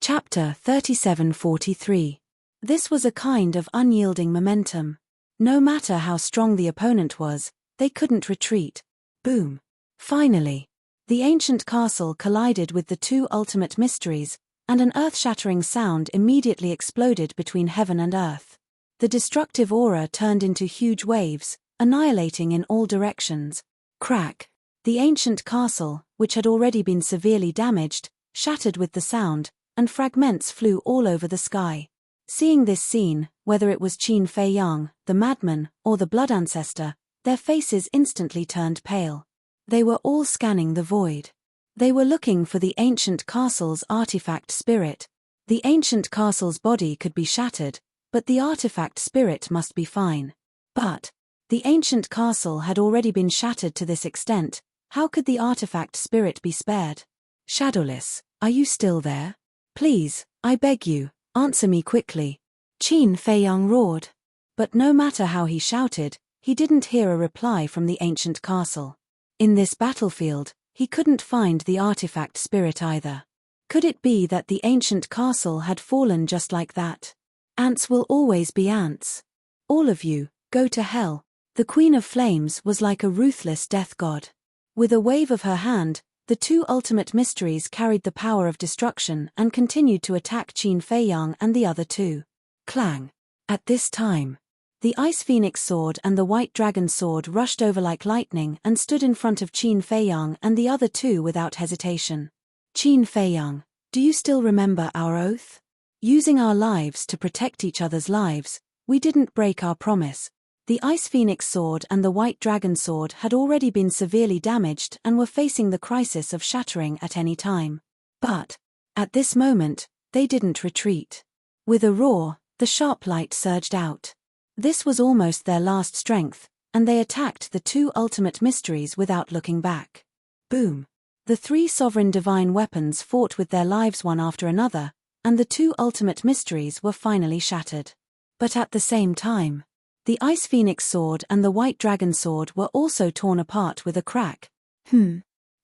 Chapter 3743. This was a kind of unyielding momentum. No matter how strong the opponent was, they couldn't retreat. Boom. Finally. The ancient castle collided with the two ultimate mysteries, and an earth-shattering sound immediately exploded between heaven and earth. The destructive aura turned into huge waves, annihilating in all directions. Crack. The ancient castle, which had already been severely damaged, shattered with the sound, and fragments flew all over the sky. Seeing this scene, whether it was Qin Fei Yang, the madman, or the blood ancestor, their faces instantly turned pale. They were all scanning the void. They were looking for the ancient castle's artifact spirit. The ancient castle's body could be shattered, but the artifact spirit must be fine. But the ancient castle had already been shattered to this extent. How could the artifact spirit be spared? Shadowless, are you still there? Please, I beg you, answer me quickly. Qin Fei Yang roared. But no matter how he shouted, he didn't hear a reply from the ancient castle. In this battlefield, he couldn't find the artifact spirit either. Could it be that the ancient castle had fallen just like that? Ants will always be ants. All of you, go to hell. The Queen of Flames was like a ruthless death god. With a wave of her hand, the two ultimate mysteries carried the power of destruction and continued to attack Qin Fei Yang and the other two. Clang. At this time, the Ice Phoenix sword and the White Dragon sword rushed over like lightning and stood in front of Qin Fei Yang and the other two without hesitation. Qin Fei Yang, do you still remember our oath? Using our lives to protect each other's lives, we didn't break our promise. The Ice Phoenix sword and the White Dragon sword had already been severely damaged and were facing the crisis of shattering at any time. But, at this moment, they didn't retreat. With a roar, the sharp light surged out. This was almost their last strength, and they attacked the two ultimate mysteries without looking back. Boom. The three sovereign divine weapons fought with their lives one after another, and the two ultimate mysteries were finally shattered. But at the same time, the Ice Phoenix sword and the White Dragon sword were also torn apart with a crack.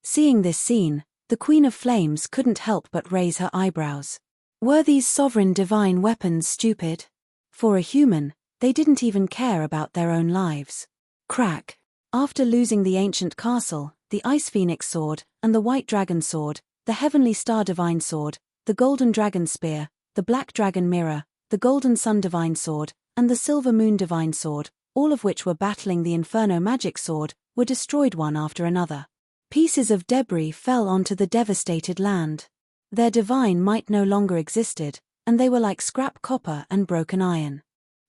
Seeing this scene, the Queen of Flames couldn't help but raise her eyebrows. Were these sovereign divine weapons stupid? For a human, they didn't even care about their own lives. Crack. After losing the ancient castle, the Ice Phoenix sword, and the White Dragon sword, the Heavenly Star Divine sword, the Golden Dragon spear, the Black Dragon mirror, the Golden Sun Divine sword, and the Silver Moon Divine sword, all of which were battling the Inferno Magic sword, were destroyed one after another. Pieces of debris fell onto the devastated land. Their divine might no longer existed, and they were like scrap copper and broken iron.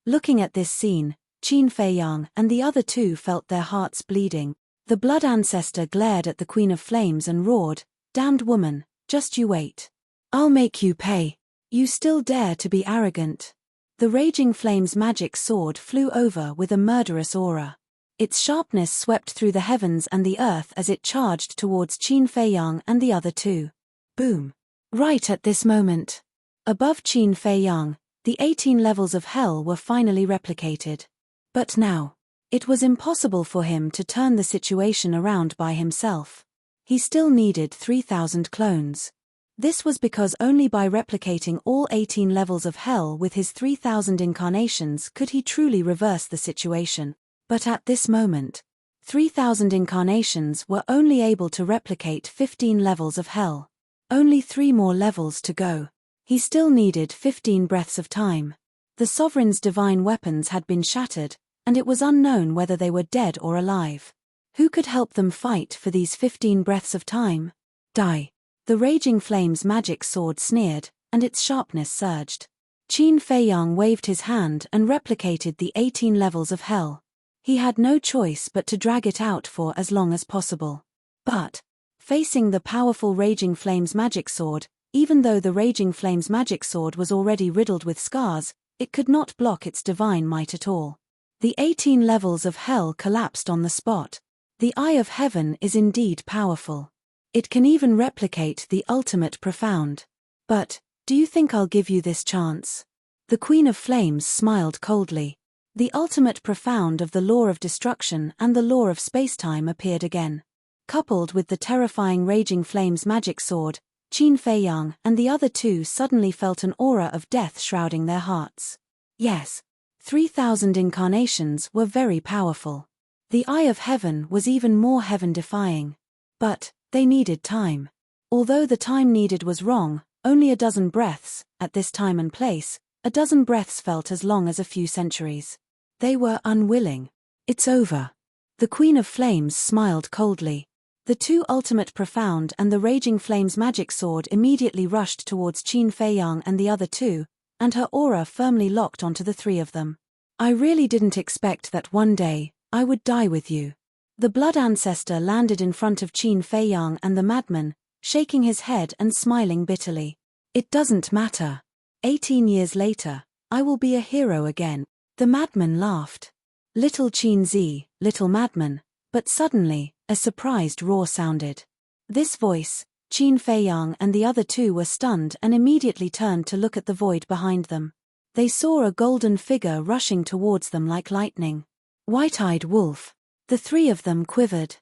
Looking at this scene, Qin Fei Yang and the other two felt their hearts bleeding. The blood ancestor glared at the Queen of Flames and roared, "Damned woman, just you wait. I'll make you pay. You still dare to be arrogant." The Raging Flames magic sword flew over with a murderous aura. Its sharpness swept through the heavens and the earth as it charged towards Qin Fei Yang and the other two. Boom. Right at this moment. Above Qin Fei Yang, the 18 levels of hell were finally replicated. But now, it was impossible for him to turn the situation around by himself. He still needed 3,000 clones. This was because only by replicating all 18 levels of hell with his 3,000 incarnations could he truly reverse the situation. But at this moment, 3,000 incarnations were only able to replicate 15 levels of hell. Only 3 more levels to go. He still needed 15 breaths of time. The Sovereign's divine weapons had been shattered, and it was unknown whether they were dead or alive. Who could help them fight for these 15 breaths of time? Die. The Raging Flames magic sword sneered, and its sharpness surged. Qin Fei Yang waved his hand and replicated the 18 levels of hell. He had no choice but to drag it out for as long as possible. But, facing the powerful Raging Flames magic sword, even though the Raging Flames magic sword was already riddled with scars, it could not block its divine might at all. The 18 levels of hell collapsed on the spot. The Eye of Heaven is indeed powerful. It can even replicate the ultimate profound. But, do you think I'll give you this chance? The Queen of Flames smiled coldly. The ultimate profound of the law of destruction and the law of spacetime appeared again. Coupled with the terrifying Raging Flames magic sword, Qin Feiyang and the other two suddenly felt an aura of death shrouding their hearts. Yes, 3,000 incarnations were very powerful. The eye of heaven was even more heaven-defying. But they needed time. Although the time needed was wrong, only a dozen breaths, at this time and place, a dozen breaths felt as long as a few centuries. They were unwilling. It's over. The Queen of Flames smiled coldly. The two ultimate profound and the Raging Flames magic sword immediately rushed towards Qin Feiyang and the other two, and her aura firmly locked onto the three of them. I really didn't expect that one day, I would die with you. The blood ancestor landed in front of Qin Feiyang and the madman, shaking his head and smiling bitterly. It doesn't matter. 18 years later, I will be a hero again. The madman laughed. Little Qin Zi, little madman, but suddenly, a surprised roar sounded. This voice, Qin Feiyang and the other two were stunned and immediately turned to look at the void behind them. They saw a golden figure rushing towards them like lightning. White-eyed wolf. The three of them quivered.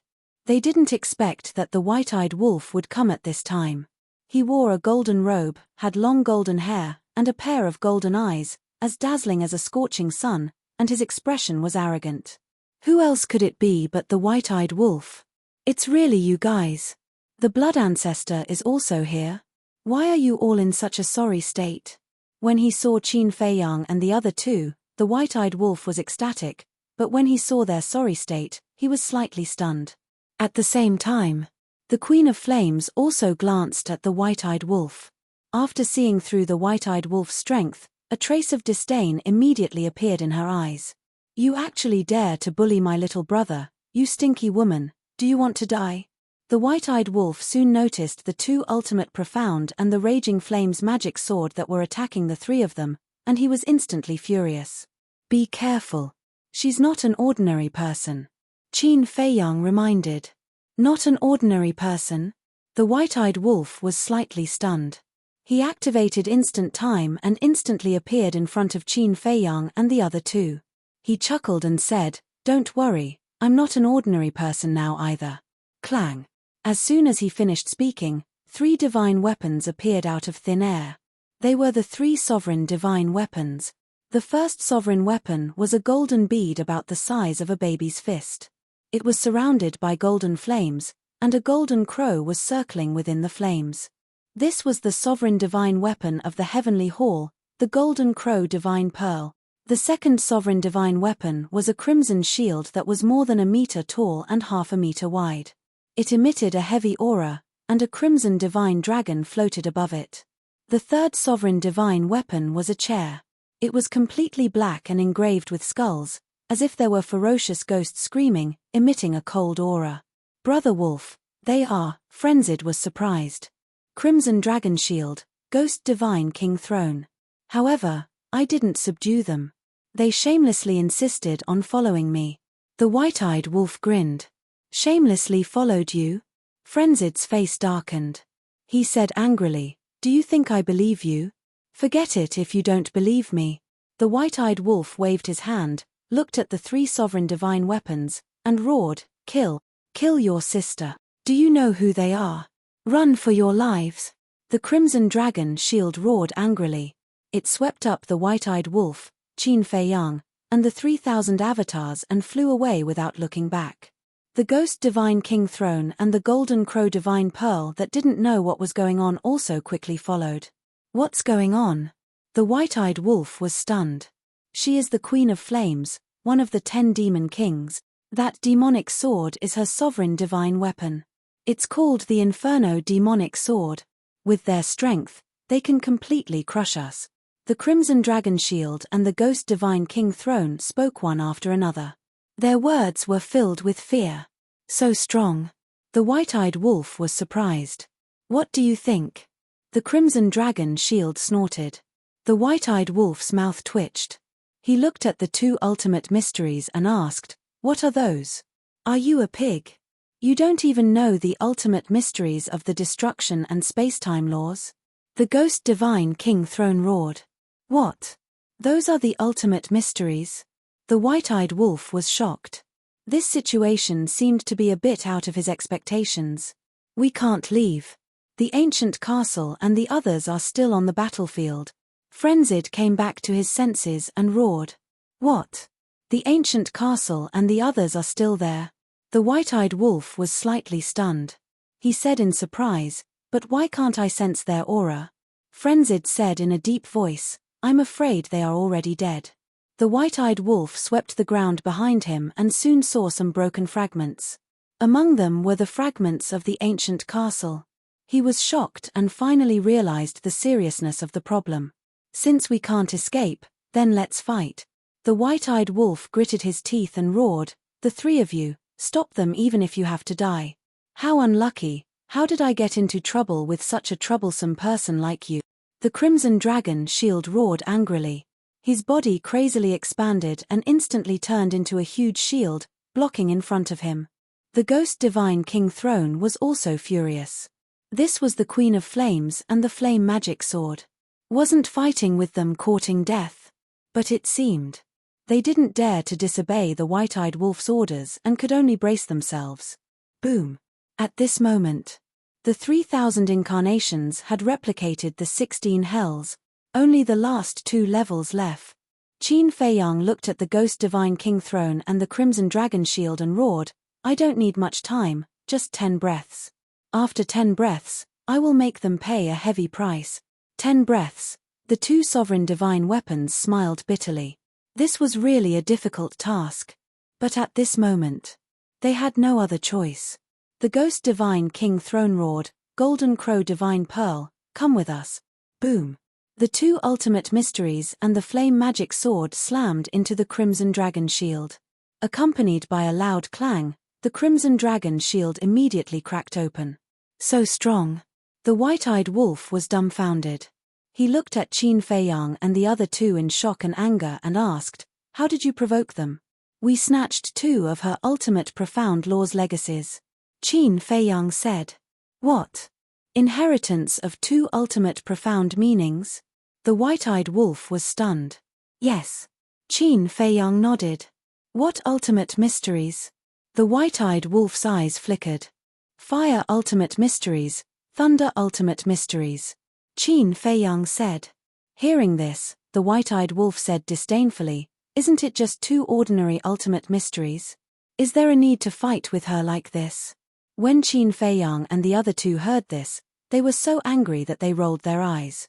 They didn't expect that the white-eyed wolf would come at this time. He wore a golden robe, had long golden hair, and a pair of golden eyes, as dazzling as a scorching sun, and his expression was arrogant. Who else could it be but the white-eyed wolf? It's really you guys. The blood ancestor is also here. Why are you all in such a sorry state? When he saw Qin Feiyang and the other two, the white-eyed wolf was ecstatic, but when he saw their sorry state, he was slightly stunned. At the same time, the Queen of Flames also glanced at the white-eyed wolf. After seeing through the white-eyed wolf's strength, a trace of disdain immediately appeared in her eyes. You actually dare to bully my little brother, you stinky woman, do you want to die? The white-eyed wolf soon noticed the two ultimate profound and the Raging Flames magic sword that were attacking the three of them, and he was instantly furious. Be careful. She's not an ordinary person. Qin Feiyang reminded. Not an ordinary person? The white-eyed wolf was slightly stunned. He activated instant time and instantly appeared in front of Qin Feiyang and the other two. He chuckled and said, "Don't worry, I'm not an ordinary person now either." Clang. As soon as he finished speaking, 3 divine weapons appeared out of thin air. They were the 3 sovereign divine weapons. The first sovereign weapon was a golden bead about the size of a baby's fist. It was surrounded by golden flames, and a golden crow was circling within the flames. This was the sovereign divine weapon of the Heavenly Hall, the Golden Crow Divine Pearl. The second sovereign divine weapon was a crimson shield that was more than a meter tall and half a meter wide. It emitted a heavy aura, and a crimson divine dragon floated above it. The third sovereign divine weapon was a chair. It was completely black and engraved with skulls, as if there were ferocious ghosts screaming, emitting a cold aura. Brother Wolf, they are, Frenzied was surprised. Crimson Dragon Shield, Ghost Divine King Throne. However, I didn't subdue them. They shamelessly insisted on following me. The white-eyed wolf grinned. Shamelessly followed you? Frenzid's face darkened. He said angrily, "Do you think I believe you? Forget it if you don't believe me." The white-eyed wolf waved his hand, looked at the 3 sovereign divine weapons, and roared, "Kill! Kill your sister! Do you know who they are? Run for your lives!" The crimson dragon shield roared angrily. It swept up the white-eyed wolf, Qin Feiyang, and the 3,000 avatars and flew away without looking back. The Ghost Divine King Throne and the Golden Crow Divine Pearl that didn't know what was going on also quickly followed. What's going on? The white-eyed wolf was stunned. She is the Queen of Flames, one of the 10 demon kings. That demonic sword is her sovereign divine weapon. It's called the Inferno Demonic Sword. With their strength, they can completely crush us. The Crimson Dragon Shield and the Ghost Divine King Throne spoke one after another. Their words were filled with fear. So strong. The white-eyed wolf was surprised. What do you think? The Crimson Dragon Shield snorted. The white-eyed wolf's mouth twitched. He looked at the 2 ultimate mysteries and asked, "What are those? Are you a pig? You don't even know the ultimate mysteries of the destruction and space-time laws?" The Ghost Divine King Throne roared. "What? Those are the ultimate mysteries?" The white-eyed wolf was shocked. This situation seemed to be a bit out of his expectations. "We can't leave. The ancient castle and the others are still on the battlefield. Frenzied came back to his senses and roared. What? The ancient castle and the others are still there? The white-eyed wolf was slightly stunned. He said in surprise, but why can't I sense their aura? Frenzied said in a deep voice, I'm afraid they are already dead. The white-eyed wolf swept the ground behind him and soon saw some broken fragments. Among them were the fragments of the ancient castle. He was shocked and finally realized the seriousness of the problem. Since we can't escape, then let's fight. The white-eyed wolf gritted his teeth and roared, the three of you, stop them even if you have to die. How unlucky, how did I get into trouble with such a troublesome person like you? The crimson dragon shield roared angrily. His body crazily expanded and instantly turned into a huge shield, blocking in front of him. The ghost divine king throne was also furious. This was the Queen of Flames and the flame magic sword. Wasn't fighting with them courting death? But it seemed. They didn't dare to disobey the white-eyed wolf's orders and could only brace themselves. Boom. At this moment, the 3,000 incarnations had replicated the 16 hells, only the last 2 levels left. Qin Feiyang looked at the ghost divine king throne and the crimson dragon shield and roared, I don't need much time, just 10 breaths. After 10 breaths, I will make them pay a heavy price. 10 breaths. The 2 sovereign divine weapons smiled bitterly. This was really a difficult task. But at this moment, they had no other choice. The ghost divine king throne roared, Golden Crow divine pearl, come with us. Boom. The 2 ultimate mysteries and the flame magic sword slammed into the crimson dragon shield. Accompanied by a loud clang, the crimson dragon shield immediately cracked open. So strong. The white-eyed wolf was dumbfounded. He looked at Qin Feiyang and the other 2 in shock and anger and asked, how did you provoke them? We snatched 2 of her ultimate profound law's legacies. Qin Feiyang said. What? Inheritance of 2 ultimate profound meanings? The white-eyed wolf was stunned. Yes. Qin Feiyang nodded. What ultimate mysteries? The white-eyed wolf's eyes flickered. Fire ultimate mysteries, thunder ultimate mysteries. Qin Feiyang said. Hearing this, the white-eyed wolf said disdainfully, isn't it just 2 ordinary ultimate mysteries? Is there a need to fight with her like this? When Qin Feiyang and the other 2 heard this, they were so angry that they rolled their eyes.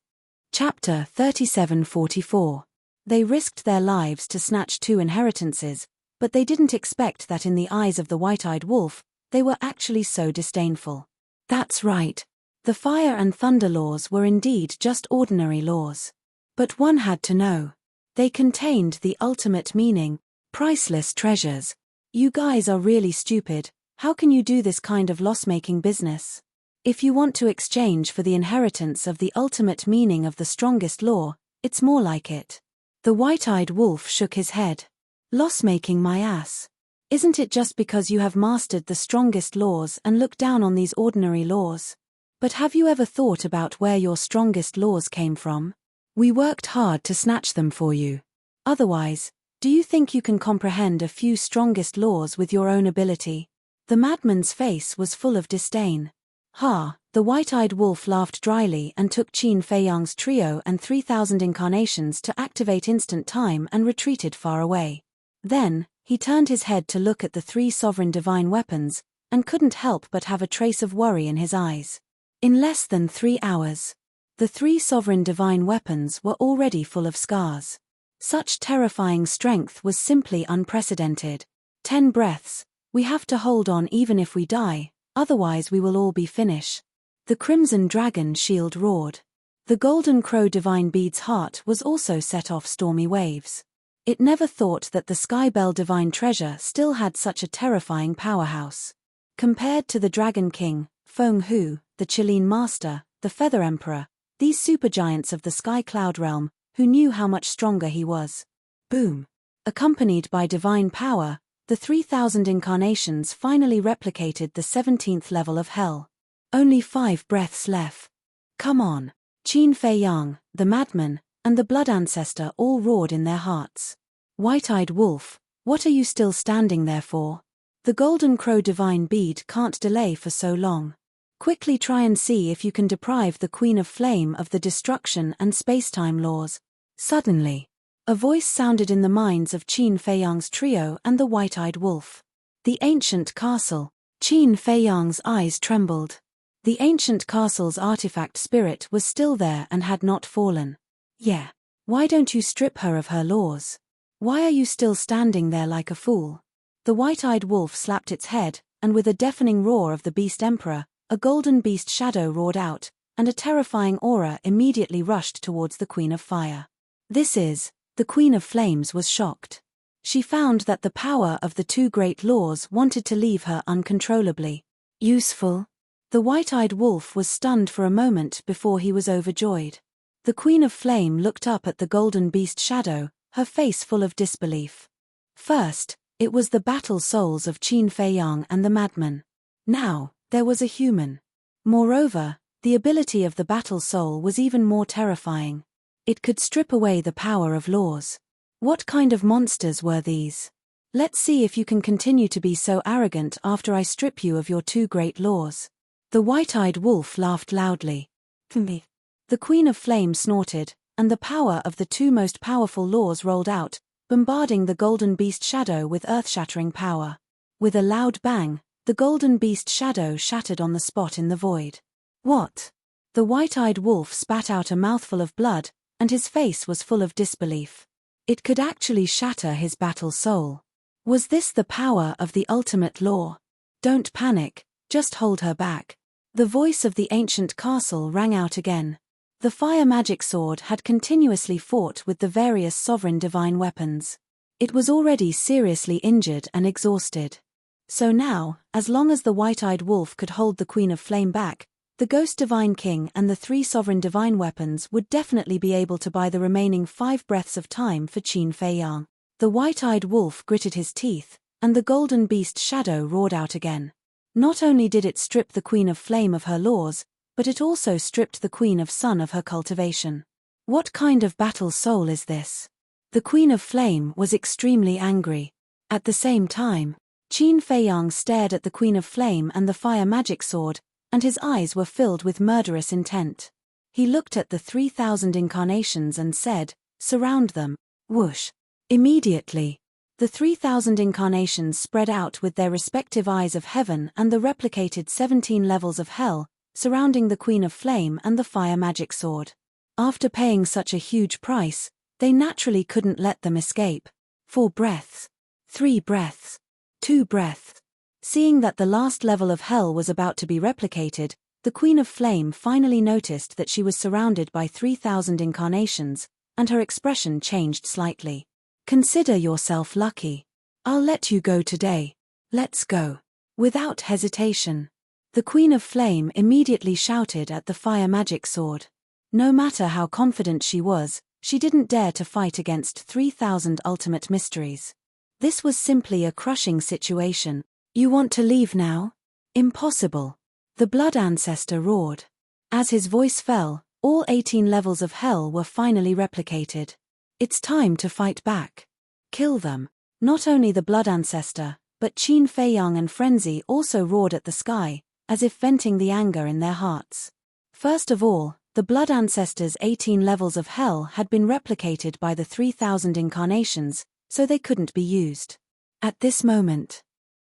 Chapter 3744. They risked their lives to snatch 2 inheritances, but they didn't expect that in the eyes of the white-eyed wolf, they were actually so disdainful. That's right. The fire and thunder laws were indeed just ordinary laws. But one had to know. They contained the ultimate meaning, priceless treasures. You guys are really stupid, how can you do this kind of loss-making business? If you want to exchange for the inheritance of the ultimate meaning of the strongest law, it's more like it. The white-eyed wolf shook his head. Loss-making my ass. Isn't it just because you have mastered the strongest laws and look down on these ordinary laws? But have you ever thought about where your strongest laws came from? We worked hard to snatch them for you. Otherwise, do you think you can comprehend a few strongest laws with your own ability? The madman's face was full of disdain. Ha, the white-eyed wolf laughed dryly and took Qin Feiyang's trio and 3,000 incarnations to activate instant time and retreated far away. Then, he turned his head to look at the 3 sovereign divine weapons, and couldn't help but have a trace of worry in his eyes. In less than 3 hours, the 3 sovereign divine weapons were already full of scars. Such terrifying strength was simply unprecedented. 10 breaths, we have to hold on even if we die, otherwise we will all be finished. The crimson dragon shield roared. The golden crow divine bead's heart was also set off stormy waves. It never thought that the Skybell divine treasure still had such a terrifying powerhouse. Compared to the Dragon King, Feng Hu, the Chilean Master, the Feather Emperor, these supergiants of the Sky Cloud realm, who knew how much stronger he was. Boom. Accompanied by divine power, the 3,000 incarnations finally replicated the 17th level of hell. Only 5 breaths left. Come on. Qin Feiyang, the madman, and the blood ancestor all roared in their hearts. White-eyed wolf, what are you still standing there for? The golden crow divine bead can't delay for so long. Quickly try and see if you can deprive the Queen of Flame of the destruction and spacetime laws. Suddenly, a voice sounded in the minds of Qin Feiyang's trio and the white-eyed wolf. The ancient castle. Qin Feiyang's eyes trembled. The ancient castle's artifact spirit was still there and had not fallen. Yeah. Why don't you strip her of her laws? Why are you still standing there like a fool? The white-eyed wolf slapped its head, and with a deafening roar of the beast emperor, a golden beast shadow roared out, and a terrifying aura immediately rushed towards the Queen of Fire. The Queen of Flames was shocked. She found that the power of the two great laws wanted to leave her uncontrollably. Useful? The white-eyed wolf was stunned for a moment before he was overjoyed. The Queen of Flame looked up at the golden beast shadow, her face full of disbelief. First, it was the battle souls of Qin Feiyang and the madman. Now, there was a human. Moreover, the ability of the battle soul was even more terrifying. It could strip away the power of laws. What kind of monsters were these? Let's see if you can continue to be so arrogant after I strip you of your two great laws. The white-eyed wolf laughed loudly. The Queen of Flame snorted, and the power of the two most powerful laws rolled out, bombarding the golden beast shadow with earth-shattering power. With a loud bang, the golden beast shadow shattered on the spot in the void. What? The white-eyed wolf spat out a mouthful of blood, and his face was full of disbelief. It could actually shatter his battle soul. Was this the power of the ultimate law? Don't panic, just hold her back. The voice of the ancient castle rang out again. The fire magic sword had continuously fought with the various sovereign divine weapons. It was already seriously injured and exhausted. So now, as long as the white-eyed wolf could hold the Queen of Flame back, the Ghost Divine King and the three sovereign divine weapons would definitely be able to buy the remaining 5 breaths of time for Qin Feiyang. The white-eyed wolf gritted his teeth, and the golden beast shadow roared out again. Not only did it strip the Queen of Flame of her laws, but it also stripped the Queen of Sun of her cultivation. What kind of battle soul is this? The Queen of Flame was extremely angry. At the same time, Qin Feiyang stared at the Queen of Flame and the fire magic sword, and his eyes were filled with murderous intent. He looked at the 3,000 incarnations and said, "Surround them." Whoosh. Immediately, the 3,000 incarnations spread out with their respective eyes of heaven and the replicated 17 levels of hell, surrounding the Queen of Flame and the fire magic sword. After paying such a huge price, they naturally couldn't let them escape. 4 breaths. 3 breaths. 2 breaths. Seeing that the last level of hell was about to be replicated, the Queen of Flame finally noticed that she was surrounded by 3,000 incarnations, and her expression changed slightly. Consider yourself lucky. I'll let you go today. Let's go. Without hesitation, the Queen of Flame immediately shouted at the fire magic sword. No matter how confident she was, she didn't dare to fight against 3,000 ultimate mysteries. This was simply a crushing situation. You want to leave now? Impossible. The Blood Ancestor roared. As his voice fell, all 18 levels of hell were finally replicated. It's time to fight back. Kill them. Not only the Blood Ancestor, but Qin Feiyang and Frenzy also roared at the sky, as if venting the anger in their hearts. First of all, the Blood Ancestor's 18 levels of hell had been replicated by the 3,000 incarnations, so they couldn't be used. At this moment,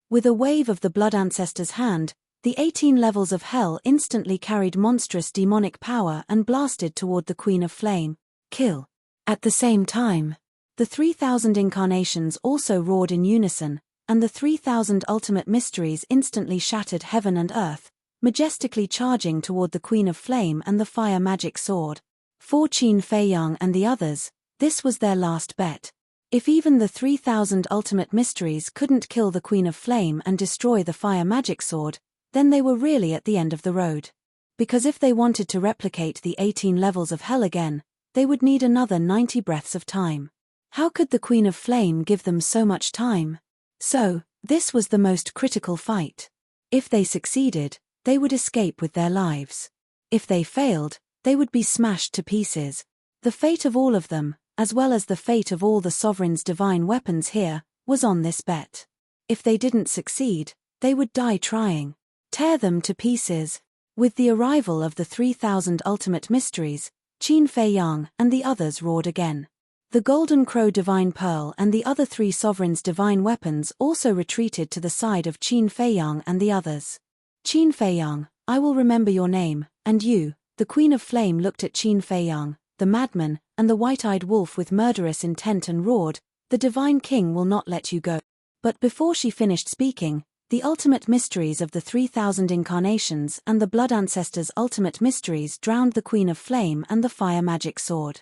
with a wave of the Blood Ancestor's hand, the 18 levels of hell instantly carried monstrous demonic power and blasted toward the Queen of Flame. Kill. At the same time, the 3,000 incarnations also roared in unison, and the 3,000 ultimate mysteries instantly shattered heaven and earth, majestically charging toward the Queen of Flame and the fire magic sword. For Qin Feiyang and the others, this was their last bet. If even the 3,000 ultimate mysteries couldn't kill the Queen of Flame and destroy the fire magic sword, then they were really at the end of the road. Because if they wanted to replicate the 18 levels of hell again, they would need another 90 breaths of time. How could the Queen of Flame give them so much time? So, this was the most critical fight. If they succeeded, they would escape with their lives. If they failed, they would be smashed to pieces. The fate of all of them, as well as the fate of all the Sovereign's divine weapons here, was on this bet. If they didn't succeed, they would die trying. Tear them to pieces. With the arrival of the 3,000 ultimate mysteries, Qin Fei Yang and the others roared again. The Golden Crow Divine Pearl and the other 3 sovereigns' divine weapons also retreated to the side of Qin Fei Yang and the others. Qin Fei Yang, I will remember your name, and you. The Queen of Flame looked at Qin Fei Yang, the madman, and the white-eyed wolf with murderous intent and roared, the Divine King will not let you go. But before she finished speaking, the ultimate mysteries of the 3,000 incarnations and the Blood Ancestors' ultimate mysteries drowned the Queen of Flame and the fire magic sword.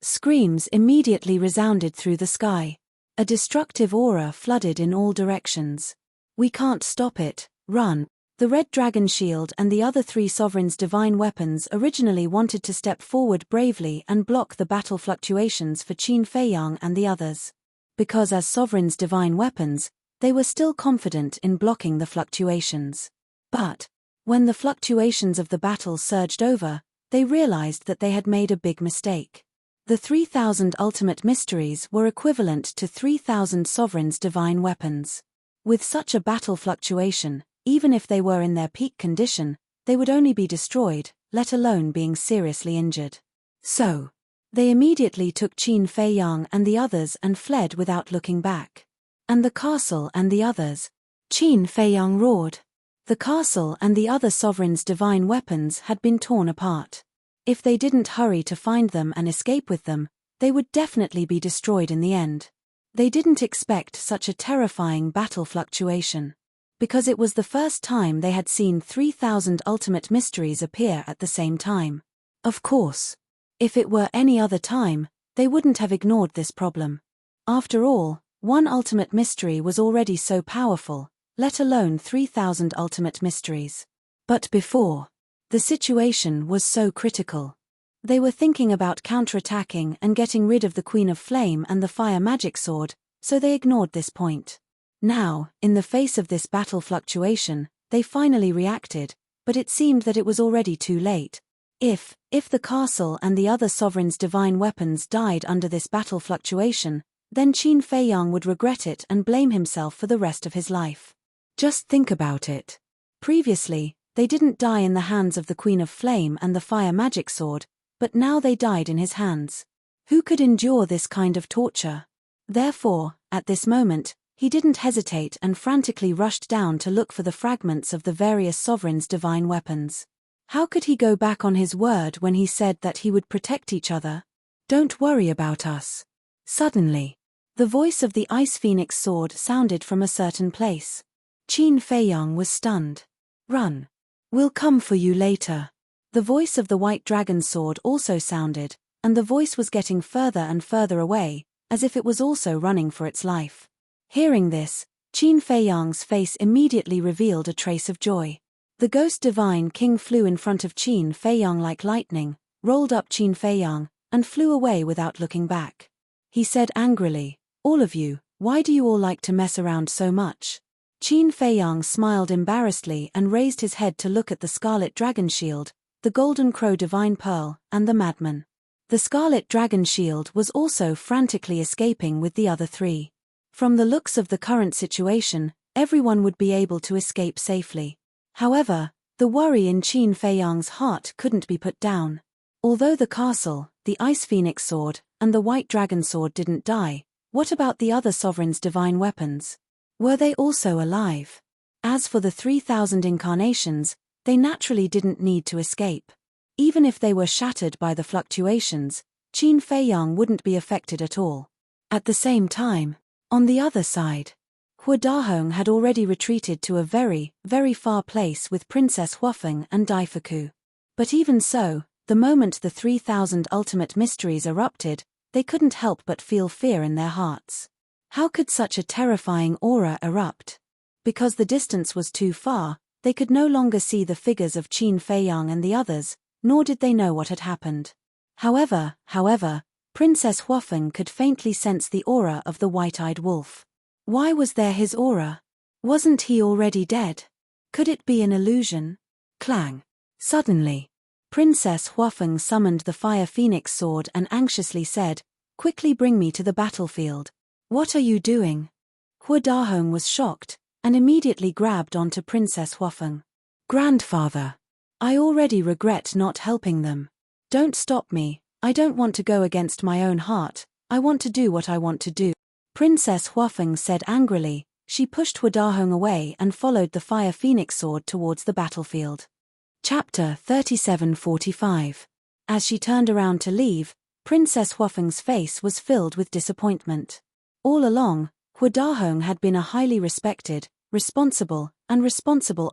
Screams immediately resounded through the sky. A destructive aura flooded in all directions. We can't stop it, run. The Red Dragon Shield and the other 3 sovereigns' divine weapons originally wanted to step forward bravely and block the battle fluctuations for Qin Fei Yang and the others. Because as sovereigns' divine weapons, they were still confident in blocking the fluctuations. But when the fluctuations of the battle surged over, they realized that they had made a big mistake. The 3,000 ultimate mysteries were equivalent to 3,000 sovereigns' divine weapons. With such a battle fluctuation, even if they were in their peak condition, they would only be destroyed, let alone being seriously injured. So, they immediately took Qin Fei Yang and the others and fled without looking back. And the castle and the others? Qin Fei Yang roared. The castle and the other sovereigns' divine weapons had been torn apart. If they didn't hurry to find them and escape with them, they would definitely be destroyed in the end. They didn't expect such a terrifying battle fluctuation. Because it was the first time they had seen 3,000 ultimate mysteries appear at the same time. Of course. If it were any other time, they wouldn't have ignored this problem. After all, one ultimate mystery was already so powerful, let alone 3,000 ultimate mysteries. But before, the situation was so critical. They were thinking about counterattacking and getting rid of the Queen of Flame and the fire magic sword, so they ignored this point. Now, in the face of this battle fluctuation, they finally reacted, but it seemed that it was already too late. If the castle and the other sovereigns' divine weapons died under this battle fluctuation, then Qin Fei Yang would regret it and blame himself for the rest of his life. Just think about it. Previously, they didn't die in the hands of the Queen of Flame and the fire magic sword, but now they died in his hands. Who could endure this kind of torture? Therefore, at this moment, he didn't hesitate and frantically rushed down to look for the fragments of the various sovereigns' divine weapons. How could he go back on his word when he said that he would protect each other? Don't worry about us. Suddenly, the voice of the Ice Phoenix sword sounded from a certain place. Qin Fei Yang was stunned. Run. We'll come for you later. The voice of the White Dragon sword also sounded, and the voice was getting further and further away, as if it was also running for its life. Hearing this, Qin Fei Yang's face immediately revealed a trace of joy. The Ghost Divine King flew in front of Qin Fei Yang like lightning, rolled up Qin Fei Yang, and flew away without looking back. He said angrily, "All of you, why do you all like to mess around so much?" Qin Fei Yang smiled embarrassedly and raised his head to look at the Scarlet Dragon Shield, the Golden Crow Divine Pearl, and the madman. The Scarlet Dragon Shield was also frantically escaping with the other 3. From the looks of the current situation, everyone would be able to escape safely. However, the worry in Qin Fei Yang's heart couldn't be put down. Although the castle, the Ice Phoenix sword, and the White Dragon sword didn't die, what about the other sovereigns' divine weapons? Were they also alive? As for the 3,000 incarnations, they naturally didn't need to escape. Even if they were shattered by the fluctuations, Qin Fei Yang wouldn't be affected at all. At the same time, on the other side, Hua Dahong had already retreated to a very, very far place with Princess Huafeng and Daifuku. But even so, the moment the 3,000 ultimate mysteries erupted, they couldn't help but feel fear in their hearts. How could such a terrifying aura erupt? Because the distance was too far, they could no longer see the figures of Qin Fei Yang and the others, nor did they know what had happened. However, Princess Huafeng could faintly sense the aura of the white-eyed wolf. Why was there his aura? Wasn't he already dead? Could it be an illusion? Clang. Suddenly, Princess Huafeng summoned the Fire Phoenix sword and anxiously said, "Quickly bring me to the battlefield." "What are you doing?" Hua Dahong was shocked, and immediately grabbed onto Princess Huafeng. "Grandfather, I already regret not helping them. Don't stop me, I don't want to go against my own heart, I want to do what I want to do. Princess Huafeng said angrily. She pushed Huadahong away and followed the fire phoenix sword towards the battlefield. Chapter 37:45. As she turned around to leave, Princess Huafeng's face was filled with disappointment. All along, Huadahong had been a highly respected, responsible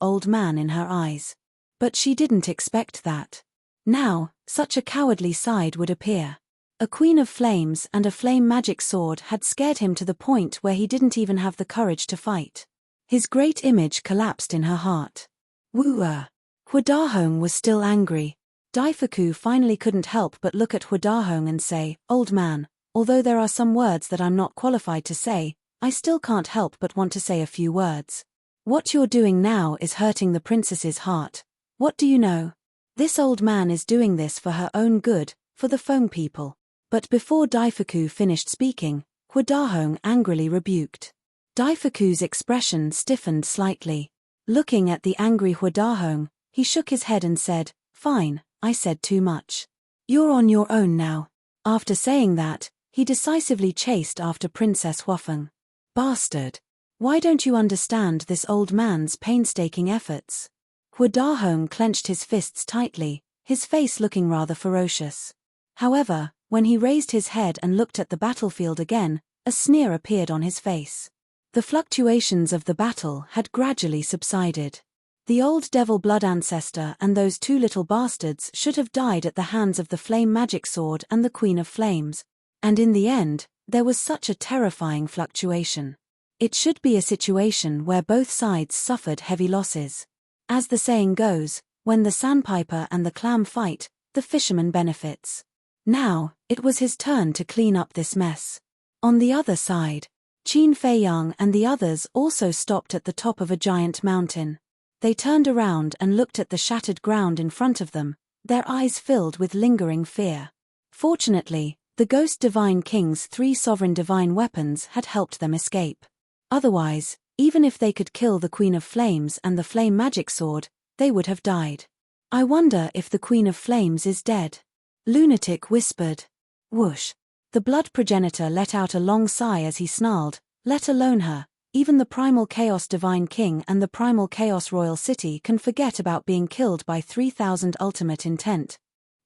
old man in her eyes. But she didn't expect that. Now, such a cowardly side would appear. A queen of flames and a flame magic sword had scared him to the point where he didn't even have the courage to fight. His great image collapsed in her heart. Woo-er. Huadahong was still angry. Daifuku finally couldn't help but look at Huadahong and say, "Old man, although there are some words that I'm not qualified to say, I still can't help but want to say a few words. What you're doing now is hurting the princess's heart. What do you know? This old man is doing this for her own good, for the Feng people." But before Daifuku finished speaking, Huadahong angrily rebuked. Daifuku's expression stiffened slightly. Looking at the angry Huadahong, he shook his head and said, "Fine, I said too much. You're on your own now." After saying that, he decisively chased after Princess Huafeng. "Bastard! Why don't you understand this old man's painstaking efforts?" Huadahong clenched his fists tightly, his face looking rather ferocious. However, when he raised his head and looked at the battlefield again, a sneer appeared on his face. The fluctuations of the battle had gradually subsided. The old devil blood ancestor and those two little bastards should have died at the hands of the flame magic sword and the Queen of Flames. And in the end, there was such a terrifying fluctuation. It should be a situation where both sides suffered heavy losses. As the saying goes, when the sandpiper and the clam fight, the fisherman benefits. Now, it was his turn to clean up this mess. On the other side, Qin Feiyang and the others also stopped at the top of a giant mountain. They turned around and looked at the shattered ground in front of them, their eyes filled with lingering fear. Fortunately, the Ghost Divine King's 3 sovereign divine weapons had helped them escape. Otherwise, even if they could kill the Queen of Flames and the flame magic sword, they would have died. "I wonder if the Queen of Flames is dead," Lunatic whispered. Whoosh. The blood progenitor let out a long sigh as he snarled, "Let alone her, even the Primal Chaos Divine King and the Primal Chaos Royal City can forget about being killed by 3,000 ultimate intent."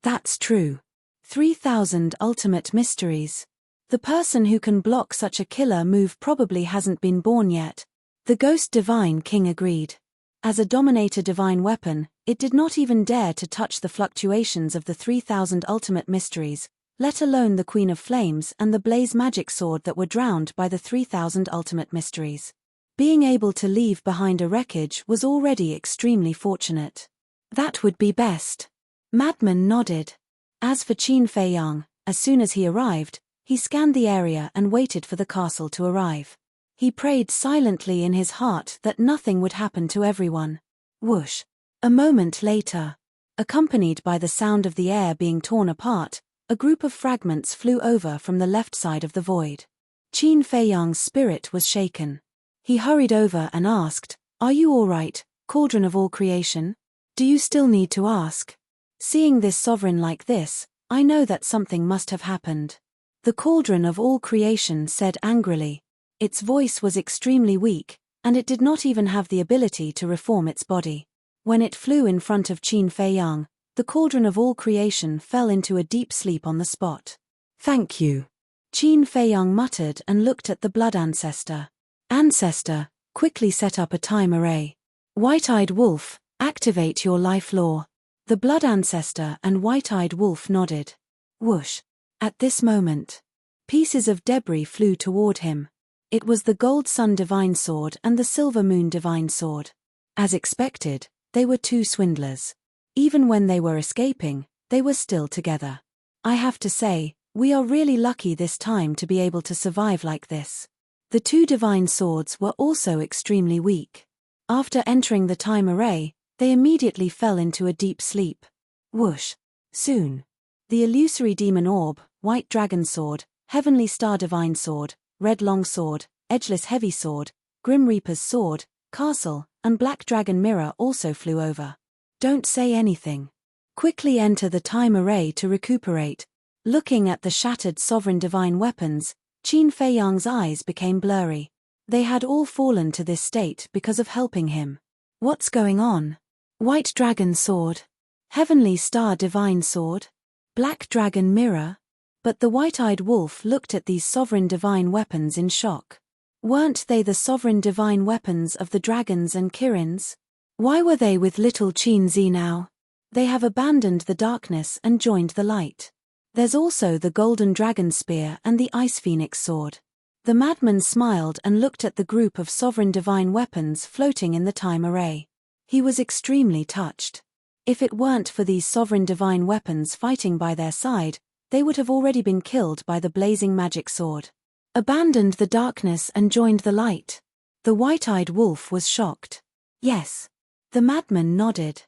That's true. 3,000 ultimate mysteries. The person who can block such a killer move probably hasn't been born yet. The Ghost Divine King agreed. As a Dominator divine weapon, it did not even dare to touch the fluctuations of the 3,000 ultimate mysteries, let alone the Queen of Flames and the Blaze magic sword that were drowned by the 3,000 ultimate mysteries. Being able to leave behind a wreckage was already extremely fortunate. That would be best. Madman nodded. As for Qin Feiyang, as soon as he arrived, he scanned the area and waited for the castle to arrive. He prayed silently in his heart that nothing would happen to everyone. Whoosh. A moment later, accompanied by the sound of the air being torn apart, a group of fragments flew over from the left side of the void. Qin Feiyang's spirit was shaken. He hurried over and asked, "Are you all right, Cauldron of all creation? Do you still need to ask? Seeing this sovereign like this, I know that something must have happened." The Cauldron of all creation said angrily. Its voice was extremely weak, and it did not even have the ability to reform its body. When it flew in front of Qin Feiyang, the Cauldron of all creation fell into a deep sleep on the spot. "Thank you," Qin Feiyang muttered and looked at the blood ancestor. "Ancestor, quickly set up a time array. White-eyed wolf, activate your life law." The blood ancestor and white-eyed wolf nodded. Whoosh. At this moment, pieces of debris flew toward him. It was the Gold Sun Divine Sword and the Silver Moon Divine Sword. As expected, they were two swindlers. Even when they were escaping, they were still together. I have to say, we are really lucky this time to be able to survive like this. The two divine swords were also extremely weak. After entering the time array, they immediately fell into a deep sleep. Whoosh. Soon. The illusory demon orb, white dragon sword, heavenly star divine sword, red long sword, edgeless heavy sword, grim reaper's sword, castle, and black dragon mirror also flew over. Don't say anything. Quickly enter the time array to recuperate. Looking at the shattered sovereign divine weapons, Qin Feiyang's eyes became blurry. They had all fallen to this state because of helping him. What's going on? White dragon sword. Heavenly star divine sword. Black dragon mirror. But the white-eyed wolf looked at these sovereign divine weapons in shock. Weren't they the sovereign divine weapons of the dragons and Kirins? Why were they with little Qin Zi now? They have abandoned the darkness and joined the light. There's also the golden dragon spear and the ice phoenix sword. The madman smiled and looked at the group of sovereign divine weapons floating in the time array. He was extremely touched. If it weren't for these sovereign divine weapons fighting by their side, they would have already been killed by the blazing magic sword. Abandoned the darkness and joined the light. The white-eyed wolf was shocked. Yes. The madman nodded.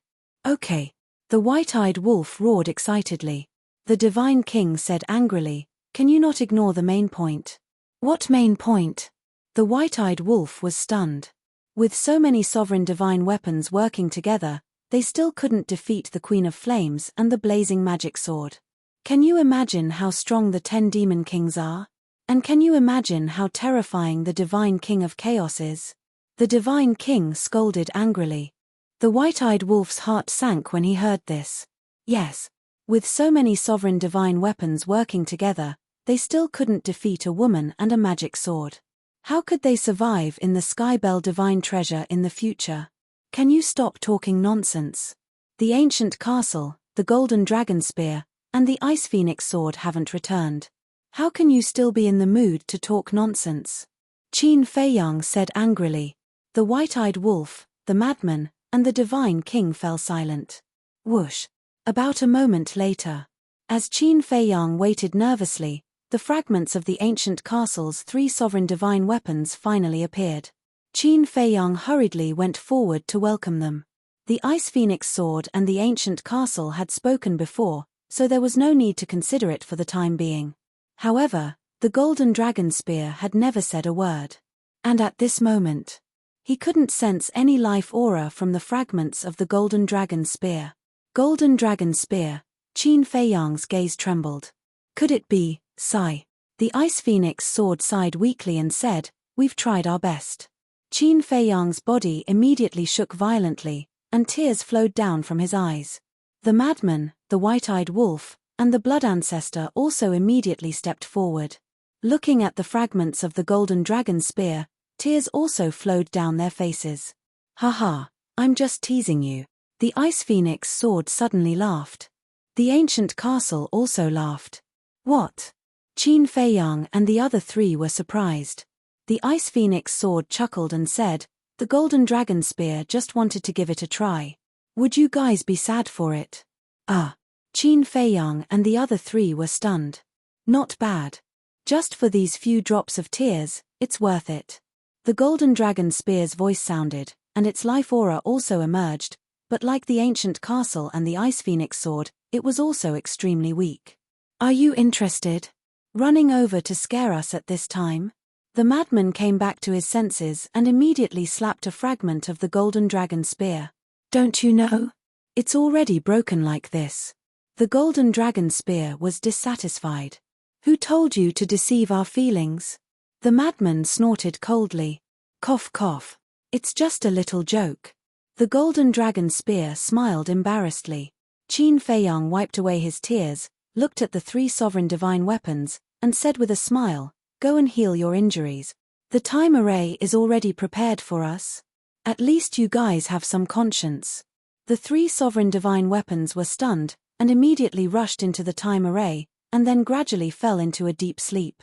Okay. The white-eyed wolf roared excitedly. The divine king said angrily, "Can you not ignore the main point?" What main point? The white-eyed wolf was stunned. With so many sovereign divine weapons working together, they still couldn't defeat the Queen of Flames and the blazing magic sword. Can you imagine how strong the 10 demon kings are? And can you imagine how terrifying the divine king of chaos is? The divine king scolded angrily. The white-eyed wolf's heart sank when he heard this. Yes. With so many sovereign divine weapons working together, they still couldn't defeat a woman and a magic sword. How could they survive in the Skybell divine treasure in the future? Can you stop talking nonsense? The ancient castle, the golden dragon spear, and the ice phoenix sword haven't returned. How can you still be in the mood to talk nonsense? Qin Feiyang said angrily. The white-eyed wolf, the madman, and the divine king fell silent. Whoosh. About a moment later. As Qin Feiyang waited nervously, the fragments of the ancient castle's 3 sovereign divine weapons finally appeared. Qin Feiyang hurriedly went forward to welcome them. The ice phoenix sword and the ancient castle had spoken before, so there was no need to consider it for the time being. However, the golden dragon spear had never said a word. And at this moment, he couldn't sense any life aura from the fragments of the golden dragon spear. Golden dragon spear. Qin Feiyang's gaze trembled. Could it be, Sai? The ice phoenix sword sighed weakly and said, "We've tried our best." Qin Feiyang's body immediately shook violently, and tears flowed down from his eyes. The madman, the white-eyed wolf, and the blood ancestor also immediately stepped forward. Looking at the fragments of the golden dragon spear, tears also flowed down their faces. "Haha, I'm just teasing you." The ice phoenix sword suddenly laughed. The ancient castle also laughed. What? Qin Feiyang and the other 3 were surprised. The ice phoenix sword chuckled and said, "The golden dragon spear just wanted to give it a try. Would you guys be sad for it?" Qin Feiyang and the other 3 were stunned. Not bad. Just for these few drops of tears, it's worth it. The golden dragon spear's voice sounded, and its life aura also emerged, but like the ancient castle and the ice phoenix sword, it was also extremely weak. "Are you interested? Running over to scare us at this time?" The madman came back to his senses and immediately slapped a fragment of the golden dragon spear. "Don't you know? It's already broken like this." The golden dragon spear was dissatisfied. "Who told you to deceive our feelings?" The madman snorted coldly. Cough cough. "It's just a little joke." The golden dragon spear smiled embarrassedly. Qin Feiyang wiped away his tears, looked at the 3 sovereign divine weapons, and said with a smile, "Go and heal your injuries. The time array is already prepared for us. At least you guys have some conscience." The 3 sovereign divine weapons were stunned, and immediately rushed into the time array, and then gradually fell into a deep sleep.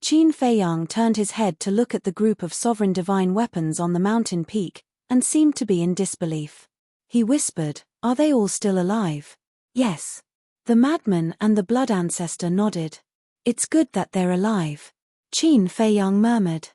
Qin Feiyang turned his head to look at the group of sovereign divine weapons on the mountain peak, and seemed to be in disbelief. He whispered, "Are they all still alive?" "Yes." The madman and the blood ancestor nodded. "It's good that they're alive," Qin Feiyang murmured.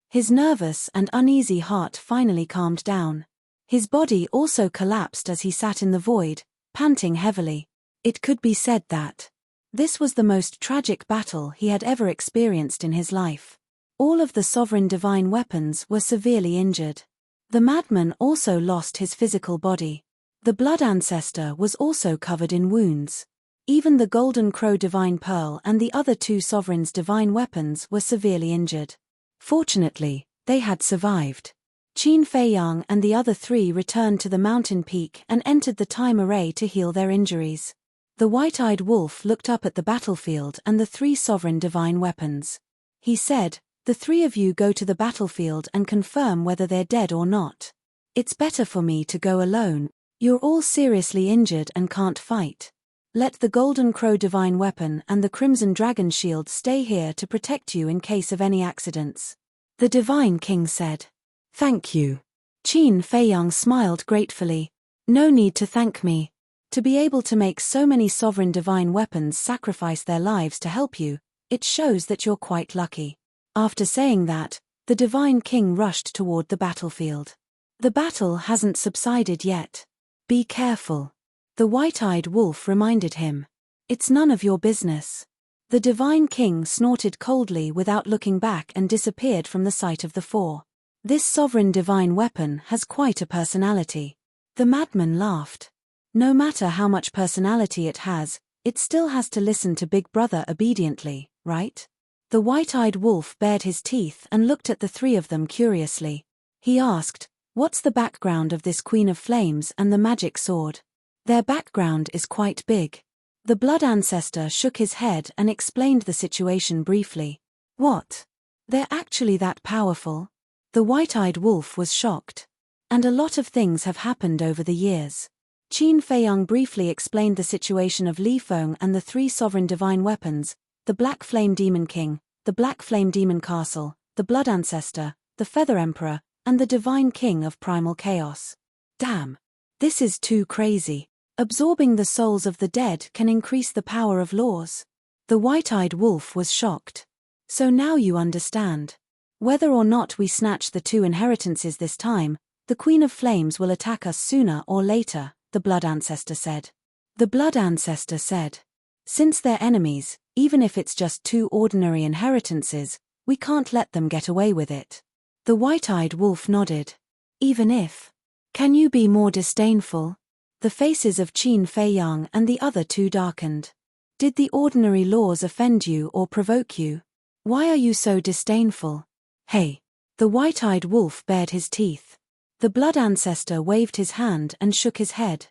His nervous and uneasy heart finally calmed down. His body also collapsed as he sat in the void, panting heavily. It could be said that this was the most tragic battle he had ever experienced in his life. All of the sovereign divine weapons were severely injured. The madman also lost his physical body. The blood ancestor was also covered in wounds. Even the golden crow divine pearl and the other two sovereigns' divine weapons were severely injured. Fortunately, they had survived. Qin Feiyang and the other three returned to the mountain peak and entered the time array to heal their injuries. The white-eyed wolf looked up at the battlefield and the three sovereign divine weapons. He said, "The three of you go to the battlefield and confirm whether they're dead or not. It's better for me to go alone. You're all seriously injured and can't fight. Let the golden crow divine weapon and the crimson dragon shield stay here to protect you in case of any accidents." The divine king said. "Thank you." Qin Feiyang smiled gratefully. "No need to thank me. To be able to make so many sovereign divine weapons sacrifice their lives to help you, it shows that you're quite lucky." After saying that, the divine king rushed toward the battlefield. "The battle hasn't subsided yet. Be careful," the white-eyed wolf reminded him. "It's none of your business." The divine king snorted coldly without looking back and disappeared from the sight of the four. "This sovereign divine weapon has quite a personality." The madman laughed. "No matter how much personality it still has to listen to Big Brother obediently, right?" The white-eyed wolf bared his teeth and looked at the three of them curiously. He asked, "What's the background of this Queen of Flames and the magic sword?" "Their background is quite big." The blood ancestor shook his head and explained the situation briefly. "What? They're actually that powerful?" The white-eyed wolf was shocked. "And a lot of things have happened over the years." Qin Feiyang briefly explained the situation of Li Feng and the three sovereign divine weapons, the Black Flame Demon King, the Black Flame Demon Castle, the Blood Ancestor, the Feather Emperor, and the Divine King of Primal Chaos. "Damn. This is too crazy. Absorbing the souls of the dead can increase the power of laws." The white-eyed wolf was shocked. "So now you understand. Whether or not we snatch the two inheritances this time, the Queen of Flames will attack us sooner or later," the blood ancestor said. The blood ancestor said, "Since they're enemies, even if it's just two ordinary inheritances, we can't let them get away with it." The white-eyed wolf nodded. "Even if? Can you be more disdainful?" The faces of Qin Feiyang and the other two darkened. "Did the ordinary laws offend you or provoke you? Why are you so disdainful?" "Hey!" The white-eyed wolf bared his teeth. The blood ancestor waved his hand and shook his head.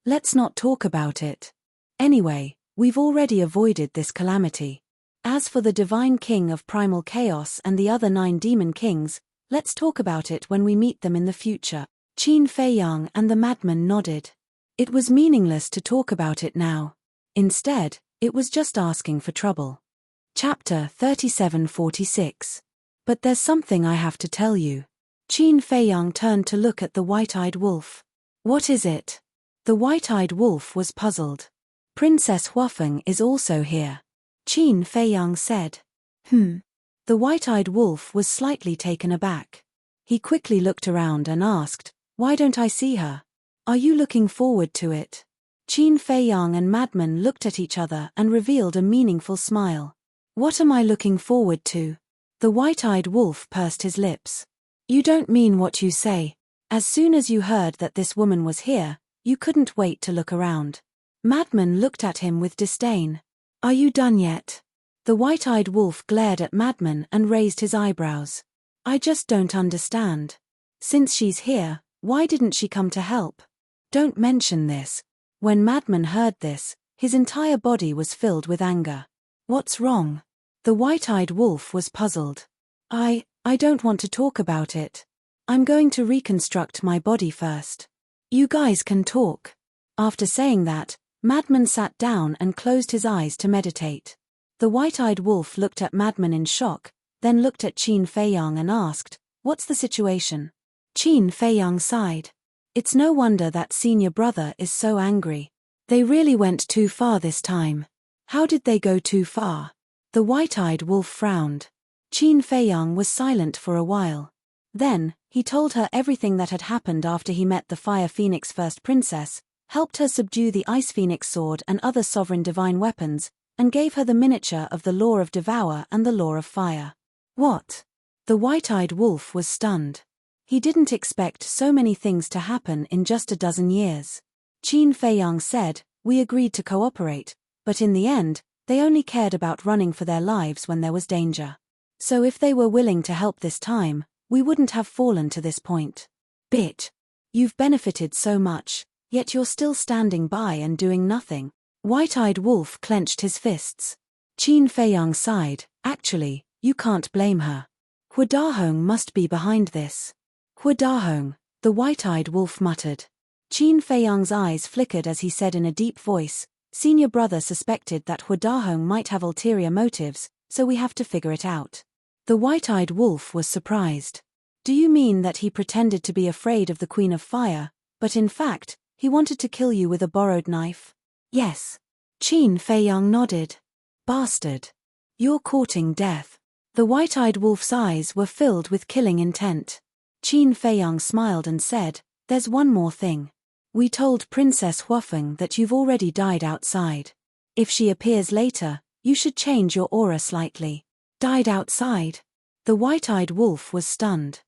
"Let's not talk about it. Anyway, we've already avoided this calamity. As for the Divine King of Primal Chaos and the other 9 Demon Kings, let's talk about it when we meet them in the future." Qin Feiyang and the madman nodded. It was meaningless to talk about it now. Instead, it was just asking for trouble. Chapter 3746. "But there's something I have to tell you." Qin Feiyang turned to look at the white-eyed wolf. "What is it?" The white-eyed wolf was puzzled. "Princess Huafeng is also here," Qin Feiyang said. The white-eyed wolf was slightly taken aback. He quickly looked around and asked, "Why don't I see her? Are you looking forward to it?" Qin Feiyang and madman looked at each other and revealed a meaningful smile. "What am I looking forward to?" The white-eyed wolf pursed his lips. "You don't mean what you say. As soon as you heard that this woman was here, you couldn't wait to look around." Madman looked at him with disdain. "Are you done yet?" The white-eyed wolf glared at madman and raised his eyebrows. "I just don't understand. Since she's here, why didn't she come to help?" "Don't mention this." When madman heard this, his entire body was filled with anger. "What's wrong?" The white-eyed wolf was puzzled. I don't want to talk about it. I'm going to reconstruct my body first. You guys can talk." After saying that, madman sat down and closed his eyes to meditate. The white-eyed wolf looked at madman in shock, then looked at Qin Feiyang and asked, "What's the situation?" Qin Feiyang sighed. "It's no wonder that senior brother is so angry. They really went too far this time." "How did they go too far?" The white-eyed wolf frowned. Qin Feiyang was silent for a while. Then, he told her everything that had happened after he met the Fire Phoenix First Princess, helped her subdue the Ice Phoenix Sword and other sovereign divine weapons, and gave her the miniature of the Law of Devour and the Law of Fire. "What?" The white-eyed wolf was stunned. He didn't expect so many things to happen in just a dozen years. Qin Feiyang said, "We agreed to cooperate, but in the end, they only cared about running for their lives when there was danger. So if they were willing to help this time, we wouldn't have fallen to this point. Bit. You've benefited so much, yet you're still standing by and doing nothing." White-eyed Wolf clenched his fists. Qin Feiyang sighed, "Actually, you can't blame her. Hua Dahong must be behind this." "Hua Dahong," the White-eyed Wolf muttered. Qin Feiyang's eyes flickered as he said in a deep voice, "Senior brother suspected that Hua Dahong might have ulterior motives, so we have to figure it out." The White-eyed Wolf was surprised. "Do you mean that he pretended to be afraid of the Queen of Fire, but in fact, he wanted to kill you with a borrowed knife?" "Yes." Qin Feiyang nodded. "Bastard. You're courting death." The White-eyed Wolf's eyes were filled with killing intent. Qin Feiyang smiled and said, "There's one more thing. We told Princess Huafeng that you've already died outside. If she appears later, you should change your aura slightly." "Died outside?" The White-eyed Wolf was stunned.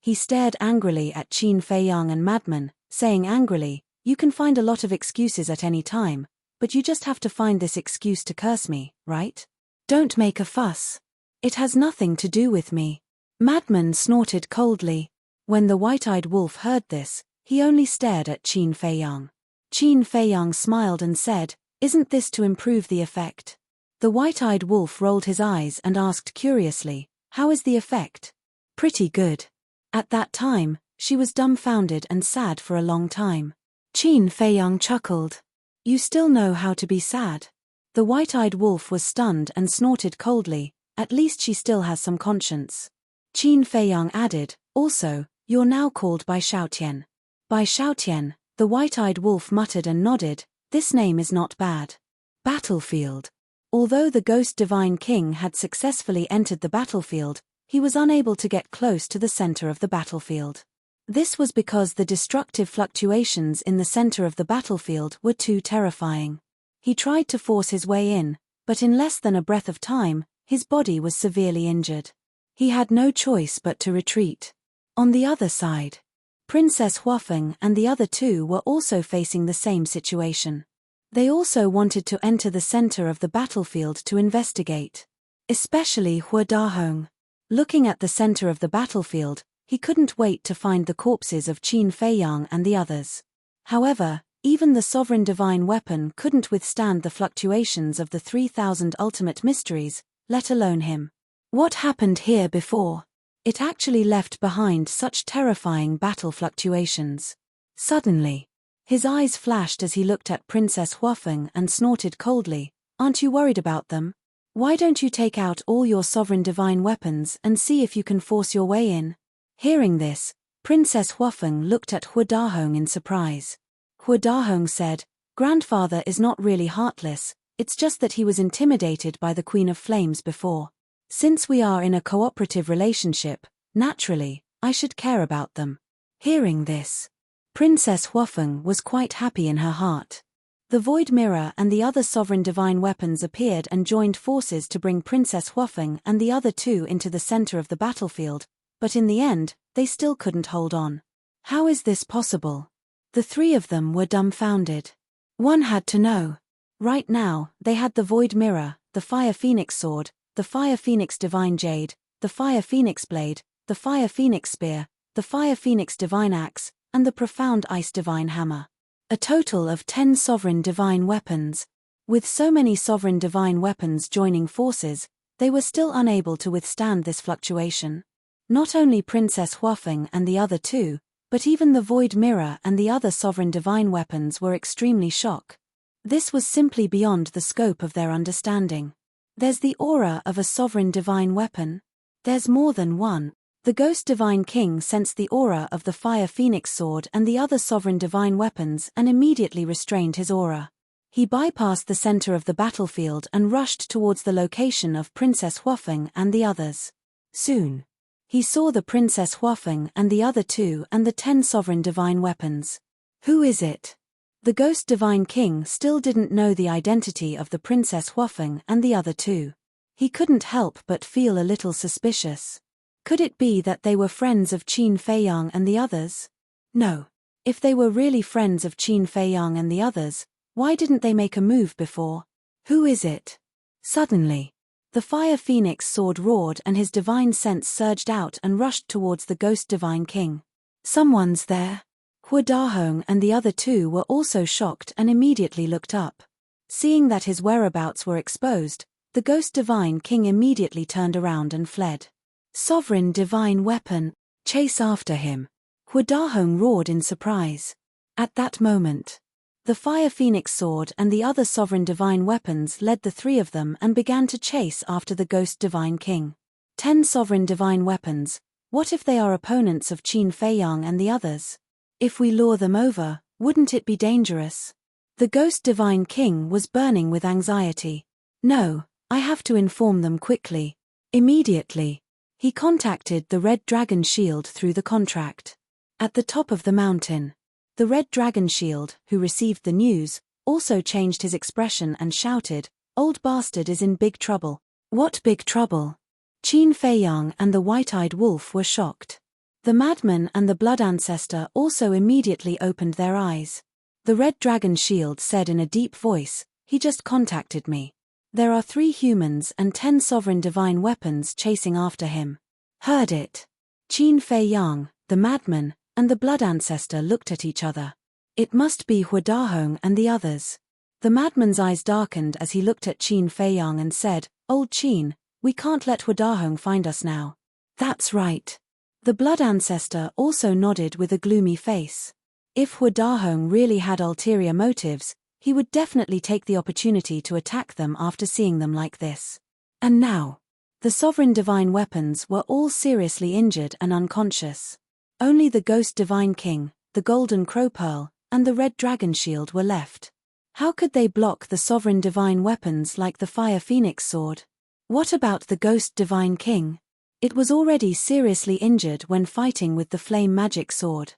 He stared angrily at Qin Feiyang and Madman, saying angrily, "You can find a lot of excuses at any time, but you just have to find this excuse to curse me, right? Don't make a fuss. It has nothing to do with me." Madman snorted coldly. When the White-eyed Wolf heard this, he only stared at Qin Feiyang. Qin Feiyang smiled and said, "Isn't this to improve the effect?" The White-eyed Wolf rolled his eyes and asked curiously, "How is the effect?" "Pretty good." At that time, she was dumbfounded and sad for a long time. Qin Feiyang chuckled. "You still know how to be sad?" The White-eyed Wolf was stunned and snorted coldly, "At least she still has some conscience." Qin Feiyang added, "Also, you're now called Bai Xiaotian." Bai Xiaotian, the White-eyed Wolf muttered and nodded, "This name is not bad." Battlefield. Although the Ghost Divine King had successfully entered the battlefield, he was unable to get close to the center of the battlefield. This was because the destructive fluctuations in the center of the battlefield were too terrifying. He tried to force his way in, but in less than a breath of time, his body was severely injured. He had no choice but to retreat. On the other side, Princess Huafeng and the other two were also facing the same situation. They also wanted to enter the center of the battlefield to investigate. Especially Hua Dahong. Looking at the center of the battlefield, he couldn't wait to find the corpses of Qin Feiyang and the others. However, even the sovereign divine weapon couldn't withstand the fluctuations of the 3,000 ultimate mysteries, let alone him. What happened here before? It actually left behind such terrifying battle fluctuations. Suddenly, his eyes flashed as he looked at Princess Huafeng and snorted coldly, "Aren't you worried about them? Why don't you take out all your sovereign divine weapons and see if you can force your way in?" Hearing this, Princess Huafeng looked at Hua Dahong in surprise. Hua Dahong said, "Grandfather is not really heartless, it's just that he was intimidated by the Queen of Flames before. Since we are in a cooperative relationship, naturally, I should care about them." Hearing this, Princess Huafeng was quite happy in her heart. The Void Mirror and the other sovereign divine weapons appeared and joined forces to bring Princess Huafeng and the other two into the center of the battlefield, but in the end, they still couldn't hold on. How is this possible? The three of them were dumbfounded. One had to know. Right now, they had the Void Mirror, the Fire Phoenix Sword, the Fire Phoenix Divine Jade, the Fire Phoenix Blade, the Fire Phoenix Spear, the Fire Phoenix Divine Axe, and the Profound Ice Divine Hammer. A total of 10 sovereign divine weapons. With so many sovereign divine weapons joining forces, they were still unable to withstand this fluctuation. Not only Princess Huafeng and the other two, but even the Void Mirror and the other sovereign divine weapons were extremely shocked. This was simply beyond the scope of their understanding. There's the aura of a sovereign divine weapon. There's more than one. The Ghost Divine King sensed the aura of the Fire Phoenix Sword and the other sovereign divine weapons and immediately restrained his aura. He bypassed the center of the battlefield and rushed towards the location of Princess Huafeng and the others. Soon, he saw the Princess Huafeng and the other two and the 10 sovereign divine weapons. Who is it? The Ghost Divine King still didn't know the identity of the Princess Huafeng and the other two. He couldn't help but feel a little suspicious. Could it be that they were friends of Qin Feiyang and the others? No. If they were really friends of Qin Feiyang and the others, why didn't they make a move before? Who is it? Suddenly, the fire phoenix sword roared and his divine sense surged out and rushed towards the ghost divine king. Someone's there. Hua Dahong and the other two were also shocked and immediately looked up. Seeing that his whereabouts were exposed, the ghost divine king immediately turned around and fled. Sovereign divine weapon, chase after him. Hua Dahong roared in surprise. At that moment, the fire phoenix sword and the other sovereign divine weapons led the three of them and began to chase after the ghost divine king. 10 sovereign divine weapons. What if they are opponents of Qin Feiyang and the others? If we lure them over, wouldn't it be dangerous? The ghost divine king was burning with anxiety. No, I have to inform them quickly. Immediately, he contacted the Red Dragon Shield through the contract. At the top of the mountain, the Red Dragon Shield, who received the news, also changed his expression and shouted, "Old bastard is in big trouble." What big trouble? Qin Feiyang and the white-eyed wolf were shocked. The madman and the blood ancestor also immediately opened their eyes. The Red Dragon Shield said in a deep voice, "He just contacted me. There are 3 humans and 10 sovereign divine weapons chasing after him." Heard it. Qin Feiyang, the madman, and the blood ancestor looked at each other. It must be Hua Dahong and the others. The madman's eyes darkened as he looked at Qin Feiyang and said, "Old Qin, we can't let Hua Dahong find us now." That's right. The blood ancestor also nodded with a gloomy face. If Hua Dahong really had ulterior motives, he would definitely take the opportunity to attack them after seeing them like this. And now, the sovereign divine weapons were all seriously injured and unconscious. Only the ghost divine king, the golden crow pearl, and the red dragon shield were left. How could they block the sovereign divine weapons like the fire phoenix sword? What about the ghost divine king? It was already seriously injured when fighting with the flame magic sword.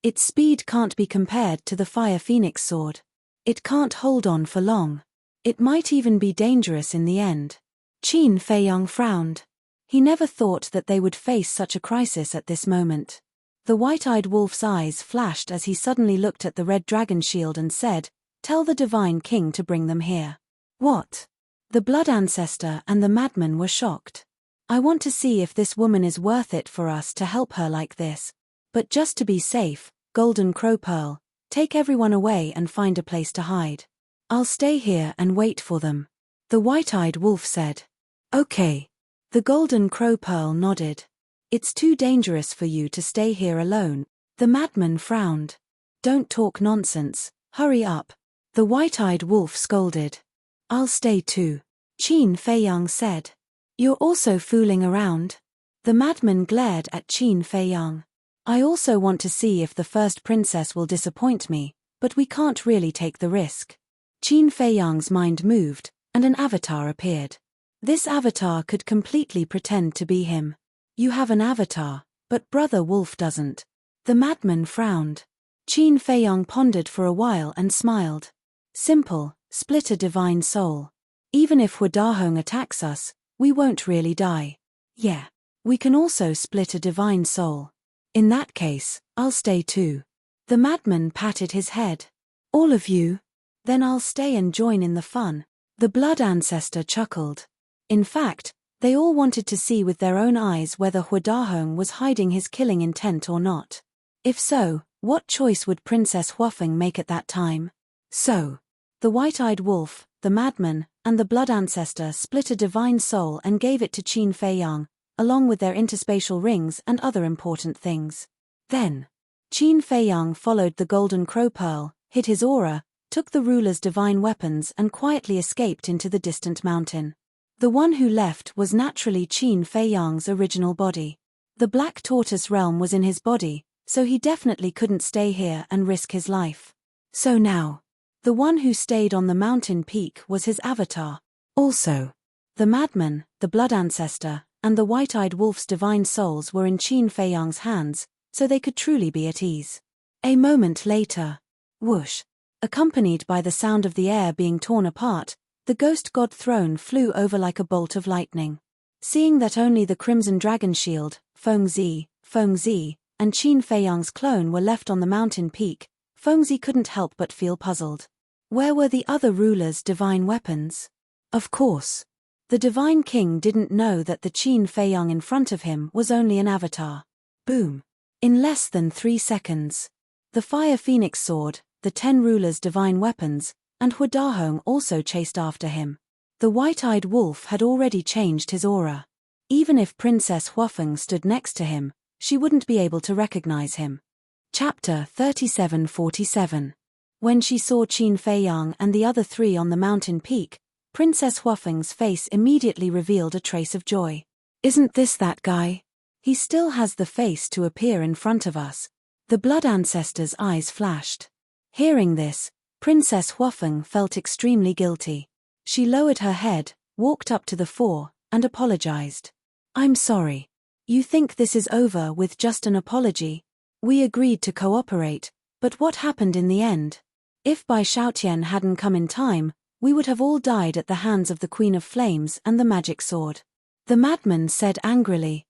Its speed can't be compared to the fire phoenix sword. It can't hold on for long. It might even be dangerous in the end. Qin Feiyang frowned. He never thought that they would face such a crisis at this moment. The white-eyed wolf's eyes flashed as he suddenly looked at the red dragon shield and said, "Tell the divine king to bring them here." What? The blood ancestor and the madman were shocked. I want to see if this woman is worth it for us to help her like this. But just to be safe, Golden Crow Pearl, take everyone away and find a place to hide. I'll stay here and wait for them. The white-eyed wolf said. Okay. The Golden Crow Pearl nodded. It's too dangerous for you to stay here alone. The madman frowned. Don't talk nonsense, hurry up. The white-eyed wolf scolded. I'll stay too. Qin Feiyang said. You're also fooling around? The madman glared at Qin Feiyang. I also want to see if the first princess will disappoint me, but we can't really take the risk. Qin Feiyang's mind moved, and an avatar appeared. This avatar could completely pretend to be him. You have an avatar, but Brother Wolf doesn't. The madman frowned. Qin Feiyang pondered for a while and smiled. Simple, split a divine soul. Even if Hua Dahong attacks us, we won't really die. Yeah. We can also split a divine soul. In that case, I'll stay too. The madman patted his head. All of you? Then I'll stay and join in the fun. The blood ancestor chuckled. In fact, they all wanted to see with their own eyes whether Hua Dahong was hiding his killing intent or not. If so, what choice would Princess Huafeng make at that time? So, the white-eyed wolf, the madman, and the blood ancestor split a divine soul and gave it to Qin Feiyang, along with their interspatial rings and other important things. Then, Qin Feiyang followed the Golden Crow Pearl, hid his aura, took the ruler's divine weapons and quietly escaped into the distant mountain. The one who left was naturally Qin Feiyang's original body. The Black Tortoise realm was in his body, so he definitely couldn't stay here and risk his life. So now, the one who stayed on the mountain peak was his avatar. Also, the madman, the blood ancestor, and the white-eyed wolf's divine souls were in Qin Feiyang's hands, so they could truly be at ease. A moment later, whoosh, accompanied by the sound of the air being torn apart, the ghost god throne flew over like a bolt of lightning. Seeing that only the crimson dragon shield, Feng Zi, and Qin Feiyang's clone were left on the mountain peak, Fengzi couldn't help but feel puzzled. Where were the other rulers' divine weapons? Of course. The Divine King didn't know that the Qin Feiyang in front of him was only an avatar. Boom. In less than 3 seconds. The Fire Phoenix sword, the 10 rulers' divine weapons, and Hu Dahong also chased after him. The white-eyed wolf had already changed his aura. Even if Princess Huafeng stood next to him, she wouldn't be able to recognize him. Chapter 3747. When she saw Qin Feiyang and the other 3 on the mountain peak, Princess Huafeng's face immediately revealed a trace of joy. Isn't this that guy? He still has the face to appear in front of us. The blood ancestor's eyes flashed. Hearing this, Princess Huafeng felt extremely guilty. She lowered her head, walked up to the 4, and apologized. I'm sorry. You think this is over with just an apology? We agreed to cooperate, but what happened in the end? If Bai Shaotian hadn't come in time, we would have all died at the hands of the Queen of Flames and the magic sword. The madman said angrily.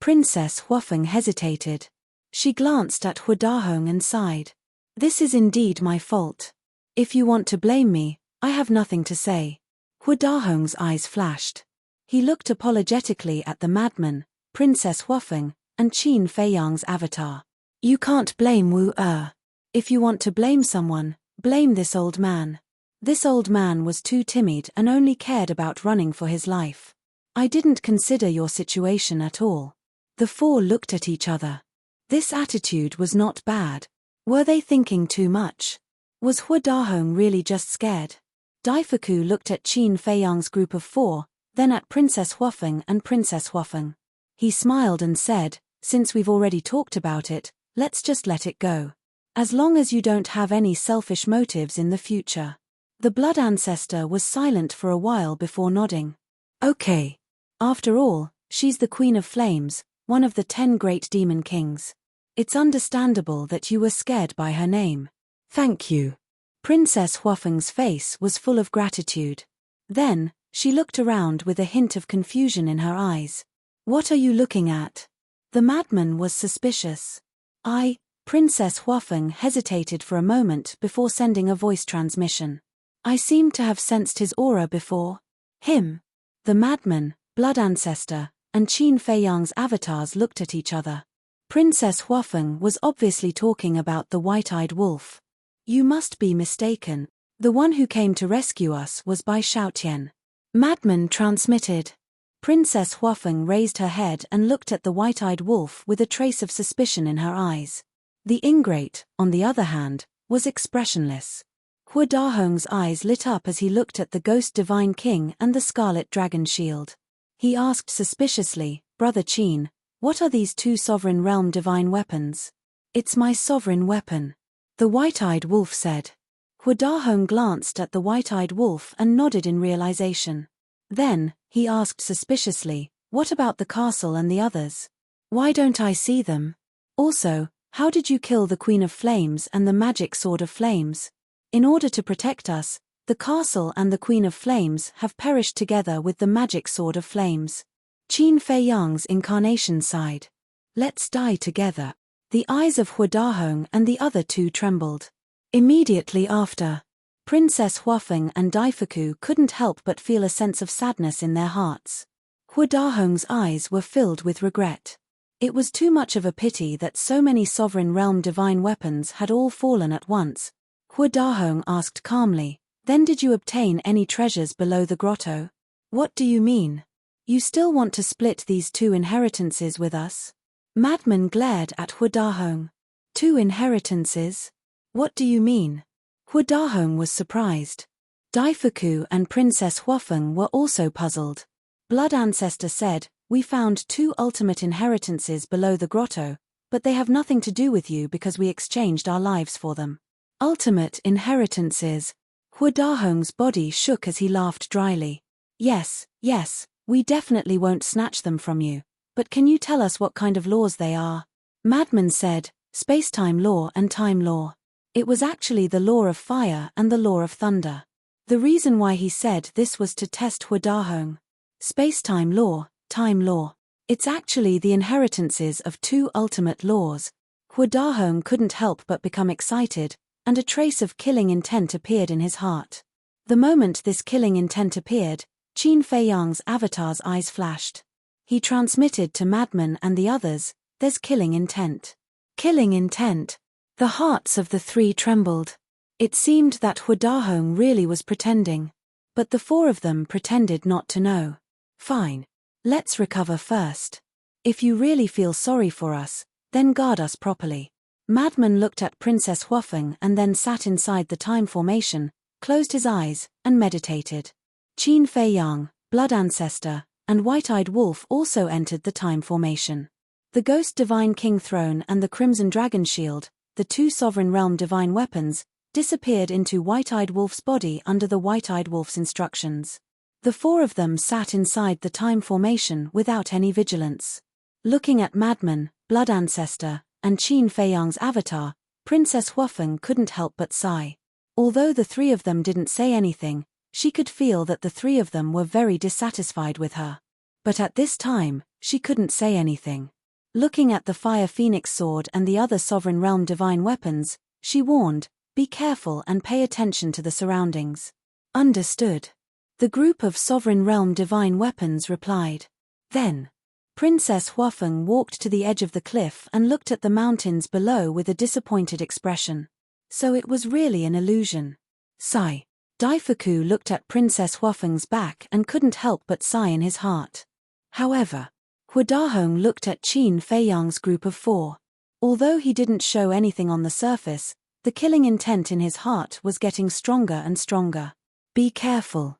Princess Huafeng hesitated. She glanced at Hu Dahong and sighed. This is indeed my fault. If you want to blame me, I have nothing to say. Hu Dahong's eyes flashed. He looked apologetically at the madman, Princess Huafeng, and Qin Feiyang's avatar. You can't blame Wu Er. If you want to blame someone, blame this old man. This old man was too timid and only cared about running for his life. I didn't consider your situation at all. The 4 looked at each other. This attitude was not bad. Were they thinking too much? Was Hu Dahong really just scared? Daifuku looked at Qin Feiyang's group of 4, then at Princess Huafeng and Princess Huafeng. He smiled and said, since we've already talked about it, let's just let it go. As long as you don't have any selfish motives in the future. The blood ancestor was silent for a while before nodding. Okay. After all, she's the Queen of Flames, one of the 10 great demon kings. It's understandable that you were scared by her name. Thank you. Princess Huafeng's face was full of gratitude. Then, she looked around with a hint of confusion in her eyes. What are you looking at? The madman was suspicious. Princess Huafeng hesitated for a moment before sending a voice transmission. I seem to have sensed his aura before. Him. The madman, blood ancestor, and Qin Feiyang's avatars looked at each other. Princess Huafeng was obviously talking about the white-eyed wolf. You must be mistaken. The one who came to rescue us was Bai Shaotian. Madman transmitted. Princess Huafeng raised her head and looked at the white-eyed wolf with a trace of suspicion in her eyes. The ingrate, on the other hand, was expressionless. Hu Dahong's eyes lit up as he looked at the ghost divine king and the scarlet dragon shield. He asked suspiciously, Brother Qin, what are these 2 sovereign realm divine weapons? It's my sovereign weapon. The white-eyed wolf said. Hu Dahong glanced at the white-eyed wolf and nodded in realization. Then, he asked suspiciously, what about the castle and the others? Why don't I see them? Also, how did you kill the Queen of Flames and the magic sword of flames? In order to protect us, the castle and the Queen of Flames have perished together with the magic sword of flames. Qin Feiyang's incarnation sighed. Let's die together. The eyes of Hu Dahong and the other 2 trembled. Immediately after, Princess Huafeng and Daifuku couldn't help but feel a sense of sadness in their hearts. Hu Dahong's eyes were filled with regret. It was too much of a pity that so many sovereign realm divine weapons had all fallen at once. Hu Dahong asked calmly, then did you obtain any treasures below the grotto? What do you mean? You still want to split these 2 inheritances with us? Madman glared at Hu Dahong. 2 inheritances? What do you mean? Hu Dahong was surprised. Daifuku and Princess Huafeng were also puzzled. Blood Ancestor said, we found 2 ultimate inheritances below the grotto, but they have nothing to do with you because we exchanged our lives for them. Ultimate inheritances. Hu Dahong's body shook as he laughed dryly. Yes, we definitely won't snatch them from you, but can you tell us what kind of laws they are? Madman said, space-time law and time law. It was actually the law of fire and the law of thunder. The reason why he said this was to test Hu Dahong. Space-time law, time law. It's actually the inheritances of two ultimate laws. Huadahong couldn't help but become excited, and a trace of killing intent appeared in his heart. The moment this killing intent appeared, Qin Fei Yang's avatar's eyes flashed. He transmitted to Madman and the others, "There's killing intent." Killing intent. The hearts of the three trembled. It seemed that Huadahong really was pretending. But the four of them pretended not to know. "Fine. Let's recover first. If you really feel sorry for us, then guard us properly." Madman looked at Princess Huafeng and then sat inside the time formation, closed his eyes, and meditated. Qin Fei Yang, Blood Ancestor, and White-Eyed Wolf also entered the time formation. The Ghost Divine King Throne and the Crimson Dragon Shield, the two Sovereign Realm Divine Weapons, disappeared into White-Eyed Wolf's body under the White-Eyed Wolf's instructions. The four of them sat inside the time formation without any vigilance. Looking at Madman, Blood Ancestor, and Qin Fei Yang's avatar, Princess Huafeng couldn't help but sigh. Although the three of them didn't say anything, she could feel that the three of them were very dissatisfied with her. But at this time, she couldn't say anything. Looking at the Fire Phoenix sword and the other Sovereign Realm divine weapons, she warned, "Be careful and pay attention to the surroundings." "Understood." The group of Sovereign Realm divine weapons replied. Then, Princess Huafeng walked to the edge of the cliff and looked at the mountains below with a disappointed expression. So it was really an illusion. Sigh. Daifuku looked at Princess Huafeng's back and couldn't help but sigh in his heart. However, Huadahong looked at Qin Fei Yang's group of four. Although he didn't show anything on the surface, the killing intent in his heart was getting stronger and stronger. "Be careful.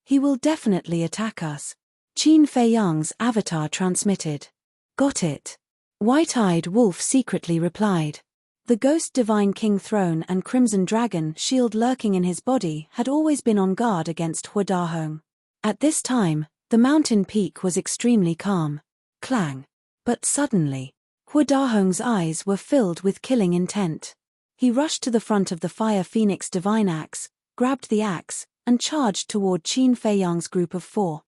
He will definitely attack us," Qin Fei Yang's avatar transmitted. "Got it." White-Eyed Wolf secretly replied. The Ghost Divine King Throne and Crimson Dragon Shield lurking in his body had always been on guard against Huadahong. At this time, the mountain peak was extremely calm. Clang. But suddenly, Huadahong's eyes were filled with killing intent. He rushed to the front of the Fire Phoenix Divine Axe, grabbed the axe, and charged toward Qin Fei Yang's group of four.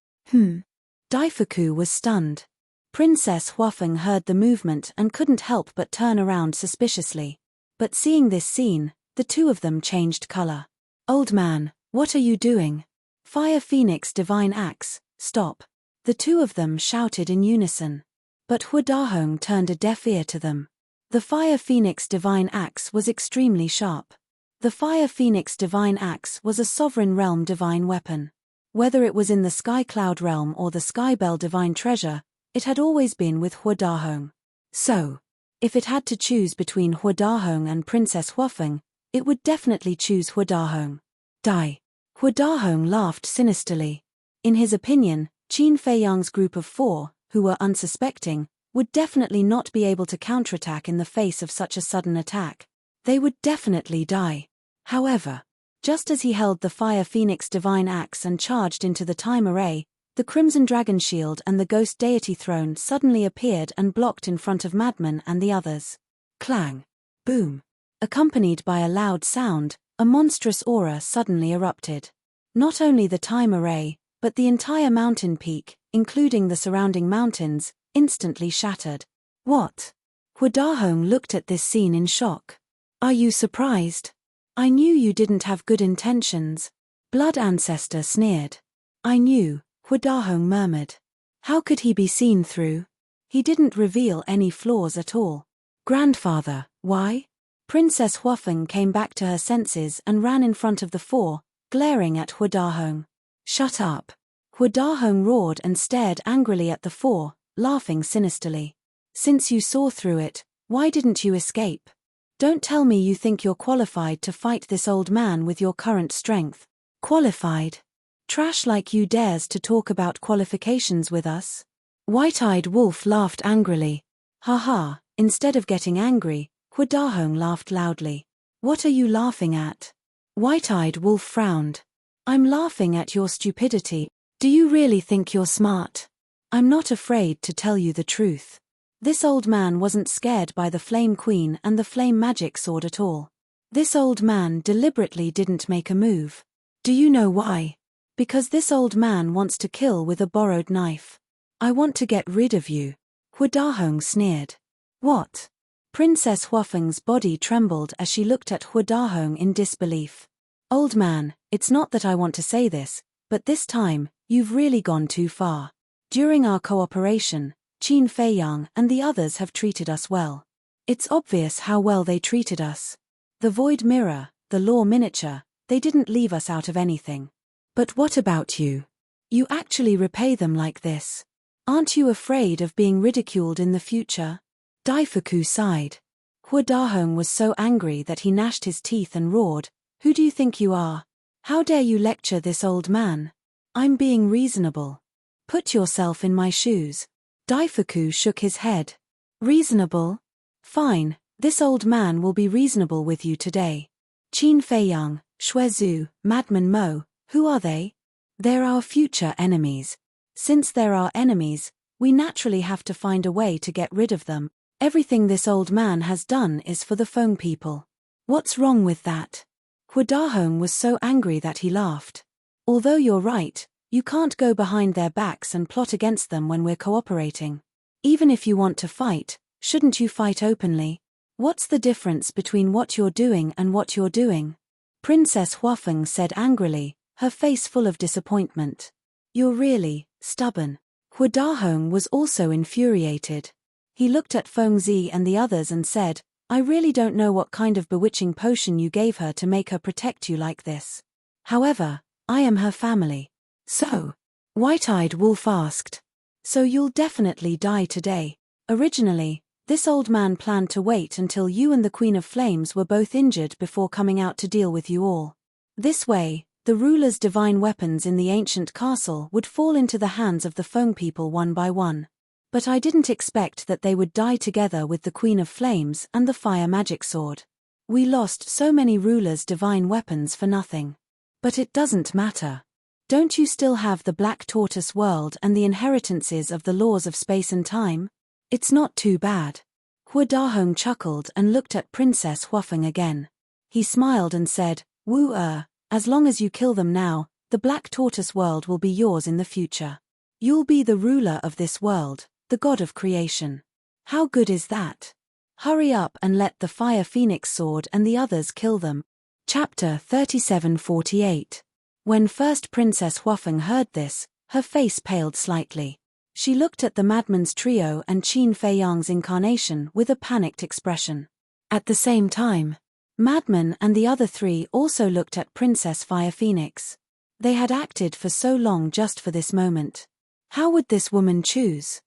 Daifuku was stunned. Princess Huafeng heard the movement and couldn't help but turn around suspiciously. But seeing this scene, the two of them changed color. "Old man, what are you doing?" "Fire Phoenix Divine Axe, stop." The two of them shouted in unison. But Huadahong turned a deaf ear to them. The Fire Phoenix Divine Axe was extremely sharp. The Fire Phoenix Divine Axe was a Sovereign Realm divine weapon. Whether it was in the Sky Cloud Realm or the Skybell Divine Treasure, it had always been with Huadahong. So, if it had to choose between Huadahong and Princess Huafeng, it would definitely choose Huadahong. Die. Huadahong laughed sinisterly. In his opinion, Qin Fei Yang's group of four, who were unsuspecting, would definitely not be able to counterattack in the face of such a sudden attack. They would definitely die. However, just as he held the Fire Phoenix Divine Axe and charged into the time array, the Crimson Dragon Shield and the Ghost Deity Throne suddenly appeared and blocked in front of Madman and the others. Clang. Boom. Accompanied by a loud sound, a monstrous aura suddenly erupted. Not only the time array, but the entire mountain peak, including the surrounding mountains, instantly shattered. "What?" Huadahong looked at this scene in shock. "Are you surprised? I knew you didn't have good intentions." Blood Ancestor sneered. "I knew," Huadahong murmured. How could he be seen through? He didn't reveal any flaws at all. "Grandfather, why?" Princess Huafeng came back to her senses and ran in front of the four, glaring at Huadahong. "Shut up." Huadahong roared and stared angrily at the four, laughing sinisterly. "Since you saw through it, why didn't you escape? Don't tell me you think you're qualified to fight this old man with your current strength." "Qualified? Trash like you dares to talk about qualifications with us?" White-Eyed Wolf laughed angrily. "Haha," instead of getting angry, Huadahong laughed loudly. "What are you laughing at?" White-Eyed Wolf frowned. "I'm laughing at your stupidity. Do you really think you're smart? I'm not afraid to tell you the truth. This old man wasn't scared by the Flame Queen and the Flame Magic Sword at all. This old man deliberately didn't make a move. Do you know why? Because this old man wants to kill with a borrowed knife. I want to get rid of you. Hu Dahong sneered. What? Princess Huafeng's body trembled as she looked at Hu Dahong in disbelief. Old man, it's not that I want to say this, but this time, you've really gone too far. During our cooperation, Qin Feiyang and the others have treated us well. It's obvious how well they treated us. The void mirror, the law miniature, they didn't leave us out of anything. But what about you? You actually repay them like this. Aren't you afraid of being ridiculed in the future? Daifuku sighed. Hu Dahong was so angry that he gnashed his teeth and roared, Who do you think you are? How dare you lecture this old man? I'm being reasonable. Put yourself in my shoes. Daifuku shook his head. Reasonable? Fine, this old man will be reasonable with you today. Qin Feiyang, Shuezu, Madman Mo, who are they? They're our future enemies. Since they're our enemies, we naturally have to find a way to get rid of them. Everything this old man has done is for the Feng people. What's wrong with that? Hu Dahong was so angry that he laughed. Although you're right, you can't go behind their backs and plot against them when we're cooperating. Even if you want to fight, shouldn't you fight openly? What's the difference between what you're doing and what you're doing? Princess Huafeng said angrily, her face full of disappointment. You're really stubborn. Hu Dahong was also infuriated. He looked at Fengzi and the others and said, I really don't know what kind of bewitching potion you gave her to make her protect you like this. However, I am her family. So? White-eyed Wolf asked. So you'll definitely die today. Originally, this old man planned to wait until you and the Queen of Flames were both injured before coming out to deal with you all. This way, the ruler's divine weapons in the ancient castle would fall into the hands of the Feng people one by one. But I didn't expect that they would die together with the Queen of Flames and the fire magic sword. We lost so many rulers' divine weapons for nothing. But it doesn't matter. Don't you still have the Black Tortoise world and the inheritances of the laws of space and time? It's not too bad. Hu Dahong chuckled and looked at Princess Huafeng again. He smiled and said, as long as you kill them now, the Black Tortoise world will be yours in the future. You'll be the ruler of this world, the god of creation. How good is that? Hurry up and let the Fire Phoenix sword and the others kill them. Chapter 3748. When first Princess Huafeng heard this, her face paled slightly. She looked at the Madman's trio and Qin Feiyang's incarnation with a panicked expression. At the same time, Madman and the other three also looked at Princess Fire Phoenix. They had acted for so long just for this moment. How would this woman choose?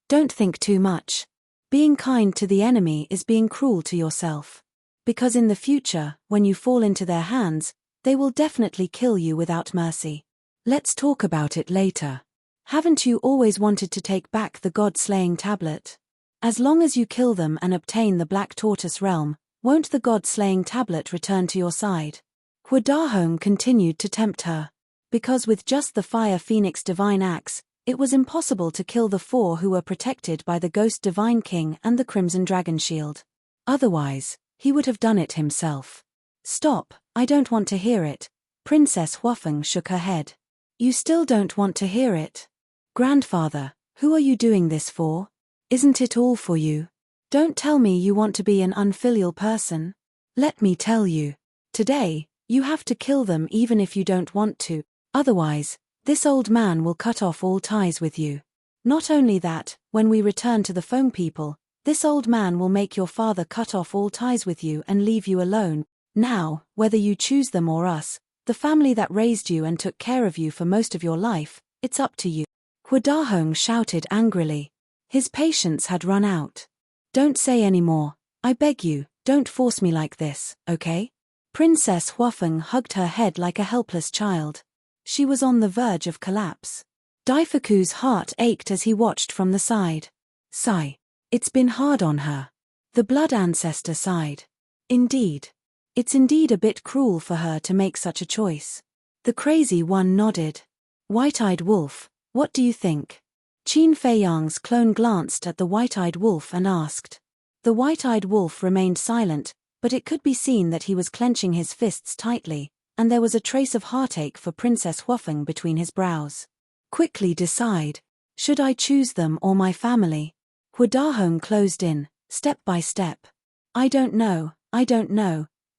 Don't think too much. Being kind to the enemy is being cruel to yourself. Because in the future, when you fall into their hands, they will definitely kill you without mercy. Let's talk about it later. Haven't you always wanted to take back the God-slaying tablet? As long as you kill them and obtain the Black Tortoise realm, won't the God-slaying tablet return to your side? Hu Dahong continued to tempt her. Because with just the Fire Phoenix divine axe, it was impossible to kill the four who were protected by the Ghost Divine King and the Crimson Dragon Shield. Otherwise, he would have done it himself. Stop, I don't want to hear it. Princess Huafeng shook her head. You still don't want to hear it? Grandfather, who are you doing this for? Isn't it all for you? Don't tell me you want to be an unfilial person. Let me tell you. Today, you have to kill them even if you don't want to. Otherwise, this old man will cut off all ties with you. Not only that, when we return to the Feng people, this old man will make your father cut off all ties with you and leave you alone. Now, whether you choose them or us, the family that raised you and took care of you for most of your life, it's up to you. Hu Dahong shouted angrily. His patience had run out. Don't say any more. I beg you, don't force me like this, okay? Princess Huafeng hugged her head like a helpless child. She was on the verge of collapse. Daifuku's heart ached as he watched from the side. Sigh. It's been hard on her. The blood ancestor sighed. Indeed. It's indeed a bit cruel for her to make such a choice. The crazy one nodded. White-eyed Wolf, what do you think? Qin Feiyang's clone glanced at the White-eyed Wolf and asked. The White-eyed Wolf remained silent, but it could be seen that he was clenching his fists tightly, and there was a trace of heartache for Princess Huafeng between his brows. Quickly decide. Should I choose them or my family? Huadahong closed in, step by step. I don't know.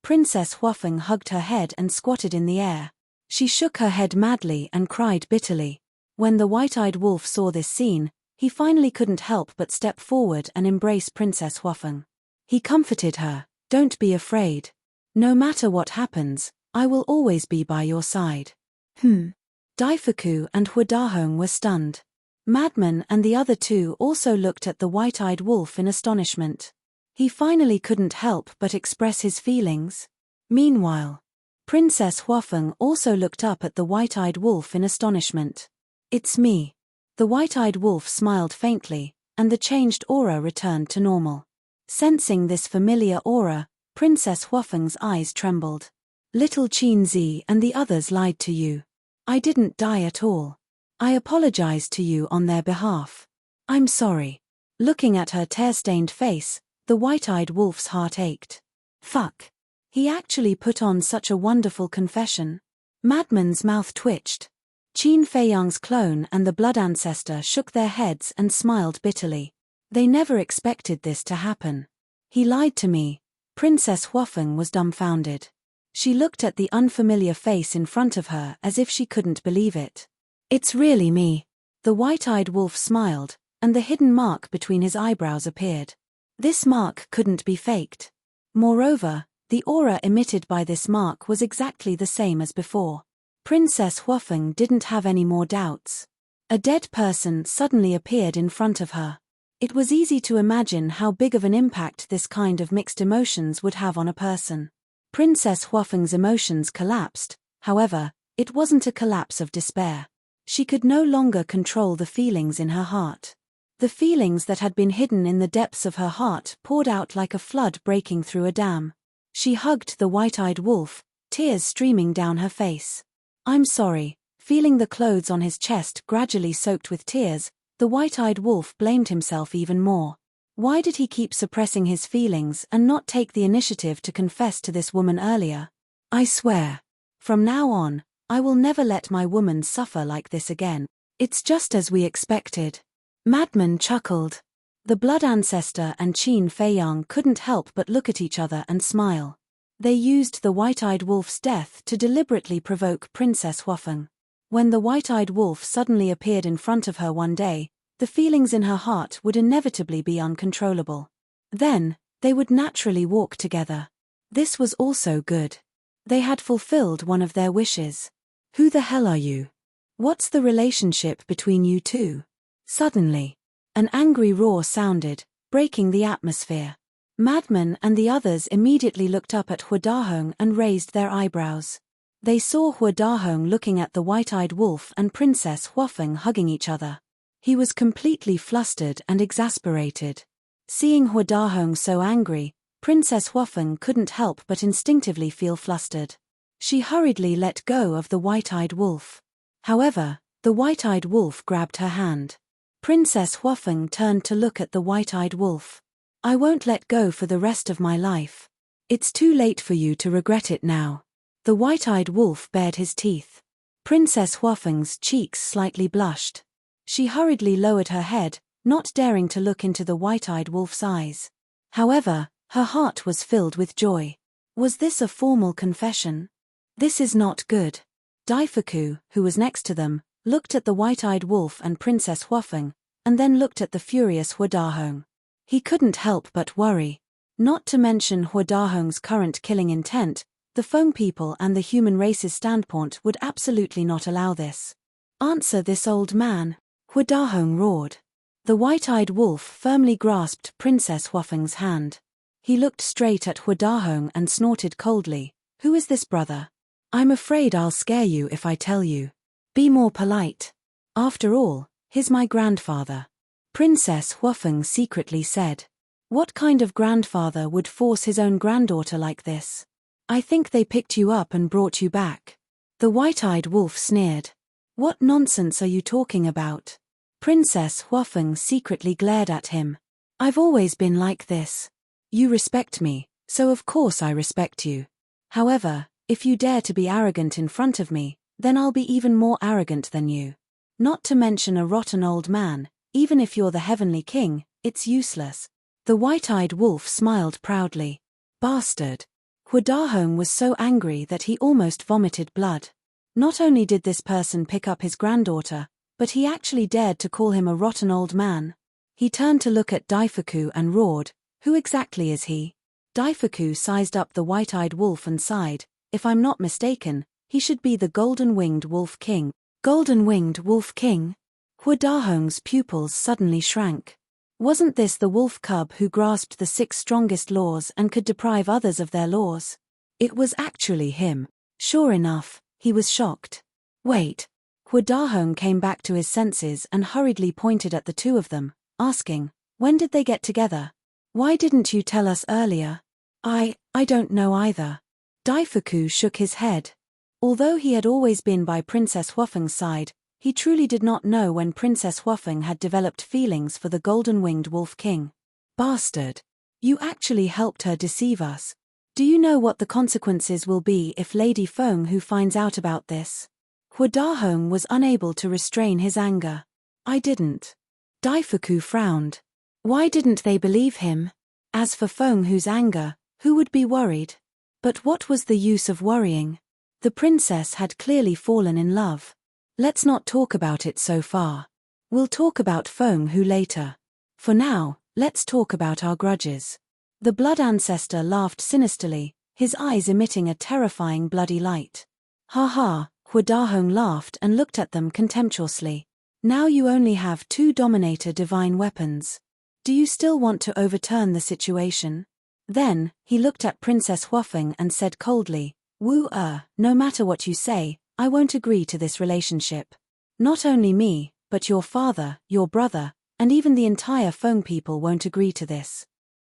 Princess Huafeng hugged her head and squatted in the air. She shook her head madly and cried bitterly. When the white-eyed wolf saw this scene, he finally couldn't help but step forward and embrace Princess Huafeng. He comforted her, "Don't be afraid. No matter what happens, I will always be by your side." Daifuku and Huadahong were stunned. Madman and the other two also looked at the white-eyed wolf in astonishment. He finally couldn't help but express his feelings. Meanwhile, Princess Huafeng also looked up at the white-eyed wolf in astonishment. "It's me." The white-eyed wolf smiled faintly, and the changed aura returned to normal. Sensing this familiar aura, Princess Huafeng's eyes trembled. "Little Qinzi and the others lied to you. I didn't die at all. I apologize to you on their behalf. I'm sorry." Looking at her tear-stained face, the white-eyed wolf's heart ached. Fuck. He actually put on such a wonderful confession. Madman's mouth twitched. Qin Feiyang's clone and the blood ancestor shook their heads and smiled bitterly. They never expected this to happen. "He lied to me." Princess Huafeng was dumbfounded. She looked at the unfamiliar face in front of her as if she couldn't believe it. "It's really me." The white-eyed wolf smiled, and the hidden mark between his eyebrows appeared. This mark couldn't be faked. Moreover, the aura emitted by this mark was exactly the same as before. Princess Huafeng didn't have any more doubts. A dead person suddenly appeared in front of her. It was easy to imagine how big of an impact this kind of mixed emotions would have on a person. Princess Huafeng's emotions collapsed, however, it wasn't a collapse of despair. She could no longer control the feelings in her heart. The feelings that had been hidden in the depths of her heart poured out like a flood breaking through a dam. She hugged the white-eyed wolf, tears streaming down her face. "I'm sorry." Feeling the clothes on his chest gradually soaked with tears, the white-eyed wolf blamed himself even more. Why did he keep suppressing his feelings and not take the initiative to confess to this woman earlier? "I swear. From now on, I will never let my woman suffer like this again. It's just as we expected." Madman chuckled. The blood ancestor and Qin Feiyang couldn't help but look at each other and smile. They used the white-eyed wolf's death to deliberately provoke Princess Huafeng. When the white-eyed wolf suddenly appeared in front of her one day, the feelings in her heart would inevitably be uncontrollable. Then, they would naturally walk together. This was also good. They had fulfilled one of their wishes. "Who the hell are you? What's the relationship between you two?" Suddenly, an angry roar sounded, breaking the atmosphere. Madman and the others immediately looked up at Huadahong and raised their eyebrows. They saw Huadahong looking at the white-eyed wolf and Princess Huafeng hugging each other. He was completely flustered and exasperated. Seeing Huadahong so angry, Princess Huafeng couldn't help but instinctively feel flustered. She hurriedly let go of the white-eyed wolf. However, the white-eyed wolf grabbed her hand. Princess Huafeng turned to look at the white-eyed wolf. "I won't let go for the rest of my life. It's too late for you to regret it now." The white-eyed wolf bared his teeth. Princess Huafeng's cheeks slightly blushed. She hurriedly lowered her head, not daring to look into the white-eyed wolf's eyes. However, her heart was filled with joy. Was this a formal confession? This is not good. Daifuku, who was next to them, looked at the white-eyed wolf and Princess Huafeng, and then looked at the furious Huadahong. He couldn't help but worry. Not to mention Huadahong's current killing intent, the Feng people and the human race's standpoint would absolutely not allow this. "Answer this old man," Huadahong roared. The white-eyed wolf firmly grasped Princess Huafeng's hand. He looked straight at Huadahong and snorted coldly. "Who is this brother? I'm afraid I'll scare you if I tell you. Be more polite. After all, he's my grandfather." Princess Huafeng secretly said. "What kind of grandfather would force his own granddaughter like this? I think they picked you up and brought you back." The white-eyed wolf sneered. "What nonsense are you talking about?" Princess Huafeng secretly glared at him. "I've always been like this. You respect me, so of course I respect you. However, if you dare to be arrogant in front of me, then I'll be even more arrogant than you." Not to mention a rotten old man, even if you're the heavenly king, it's useless. The white-eyed wolf smiled proudly. Bastard. Huadahong was so angry that he almost vomited blood. Not only did this person pick up his granddaughter, but he actually dared to call him a rotten old man. He turned to look at Daifuku and roared, "Who exactly is he?" Daifuku sized up the white-eyed wolf and sighed, "If I'm not mistaken, he should be the golden-winged wolf king." Golden-winged wolf king? Huadahong's pupils suddenly shrank. Wasn't this the wolf cub who grasped the 6 strongest laws and could deprive others of their laws? It was actually him. Sure enough, he was shocked. Wait. Huadahong came back to his senses and hurriedly pointed at the two of them, asking, "When did they get together? Why didn't you tell us earlier?" I don't know either." Daifuku shook his head. Although he had always been by Princess Huafeng's side, he truly did not know when Princess Huafeng had developed feelings for the golden-winged wolf king. Bastard. You actually helped her deceive us. Do you know what the consequences will be if Lady Feng Hu finds out about this? Huadahong was unable to restrain his anger. I didn't. Daifuku frowned. Why didn't they believe him? As for Feng Hu's anger, who would be worried? But what was the use of worrying? The princess had clearly fallen in love. Let's not talk about it so far. We'll talk about Feng Hu later. For now, let's talk about our grudges. The blood ancestor laughed sinisterly, his eyes emitting a terrifying bloody light. Ha ha, Huadahong laughed and looked at them contemptuously. Now you only have 2 Dominator divine weapons. Do you still want to overturn the situation? Then, he looked at Princess Huafeng and said coldly, no matter what you say, I won't agree to this relationship. Not only me, but your father, your brother, and even the entire Feng people won't agree to this.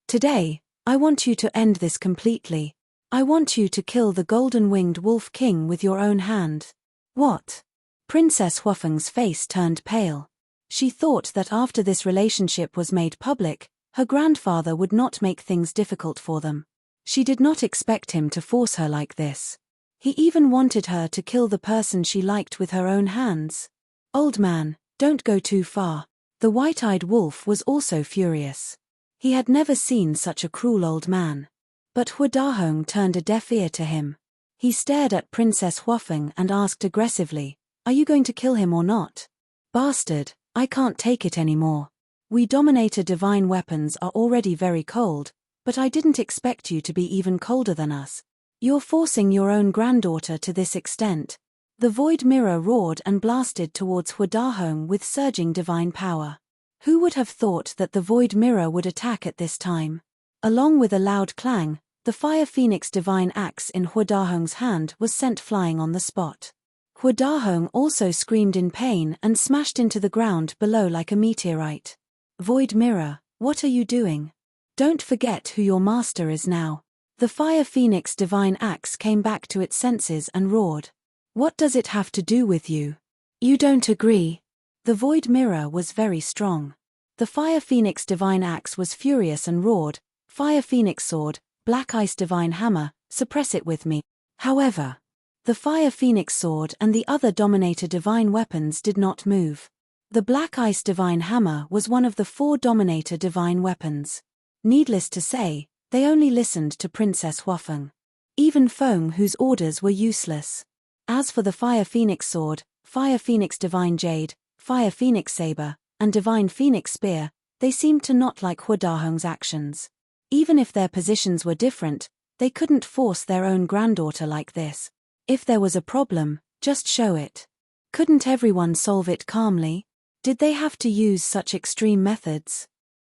Today, I want you to end this completely. I want you to kill the golden-winged wolf king with your own hand." What? Princess Huafeng's face turned pale. She thought that after this relationship was made public, her grandfather would not make things difficult for them. She did not expect him to force her like this. He even wanted her to kill the person she liked with her own hands. Old man, don't go too far. The white-eyed wolf was also furious. He had never seen such a cruel old man. But Huadahong turned a deaf ear to him. He stared at Princess Huafeng and asked aggressively, "Are you going to kill him or not?" "Bastard, I can't take it anymore. We Dominator divine weapons are already very cold, but I didn't expect you to be even colder than us. You're forcing your own granddaughter to this extent." The void mirror roared and blasted towards Huadahong with surging divine power. Who would have thought that the void mirror would attack at this time? Along with a loud clang, the Fire Phoenix divine axe in Huadahong's hand was sent flying on the spot. Huadahong also screamed in pain and smashed into the ground below like a meteorite. "Void mirror, what are you doing? Don't forget who your master is now." The Fire Phoenix divine axe came back to its senses and roared. "What does it have to do with you? You don't agree?" The void mirror was very strong. The Fire Phoenix divine axe was furious and roared, "Fire Phoenix sword, Black Ice divine hammer, suppress it with me." However, the Fire Phoenix sword and the other Dominator divine weapons did not move. The Black Ice divine hammer was one of the 4 Dominator divine weapons. Needless to say, they only listened to Princess Huafeng. Even Feng Hu's orders were useless. As for the Fire Phoenix sword, Fire Phoenix divine jade, Fire Phoenix saber, and divine Phoenix spear, they seemed to not like Huadahong's actions. Even if their positions were different, they couldn't force their own granddaughter like this. If there was a problem, just show it. Couldn't everyone solve it calmly? Did they have to use such extreme methods?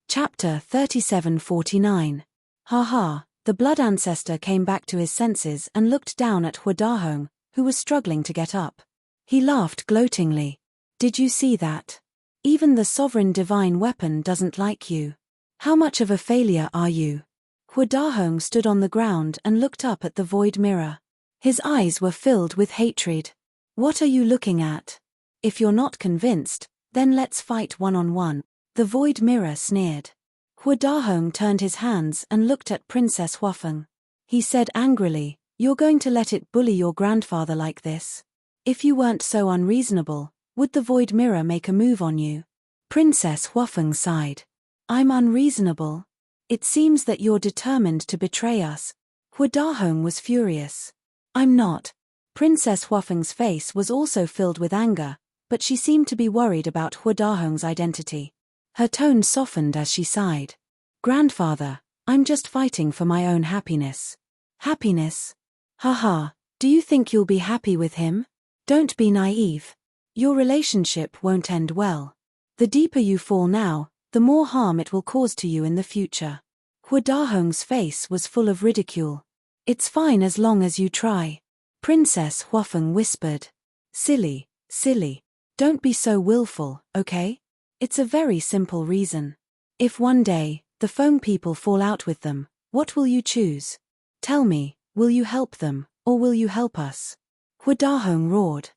Chapter 3749. Haha, the blood ancestor came back to his senses and looked down at Huadahong, who was struggling to get up. He laughed gloatingly. "Did you see that? Even the sovereign divine weapon doesn't like you. How much of a failure are you?" Huadahong stood on the ground and looked up at the void mirror. His eyes were filled with hatred. "What are you looking at? If you're not convinced, then let's fight one-on-one." The void mirror sneered. Huadahong turned his hands and looked at Princess Huafeng. He said angrily, "You're going to let it bully your grandfather like this? If you weren't so unreasonable, Would the void mirror make a move on you? Princess Huafeng sighed. I'm unreasonable. It seems that you're determined to betray us. Hu Dahong was furious. I'm not. Princess Huafeng's face was also filled with anger, but she seemed to be worried about Hu Dahong's identity. Her tone softened as she sighed. Grandfather, I'm just fighting for my own happiness. Happiness? Haha, do you think you'll be happy with him? Don't be naive. Your relationship won't end well. The deeper you fall now, the more harm it will cause to you in the future. Hu Dahong's face was full of ridicule. It's fine as long as you try. Princess Huafeng whispered. Silly, silly. Don't be so willful, okay? It's a very simple reason. If one day, the Feng people fall out with them, what will you choose? Tell me, will you help them, or will you help us? Hu Dahong roared.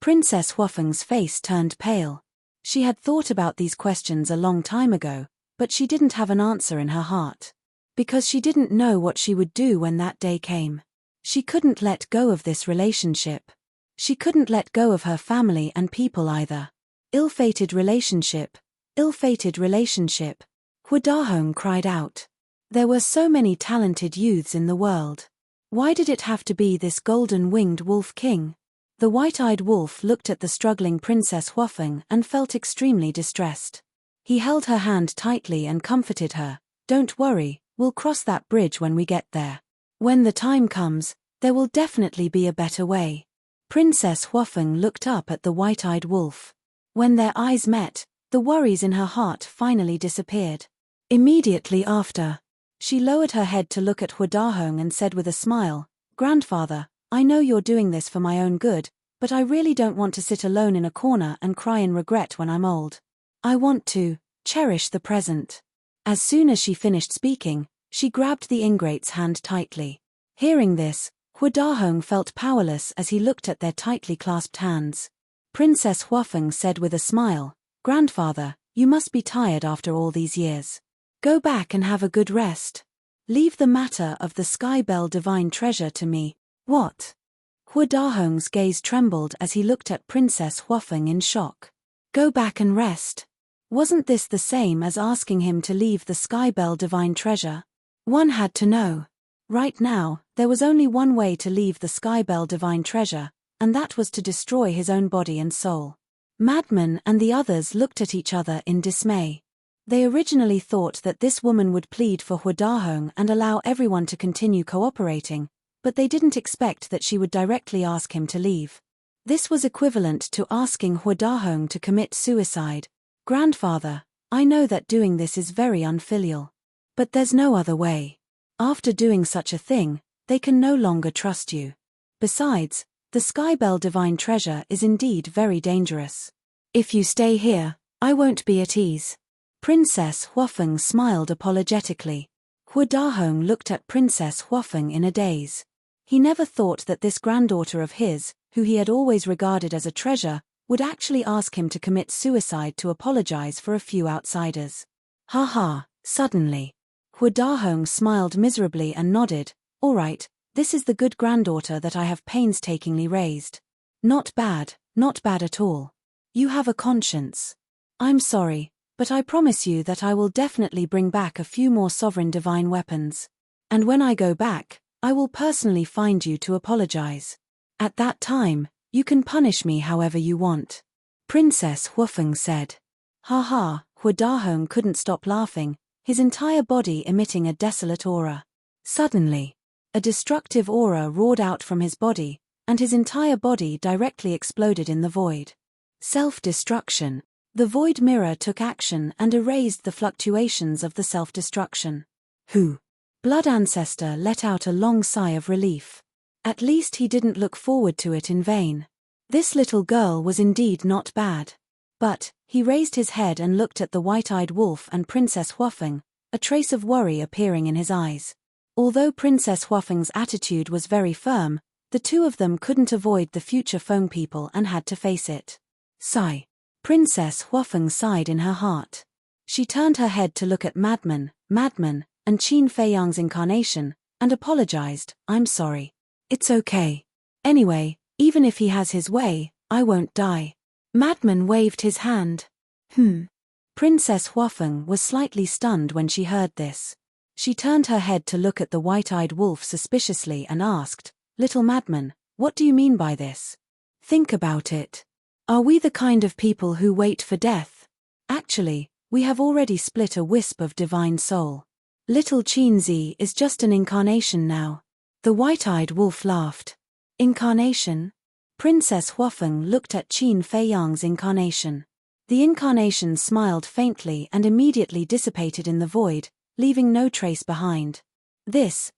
Princess Huafeng's face turned pale. She had thought about these questions a long time ago, but she didn't have an answer in her heart. Because she didn't know what she would do when that day came. She couldn't let go of this relationship. She couldn't let go of her family and people either. Ill-fated relationship. Ill-fated relationship. Hu Dahong cried out. There were so many talented youths in the world. Why did it have to be this golden-winged wolf king? The white-eyed wolf looked at the struggling Princess Huafeng and felt extremely distressed. He held her hand tightly and comforted her. Don't worry, we'll cross that bridge when we get there. When the time comes, there will definitely be a better way. Princess Huafeng looked up at the white-eyed wolf. When their eyes met, the worries in her heart finally disappeared. Immediately after, she lowered her head to look at Hu Dahong and said with a smile, Grandfather, I know you're doing this for my own good, but I really don't want to sit alone in a corner and cry in regret when I'm old. I want to cherish the present. As soon as she finished speaking, she grabbed the ingrate's hand tightly. Hearing this, Hu Dahong felt powerless as he looked at their tightly clasped hands. Princess Huafeng said with a smile, Grandfather, you must be tired after all these years. Go back and have a good rest. Leave the matter of the Sky Bell divine treasure to me. What? Hu Dahong's gaze trembled as he looked at Princess Huafeng in shock. Go back and rest. Wasn't this the same as asking him to leave the Sky Bell divine treasure? One had to know. Right now, there was only one way to leave the Sky Bell divine treasure, and that was to destroy his own body and soul. Madman and the others looked at each other in dismay. They originally thought that this woman would plead for Hu Dahong and allow everyone to continue cooperating, but they didn't expect that she would directly ask him to leave. This was equivalent to asking Hu Dahong to commit suicide. Grandfather, I know that doing this is very unfilial. But there's no other way. After doing such a thing, they can no longer trust you. Besides, the Sky Bell divine treasure is indeed very dangerous. If you stay here, I won't be at ease. Princess Huafeng smiled apologetically. Hu Dahong looked at Princess Huafeng in a daze. He never thought that this granddaughter of his, who he had always regarded as a treasure, would actually ask him to commit suicide to apologize for a few outsiders. Ha ha, suddenly. Hu Dahong smiled miserably and nodded, all right, this is the good granddaughter that I have painstakingly raised. Not bad at all. You have a conscience. I'm sorry, but I promise you that I will definitely bring back a few more sovereign divine weapons. And when I go back, I will personally find you to apologize. At that time, you can punish me however you want. Princess Huafeng said. Ha ha, Hu Dahong couldn't stop laughing, his entire body emitting a desolate aura. Suddenly, a destructive aura roared out from his body, and his entire body directly exploded in the void. Self-destruction. The void mirror took action and erased the fluctuations of the self-destruction. Who? Blood Ancestor let out a long sigh of relief. At least he didn't look forward to it in vain. This little girl was indeed not bad. But, he raised his head and looked at the white-eyed wolf and Princess Huafeng, a trace of worry appearing in his eyes. Although Princess Huafeng's attitude was very firm, the two of them couldn't avoid the future Feng people and had to face it. Sigh. Princess Huafeng sighed in her heart. She turned her head to look at Madman, and Qin Feiyang's incarnation, and apologized, I'm sorry. It's okay. Anyway, even if he has his way, I won't die. Madman waved his hand. Princess Huafeng was slightly stunned when she heard this. She turned her head to look at the white-eyed wolf suspiciously and asked, "Little Madman, what do you mean by this? Think about it. Are we the kind of people who wait for death? Actually, we have already split a wisp of divine soul. Little Qinzi is just an incarnation now." The white-eyed wolf laughed. Incarnation? Princess Huafeng looked at Qin Feiyang's incarnation. The incarnation smiled faintly and immediately dissipated in the void, leaving no trace behind.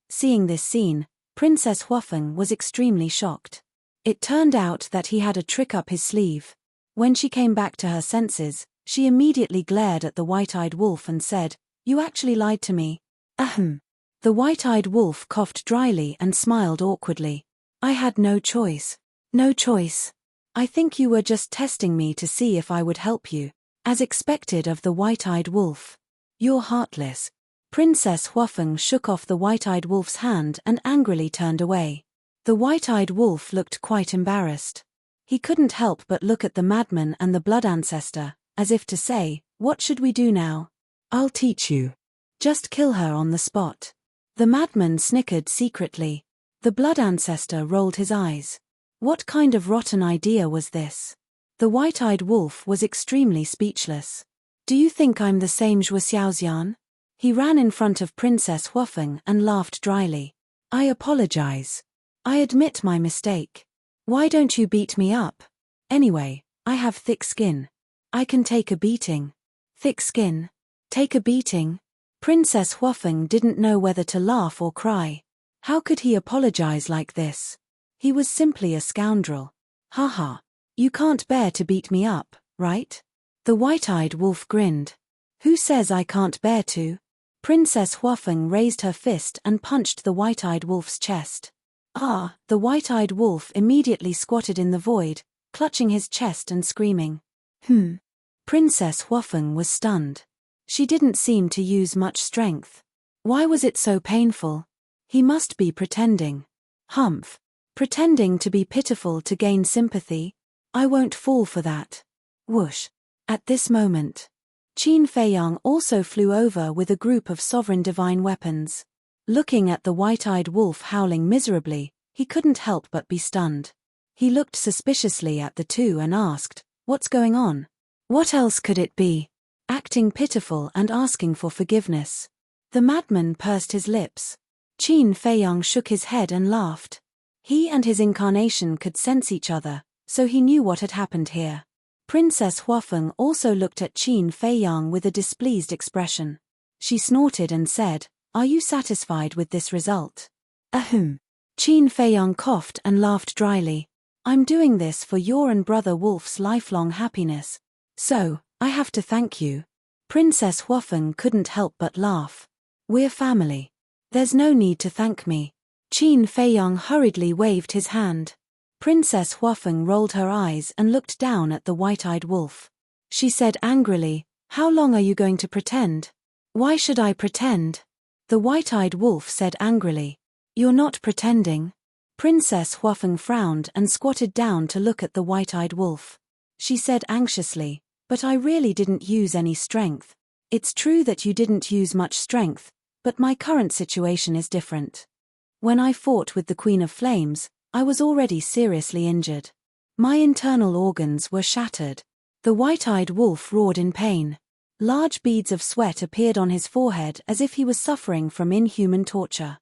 Seeing this scene, Princess Huafeng was extremely shocked. It turned out that he had a trick up his sleeve. When she came back to her senses, she immediately glared at the white-eyed wolf and said, "You actually lied to me." Ahem. The white-eyed wolf coughed dryly and smiled awkwardly. "I had no choice. No choice. I think you were just testing me to see if I would help you." As expected of the white-eyed wolf. "You're heartless." Princess Huafeng shook off the white-eyed wolf's hand and angrily turned away. The white-eyed wolf looked quite embarrassed. He couldn't help but look at the madman and the blood ancestor, as if to say, "What should we do now? I'll teach you. Just kill her on the spot." The madman snickered secretly. The blood ancestor rolled his eyes. What kind of rotten idea was this? The white-eyed wolf was extremely speechless. "Do you think I'm the same Zhuo Xiaoxian?" He ran in front of Princess Huafeng and laughed dryly. "I apologize. I admit my mistake. Why don't you beat me up? Anyway, I have thick skin. I can take a beating." Thick skin? Take a beating? Princess Huafeng didn't know whether to laugh or cry. How could he apologize like this? He was simply a scoundrel. "Haha. You can't bear to beat me up, right?" The white-eyed wolf grinned. "Who says I can't bear to?" Princess Huafeng raised her fist and punched the white-eyed wolf's chest. "Ah!" The white-eyed wolf immediately squatted in the void, clutching his chest and screaming. Princess Huafeng was stunned. She didn't seem to use much strength. Why was it so painful? He must be pretending. Humph. Pretending to be pitiful to gain sympathy? I won't fall for that. Whoosh. At this moment, Qin Feiyang also flew over with a group of sovereign divine weapons. Looking at the white-eyed wolf howling miserably, he couldn't help but be stunned. He looked suspiciously at the two and asked, "What's going on? What else could it be?" Acting pitiful and asking for forgiveness. The madman pursed his lips. Qin Feiyang shook his head and laughed. He and his incarnation could sense each other, so he knew what had happened here. Princess Huafeng also looked at Qin Feiyang with a displeased expression. She snorted and said, "Are you satisfied with this result?" Ahem. Qin Feiyang coughed and laughed dryly. "I'm doing this for your and Brother Wolf's lifelong happiness. So, I have to thank you." Princess Huafeng couldn't help but laugh. "We're family. There's no need to thank me." Qin Feiyang hurriedly waved his hand. Princess Huafeng rolled her eyes and looked down at the white-eyed wolf. She said angrily, "How long are you going to pretend?" "Why should I pretend?" The white-eyed wolf said angrily. "You're not pretending." Princess Huafeng frowned and squatted down to look at the white-eyed wolf. She said anxiously, "But I really didn't use any strength. It's true that you didn't use much strength, but my current situation is different. When I fought with the Queen of Flames, I was already seriously injured. My internal organs were shattered." The white-eyed wolf roared in pain. Large beads of sweat appeared on his forehead as if he was suffering from inhuman torture.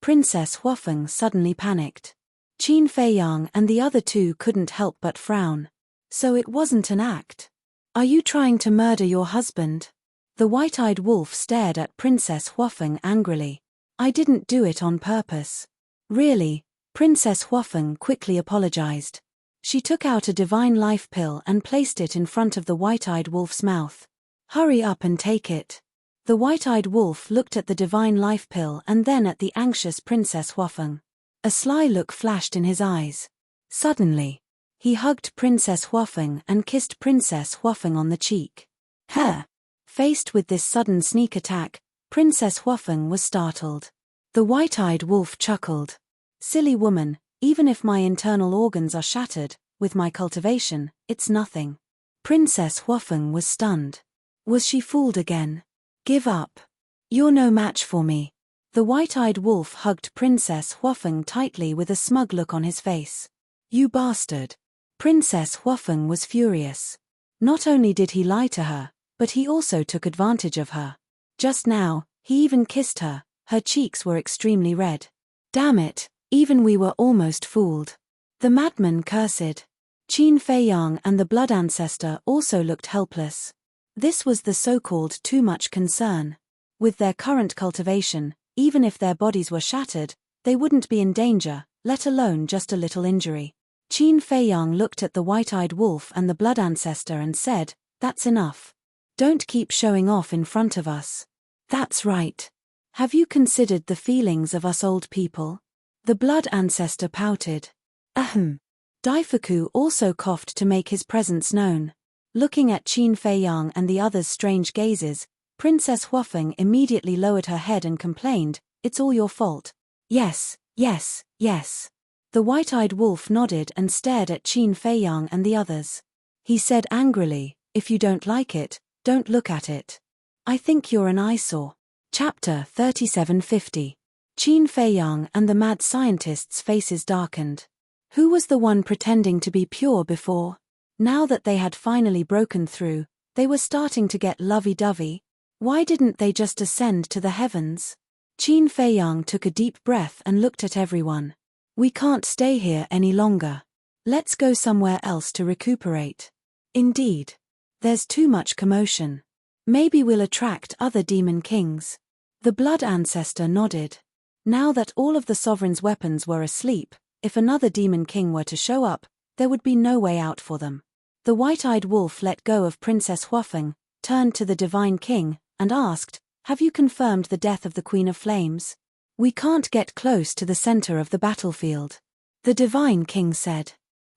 Princess Huafeng suddenly panicked. Qin Feiyang and the other two couldn't help but frown. "So it wasn't an act? Are you trying to murder your husband?" The white-eyed wolf stared at Princess Huafeng angrily. "I didn't do it on purpose." "Really?" Princess Huafeng quickly apologized. She took out a divine life pill and placed it in front of the white-eyed wolf's mouth. "Hurry up and take it." The white-eyed wolf looked at the divine life pill and then at the anxious Princess Huafeng. A sly look flashed in his eyes. Suddenly, he hugged Princess Huafeng and kissed Princess Huafeng on the cheek. "Huh!" Faced with this sudden sneak attack, Princess Huafeng was startled. The white-eyed wolf chuckled. "Silly woman, even if my internal organs are shattered, with my cultivation, it's nothing. Princess Huafeng was stunned. Was she fooled again? Give up. You're no match for me. The white-eyed wolf hugged Princess Huafeng tightly with a smug look on his face. You bastard. Princess Huafeng was furious. Not only did he lie to her, but he also took advantage of her. Just now, he even kissed her. Her cheeks were extremely red. Damn it, even we were almost fooled. The madman cursed. Qin Feiyang and the blood ancestor also looked helpless. This was the so-called too much concern. With their current cultivation, even if their bodies were shattered, they wouldn't be in danger, let alone just a little injury. Qin Feiyang looked at the white-eyed wolf and the blood ancestor and said, "That's enough. Don't keep showing off in front of us." That's right. Have you considered the feelings of us old people? The blood ancestor pouted. Ahem. Daifuku also coughed to make his presence known. Looking at Qin Feiyang and the others' strange gazes, Princess Huafeng immediately lowered her head and complained, "It's all your fault." Yes, yes, yes. The white-eyed wolf nodded and stared at Qin Feiyang and the others. He said angrily, "If you don't like it, don't look at it. I think you're an eyesore." Chapter 3750. Qin Feiyang and the mad scientist's faces darkened. Who was the one pretending to be pure before? Now that they had finally broken through, they were starting to get lovey-dovey. Why didn't they just ascend to the heavens? Qin Feiyang took a deep breath and looked at everyone. We can't stay here any longer. Let's go somewhere else to recuperate. Indeed. There's too much commotion. Maybe we'll attract other demon kings. The blood ancestor nodded. Now that all of the sovereign's weapons were asleep, if another demon king were to show up, there would be no way out for them. The white-eyed wolf let go of Princess Huafeng, turned to the divine king, and asked, "Have you confirmed the death of the Queen of Flames?" "We can't get close to the center of the battlefield," the divine king said.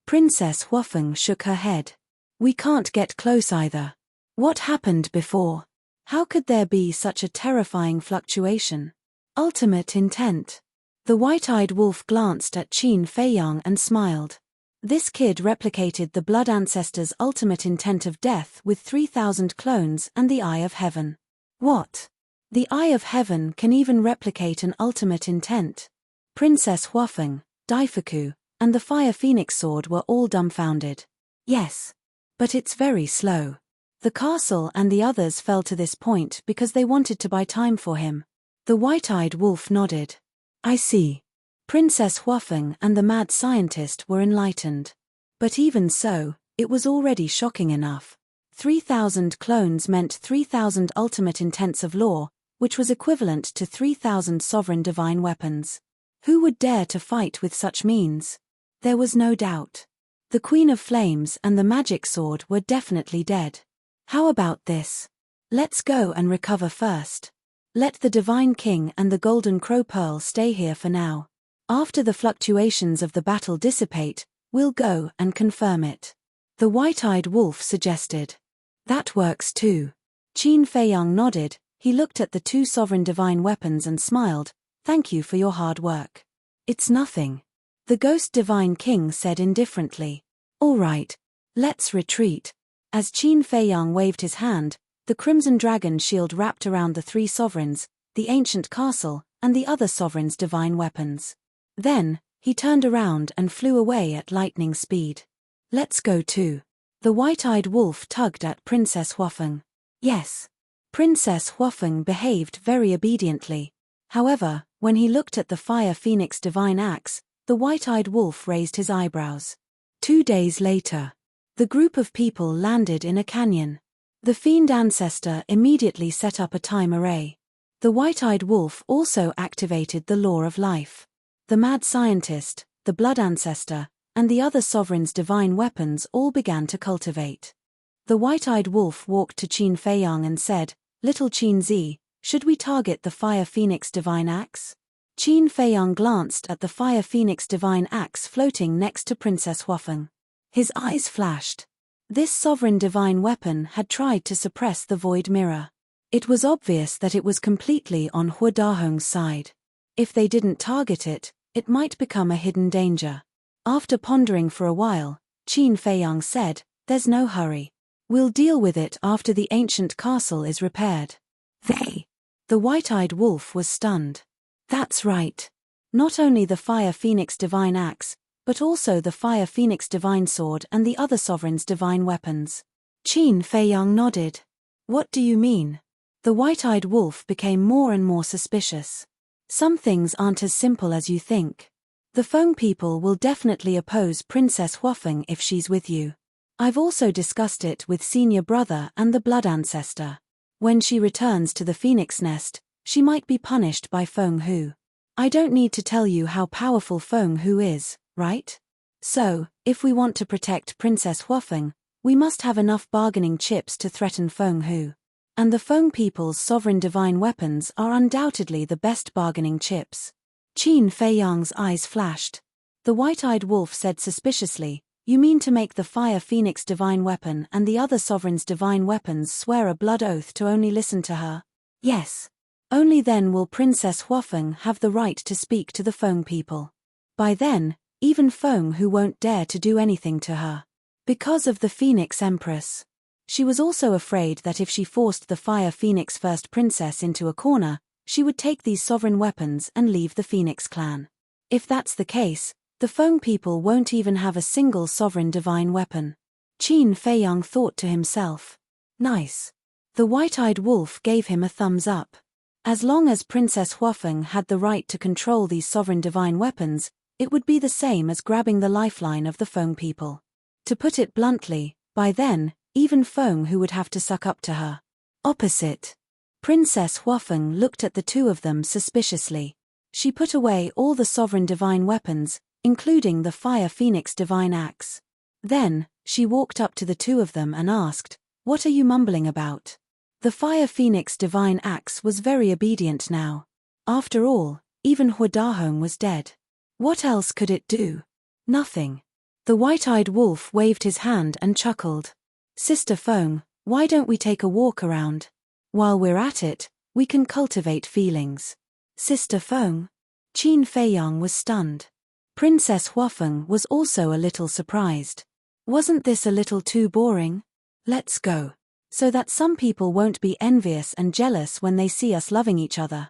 Princess Huafeng shook her head. "We can't get close either. What happened before? How could there be such a terrifying fluctuation?" Ultimate intent. The white-eyed wolf glanced at Qin Feiyang and smiled. This kid replicated the blood ancestor's ultimate intent of death with 3,000 clones and the Eye of Heaven. What? The Eye of Heaven can even replicate an ultimate intent? Princess Huafeng, Daifuku, and the Fire Phoenix sword were all dumbfounded. Yes. But it's very slow. The castle and the others fell to this point because they wanted to buy time for him. The white-eyed wolf nodded. I see. Princess Huafeng and the mad scientist were enlightened. But even so, it was already shocking enough. 3,000 clones meant 3,000 ultimate intents of law, which was equivalent to 3,000 sovereign divine weapons. Who would dare to fight with such means? There was no doubt. The Queen of Flames and the magic sword were definitely dead. How about this? Let's go and recover first. Let the Divine King and the Golden Crow Pearl stay here for now. After the fluctuations of the battle dissipate, we'll go and confirm it. The white-eyed wolf suggested. That works too. Qin Feiyang nodded. He looked at the two sovereign divine weapons and smiled. Thank you for your hard work. It's nothing. The Ghost Divine King said indifferently. All right. Let's retreat. As Qin Feiyang waved his hand, the Crimson Dragon shield wrapped around the three sovereigns, the ancient castle, and the other sovereign's divine weapons. Then, he turned around and flew away at lightning speed. Let's go too. The white-eyed wolf tugged at Princess Huafeng. Yes. Princess Huafeng behaved very obediently. However, when he looked at the Fire Phoenix divine axe, the white-eyed wolf raised his eyebrows. 2 days later, the group of people landed in a canyon. The fiend ancestor immediately set up a time array. The white-eyed wolf also activated the law of life. The mad scientist, the blood ancestor, and the other sovereign's divine weapons all began to cultivate. The white-eyed wolf walked to Qin Feiyang and said, "Little Qin Zi, should we target the Fire Phoenix divine axe?" Qin Feiyang glanced at the Fire Phoenix divine axe floating next to Princess Huafeng. His eyes flashed. This sovereign divine weapon had tried to suppress the void mirror. It was obvious that it was completely on Hua Dahong's side. If they didn't target it, it might become a hidden danger. After pondering for a while, Qin Feiyang said, "There's no hurry. We'll deal with it after the ancient castle is repaired." The white-eyed wolf was stunned. That's right. Not only the Fire Phoenix Divine Axe, but also the Fire Phoenix Divine Sword and the other sovereign's divine weapons. Qin Feiyang nodded. What do you mean? The white-eyed wolf became more and more suspicious. Some things aren't as simple as you think. The Feng people will definitely oppose Princess Huafeng if she's with you. I've also discussed it with senior brother and the blood ancestor. When she returns to the phoenix nest, she might be punished by Feng Hu. I don't need to tell you how powerful Feng Hu is, right? So, if we want to protect Princess Huafeng, we must have enough bargaining chips to threaten Feng Hu. And the Feng people's sovereign divine weapons are undoubtedly the best bargaining chips. Qin Feiyang's eyes flashed. The white-eyed wolf said suspiciously, "You mean to make the Fire Phoenix divine weapon and the other sovereign's divine weapons swear a blood oath to only listen to her?" Yes. Only then will Princess Huafeng have the right to speak to the Feng people. By then, even Feng Hu won't dare to do anything to her. Because of the Phoenix Empress. She was also afraid that if she forced the Fire Phoenix First Princess into a corner, she would take these sovereign weapons and leave the Phoenix clan. If that's the case, the Feng people won't even have a single sovereign divine weapon. Qin Feiyang thought to himself. Nice. The white-eyed wolf gave him a thumbs up. As long as Princess Huafeng had the right to control these sovereign divine weapons, it would be the same as grabbing the lifeline of the Feng people. To put it bluntly, by then, even Feng Hu would have to suck up to her. Opposite. Princess Huafeng looked at the two of them suspiciously. She put away all the sovereign divine weapons, including the Fire Phoenix Divine Axe. Then, she walked up to the two of them and asked, "What are you mumbling about?" The Fire Phoenix Divine Axe was very obedient now. After all, even Huadahong was dead. What else could it do? Nothing. The white-eyed wolf waved his hand and chuckled. "Sister Feng, why don't we take a walk around? While we're at it, we can cultivate feelings." Sister Feng? Qin Feiyang was stunned. Princess Huafeng was also a little surprised. Wasn't this a little too boring? Let's go. So that some people won't be envious and jealous when they see us loving each other.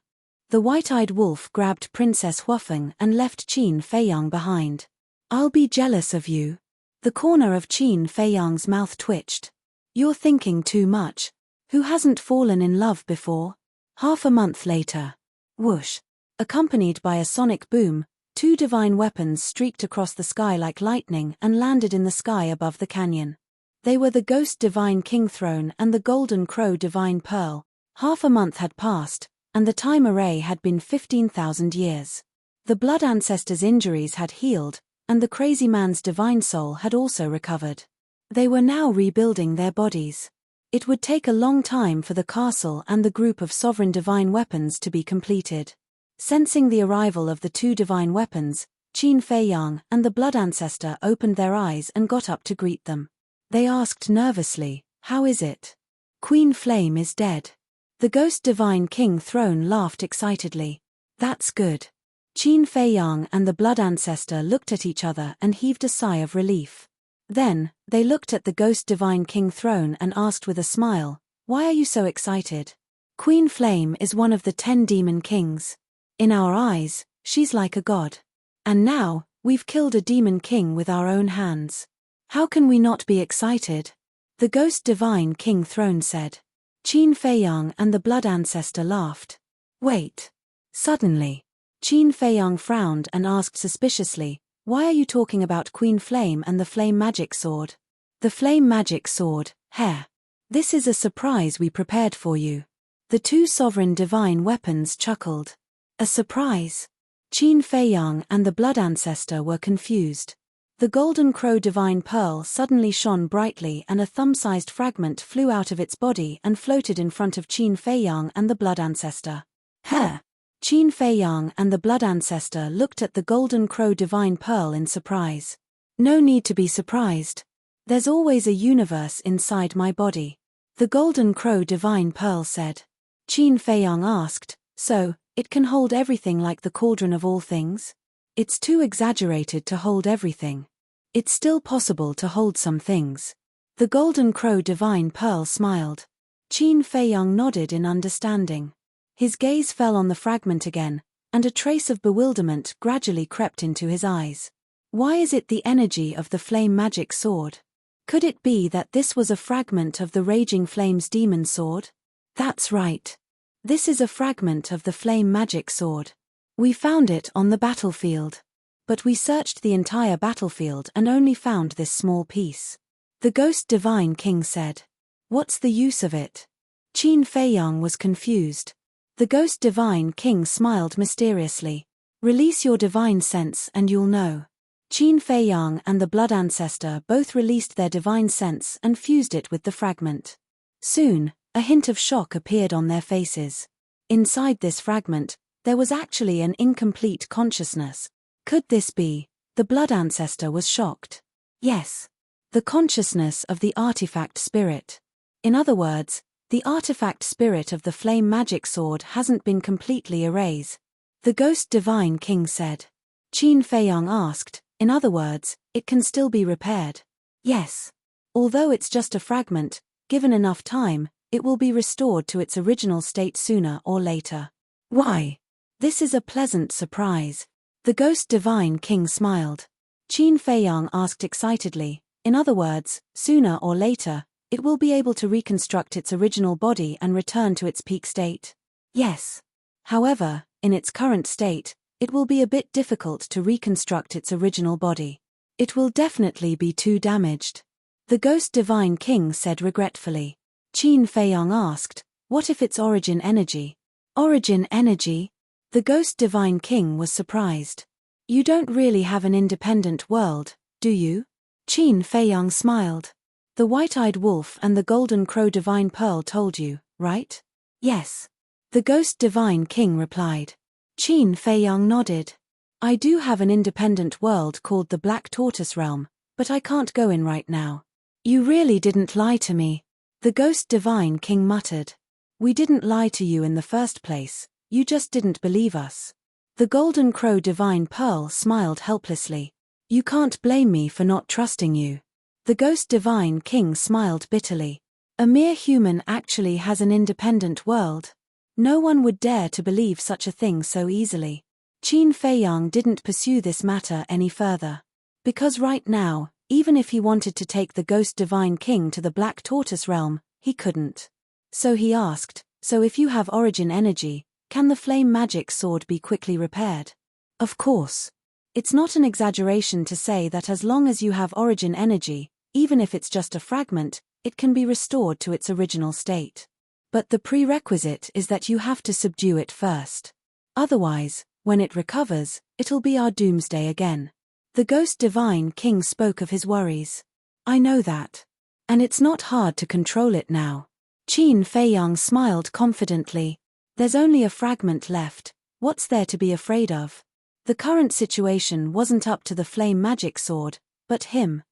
The white-eyed wolf grabbed Princess Huafeng and left Qin Feiyang behind. "I'll be jealous of you." The corner of Qin Feiyang's mouth twitched. "You're thinking too much. Who hasn't fallen in love before?" Half a month later. Whoosh. Accompanied by a sonic boom, two divine weapons streaked across the sky like lightning and landed in the sky above the canyon. They were the Ghost Divine King Throne and the Golden Crow Divine Pearl. Half a month had passed, and the time array had been 15,000 years. The blood ancestor's injuries had healed, and the crazy man's divine soul had also recovered. They were now rebuilding their bodies. It would take a long time for the castle and the group of sovereign divine weapons to be completed. Sensing the arrival of the two divine weapons, Qin Feiyang and the blood ancestor opened their eyes and got up to greet them. They asked nervously, "How is it?" "Queen Flame is dead." The Ghost Divine King Throne laughed excitedly. "That's good." Qin Feiyang and the blood ancestor looked at each other and heaved a sigh of relief. Then, they looked at the Ghost Divine King Throne and asked with a smile, "Why are you so excited?" "Queen Flame is one of the 10 demon kings. In our eyes, she's like a god. And now, we've killed a demon king with our own hands. How can we not be excited?" The Ghost Divine King Throne said. Qin Feiyang and the blood ancestor laughed. "Wait." Suddenly, Qin Feiyang frowned and asked suspiciously, "Why are you talking about Queen Flame and the Flame Magic Sword?" "The Flame Magic Sword, Hare. This is a surprise we prepared for you." The two sovereign divine weapons chuckled. A surprise? Qin Feiyang and the blood ancestor were confused. The Golden Crow Divine Pearl suddenly shone brightly and a thumb-sized fragment flew out of its body and floated in front of Qin Feiyang and the blood ancestor. "Hare!" Qin Feiyang and the blood ancestor looked at the Golden Crow Divine Pearl in surprise. "No need to be surprised. There's always a universe inside my body," the Golden Crow Divine Pearl said. Qin Feiyang asked, "So, it can hold everything like the cauldron of all things?" "It's too exaggerated to hold everything. It's still possible to hold some things. The Golden Crow Divine Pearl smiled. Qin Feiyang nodded in understanding. His gaze fell on the fragment again, and a trace of bewilderment gradually crept into his eyes. Why is it the energy of the flame magic sword? Could it be that this was a fragment of the Raging Flames demon sword? That's right. This is a fragment of the flame magic sword. We found it on the battlefield. But we searched the entire battlefield and only found this small piece. The Ghost Divine King said. What's the use of it? Qin Feiyang was confused. The Ghost Divine King smiled mysteriously. Release your divine sense and you'll know. Qin Feiyang and the Blood Ancestor both released their divine sense and fused it with the fragment. Soon, a hint of shock appeared on their faces. Inside this fragment, there was actually an incomplete consciousness. Could this be? The Blood Ancestor was shocked. Yes. The consciousness of the artifact spirit. In other words, the artifact spirit of the flame magic sword hasn't been completely erased. The Ghost Divine King said. Qin Feiyang asked, in other words, it can still be repaired. Yes. Although it's just a fragment, given enough time, it will be restored to its original state sooner or later. Why? This is a pleasant surprise. The Ghost Divine King smiled. Qin Feiyang asked excitedly, in other words, sooner or later, it will be able to reconstruct its original body and return to its peak state. Yes. However, in its current state, it will be a bit difficult to reconstruct its original body. It will definitely be too damaged. The Ghost Divine King said regretfully. Qin Feiyang asked, what if its origin energy? Origin energy? The Ghost Divine King was surprised. You don't really have an independent world, do you? Qin Feiyang smiled. The White-Eyed Wolf and the Golden Crow Divine Pearl told you, right? Yes. The Ghost Divine King replied. Qin Feiyang nodded. I do have an independent world called the Black Tortoise Realm, but I can't go in right now. You really didn't lie to me. The Ghost Divine King muttered. We didn't lie to you in the first place. You just didn't believe us. The Golden Crow Divine Pearl smiled helplessly. You can't blame me for not trusting you. The Ghost Divine King smiled bitterly. A mere human actually has an independent world. No one would dare to believe such a thing so easily. Qin Feiyang didn't pursue this matter any further. Because right now, even if he wanted to take the Ghost Divine King to the Black Tortoise Realm, he couldn't. So he asked, so if you have origin energy, can the flame magic sword be quickly repaired? Of course. It's not an exaggeration to say that as long as you have origin energy, even if it's just a fragment, it can be restored to its original state. But the prerequisite is that you have to subdue it first. Otherwise, when it recovers, it'll be our doomsday again. The Ghost Divine King spoke of his worries. I know that. And it's not hard to control it now. Qin Feiyang smiled confidently. There's only a fragment left, what's there to be afraid of? The current situation wasn't up to the flame magic sword, but him.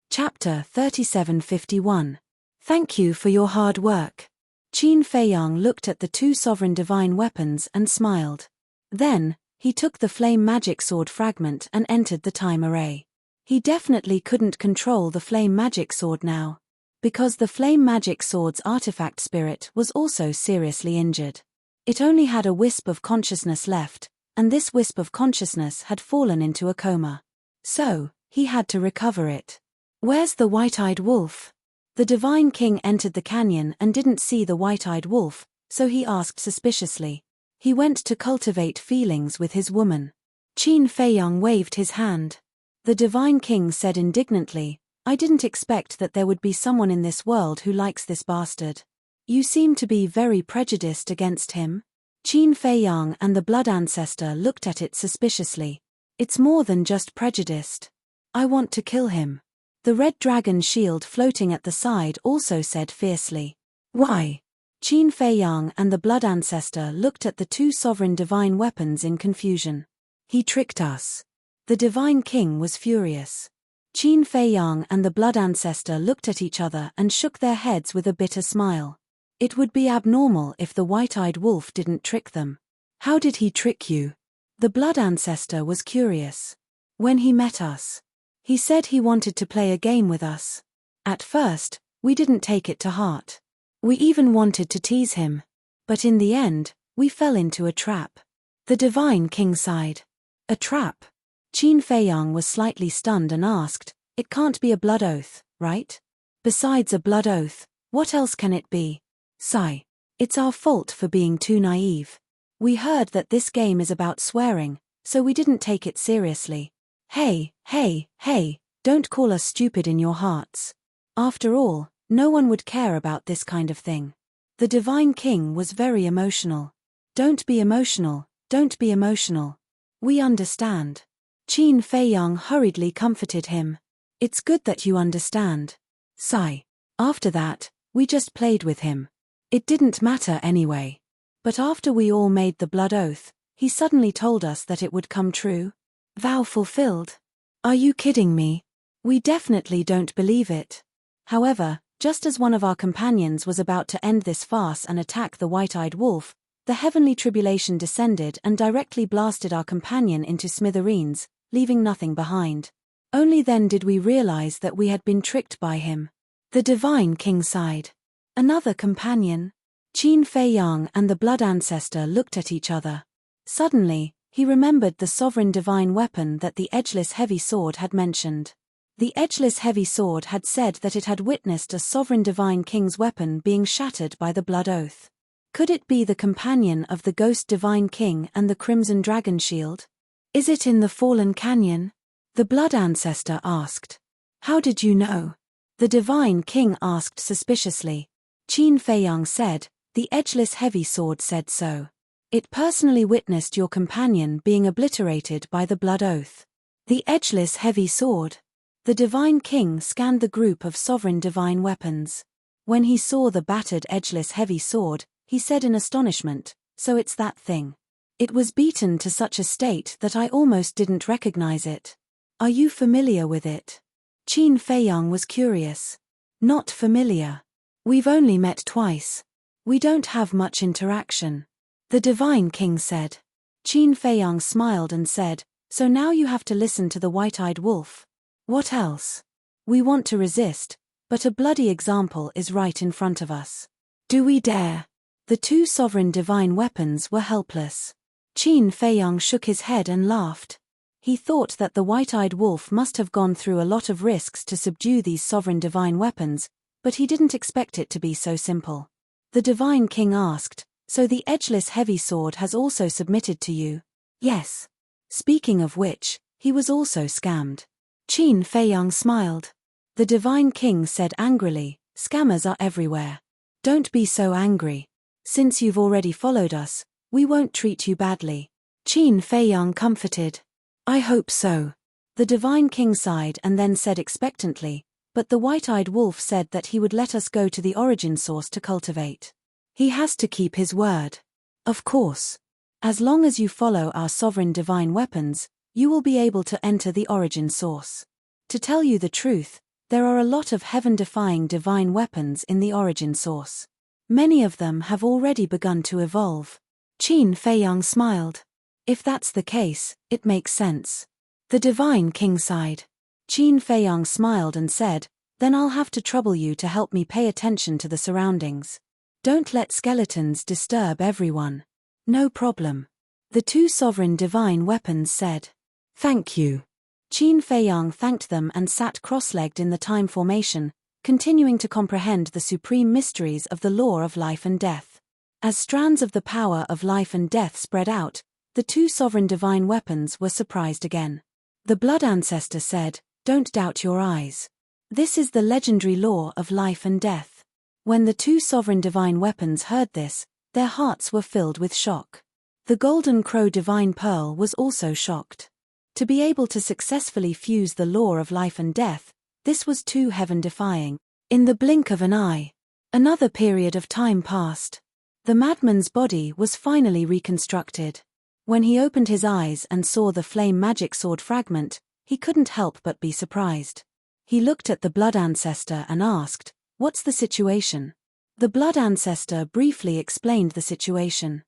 Chapter 3751. Thank you for your hard work. Qin Feiyang looked at the two sovereign divine weapons and smiled. Then, he took the flame magic sword fragment and entered the time array. He definitely couldn't control the flame magic sword now. Because the flame magic sword's artifact spirit was also seriously injured. It only had a wisp of consciousness left, and this wisp of consciousness had fallen into a coma. So, he had to recover it. Where's the White-Eyed Wolf? The Divine King entered the canyon and didn't see the White-Eyed Wolf, so he asked suspiciously. He went to cultivate feelings with his woman. Qin Feiyang waved his hand. The Divine King said indignantly, I didn't expect that there would be someone in this world who likes this bastard. You seem to be very prejudiced against him. Qin Feiyang and the Blood Ancestor looked at it suspiciously. It's more than just prejudiced. I want to kill him. The red dragon shield floating at the side also said fiercely. Why? Qin Feiyang and the Blood Ancestor looked at the two sovereign divine weapons in confusion. He tricked us. The Divine King was furious. Qin Feiyang and the Blood Ancestor looked at each other and shook their heads with a bitter smile. It would be abnormal if the White-Eyed Wolf didn't trick them. How did he trick you? The Blood Ancestor was curious. When he met us. He said he wanted to play a game with us. At first, we didn't take it to heart. We even wanted to tease him. But in the end, we fell into a trap. The Divine King sighed. A trap? Qin Feiyang was slightly stunned and asked, "It can't be a blood oath, right? Besides a blood oath, what else can it be?" Sigh. It's our fault for being too naive. We heard that this game is about swearing, so we didn't take it seriously. Hey, don't call us stupid in your hearts. After all, no one would care about this kind of thing. The Divine King was very emotional. Don't be emotional, don't be emotional. We understand. Qin Feiyang hurriedly comforted him. It's good that you understand. Sigh. After that, we just played with him. It didn't matter anyway. But after we all made the blood oath, he suddenly told us that it would come true. Vow fulfilled. Are you kidding me? We definitely don't believe it. However, just as one of our companions was about to end this farce and attack the white-eyed wolf, the heavenly tribulation descended and directly blasted our companion into smithereens, leaving nothing behind. Only then did we realize that we had been tricked by him. The Divine King sighed. Another companion? Qin Feiyang and the blood ancestor looked at each other. Suddenly, he remembered the sovereign divine weapon that the edgeless heavy sword had mentioned. The edgeless heavy sword had said that it had witnessed a sovereign divine king's weapon being shattered by the blood oath. Could it be the companion of the ghost divine king and the crimson dragon shield? Is it in the fallen canyon? The blood ancestor asked. How did you know? The divine king asked suspiciously. Qin Feiyang said, the edgeless heavy sword said so. It personally witnessed your companion being obliterated by the blood oath. The edgeless heavy sword. The divine king scanned the group of sovereign divine weapons. When he saw the battered edgeless heavy sword, he said in astonishment, so it's that thing. It was beaten to such a state that I almost didn't recognize it. Are you familiar with it? Qin Feiyang was curious. Not familiar. We've only met twice. We don't have much interaction. The Divine King said. Qin Feiyang smiled and said, so now you have to listen to the white-eyed wolf. What else? We want to resist, but a bloody example is right in front of us. Do we dare? The two sovereign divine weapons were helpless. Qin Feiyang shook his head and laughed. He thought that the white-eyed wolf must have gone through a lot of risks to subdue these sovereign divine weapons, but he didn't expect it to be so simple. The Divine King asked, so the edgeless heavy sword has also submitted to you? Yes. Speaking of which, he was also scammed. Qin Feiyang smiled. The Divine King said angrily, scammers are everywhere. Don't be so angry. Since you've already followed us, we won't treat you badly. Qin Feiyang comforted. I hope so. The Divine King sighed and then said expectantly, but the white-eyed wolf said that he would let us go to the origin source to cultivate. He has to keep his word. Of course. As long as you follow our sovereign divine weapons, you will be able to enter the origin source. To tell you the truth, there are a lot of heaven-defying divine weapons in the origin source. Many of them have already begun to evolve. Qin Feiyang smiled. If that's the case, it makes sense. The Divine King sighed. Qin Feiyang smiled and said, then I'll have to trouble you to help me pay attention to the surroundings. Don't let skeletons disturb everyone. No problem. The two sovereign divine weapons said. Thank you. Qin Feiyang thanked them and sat cross-legged in the time formation, continuing to comprehend the supreme mysteries of the law of life and death. As strands of the power of life and death spread out, the two sovereign divine weapons were surprised again. The blood ancestor said, don't doubt your eyes. This is the legendary law of life and death. When the two sovereign divine weapons heard this, their hearts were filled with shock. The golden crow divine pearl was also shocked. To be able to successfully fuse the law of life and death, this was too heaven-defying. In the blink of an eye, another period of time passed. The madman's body was finally reconstructed. When he opened his eyes and saw the flame magic sword fragment, he couldn't help but be surprised. He looked at the blood ancestor and asked, what's the situation? The blood ancestor briefly explained the situation.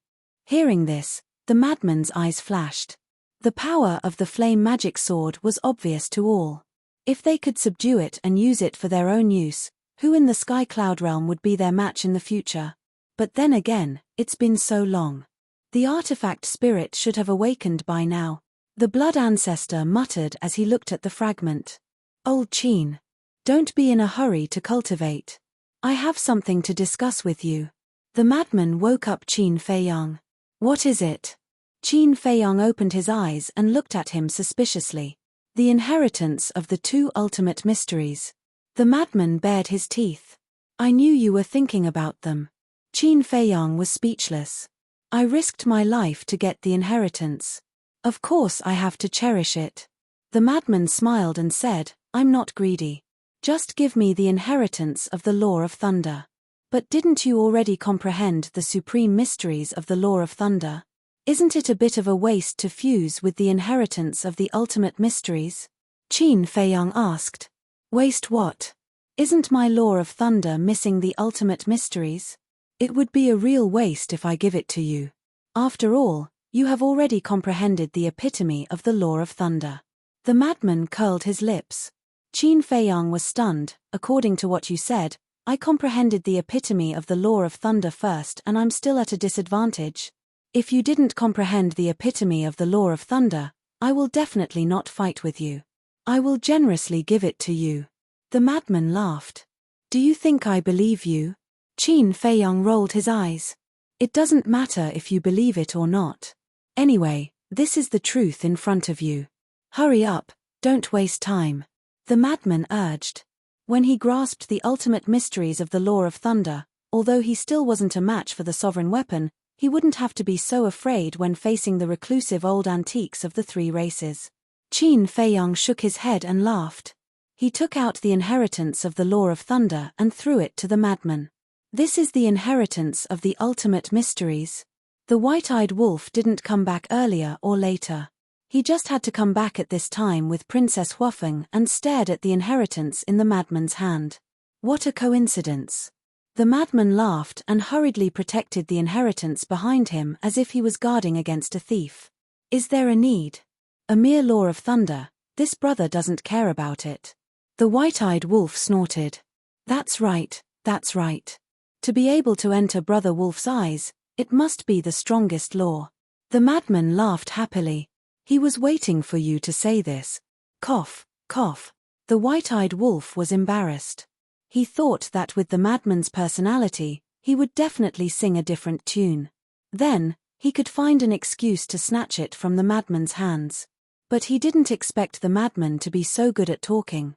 Hearing this, the madman's eyes flashed. The power of the flame magic sword was obvious to all. If they could subdue it and use it for their own use, who in the Sky Cloud realm would be their match in the future? But then again, it's been so long. The artifact spirit should have awakened by now. The blood ancestor muttered as he looked at the fragment. Old Qin. Don't be in a hurry to cultivate. I have something to discuss with you. The madman woke up Qin Feiyang. What is it? Qin Feiyang opened his eyes and looked at him suspiciously. The inheritance of the two ultimate mysteries. The madman bared his teeth. I knew you were thinking about them. Qin Feiyang was speechless. I risked my life to get the inheritance. Of course I have to cherish it. The madman smiled and said, I'm not greedy. Just give me the inheritance of the Law of Thunder. But didn't you already comprehend the supreme mysteries of the Law of Thunder? Isn't it a bit of a waste to fuse with the inheritance of the ultimate mysteries? Qin Feiyang asked. Waste what? Isn't my Law of Thunder missing the ultimate mysteries? It would be a real waste if I give it to you. After all, you have already comprehended the epitome of the Law of Thunder. The madman curled his lips. Qin Feiyang was stunned. According to what you said, I comprehended the epitome of the Law of Thunder first and I'm still at a disadvantage. If you didn't comprehend the epitome of the Law of Thunder, I will definitely not fight with you. I will generously give it to you. The madman laughed. Do you think I believe you? Qin Feiyang rolled his eyes. It doesn't matter if you believe it or not. Anyway, this is the truth in front of you. Hurry up, don't waste time. The madman urged. When he grasped the ultimate mysteries of the Law of Thunder, although he still wasn't a match for the sovereign weapon, he wouldn't have to be so afraid when facing the reclusive old antiques of the three races. Qin Feiyang shook his head and laughed. He took out the inheritance of the Law of Thunder and threw it to the madman. This is the inheritance of the ultimate mysteries. The white-eyed wolf didn't come back earlier or later. He just had to come back at this time with Princess Huafeng and stared at the inheritance in the madman's hand. What a coincidence. The madman laughed and hurriedly protected the inheritance behind him as if he was guarding against a thief. Is there a need? A mere Law of Thunder, this brother doesn't care about it. The white-eyed wolf snorted. That's right, that's right. To be able to enter Brother Wolf's eyes, it must be the strongest law. The madman laughed happily. He was waiting for you to say this. Cough, cough. The white-eyed wolf was embarrassed. He thought that with the madman's personality, he would definitely sing a different tune. Then, he could find an excuse to snatch it from the madman's hands. But he didn't expect the madman to be so good at talking.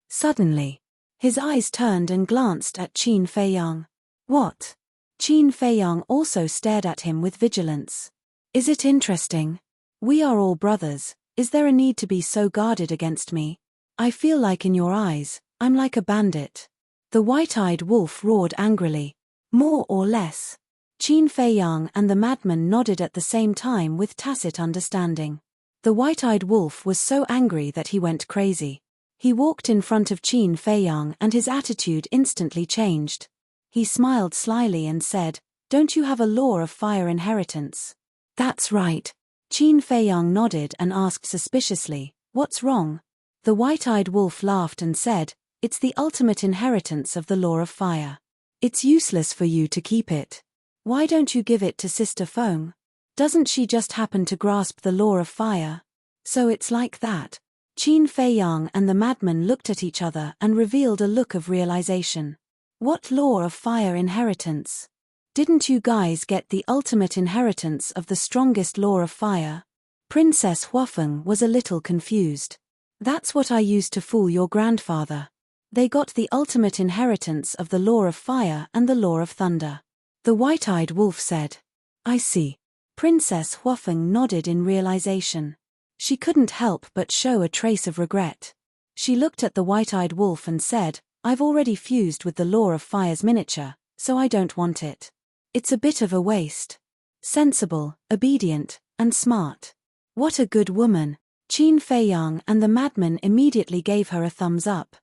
Suddenly, his eyes turned and glanced at Qin Feiyang. What? Qin Feiyang also stared at him with vigilance. Is it interesting? We are all brothers. Is there a need to be so guarded against me? I feel like in your eyes, I'm like a bandit. The white-eyed wolf roared angrily. More or less. Qin Feiyang and the madman nodded at the same time with tacit understanding. The white-eyed wolf was so angry that he went crazy. He walked in front of Qin Feiyang and his attitude instantly changed. He smiled slyly and said, Don't you have a Law of Fire inheritance? That's right. Qin Feiyang nodded and asked suspiciously, What's wrong? The white-eyed wolf laughed and said, It's the ultimate inheritance of the Law of Fire. It's useless for you to keep it. Why don't you give it to Sister Feng? Doesn't she just happen to grasp the Law of Fire? So it's like that. Qin Feiyang and the madman looked at each other and revealed a look of realization. What Law of Fire inheritance? Didn't you guys get the ultimate inheritance of the strongest Law of Fire? Princess Huafeng was a little confused. That's what I used to fool your grandfather. They got the ultimate inheritance of the Law of Fire and the Law of Thunder. The white-eyed wolf said. I see. Princess Huafeng nodded in realization. She couldn't help but show a trace of regret. She looked at the white-eyed wolf and said, I've already fused with the Law of Fire's miniature, so I don't want it. It's a bit of a waste. Sensible, obedient, and smart. What a good woman. Qin Feiyang and the madman immediately gave her a thumbs up.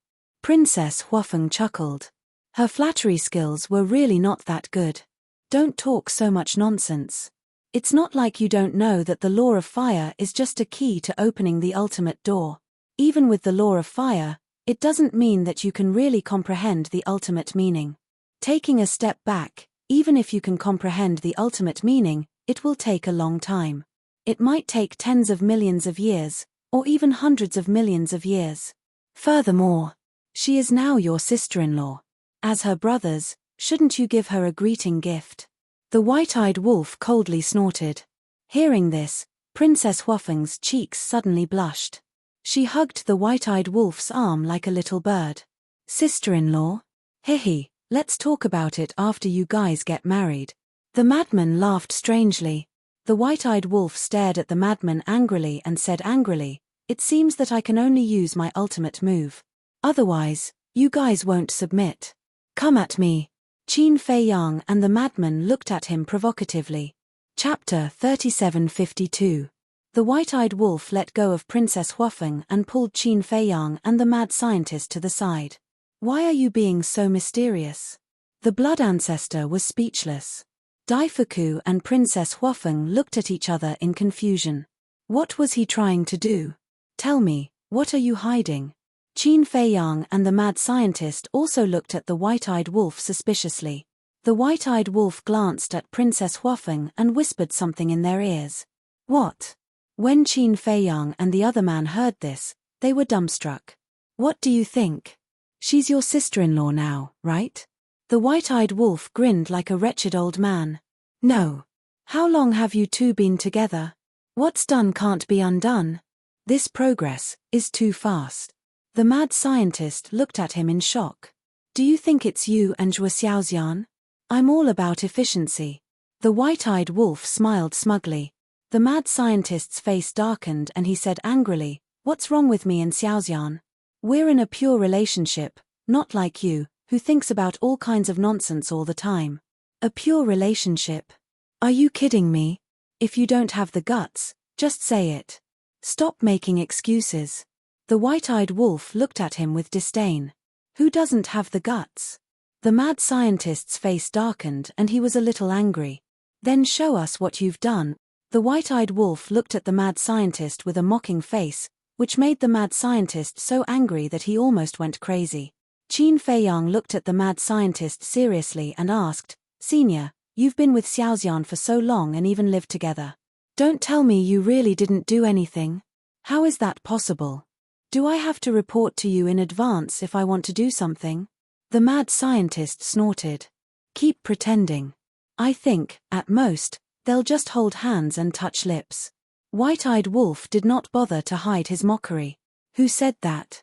Princess Huafeng chuckled. Her flattery skills were really not that good. Don't talk so much nonsense. It's not like you don't know that the Law of Fire is just a key to opening the ultimate door. Even with the law of fire, it doesn't mean that you can really comprehend the ultimate meaning. Taking a step back, even if you can comprehend the ultimate meaning, it will take a long time. It might take tens of millions of years, or even hundreds of millions of years. Furthermore, she is now your sister-in-law. As her brothers, shouldn't you give her a greeting gift? The white-eyed wolf coldly snorted. Hearing this, Princess Huafeng's cheeks suddenly blushed. She hugged the white-eyed wolf's arm like a little bird. Sister-in-law? Hehe, let's talk about it after you guys get married. The madman laughed strangely. The white-eyed wolf stared at the madman angrily and said angrily, "It seems that I can only use my ultimate move. Otherwise, you guys won't submit. Come at me." Qin Fei Yang and the madman looked at him provocatively. Chapter 3752. The white-eyed wolf let go of Princess Huafeng and pulled Qin Fei Yang and the mad scientist to the side. "Why are you being so mysterious?" The blood ancestor was speechless. Daifuku and Princess Huafeng looked at each other in confusion. What was he trying to do? "Tell me, what are you hiding?" Qin Fei Yang and the mad scientist also looked at the white-eyed wolf suspiciously. The white-eyed wolf glanced at Princess Huafeng and whispered something in their ears. "What?" When Qin Fei Yang and the other man heard this, they were dumbstruck. "What do you think? She's your sister-in-law now, right?" The white-eyed wolf grinned like a wretched old man. "No. How long have you two been together? What's done can't be undone. This progress is too fast." The mad scientist looked at him in shock. "Do you think it's you and Zhuo Xiaoxian? I'm all about efficiency." The white-eyed wolf smiled smugly. The mad scientist's face darkened and he said angrily, "What's wrong with me and Xiaoxian? We're in a pure relationship, not like you, who thinks about all kinds of nonsense all the time." "A pure relationship? Are you kidding me? If you don't have the guts, just say it. Stop making excuses." The white-eyed wolf looked at him with disdain. "Who doesn't have the guts?" The mad scientist's face darkened and he was a little angry. "Then show us what you've done." The white-eyed wolf looked at the mad scientist with a mocking face, which made the mad scientist so angry that he almost went crazy. Qin Fei Yang looked at the mad scientist seriously and asked, "Senior, you've been with Xiaoxian for so long and even lived together. Don't tell me you really didn't do anything. How is that possible? Do I have to report to you in advance if I want to do something?" The mad scientist snorted. "Keep pretending. I think, at most, they'll just hold hands and touch lips." White-eyed wolf did not bother to hide his mockery. "Who said that?"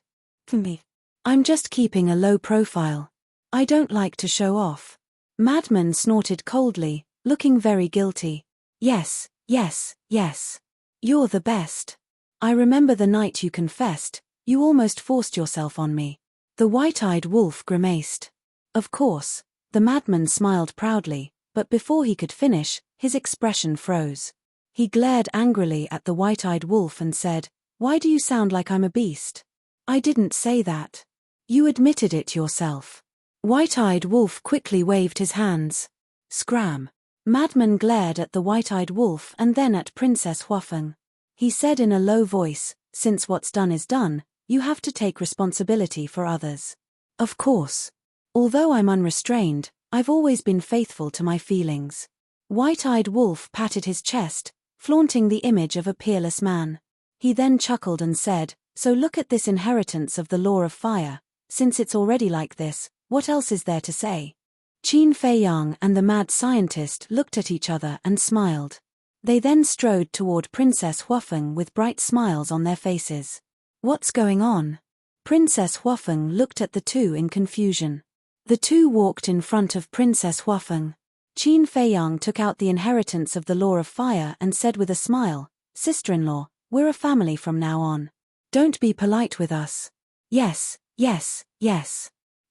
"Me. I'm just keeping a low profile. I don't like to show off." Madman snorted coldly, looking very guilty. Yes. You're the best. I remember the night you confessed, you almost forced yourself on me." The white-eyed wolf grimaced. Of course, the madman smiled proudly, but before he could finish, his expression froze. He glared angrily at the white-eyed wolf and said, "Why do you sound like I'm a beast? I didn't say that. You admitted it yourself." White-eyed wolf quickly waved his hands. Scram. Madman glared at the white-eyed wolf and then at Princess Huafeng. He said in a low voice, "Since what's done is done, you have to take responsibility for others." "Of course. Although I'm unrestrained, I've always been faithful to my feelings." White-eyed wolf patted his chest, flaunting the image of a peerless man. He then chuckled and said, "So look at this inheritance of the law of fire. Since it's already like this, what else is there to say?" Qin Fei Yang and the mad scientist looked at each other and smiled. They then strode toward Princess Huafeng with bright smiles on their faces. "What's going on?" Princess Huafeng looked at the two in confusion. The two walked in front of Princess Huafeng. Qin Fei Yang took out the inheritance of the law of fire and said with a smile, "Sister-in-law, we're a family from now on. Don't be polite with us." Yes.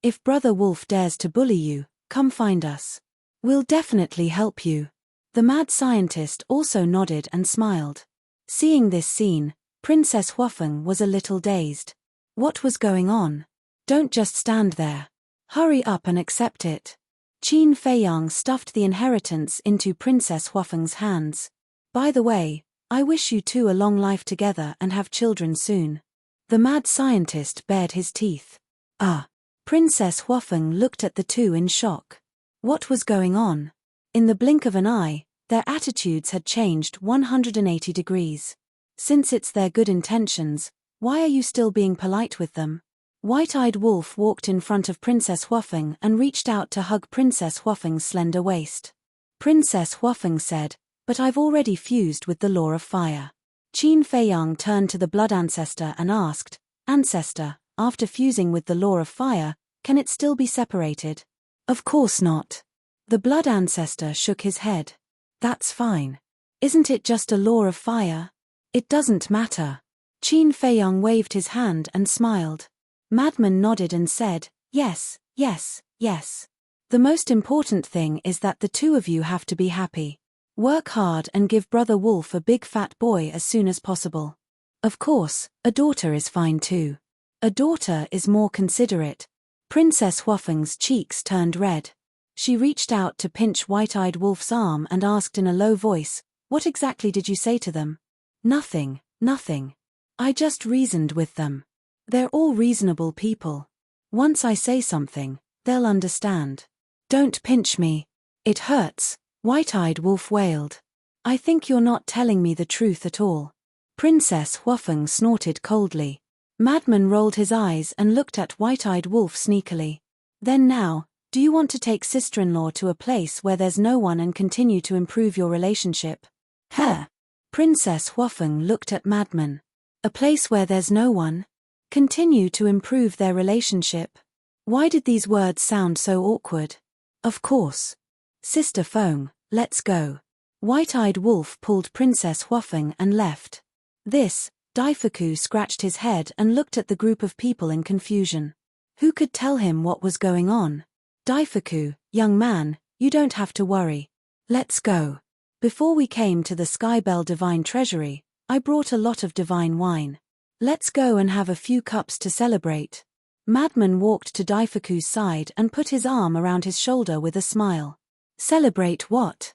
If Brother Wolf dares to bully you, come find us. We'll definitely help you." The mad scientist also nodded and smiled. Seeing this scene, Princess Huafeng was a little dazed. What was going on? "Don't just stand there. Hurry up and accept it." Qin Fei Yang stuffed the inheritance into Princess Huafeng's hands. "By the way, I wish you two a long life together and have children soon." The mad scientist bared his teeth. Ah! Princess Huafeng looked at the two in shock. What was going on? In the blink of an eye, their attitudes had changed 180 degrees. Since it's their good intentions, why are you still being polite with them? White-eyed Wolf walked in front of Princess Huafeng and reached out to hug Princess Huafeng's slender waist. Princess Huafeng said, "But I've already fused with the law of fire." Qin Feiyang turned to the blood ancestor and asked, "Ancestor, after fusing with the law of fire, can it still be separated?" "Of course not." The blood ancestor shook his head. "That's fine. Isn't it just a law of fire? It doesn't matter." Qin Feiyang waved his hand and smiled. Madman nodded and said, "Yes, yes, yes. The most important thing is that the two of you have to be happy. Work hard and give Brother Wolf a big fat boy as soon as possible. Of course, a daughter is fine too. A daughter is more considerate." Princess Huafeng's cheeks turned red. She reached out to pinch White-eyed Wolf's arm and asked in a low voice, "What exactly did you say to them?" "Nothing, nothing. I just reasoned with them. They're all reasonable people. Once I say something, they'll understand." "Don't pinch me. It hurts," White-eyed Wolf wailed. "I think you're not telling me the truth at all." Princess Huafeng snorted coldly. Madman rolled his eyes and looked at White-eyed Wolf sneakily. "Then now, do you want to take sister-in-law to a place where there's no one and continue to improve your relationship?" "Huh?" Princess Huafeng looked at Madman. "A place where there's no one? Continue to improve their relationship?" Why did these words sound so awkward? "Of course. Sister Feng, let's go." White-eyed Wolf pulled Princess Huafeng and left. "This," Daifuku scratched his head and looked at the group of people in confusion. Who could tell him what was going on? "Daifuku, young man, you don't have to worry. Let's go. Before we came to the Skybell Divine Treasury, I brought a lot of divine wine. Let's go and have a few cups to celebrate." Madman walked to Daifuku's side and put his arm around his shoulder with a smile. "Celebrate what?"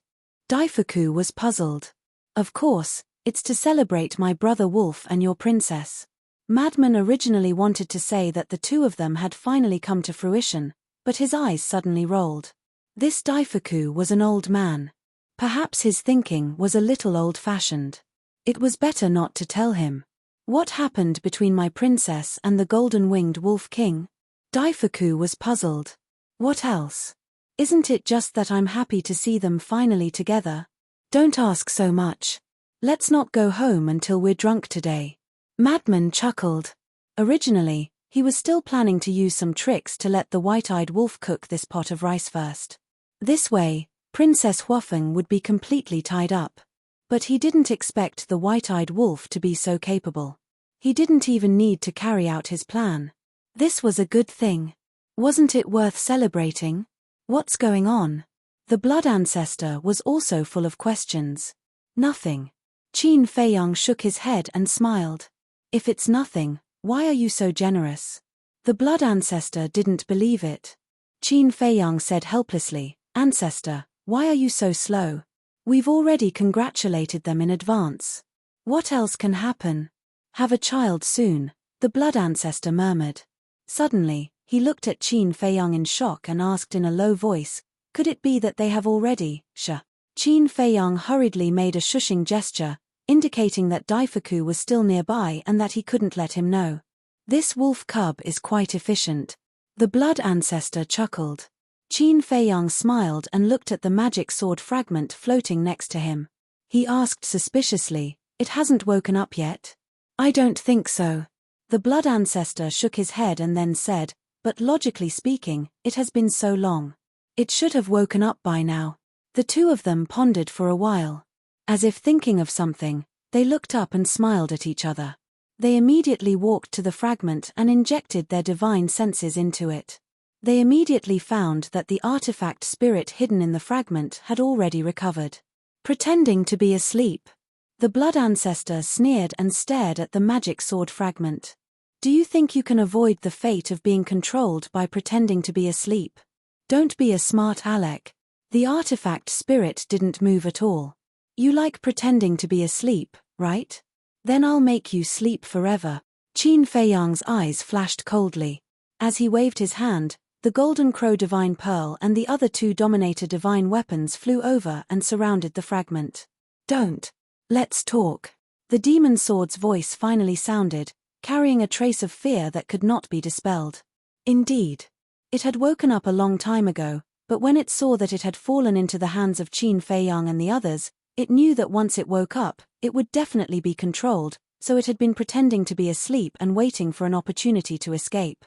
Daifuku was puzzled. "Of course, it's to celebrate my brother Wolf and your princess." Madman originally wanted to say that the two of them had finally come to fruition, but his eyes suddenly rolled. This Daifuku was an old man. Perhaps his thinking was a little old-fashioned. It was better not to tell him. "What happened between my princess and the golden-winged Wolf King?" Daifuku was puzzled. "What else? Isn't it just that I'm happy to see them finally together?" "Don't ask so much. Let's not go home until we're drunk today." Madman chuckled. Originally, he was still planning to use some tricks to let the White-eyed Wolf cook this pot of rice first. This way, Princess Huafeng would be completely tied up. But he didn't expect the White-eyed Wolf to be so capable. He didn't even need to carry out his plan. This was a good thing. Wasn't it worth celebrating? What's going on? The blood ancestor was also full of questions. "Nothing." Qin Feiyang shook his head and smiled. "If it's nothing, why are you so generous?" The blood ancestor didn't believe it. Qin Feiyang said helplessly, "Ancestor, why are you so slow? We've already congratulated them in advance. What else can happen?" "Have a child soon," the blood ancestor murmured. Suddenly, he looked at Qin Feiyang in shock and asked in a low voice, "Could it be that they have already, Qin Feiyang hurriedly made a shushing gesture, indicating that Daifuku was still nearby and that he couldn't let him know. "This wolf cub is quite efficient." The blood ancestor chuckled. Qin Feiyang smiled and looked at the magic sword fragment floating next to him. He asked suspiciously, "It hasn't woken up yet?" "I don't think so." The blood ancestor shook his head and then said, "But logically speaking, it has been so long. It should have woken up by now." The two of them pondered for a while. As if thinking of something, they looked up and smiled at each other. They immediately walked to the fragment and injected their divine senses into it. They immediately found that the artifact spirit hidden in the fragment had already recovered. Pretending to be asleep. The blood ancestor sneered and stared at the magic sword fragment. "Do you think you can avoid the fate of being controlled by pretending to be asleep? Don't be a smart aleck. The artifact spirit didn't move at all. You like pretending to be asleep, right? Then I'll make you sleep forever." Qin Feiyang's eyes flashed coldly. As he waved his hand, the Golden Crow Divine Pearl and the other two Dominator Divine weapons flew over and surrounded the fragment. Don't. Let's talk. The demon sword's voice finally sounded, carrying a trace of fear that could not be dispelled. Indeed. It had woken up a long time ago, but when it saw that it had fallen into the hands of Qin Feiyang and the others, it knew that once it woke up, it would definitely be controlled, so it had been pretending to be asleep and waiting for an opportunity to escape.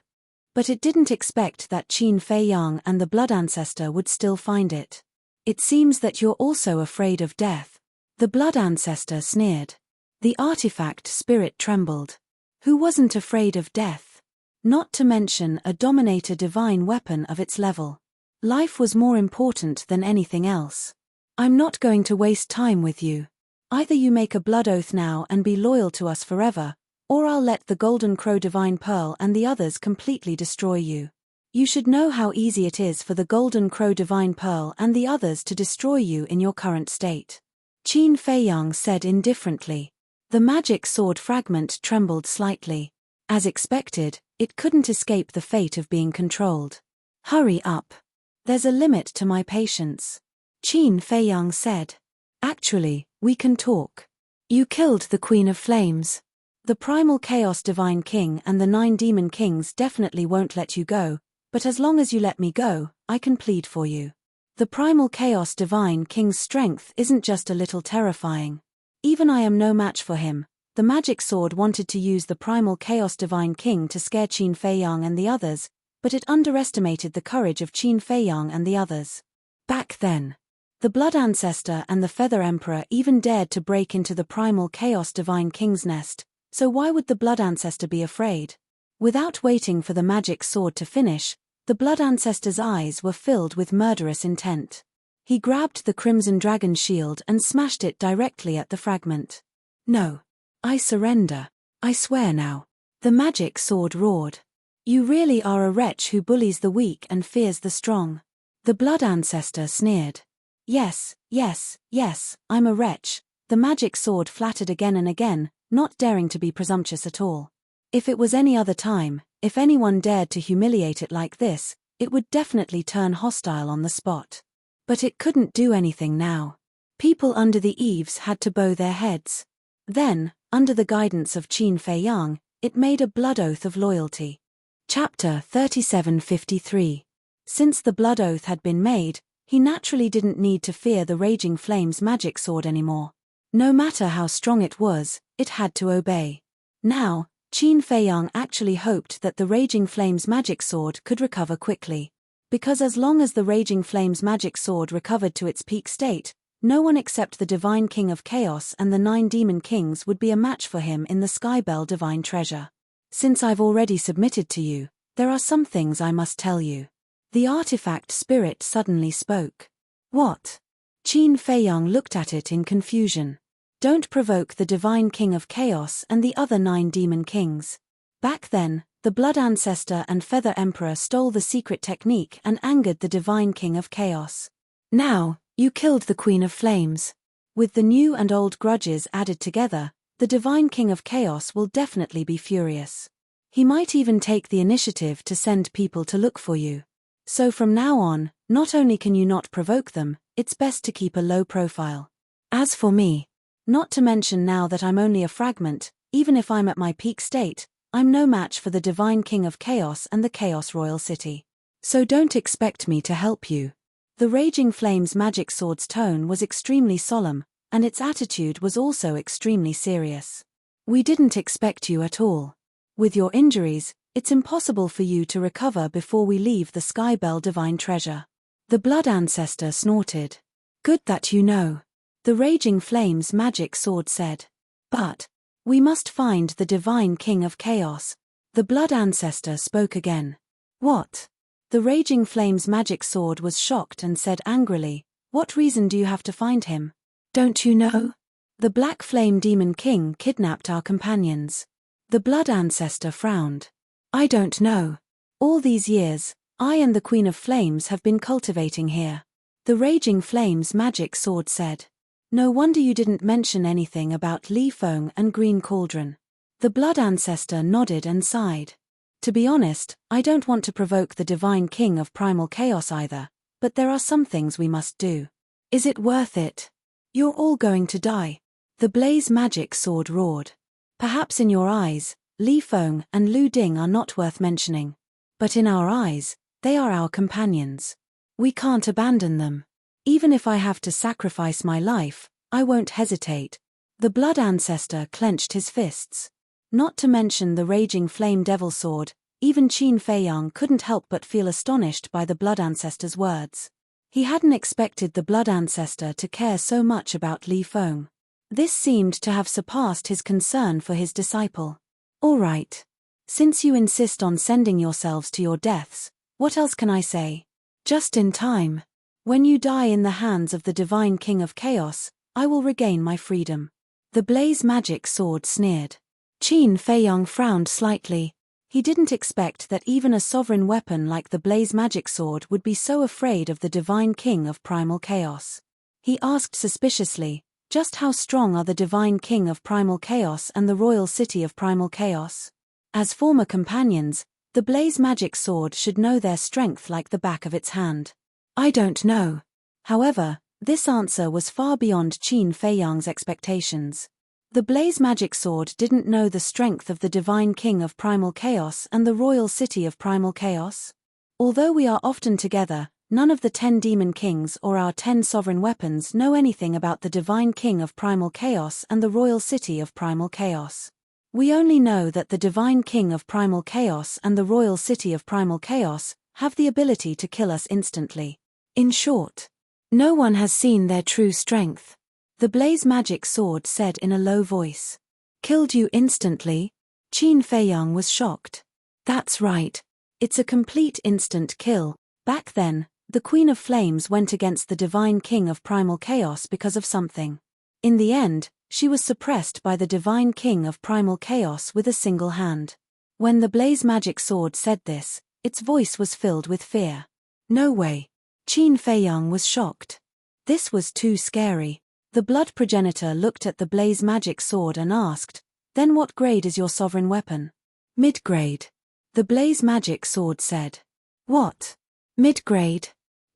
But it didn't expect that Qin Feiyang and the Blood Ancestor would still find it. It seems that you're also afraid of death. The Blood Ancestor sneered. The artifact spirit trembled. Who wasn't afraid of death? Not to mention a Dominator Divine weapon of its level. Life was more important than anything else. I'm not going to waste time with you. Either you make a blood oath now and be loyal to us forever, or I'll let the Golden Crow Divine Pearl and the others completely destroy you. You should know how easy it is for the Golden Crow Divine Pearl and the others to destroy you in your current state. Qin Feiyang said indifferently. The magic sword fragment trembled slightly. As expected, it couldn't escape the fate of being controlled. Hurry up. There's a limit to my patience. Qin Feiyang said. Actually, we can talk. You killed the Queen of Flames. The Primal Chaos Divine King and the 9 Demon Kings definitely won't let you go, but as long as you let me go, I can plead for you. The Primal Chaos Divine King's strength isn't just a little terrifying. Even I am no match for him. The magic sword wanted to use the Primal Chaos Divine King to scare Qin Feiyang and the others, but it underestimated the courage of Qin Feiyang and the others. Back then, the Blood Ancestor and the Feather Emperor even dared to break into the Primal Chaos Divine King's nest, so why would the Blood Ancestor be afraid? Without waiting for the magic sword to finish, the Blood Ancestor's eyes were filled with murderous intent. He grabbed the Crimson Dragon shield and smashed it directly at the fragment. No. I surrender. I swear now. The magic sword roared. You really are a wretch who bullies the weak and fears the strong. The Blood Ancestor sneered. Yes, yes, yes, I'm a wretch. The magic sword flattered again and again, not daring to be presumptuous at all. If it was any other time, if anyone dared to humiliate it like this, it would definitely turn hostile on the spot. But it couldn't do anything now. People under the eaves had to bow their heads. Then, under the guidance of Qin Feiyang, it made a blood oath of loyalty. Chapter 3753. Since the blood oath had been made, he naturally didn't need to fear the Raging Flame's magic sword anymore. No matter how strong it was, it had to obey. Now, Qin Feiyang actually hoped that the Raging Flame's magic sword could recover quickly. Because as long as the Raging Flame's magic sword recovered to its peak state, no one except the Divine King of Chaos and the 9 Demon Kings would be a match for him in the Skybell Divine Treasure. Since I've already submitted to you, there are some things I must tell you. The artifact spirit suddenly spoke. What? Qin Feiyang looked at it in confusion. Don't provoke the Divine King of Chaos and the other 9 Demon Kings. Back then, the Blood Ancestor and Feather Emperor stole the secret technique and angered the Divine King of Chaos. Now, you killed the Queen of Flames. With the new and old grudges added together, the Divine King of Chaos will definitely be furious. He might even take the initiative to send people to look for you. So from now on, not only can you not provoke them, it's best to keep a low profile. As for me, not to mention now that I'm only a fragment, even if I'm at my peak state, I'm no match for the Divine King of Chaos and the Chaos Royal City. So don't expect me to help you. The Raging Flame's magic sword's tone was extremely solemn, and its attitude was also extremely serious. We didn't expect you at all. With your injuries, it's impossible for you to recover before we leave the Skybell Divine Treasure. The Blood Ancestor snorted. Good that you know. The Raging Flame's magic sword said. But we must find the Divine King of Chaos. The Blood Ancestor spoke again. What? The Raging Flame's magic sword was shocked and said angrily, what reason do you have to find him? Don't you know? The Black Flame Demon King kidnapped our companions. The Blood Ancestor frowned. I don't know. All these years, I and the Queen of Flames have been cultivating here. The Raging Flame's magic sword said. No wonder you didn't mention anything about Li Feng and Green Cauldron. The blood ancestor nodded and sighed. To be honest, I don't want to provoke the divine king of primal chaos either, but there are some things we must do. Is it worth it? You're all going to die. The blaze magic sword roared. Perhaps in your eyes, Li Feng and Lu Ding are not worth mentioning. But in our eyes, they are our companions. We can't abandon them. Even if I have to sacrifice my life, I won't hesitate. The blood ancestor clenched his fists. Not to mention the raging flame devil sword, even Qin Feiyang couldn't help but feel astonished by the blood ancestor's words. He hadn't expected the blood ancestor to care so much about Li Feng. This seemed to have surpassed his concern for his disciple. All right. Since you insist on sending yourselves to your deaths, what else can I say? Just in time. When you die in the hands of the divine king of chaos, I will regain my freedom. The blaze magic sword sneered. Qin Feiyang frowned slightly. He didn't expect that even a sovereign weapon like the blaze magic sword would be so afraid of the divine king of primal chaos. He asked suspiciously, just how strong are the divine king of primal chaos and the royal city of primal chaos? As former companions, the blaze magic sword should know their strength like the back of its hand. I don't know. However, this answer was far beyond Qin Feiyang's expectations. The blaze magic sword didn't know the strength of the divine king of primal chaos and the royal city of primal chaos. Although we are often together, none of the 10 demon kings or our 10 sovereign weapons know anything about the divine king of primal chaos and the royal city of primal chaos. We only know that the divine king of primal chaos and the royal city of primal chaos have the ability to kill us instantly. In short, no one has seen their true strength. The blaze magic sword said in a low voice. Killed you instantly? Qin Feiyang was shocked. That's right. It's a complete instant kill. Back then, the Queen of Flames went against the divine king of primal chaos because of something. In the end, she was suppressed by the divine king of primal chaos with a single hand. When the blaze magic sword said this, its voice was filled with fear. No way. Qin Feiyang was shocked. This was too scary. The blood progenitor looked at the blaze magic sword and asked, then what grade is your sovereign weapon? Mid-grade. The blaze magic sword said. What? Mid-grade?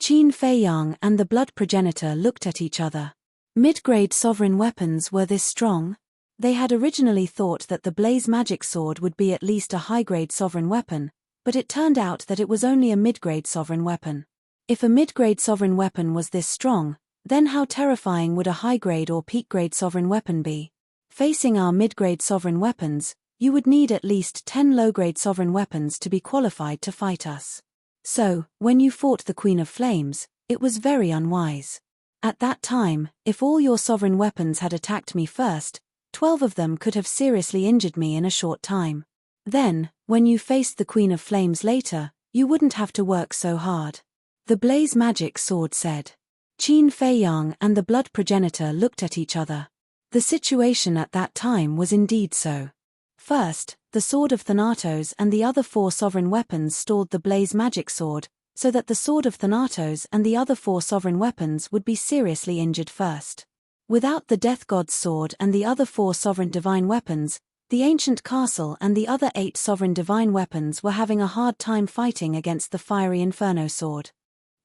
Qin Feiyang and the blood progenitor looked at each other. Mid-grade sovereign weapons were this strong? They had originally thought that the blaze magic sword would be at least a high-grade sovereign weapon, but it turned out that it was only a mid-grade sovereign weapon. If a mid-grade sovereign weapon was this strong, then how terrifying would a high-grade or peak-grade sovereign weapon be? Facing our mid-grade sovereign weapons, you would need at least 10 low-grade sovereign weapons to be qualified to fight us. So, when you fought the Queen of Flames, it was very unwise. At that time, if all your sovereign weapons had attacked me first, 12 of them could have seriously injured me in a short time. Then, when you faced the Queen of Flames later, you wouldn't have to work so hard. The blaze magic sword said. Qin Feiyang and the blood progenitor looked at each other. The situation at that time was indeed so. First, the sword of Thanatos and the other 4 sovereign weapons stalled the blaze magic sword, so that the sword of Thanatos and the other 4 sovereign weapons would be seriously injured first. Without the death god's sword and the other 4 sovereign divine weapons, the ancient castle and the other 8 sovereign divine weapons were having a hard time fighting against the fiery inferno sword.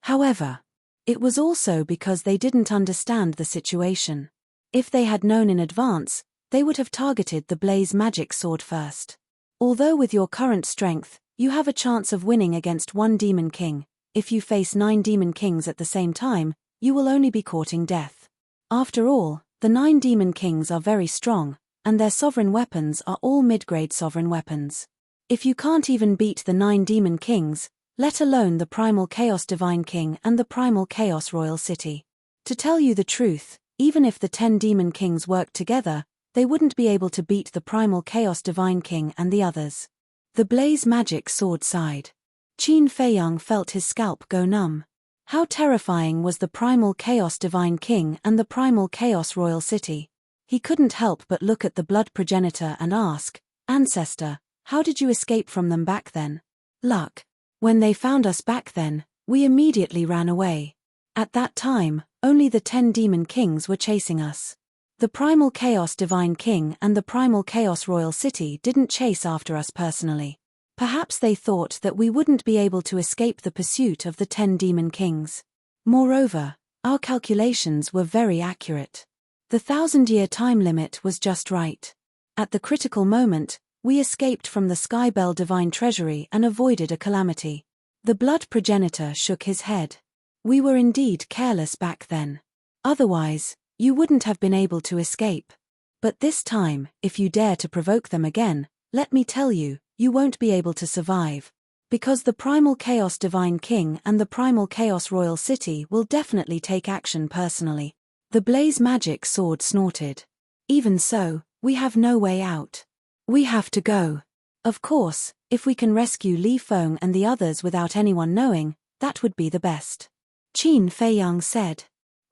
However, it was also because they didn't understand the situation. If they had known in advance, they would have targeted the blaze magic sword first. Although with your current strength, you have a chance of winning against 1 demon king, if you face 9 demon kings at the same time, you will only be courting death. After all, the 9 demon kings are very strong, and their sovereign weapons are all mid-grade sovereign weapons. If you can't even beat the 9 demon kings, let alone the Primal Chaos Divine King and the Primal Chaos Royal City. To tell you the truth, even if the 10 Demon Kings worked together, they wouldn't be able to beat the Primal Chaos Divine King and the others. The blaze magic sword sighed. Qin Feiyang felt his scalp go numb. How terrifying was the Primal Chaos Divine King and the Primal Chaos Royal City. He couldn't help but look at the blood progenitor and ask, Ancestor, how did you escape from them back then? Luck. When they found us back then, we immediately ran away. At that time, only the 10 demon kings were chasing us. The Primal Chaos Divine King and the Primal Chaos Royal City didn't chase after us personally. Perhaps they thought that we wouldn't be able to escape the pursuit of the 10 Demon Kings. Moreover, our calculations were very accurate. The 1,000-year time limit was just right. At the critical moment, we escaped from the Skybell Divine Treasury and avoided a calamity. The Blood Progenitor shook his head. We were indeed careless back then. Otherwise, you wouldn't have been able to escape. But this time, if you dare to provoke them again, let me tell you, you won't be able to survive. Because the Primal Chaos Divine King and the Primal Chaos Royal City will definitely take action personally. The Blaze Magic Sword snorted. Even so, we have no way out. We have to go. Of course, if we can rescue Li Feng and the others without anyone knowing, that would be the best. Qin Feiyang said.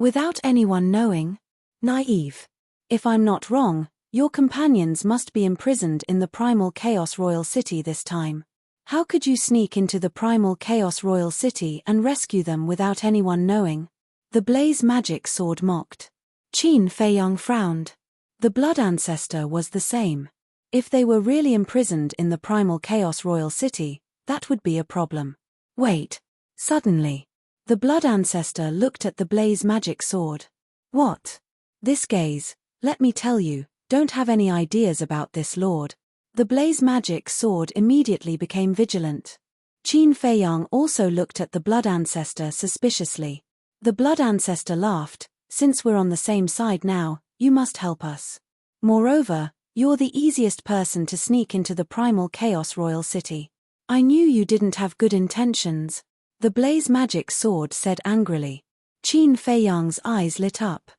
Without anyone knowing? Naive. If I'm not wrong, your companions must be imprisoned in the Primal Chaos Royal City this time. How could you sneak into the Primal Chaos Royal City and rescue them without anyone knowing? The Blaze Magic Sword mocked. Qin Feiyang frowned. The Blood Ancestor was the same. If they were really imprisoned in the Primal Chaos Royal City, that would be a problem. Wait. Suddenly, the Blood Ancestor looked at the Blaze Magic Sword. What? This gaze, let me tell you, don't have any ideas about this, Lord. The Blaze Magic Sword immediately became vigilant. Qin Feiyang also looked at the Blood Ancestor suspiciously. The Blood Ancestor laughed. Since we're on the same side now, you must help us. Moreover, you're the easiest person to sneak into the Primal Chaos Royal City. I knew you didn't have good intentions. The Blaze Magic Sword said angrily. Qin Feiyang's eyes lit up.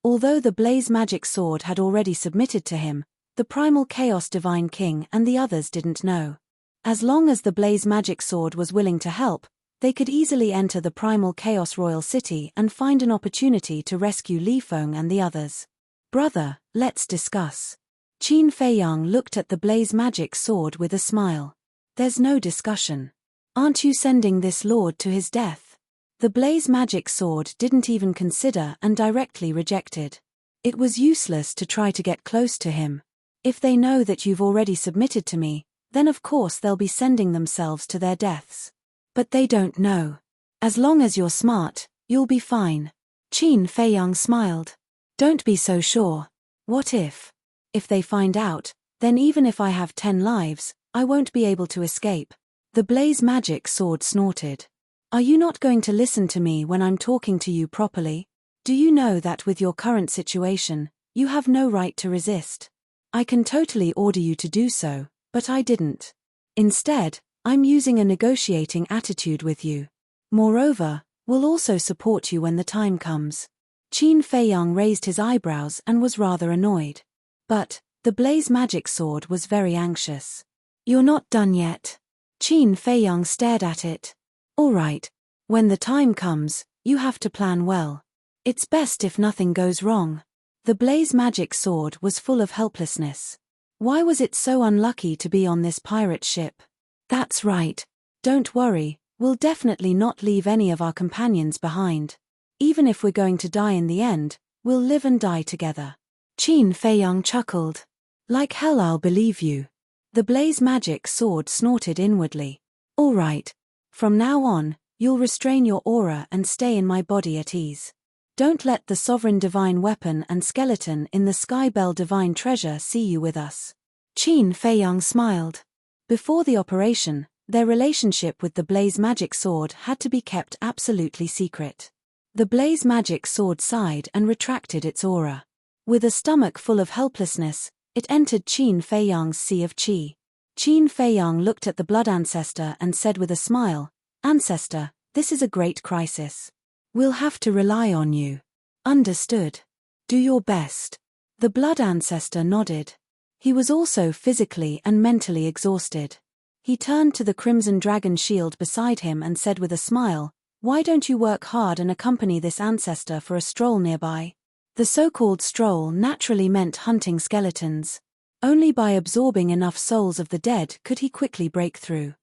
Although the Blaze Magic Sword had already submitted to him, the Primal Chaos Divine King and the others didn't know. As long as the Blaze Magic Sword was willing to help, they could easily enter the Primal Chaos Royal City and find an opportunity to rescue Li Feng and the others. Brother, let's discuss. Qin Feiyang looked at the Blaze Magic Sword with a smile. There's no discussion. Aren't you sending this lord to his death? The Blaze Magic Sword didn't even consider and directly rejected. It was useless to try to get close to him. If they know that you've already submitted to me, then of course they'll be sending themselves to their deaths. But they don't know. As long as you're smart, you'll be fine. Qin Feiyang smiled. Don't be so sure. What if? If they find out, then even if I have 10 lives, I won't be able to escape. The Blaze Magic Sword snorted. Are you not going to listen to me when I'm talking to you properly? Do you know that with your current situation, you have no right to resist? I can totally order you to do so, but I didn't. Instead, I'm using a negotiating attitude with you. Moreover, we'll also support you when the time comes. Qin Feiyang raised his eyebrows and was rather annoyed. But, the Blaze Magic Sword was very anxious. You're not done yet. Qin Feiyang stared at it. All right. When the time comes, you have to plan well. It's best if nothing goes wrong. The Blaze Magic Sword was full of helplessness. Why was it so unlucky to be on this pirate ship? That's right. Don't worry, we'll definitely not leave any of our companions behind. Even if we're going to die in the end, we'll live and die together. Qin Feiyang chuckled. Like hell I'll believe you. The Blaze Magic Sword snorted inwardly. All right. From now on, you'll restrain your aura and stay in my body at ease. Don't let the Sovereign Divine Weapon and Skeleton in the Skybell Divine Treasure see you with us. Qin Feiyang smiled. Before the operation, their relationship with the Blaze Magic Sword had to be kept absolutely secret. The Blaze Magic Sword sighed and retracted its aura. With a stomach full of helplessness, it entered Qin Feiyang's sea of qi. Qin Feiyang looked at the Blood Ancestor and said with a smile, Ancestor, this is a great crisis. We'll have to rely on you. Understood. Do your best. The Blood Ancestor nodded. He was also physically and mentally exhausted. He turned to the Crimson Dragon shield beside him and said with a smile, Why don't you work hard and accompany this ancestor for a stroll nearby? The so-called stroll naturally meant hunting skeletons. Only by absorbing enough souls of the dead could he quickly break through.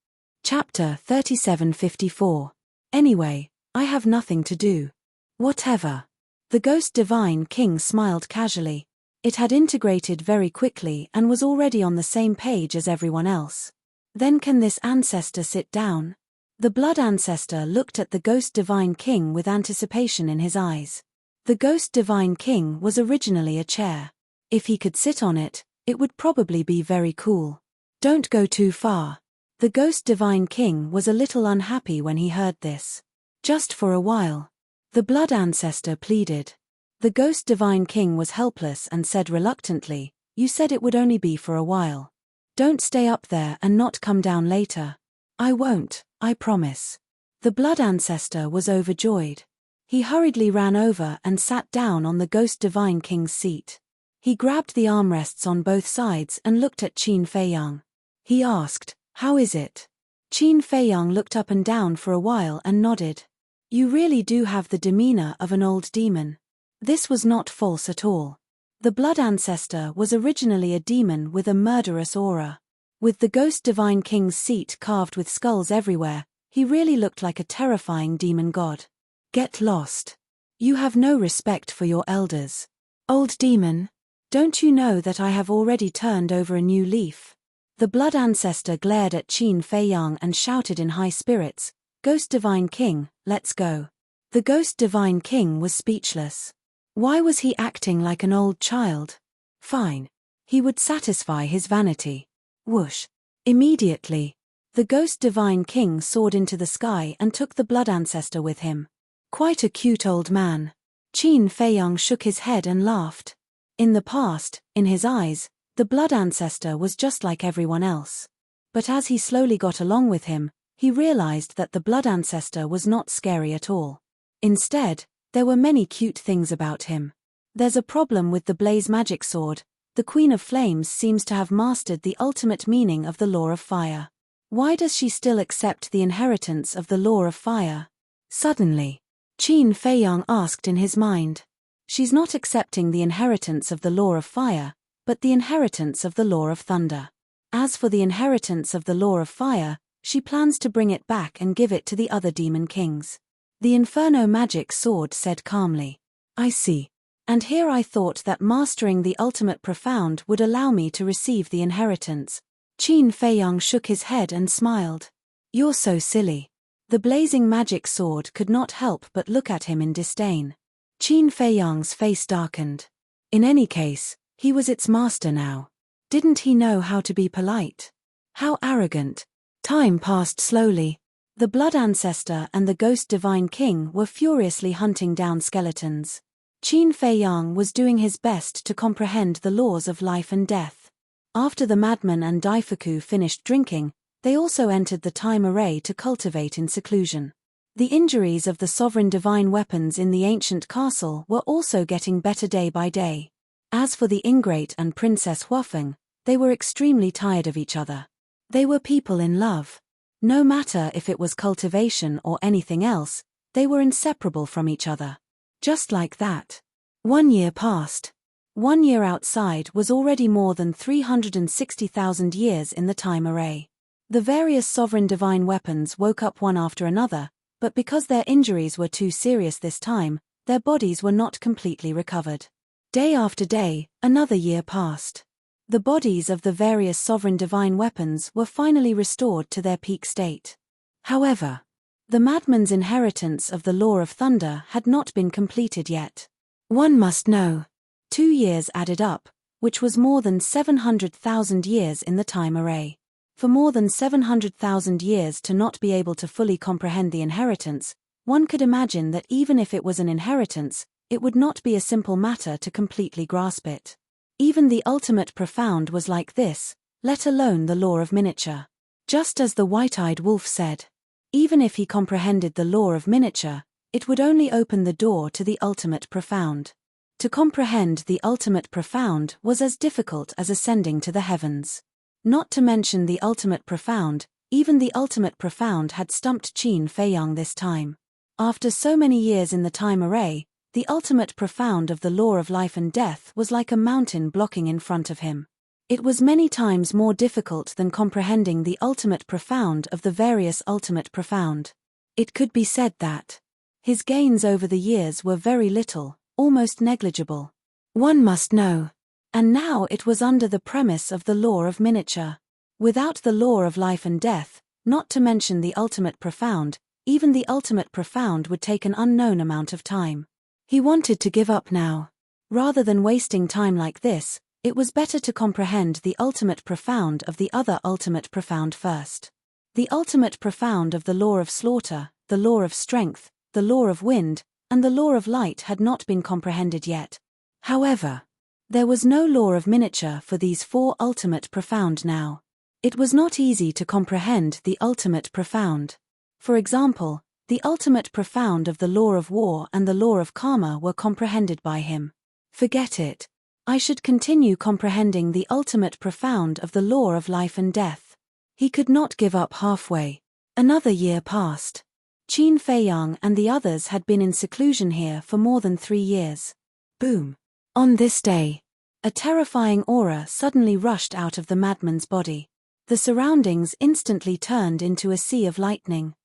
Chapter 3754. Anyway, I have nothing to do. Whatever. The Ghost Divine King smiled casually. It had integrated very quickly and was already on the same page as everyone else. Then can this ancestor sit down? The Blood Ancestor looked at the Ghost Divine King with anticipation in his eyes. The Ghost Divine King was originally a chair. If he could sit on it, it would probably be very cool. Don't go too far. The Ghost Divine King was a little unhappy when he heard this. Just for a while. The Blood Ancestor pleaded. The Ghost Divine King was helpless and said reluctantly, "You said it would only be for a while. Don't stay up there and not come down later." "I won't, I promise." The Blood Ancestor was overjoyed. He hurriedly ran over and sat down on the Ghost Divine King's seat. He grabbed the armrests on both sides and looked at Qin Feiyang. He asked, "How is it?" Qin Feiyang looked up and down for a while and nodded. "You really do have the demeanor of an old demon." This was not false at all. The Blood Ancestor was originally a demon with a murderous aura. With the Ghost Divine King's seat carved with skulls everywhere, he really looked like a terrifying demon god. "Get lost. You have no respect for your elders. Old demon. Don't you know that I have already turned over a new leaf?" The Blood Ancestor glared at Qin Feiyang and shouted in high spirits, "Ghost Divine King, let's go." The Ghost Divine King was speechless. Why was he acting like an old child? Fine. He would satisfy his vanity. Whoosh. Immediately, the Ghost Divine King soared into the sky and took the Blood Ancestor with him. Quite a cute old man. Qin Feiyang shook his head and laughed. In the past, in his eyes, the Blood Ancestor was just like everyone else. But as he slowly got along with him, he realized that the Blood Ancestor was not scary at all. Instead, there were many cute things about him. There's a problem with the Blaze Magic Sword. The Queen of Flames seems to have mastered the ultimate meaning of the Law of Fire. Why does she still accept the inheritance of the Law of Fire? Suddenly, Qin Feiyang asked in his mind. She's not accepting the inheritance of the Law of Fire, but the inheritance of the Law of Thunder. As for the inheritance of the Law of Fire, she plans to bring it back and give it to the other demon kings. The Inferno Magic Sword said calmly. "I see. And here I thought that mastering the ultimate profound would allow me to receive the inheritance." Qin Feiyang shook his head and smiled. "You're so silly." The blazing magic sword could not help but look at him in disdain. Qin Feiyang's face darkened. In any case, he was its master now. Didn't he know how to be polite? How arrogant. Time passed slowly. The Blood Ancestor and the Ghost Divine King were furiously hunting down skeletons. Qin Feiyang was doing his best to comprehend the laws of life and death. After the madman and Daifuku finished drinking, they also entered the time array to cultivate in seclusion. The injuries of the sovereign divine weapons in the ancient castle were also getting better day by day. As for the ingrate and Princess Huafeng, they were extremely tired of each other. They were people in love. No matter if it was cultivation or anything else, they were inseparable from each other. Just like that. 1 year passed. 1 year outside was already more than 360,000 years in the time array. The various sovereign divine weapons woke up one after another, but because their injuries were too serious this time, their bodies were not completely recovered. Day after day, another year passed. The bodies of the various sovereign divine weapons were finally restored to their peak state. However, the madman's inheritance of the Law of Thunder had not been completed yet. One must know. 2 years added up, which was more than 700,000 years in the time array. For more than 700,000 years to not be able to fully comprehend the inheritance, one could imagine that even if it was an inheritance, it would not be a simple matter to completely grasp it. Even the ultimate profound was like this, let alone the law of miniature. Just as the white-eyed wolf said, even if he comprehended the law of miniature, it would only open the door to the ultimate profound. To comprehend the ultimate profound was as difficult as ascending to the heavens. Not to mention the ultimate profound, even the ultimate profound had stumped Qin Feiyang this time. After so many years in the time array, the ultimate profound of the law of life and death was like a mountain blocking in front of him. It was many times more difficult than comprehending the ultimate profound of the various ultimate profound. It could be said that his gains over the years were very little, almost negligible. One must know. And now it was under the premise of the law of miniature. Without the law of life and death, not to mention the ultimate profound, even the ultimate profound would take an unknown amount of time. He wanted to give up now. Rather than wasting time like this, it was better to comprehend the ultimate profound of the other ultimate profound first. The ultimate profound of the law of slaughter, the law of strength, the law of wind, and the law of light had not been comprehended yet. However, there was no law of miniature for these four ultimate profound now. It was not easy to comprehend the ultimate profound. For example, the ultimate profound of the law of war and the law of karma were comprehended by him. Forget it. I should continue comprehending the ultimate profound of the law of life and death. He could not give up halfway. Another year passed. Qin Feiyang and the others had been in seclusion here for more than 3 years. Boom. On this day, a terrifying aura suddenly rushed out of the madman's body. The surroundings instantly turned into a sea of lightning.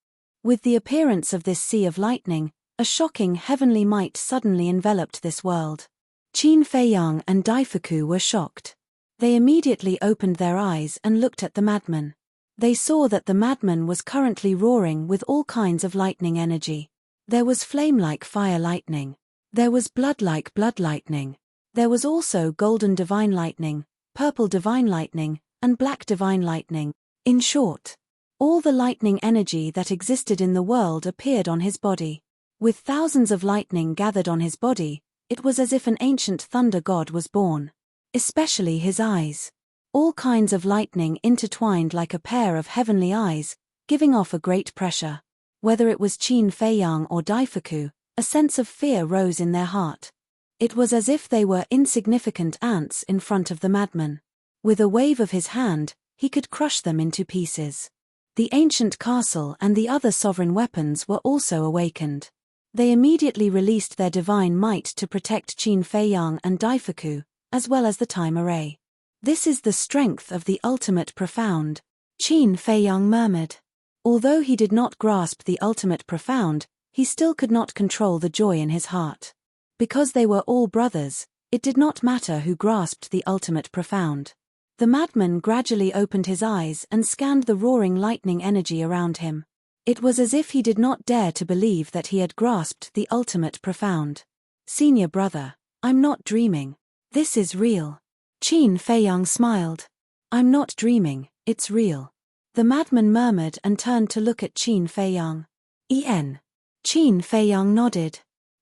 With the appearance of this sea of lightning, a shocking heavenly might suddenly enveloped this world. Qin Feiyang and Daifuku were shocked. They immediately opened their eyes and looked at the madman. They saw that the madman was currently roaring with all kinds of lightning energy. There was flame-like fire lightning. There was blood-like blood lightning. There was also golden divine lightning, purple divine lightning, and black divine lightning. In short, all the lightning energy that existed in the world appeared on his body. With thousands of lightning gathered on his body, it was as if an ancient thunder god was born. Especially his eyes. All kinds of lightning intertwined like a pair of heavenly eyes, giving off a great pressure. Whether it was Qin Feiyang or Daifuku, a sense of fear rose in their heart. It was as if they were insignificant ants in front of the madman. With a wave of his hand, he could crush them into pieces. The ancient castle and the other sovereign weapons were also awakened. They immediately released their divine might to protect Qin Feiyang and Daifuku, as well as the time array. This is the strength of the ultimate profound, Qin Feiyang murmured. Although he did not grasp the ultimate profound, he still could not control the joy in his heart. Because they were all brothers, it did not matter who grasped the ultimate profound. The madman gradually opened his eyes and scanned the roaring lightning energy around him. It was as if he did not dare to believe that he had grasped the ultimate profound. Senior brother, I'm not dreaming. This is real. Qin Feiyang smiled. I'm not dreaming, it's real. The madman murmured and turned to look at Qin Feiyang. Qin Feiyang nodded.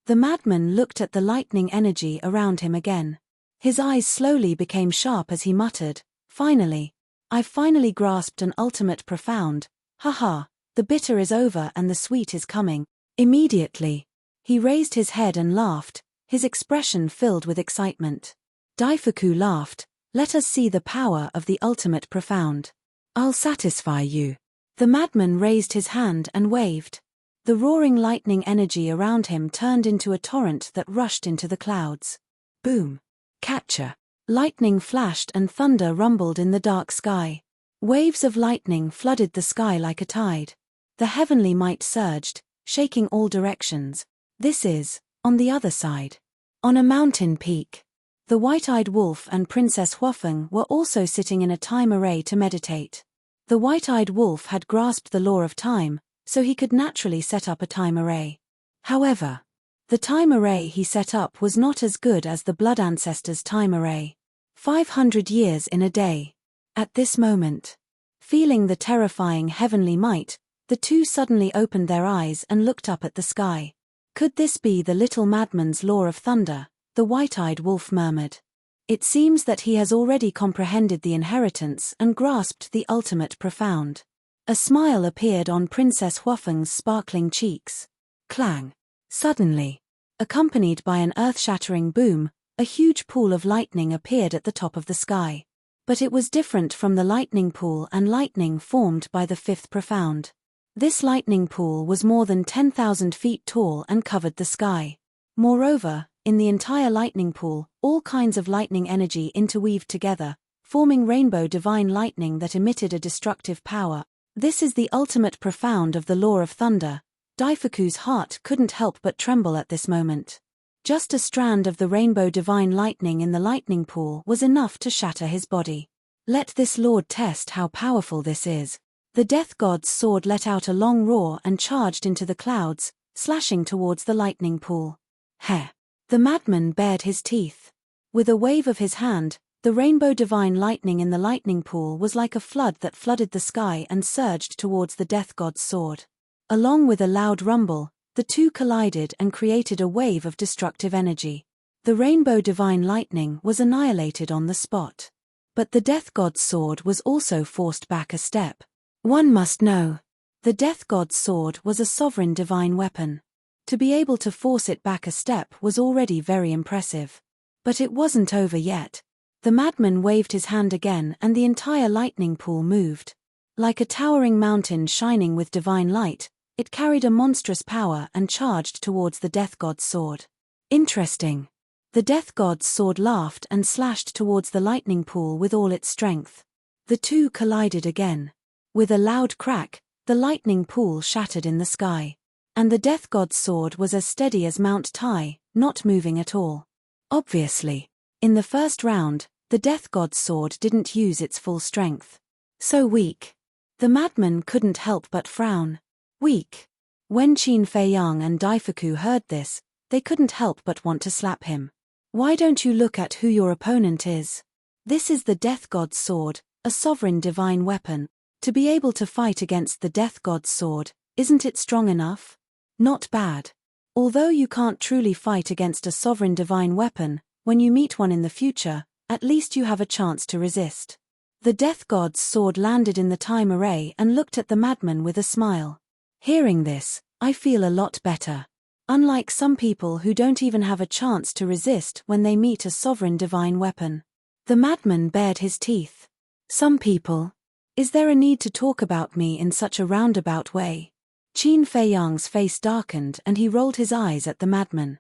The madman looked at the lightning energy around him again. His eyes slowly became sharp as he muttered, finally. I've finally grasped an ultimate profound. Haha. The bitter is over and the sweet is coming. Immediately, he raised his head and laughed, his expression filled with excitement. Daifuku laughed. Let us see the power of the ultimate profound. I'll satisfy you. The madman raised his hand and waved. The roaring lightning energy around him turned into a torrent that rushed into the clouds. Boom. Catcher. Lightning flashed and thunder rumbled in the dark sky. Waves of lightning flooded the sky like a tide. The heavenly might surged, shaking all directions. This is, on the other side. On a mountain peak. The white-eyed wolf and Princess Huafeng were also sitting in a time array to meditate. The white-eyed wolf had grasped the law of time, so he could naturally set up a time array. However, the time array he set up was not as good as the blood ancestors' time array. 500 years in a day. At this moment, feeling the terrifying heavenly might, the two suddenly opened their eyes and looked up at the sky. Could this be the little madman's law of thunder? The white-eyed wolf murmured. It seems that he has already comprehended the inheritance and grasped the ultimate profound. A smile appeared on Princess Huafeng's sparkling cheeks. Clang. Suddenly, accompanied by an earth-shattering boom, a huge pool of lightning appeared at the top of the sky. But it was different from the lightning pool and lightning formed by the fifth profound. This lightning pool was more than 10,000 feet tall and covered the sky. Moreover, in the entire lightning pool, all kinds of lightning energy interweaved together, forming rainbow divine lightning that emitted a destructive power. This is the ultimate profound of the law of thunder. Daifuku's heart couldn't help but tremble at this moment. Just a strand of the rainbow divine lightning in the lightning pool was enough to shatter his body. Let this lord test how powerful this is. The death god's sword let out a long roar and charged into the clouds, slashing towards the lightning pool. Heh! The madman bared his teeth. With a wave of his hand, the rainbow divine lightning in the lightning pool was like a flood that flooded the sky and surged towards the death god's sword. Along with a loud rumble, the two collided and created a wave of destructive energy. The rainbow divine lightning was annihilated on the spot. But the death god's sword was also forced back a step. One must know. The death god's sword was a sovereign divine weapon. To be able to force it back a step was already very impressive. But it wasn't over yet. The madman waved his hand again and the entire lightning pool moved. Like a towering mountain shining with divine light, it carried a monstrous power and charged towards the death god's sword. Interesting. The death god's sword laughed and slashed towards the lightning pool with all its strength. The two collided again. With a loud crack, the lightning pool shattered in the sky. And the death god's sword was as steady as Mount Tai, not moving at all. Obviously. In the first round, the death god's sword didn't use its full strength. So weak. The madman couldn't help but frown. Weak. When Qin Feiyang and Daifuku heard this, they couldn't help but want to slap him. Why don't you look at who your opponent is? This is the death god's sword, a sovereign divine weapon. To be able to fight against the death god's sword, isn't it strong enough? Not bad. Although you can't truly fight against a sovereign divine weapon, when you meet one in the future, at least you have a chance to resist. The death god's sword landed in the time array and looked at the madman with a smile. Hearing this, I feel a lot better. Unlike some people who don't even have a chance to resist when they meet a sovereign divine weapon. The madman bared his teeth. Some people. Is there a need to talk about me in such a roundabout way? Qin Feiyang's face darkened and he rolled his eyes at the madman.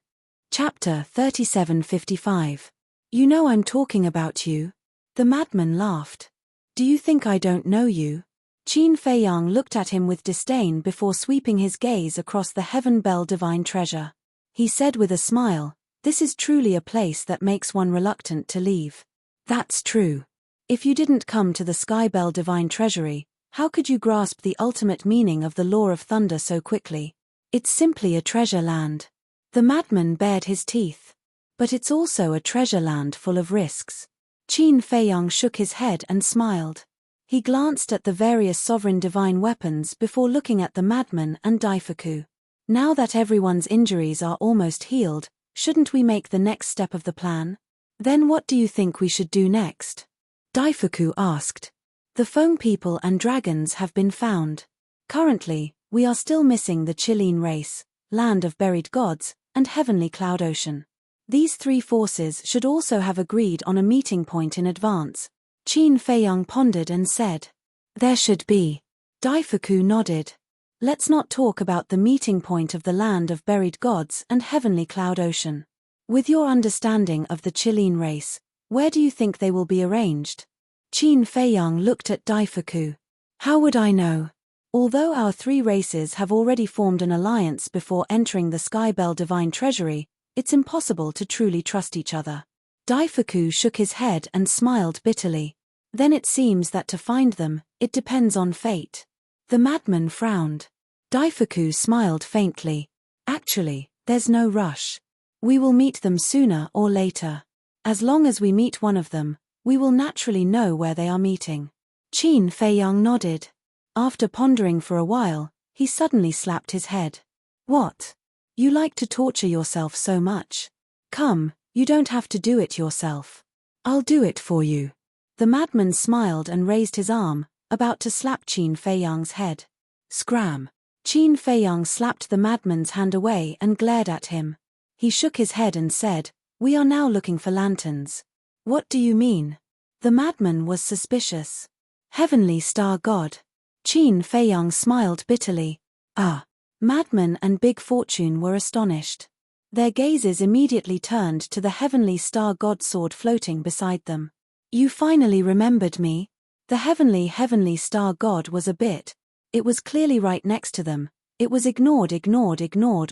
Chapter 3755. You know I'm talking about you. The madman laughed. Do you think I don't know you? Qin Feiyang looked at him with disdain before sweeping his gaze across the Heaven Bell divine treasure. He said with a smile, this is truly a place that makes one reluctant to leave. That's true. If you didn't come to the Sky Bell divine treasury, how could you grasp the ultimate meaning of the law of thunder so quickly? It's simply a treasure land. The madman bared his teeth. But it's also a treasure land full of risks. Qin Feiyang shook his head and smiled. He glanced at the various sovereign divine weapons before looking at the madman and Daifuku. Now that everyone's injuries are almost healed, shouldn't we make the next step of the plan? Then what do you think we should do next? Daifuku asked. The Feng people and dragons have been found. Currently, we are still missing the Qilin race, land of buried gods, and heavenly cloud ocean. These three forces should also have agreed on a meeting point in advance. Qin Feiyang pondered and said. There should be. Daifuku nodded. Let's not talk about the meeting point of the land of buried gods and heavenly cloud ocean. With your understanding of the Qilin race, where do you think they will be arranged? Qin Feiyang looked at Daifuku. How would I know? Although our three races have already formed an alliance before entering the Sky Bell divine treasury, it's impossible to truly trust each other. Daifuku shook his head and smiled bitterly. Then it seems that to find them, it depends on fate. The madman frowned. Daifuku smiled faintly. Actually, there's no rush. We will meet them sooner or later. As long as we meet one of them, we will naturally know where they are meeting. Qin Feiyang nodded. After pondering for a while, he suddenly slapped his head. What? You like to torture yourself so much? Come, you don't have to do it yourself. I'll do it for you. The madman smiled and raised his arm, about to slap Qin Feiyang's head. Scram. Qin Feiyang slapped the madman's hand away and glared at him. He shook his head and said, We are now looking for lanterns. What do you mean? The madman was suspicious. Heavenly Star God. Qin Feiyang smiled bitterly. Ah. Madman and Big Fortune were astonished. Their gazes immediately turned to the Heavenly Star God sword floating beside them. You finally remembered me? The Heavenly Star God was a bit. It was clearly right next to them. It was ignored,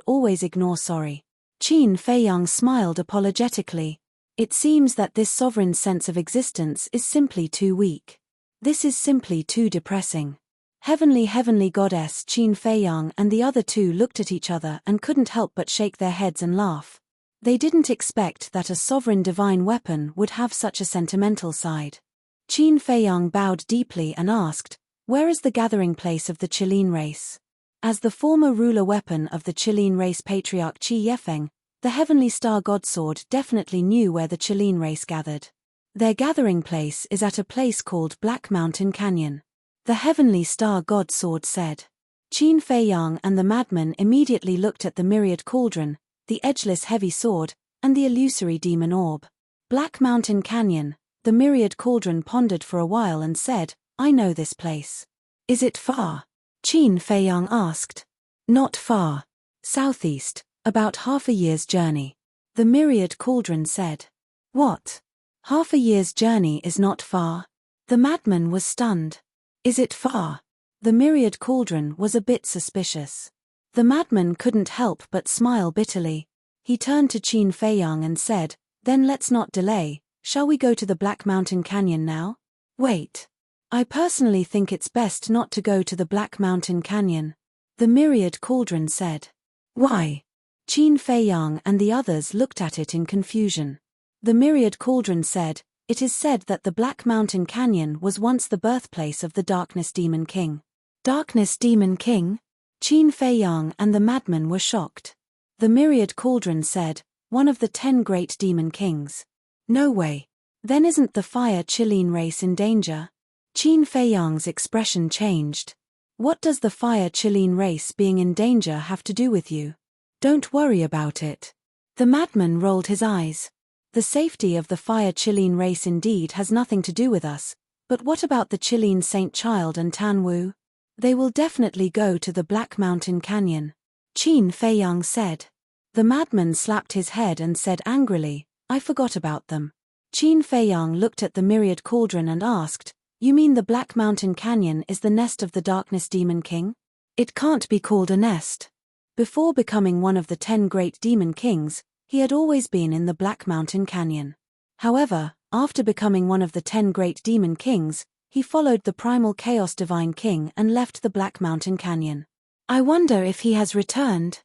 always ignore sorry. Qin Feiyang smiled apologetically. It seems that this sovereign's sense of existence is simply too weak. This is simply too depressing. Heavenly goddess Qin Feiyang and the other two looked at each other and couldn't help but shake their heads and laugh. They didn't expect that a sovereign divine weapon would have such a sentimental side. Qin Feiyang bowed deeply and asked, "Where is the gathering place of the Qilin race?" As the former ruler weapon of the Qilin race patriarch Qi Yefeng, the heavenly star godsword definitely knew where the Qilin race gathered. Their gathering place is at a place called Black Mountain Canyon. The heavenly star godsword said. Qin Feiyang and the madman immediately looked at the myriad cauldron, the edgeless heavy sword, and the illusory demon orb. Black Mountain Canyon, the myriad cauldron pondered for a while and said, "I know this place." "Is it far?" Qin Feiyang asked. "Not far. Southeast, about half a year's journey." The myriad cauldron said. "What? Half a year's journey is not far?" The madman was stunned. "Is it far?" The myriad cauldron was a bit suspicious. The madman couldn't help but smile bitterly. He turned to Qin Feiyang and said, "Then let's not delay, shall we go to the Black Mountain Canyon now?" "Wait. I personally think it's best not to go to the Black Mountain Canyon," the myriad cauldron said. "Why?" Qin Feiyang and the others looked at it in confusion. The myriad cauldron said, "It is said that the Black Mountain Canyon was once the birthplace of the Darkness Demon King." "Darkness Demon King?" Qin Feiyang and the madman were shocked. The myriad cauldron said, "One of the 10 great demon kings." "No way. Then isn't the fire Qilin race in danger?" Qin Feiyang's expression changed. "What does the fire Qilin race being in danger have to do with you?" "Don't worry about it." The madman rolled his eyes. "The safety of the fire Qilin race indeed has nothing to do with us, but what about the Qilin Saint Child and Tan Wu? They will definitely go to the Black Mountain Canyon," Qin Feiyang said. The madman slapped his head and said angrily, "I forgot about them." Qin Feiyang looked at the myriad cauldron and asked, "You mean the Black Mountain Canyon is the nest of the Darkness Demon King?" "It can't be called a nest." Before becoming one of the 10 great demon kings, he had always been in the Black Mountain Canyon. However, after becoming one of the 10 great demon kings, he followed the primal chaos divine king and left the Black Mountain Canyon. "I wonder if he has returned."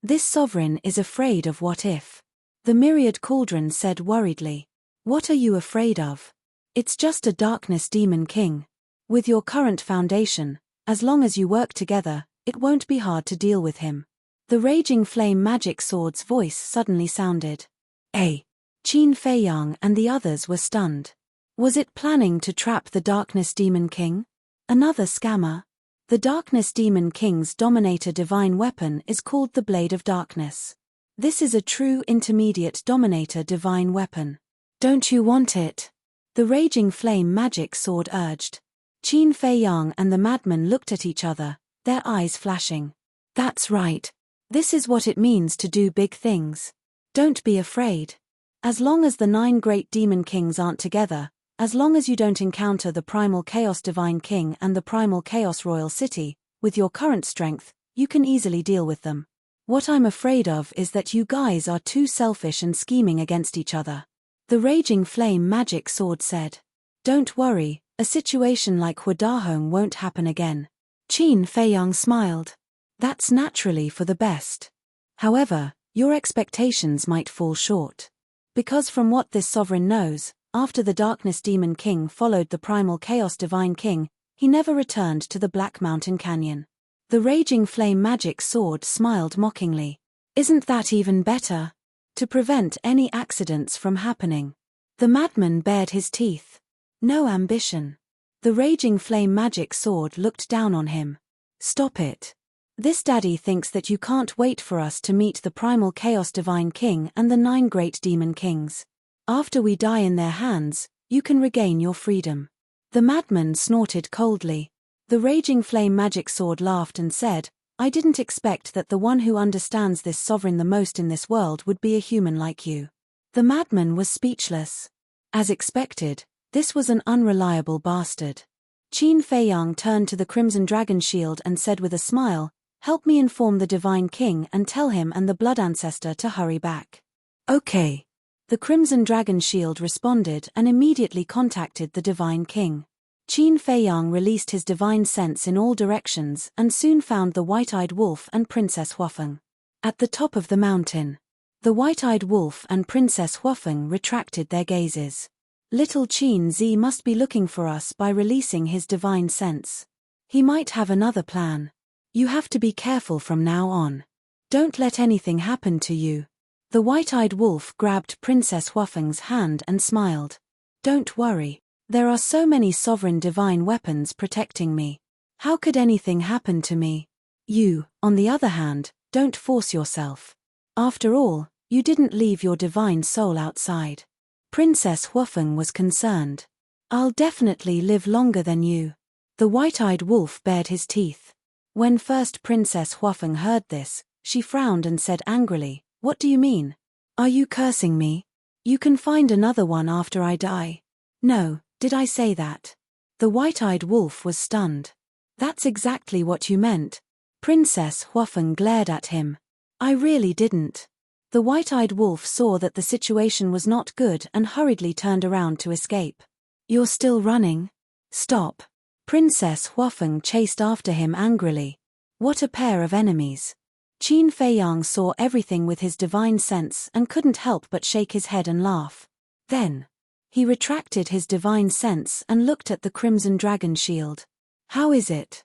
"This sovereign is afraid of what if," the myriad cauldron said worriedly. "What are you afraid of? It's just a darkness demon king. With your current foundation, as long as you work together, it won't be hard to deal with him." The raging flame magic sword's voice suddenly sounded. "Eh?" Qin Feiyang and the others were stunned. Was it planning to trap the Darkness Demon King? Another scammer? The Darkness Demon King's dominator divine weapon is called the Blade of Darkness. This is a true intermediate dominator divine weapon. "Don't you want it?" the raging flame magic sword urged. Qin Feiyang and the madman looked at each other, their eyes flashing. "That's right. This is what it means to do big things. Don't be afraid. As long as the 9 great demon kings aren't together, as long as you don't encounter the primal chaos divine king and the primal chaos royal city, with your current strength, you can easily deal with them. What I'm afraid of is that you guys are too selfish and scheming against each other," the raging flame magic sword said. "Don't worry, a situation like Huadahong won't happen again." Qin Feiyang smiled. "That's naturally for the best. However, your expectations might fall short. Because from what this sovereign knows, after the Darkness Demon King followed the Primal Chaos Divine King, he never returned to the Black Mountain Canyon." The raging flame magic sword smiled mockingly. "Isn't that even better? To prevent any accidents from happening." The madman bared his teeth. "No ambition." The raging flame magic sword looked down on him. "Stop it. This daddy thinks that you can't wait for us to meet the Primal Chaos Divine King and the 9 great demon kings. After we die in their hands, you can regain your freedom." The madman snorted coldly. The raging flame magic sword laughed and said, "I didn't expect that the one who understands this sovereign the most in this world would be a human like you." The madman was speechless. As expected, this was an unreliable bastard. Qin Feiyang turned to the Crimson Dragon Shield and said with a smile, Help me inform the Divine King and tell him and the Blood Ancestor to hurry back. Okay. The Crimson Dragon Shield responded and immediately contacted the Divine King. Qin Feiyang released his divine sense in all directions and soon found the White-Eyed Wolf and Princess Huafeng. At the top of the mountain, the White-Eyed Wolf and Princess Huafeng retracted their gazes. Little Qin Zi must be looking for us by releasing his divine sense. He might have another plan. You have to be careful from now on. Don't let anything happen to you. The White-Eyed Wolf grabbed Princess Huafeng's hand and smiled. Don't worry. There are so many sovereign divine weapons protecting me. How could anything happen to me? You, on the other hand, don't force yourself. After all, you didn't leave your divine soul outside. Princess Huafeng was concerned. I'll definitely live longer than you. The White-Eyed Wolf bared his teeth. When first Princess Huafeng heard this, she frowned and said angrily, "What do you mean? Are you cursing me? You can find another one after I die." No. Did I say that? The White-Eyed Wolf was stunned. That's exactly what you meant. Princess Huafeng glared at him. I really didn't. The White-Eyed Wolf saw that the situation was not good and hurriedly turned around to escape. You're still running? Stop. Princess Huafeng chased after him angrily. What a pair of enemies. Qin Feiyang saw everything with his divine sense and couldn't help but shake his head and laugh. Then, he retracted his divine sense and looked at the Crimson Dragon Shield. How is it?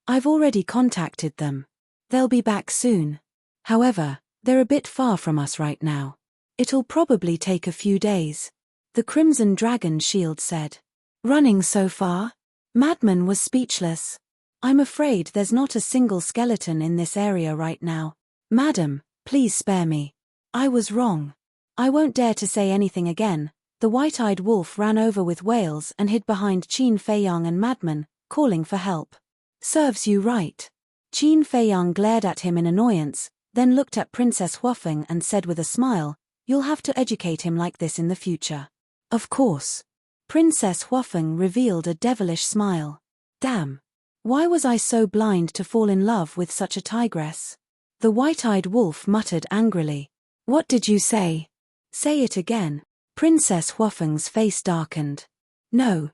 I've already contacted them. They'll be back soon. However, they're a bit far from us right now. It'll probably take a few days. The Crimson Dragon Shield said. Running so far? Madman was speechless. I'm afraid there's not a single skeleton in this area right now. Madam, please spare me. I was wrong. I won't dare to say anything again. The White-Eyed Wolf ran over with wails and hid behind Qin Feiyang and Madman, calling for help. Serves you right. Qin Feiyang glared at him in annoyance, then looked at Princess Huafeng and said with a smile, You'll have to educate him like this in the future. Of course. Princess Huafeng revealed a devilish smile. Damn. Why was I so blind to fall in love with such a tigress? The White-Eyed Wolf muttered angrily. What did you say? Say it again. Princess Huafeng's face darkened. No,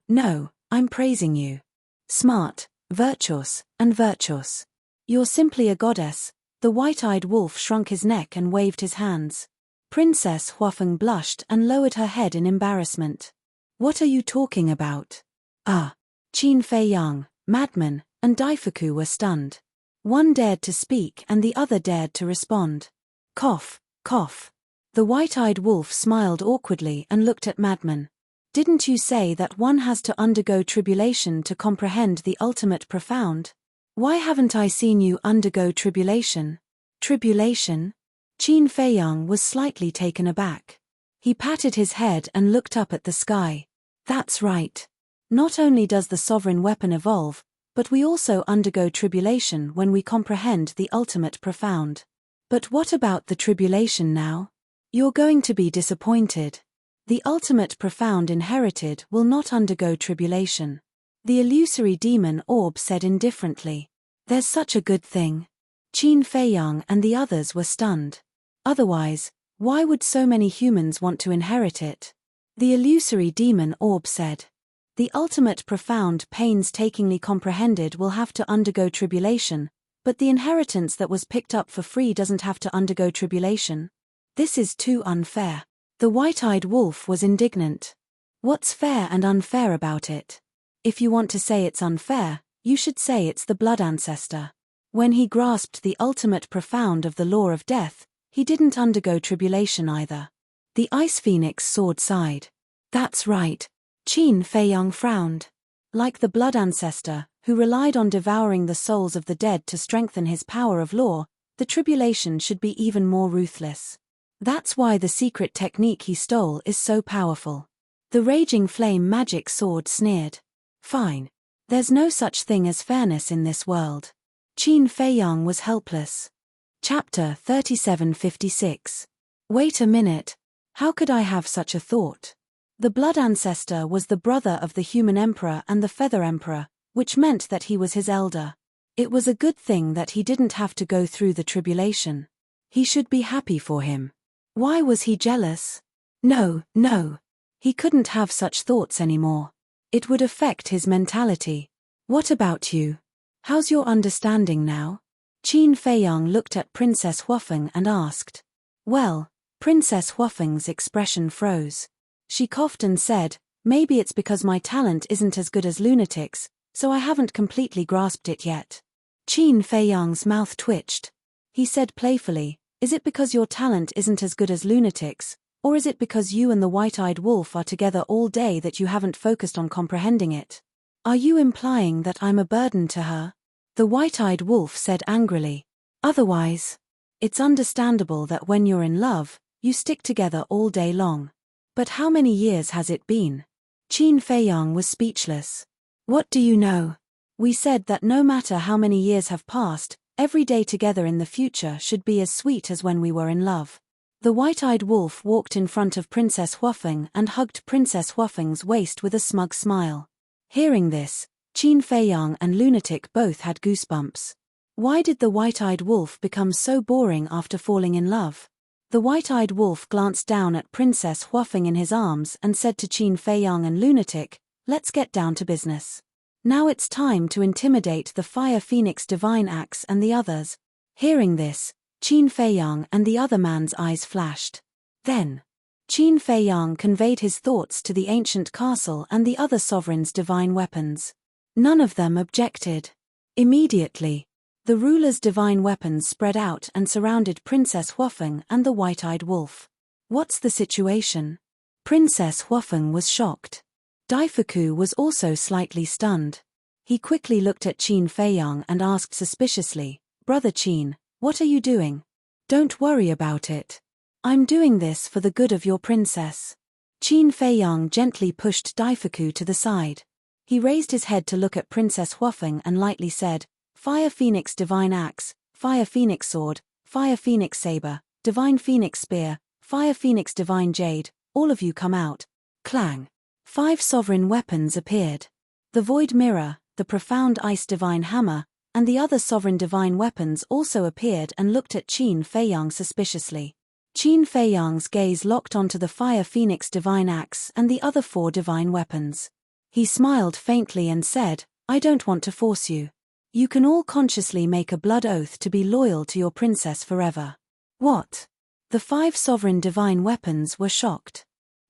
I'm praising you. Smart, virtuous, and virtuous. You're simply a goddess. The White-Eyed Wolf shrunk his neck and waved his hands. Princess Huafeng blushed and lowered her head in embarrassment. What are you talking about? Qin Feiyang, Madman, and Daifuku were stunned. One dared to speak and the other dared to respond. Cough, cough. The White-Eyed Wolf smiled awkwardly and looked at Madman. Didn't you say that one has to undergo tribulation to comprehend the ultimate profound? Why haven't I seen you undergo tribulation? Tribulation? Qin Feiyang was slightly taken aback. He patted his head and looked up at the sky. That's right. Not only does the sovereign weapon evolve, but we also undergo tribulation when we comprehend the ultimate profound. But what about the tribulation now? You're going to be disappointed. The ultimate profound inherited will not undergo tribulation. The illusory demon orb said indifferently. There's such a good thing. Qin Feiyang and the others were stunned. Otherwise, why would so many humans want to inherit it? The illusory demon orb said. The ultimate profound painstakingly comprehended will have to undergo tribulation, but the inheritance that was picked up for free doesn't have to undergo tribulation. This is too unfair. The White-Eyed Wolf was indignant. What's fair and unfair about it? If you want to say it's unfair, you should say it's the Blood Ancestor. When he grasped the ultimate profound of the law of death, he didn't undergo tribulation either. The Ice Phoenix sword sighed. That's right. Qin Feiyang frowned. Like the Blood Ancestor, who relied on devouring the souls of the dead to strengthen his power of law, the tribulation should be even more ruthless. That's why the secret technique he stole is so powerful. The Raging Flame Magic Sword sneered. Fine. There's no such thing as fairness in this world. Qin Feiyang was helpless. Chapter 3756. Wait a minute. How could I have such a thought? The Blood Ancestor was the brother of the Human Emperor and the Feather Emperor, which meant that he was his elder. It was a good thing that he didn't have to go through the tribulation. He should be happy for him. Why was he jealous? No, no. He couldn't have such thoughts anymore. It would affect his mentality. What about you? How's your understanding now? Qin Feiyang looked at Princess Huafeng and asked. Well, Princess Huafeng's expression froze. She coughed and said, maybe it's because my talent isn't as good as Lunatic's, so I haven't completely grasped it yet. Qin Feiyang's mouth twitched. He said playfully, is it because your talent isn't as good as Lunatic's, or is it because you and the white-eyed wolf are together all day that you haven't focused on comprehending it? Are you implying that I'm a burden to her? The white-eyed wolf said angrily. Otherwise, it's understandable that when you're in love, you stick together all day long. But how many years has it been? Qin Feiyang was speechless. What do you know? We said that no matter how many years have passed, every day together in the future should be as sweet as when we were in love. The white-eyed wolf walked in front of Princess Huafeng and hugged Princess Huafeng's waist with a smug smile. Hearing this, Qin Feiyang and Lunatic both had goosebumps. Why did the white-eyed wolf become so boring after falling in love? The white-eyed wolf glanced down at Princess Huafeng in his arms and said to Qin Feiyang and Lunatic, let's get down to business. Now it's time to intimidate the Fire Phoenix Divine Axe and the others. Hearing this, Qin Feiyang and the other man's eyes flashed. Then, Qin Feiyang conveyed his thoughts to the ancient castle and the other sovereign's divine weapons. None of them objected. Immediately, the ruler's divine weapons spread out and surrounded Princess Huafeng and the white-eyed wolf. What's the situation? Princess Huafeng was shocked. Daifuku was also slightly stunned. He quickly looked at Qin Feiyang and asked suspiciously, Brother Qin, what are you doing? Don't worry about it. I'm doing this for the good of your princess. Qin Feiyang gently pushed Daifuku to the side. He raised his head to look at Princess Huafeng and lightly said, Fire Phoenix Divine Axe, Fire Phoenix Sword, Fire Phoenix Saber, Divine Phoenix Spear, Fire Phoenix Divine Jade, all of you come out. Clang. 5 sovereign weapons appeared. The Void Mirror, the Profound Ice Divine Hammer, and the other sovereign divine weapons also appeared and looked at Qin Feiyang suspiciously. Qin Feiyang's gaze locked onto the Fire Phoenix Divine Axe and the other 4 divine weapons. He smiled faintly and said, I don't want to force you. You can all consciously make a blood oath to be loyal to your princess forever. What? The 5 sovereign divine weapons were shocked.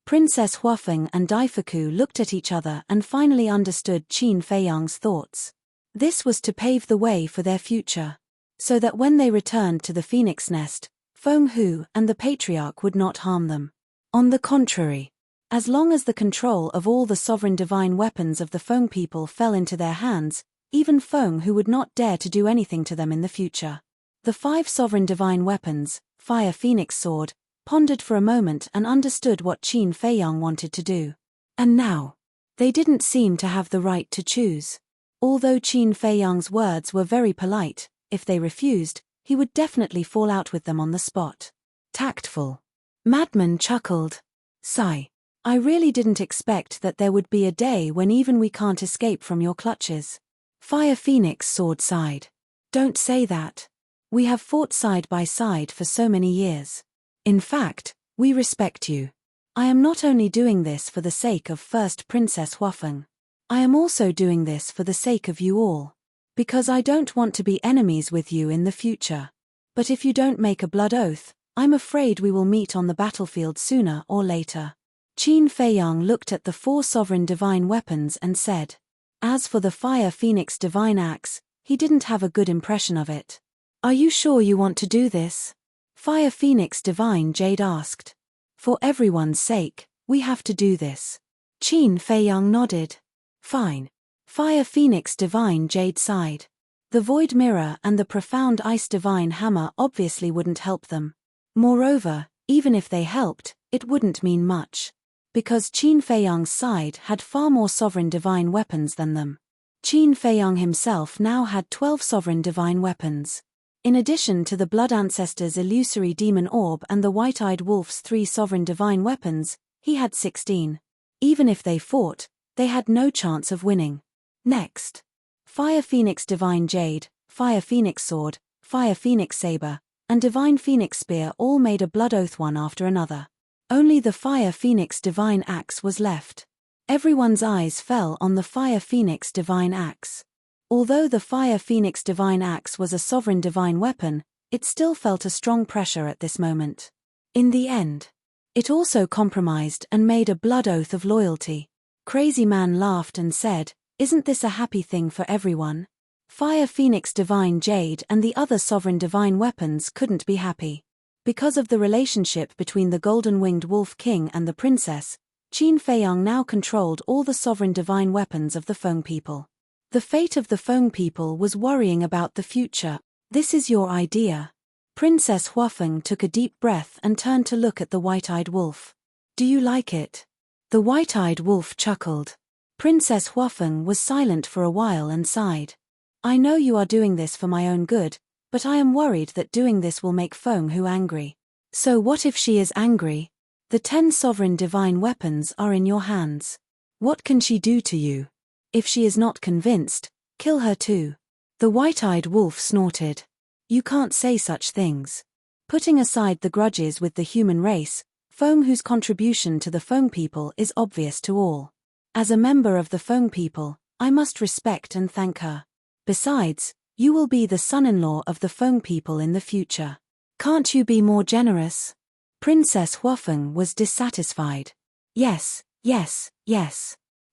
Princess Huafeng and Daifuku looked at each other and finally understood Qin Feiyang's thoughts. This was to pave the way for their future, so that when they returned to the Phoenix Nest, Feng Hu and the Patriarch would not harm them. On the contrary, as long as the control of all the sovereign divine weapons of the Feng people fell into their hands, even Feng Hu would not dare to do anything to them in the future. The 5 sovereign divine weapons, Fire Phoenix Sword, pondered for a moment and understood what Qin Feiyang wanted to do. And now, they didn't seem to have the right to choose. Although Qin Feiyang's words were very polite, if they refused, he would definitely fall out with them on the spot. Tactful. Madman chuckled. Sigh. I really didn't expect that there would be a day when even we can't escape from your clutches. Fire Phoenix Sword sighed. Don't say that. We have fought side by side for so many years. In fact, we respect you. I am not only doing this for the sake of First Princess Huafeng. I am also doing this for the sake of you all. Because I don't want to be enemies with you in the future. But if you don't make a blood oath, I'm afraid we will meet on the battlefield sooner or later. Qin Feiyang looked at the 4 sovereign divine weapons and said. As for the Fire Phoenix Divine Axe, he didn't have a good impression of it. Are you sure you want to do this? Fire Phoenix Divine Jade asked. For everyone's sake, we have to do this. Qin Feiyang nodded. Fine. Fire Phoenix Divine Jade sighed. The Void Mirror and the Profound Ice Divine Hammer obviously wouldn't help them. Moreover, even if they helped, it wouldn't mean much. Because Qin Feiyang's side had far more sovereign divine weapons than them. Qin Feiyang himself now had 12 sovereign divine weapons. In addition to the Blood Ancestor's illusory demon orb and the White-Eyed Wolf's 3 sovereign divine weapons, he had 16. Even if they fought, they had no chance of winning. Next. Fire Phoenix Divine Jade, fire phoenix sword, fire phoenix saber, and divine phoenix spear all made a blood oath one after another. Only the fire phoenix divine axe was left. Everyone's eyes fell on the fire phoenix divine axe. Although the fire phoenix divine axe was a sovereign divine weapon, it still felt a strong pressure at this moment. In the end, it also compromised and made a blood oath of loyalty. Crazy Man laughed and said, "Isn't this a happy thing for everyone?" Fire Phoenix Divine Jade and the other sovereign divine weapons couldn't be happy. Because of the relationship between the golden-winged wolf king and the princess, Qin Feiyang now controlled all the sovereign divine weapons of the Feng people. The fate of the Feng people was worrying about the future. "This is your idea." Princess Huafeng took a deep breath and turned to look at the white-eyed wolf. "Do you like it?" The white-eyed wolf chuckled. Princess Huafeng was silent for a while and sighed. "I know you are doing this for my own good, but I am worried that doing this will make Feng Hu angry." "So what if she is angry? The 10 sovereign divine weapons are in your hands. What can she do to you? If she is not convinced, kill her too." The white-eyed wolf snorted. "You can't say such things." Putting aside the grudges with the human race, Feng Hu's contribution to the Feng people is obvious to all. As a member of the Feng people, I must respect and thank her. Besides, you will be the son-in-law of the Feng people in the future. Can't you be more generous? Princess Huafeng was dissatisfied. Yes.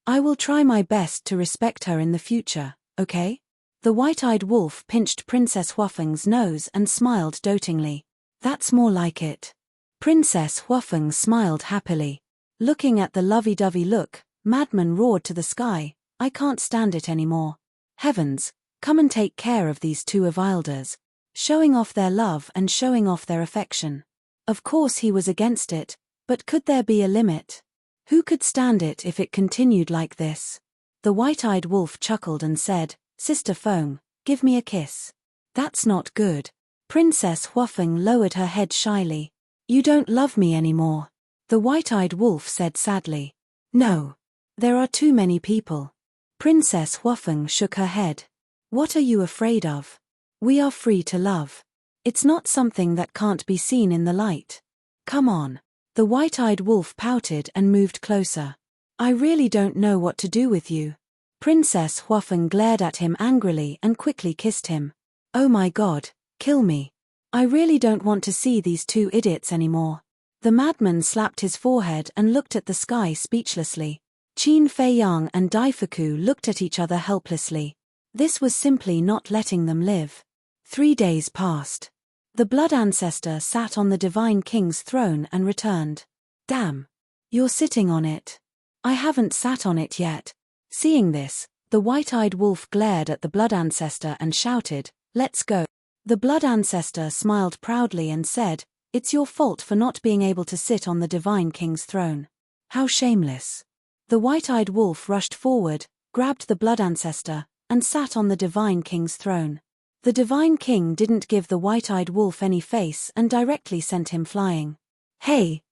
I will try my best to respect her in the future, okay? The white-eyed wolf pinched Princess Huafeng's nose and smiled dotingly. That's more like it. Princess Huafeng smiled happily. Looking at the lovey-dovey look, Madman roared to the sky, "I can't stand it anymore. Heavens, come and take care of these two Avilders," showing off their love and showing off their affection. Of course he was against it, but could there be a limit? Who could stand it if it continued like this? The white-eyed wolf chuckled and said, "Sister Feng, give me a kiss." "That's not good." Princess Huafeng lowered her head shyly. "You don't love me anymore," the white-eyed wolf said sadly. "No. There are too many people." Princess Huafeng shook her head. "What are you afraid of? We are free to love. It's not something that can't be seen in the light. Come on." The white-eyed wolf pouted and moved closer. "I really don't know what to do with you." Princess Huafeng glared at him angrily and quickly kissed him. "Oh my God, kill me. I really don't want to see these two idiots anymore." The madman slapped his forehead and looked at the sky speechlessly. Qin Feiyang and Daifuku looked at each other helplessly. This was simply not letting them live. 3 days passed. The blood ancestor sat on the divine king's throne and returned. "Damn. You're sitting on it. I haven't sat on it yet." Seeing this, the white-eyed wolf glared at the blood ancestor and shouted, "Let's go." The blood ancestor smiled proudly and said, "It's your fault for not being able to sit on the divine king's throne. How shameless." The white-eyed wolf rushed forward, grabbed the blood ancestor, and sat on the divine king's throne. The divine king didn't give the white-eyed wolf any face and directly sent him flying. Hey,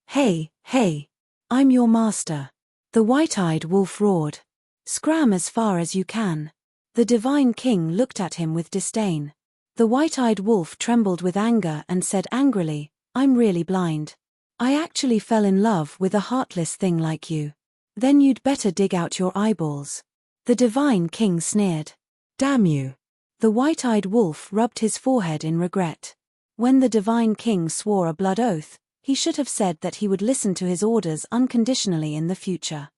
I'm your master." The white-eyed wolf roared. "Scram as far as you can." The divine king looked at him with disdain. The white-eyed wolf trembled with anger and said angrily, "I'm really blind. I actually fell in love with a heartless thing like you. Then you'd better dig out your eyeballs." The divine king sneered. "Damn you." The white-eyed wolf rubbed his forehead in regret. When the divine king swore a blood oath, he should have said that he would listen to his orders unconditionally in the future.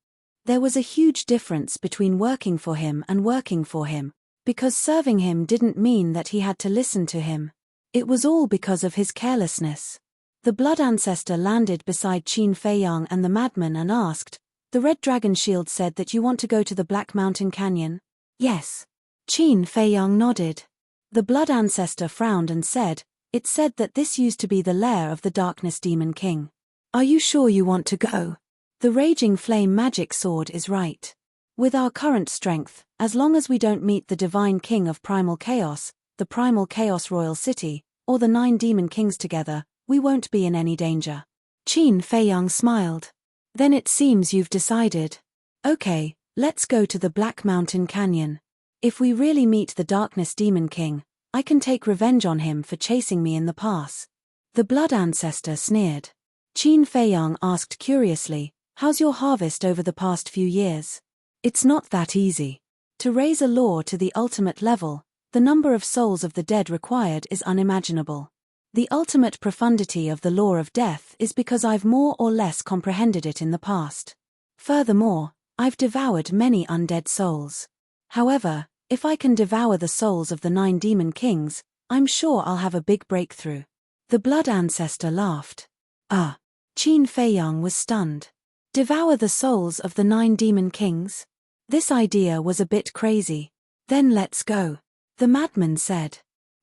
There was a huge difference between working for him and working for him, because serving him didn't mean that he had to listen to him. It was all because of his carelessness. The blood ancestor landed beside Qin Feiyang and the madman and asked, "The red dragon shield said that you want to go to the Black Mountain Canyon?" "Yes." Qin Feiyang nodded. The blood ancestor frowned and said, "It said that this used to be the lair of the Darkness Demon King. Are you sure you want to go? The Raging Flame magic sword is right. With our current strength, as long as we don't meet the Divine King of Primal Chaos, the Primal Chaos Royal City, or the 9 Demon Kings together, we won't be in any danger." Qin Feiyang smiled. "Then it seems you've decided. Okay, let's go to the Black Mountain Canyon. If we really meet the Darkness Demon King, I can take revenge on him for chasing me in the pass. The blood ancestor sneered. Qin Feiyang asked curiously, how's your harvest over the past few years? It's not that easy. To raise a law to the ultimate level, the number of souls of the dead required is unimaginable. The ultimate profundity of the law of death is because I've more or less comprehended it in the past. Furthermore, I've devoured many undead souls. However, if I can devour the souls of the 9 demon kings, I'm sure I'll have a big breakthrough. The blood ancestor laughed. Qin Feiyang was stunned. Devour the souls of the 9 demon kings? This idea was a bit crazy. Then let's go. The madman said.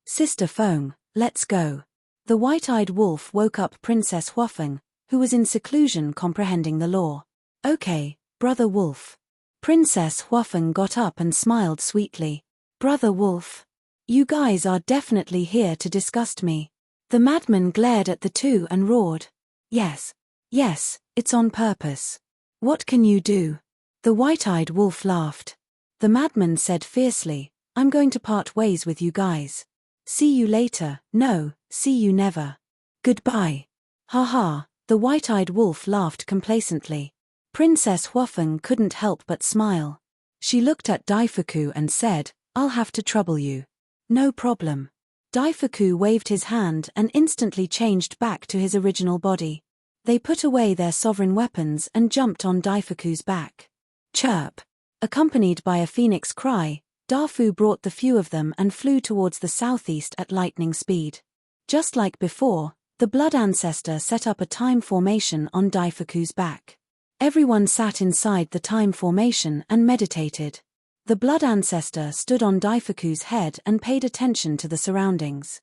Sister Feng, let's go. The white-eyed wolf woke up Princess Huafeng, who was in seclusion comprehending the law. Okay, Brother Wolf. Princess Huafeng got up and smiled sweetly. Brother Wolf. You guys are definitely here to disgust me. The madman glared at the two and roared. Yes, it's on purpose. What can you do? The white-eyed wolf laughed. The madman said fiercely, I'm going to part ways with you guys. See you later, no, see you never. Goodbye. Ha, the white-eyed wolf laughed complacently. Princess Huafeng couldn't help but smile. She looked at Daifuku and said, I'll have to trouble you. No problem. Daifuku waved his hand and instantly changed back to his original body. They put away their sovereign weapons and jumped on Daifuku's back. Chirp. Accompanied by a phoenix cry, Dafu brought the few of them and flew towards the southeast at lightning speed. Just like before, the blood ancestor set up a time formation on Daifuku's back. Everyone sat inside the time formation and meditated. The blood ancestor stood on Daifuku's head and paid attention to the surroundings.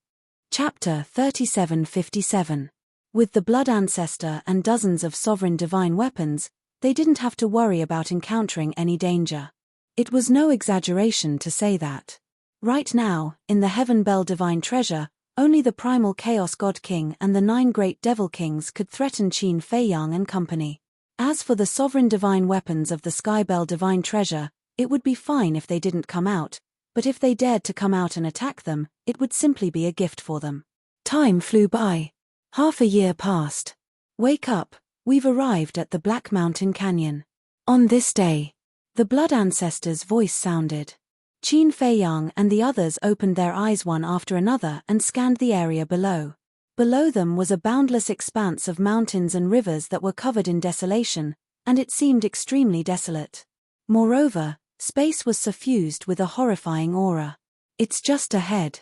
Chapter 3757. With the blood ancestor and dozens of sovereign divine weapons, they didn't have to worry about encountering any danger. It was no exaggeration to say that. Right now, in the Heaven Bell Divine Treasure, only the primal Chaos God King and the 9 great Devil Kings could threaten Qin Feiyang and company. As for the sovereign divine weapons of the Sky Bell Divine Treasure, it would be fine if they didn't come out, but if they dared to come out and attack them, it would simply be a gift for them. Time flew by. Half a year passed. Wake up, we've arrived at the Black Mountain Canyon. On this day, the blood ancestor's voice sounded. Qin Feiyang and the others opened their eyes one after another and scanned the area below. Below them was a boundless expanse of mountains and rivers that were covered in desolation, and it seemed extremely desolate. Moreover, space was suffused with a horrifying aura. It's just ahead.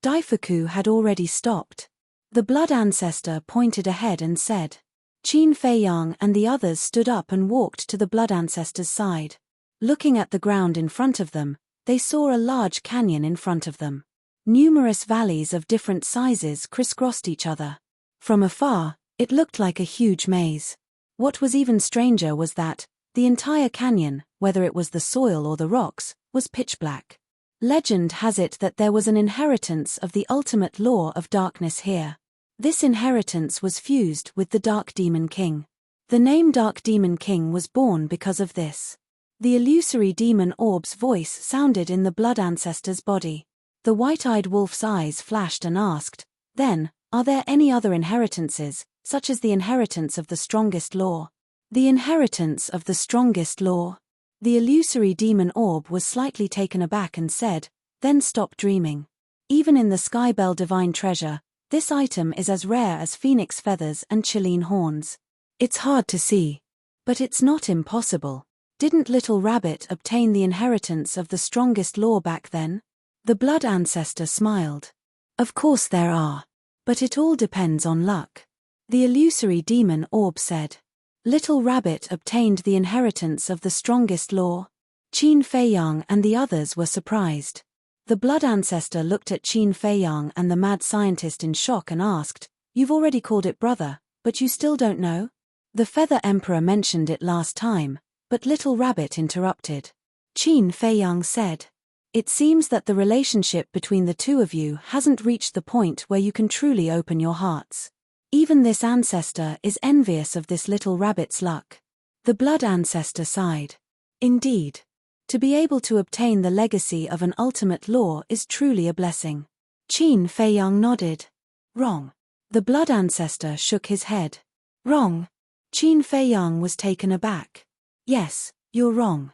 Daifuku had already stopped. The blood ancestor pointed ahead and said. Qin Feiyang and the others stood up and walked to the blood ancestor's side. Looking at the ground in front of them, they saw a large canyon in front of them. Numerous valleys of different sizes crisscrossed each other. From afar, it looked like a huge maze. What was even stranger was that the entire canyon, whether it was the soil or the rocks, was pitch black. Legend has it that there was an inheritance of the ultimate law of darkness here. This inheritance was fused with the Dark Demon King. The name Dark Demon King was born because of this. The illusory demon orb's voice sounded in the blood ancestor's body. The white-eyed wolf's eyes flashed and asked, then, are there any other inheritances, such as the inheritance of the strongest law? The inheritance of the strongest law? The illusory demon orb was slightly taken aback and said, then stop dreaming. Even in the Sky Bell Divine Treasure, this item is as rare as phoenix feathers and Chilean horns. It's hard to see. But it's not impossible. Didn't Little Rabbit obtain the inheritance of the strongest law back then? The blood ancestor smiled. Of course there are. But it all depends on luck. The illusory demon orb said. Little Rabbit obtained the inheritance of the strongest law. Qin Feiyang and the others were surprised. The blood ancestor looked at Qin Feiyang and the mad scientist in shock and asked, You've already called it brother, but you still don't know? The Feather Emperor mentioned it last time, but Little Rabbit interrupted. Qin Feiyang said, It seems that the relationship between the two of you hasn't reached the point where you can truly open your hearts. Even this ancestor is envious of this little rabbit's luck. The blood ancestor sighed. Indeed. To be able to obtain the legacy of an ultimate law is truly a blessing. Qin Feiyang nodded. Wrong. The blood ancestor shook his head. Wrong. Qin Feiyang was taken aback. Yes, you're wrong.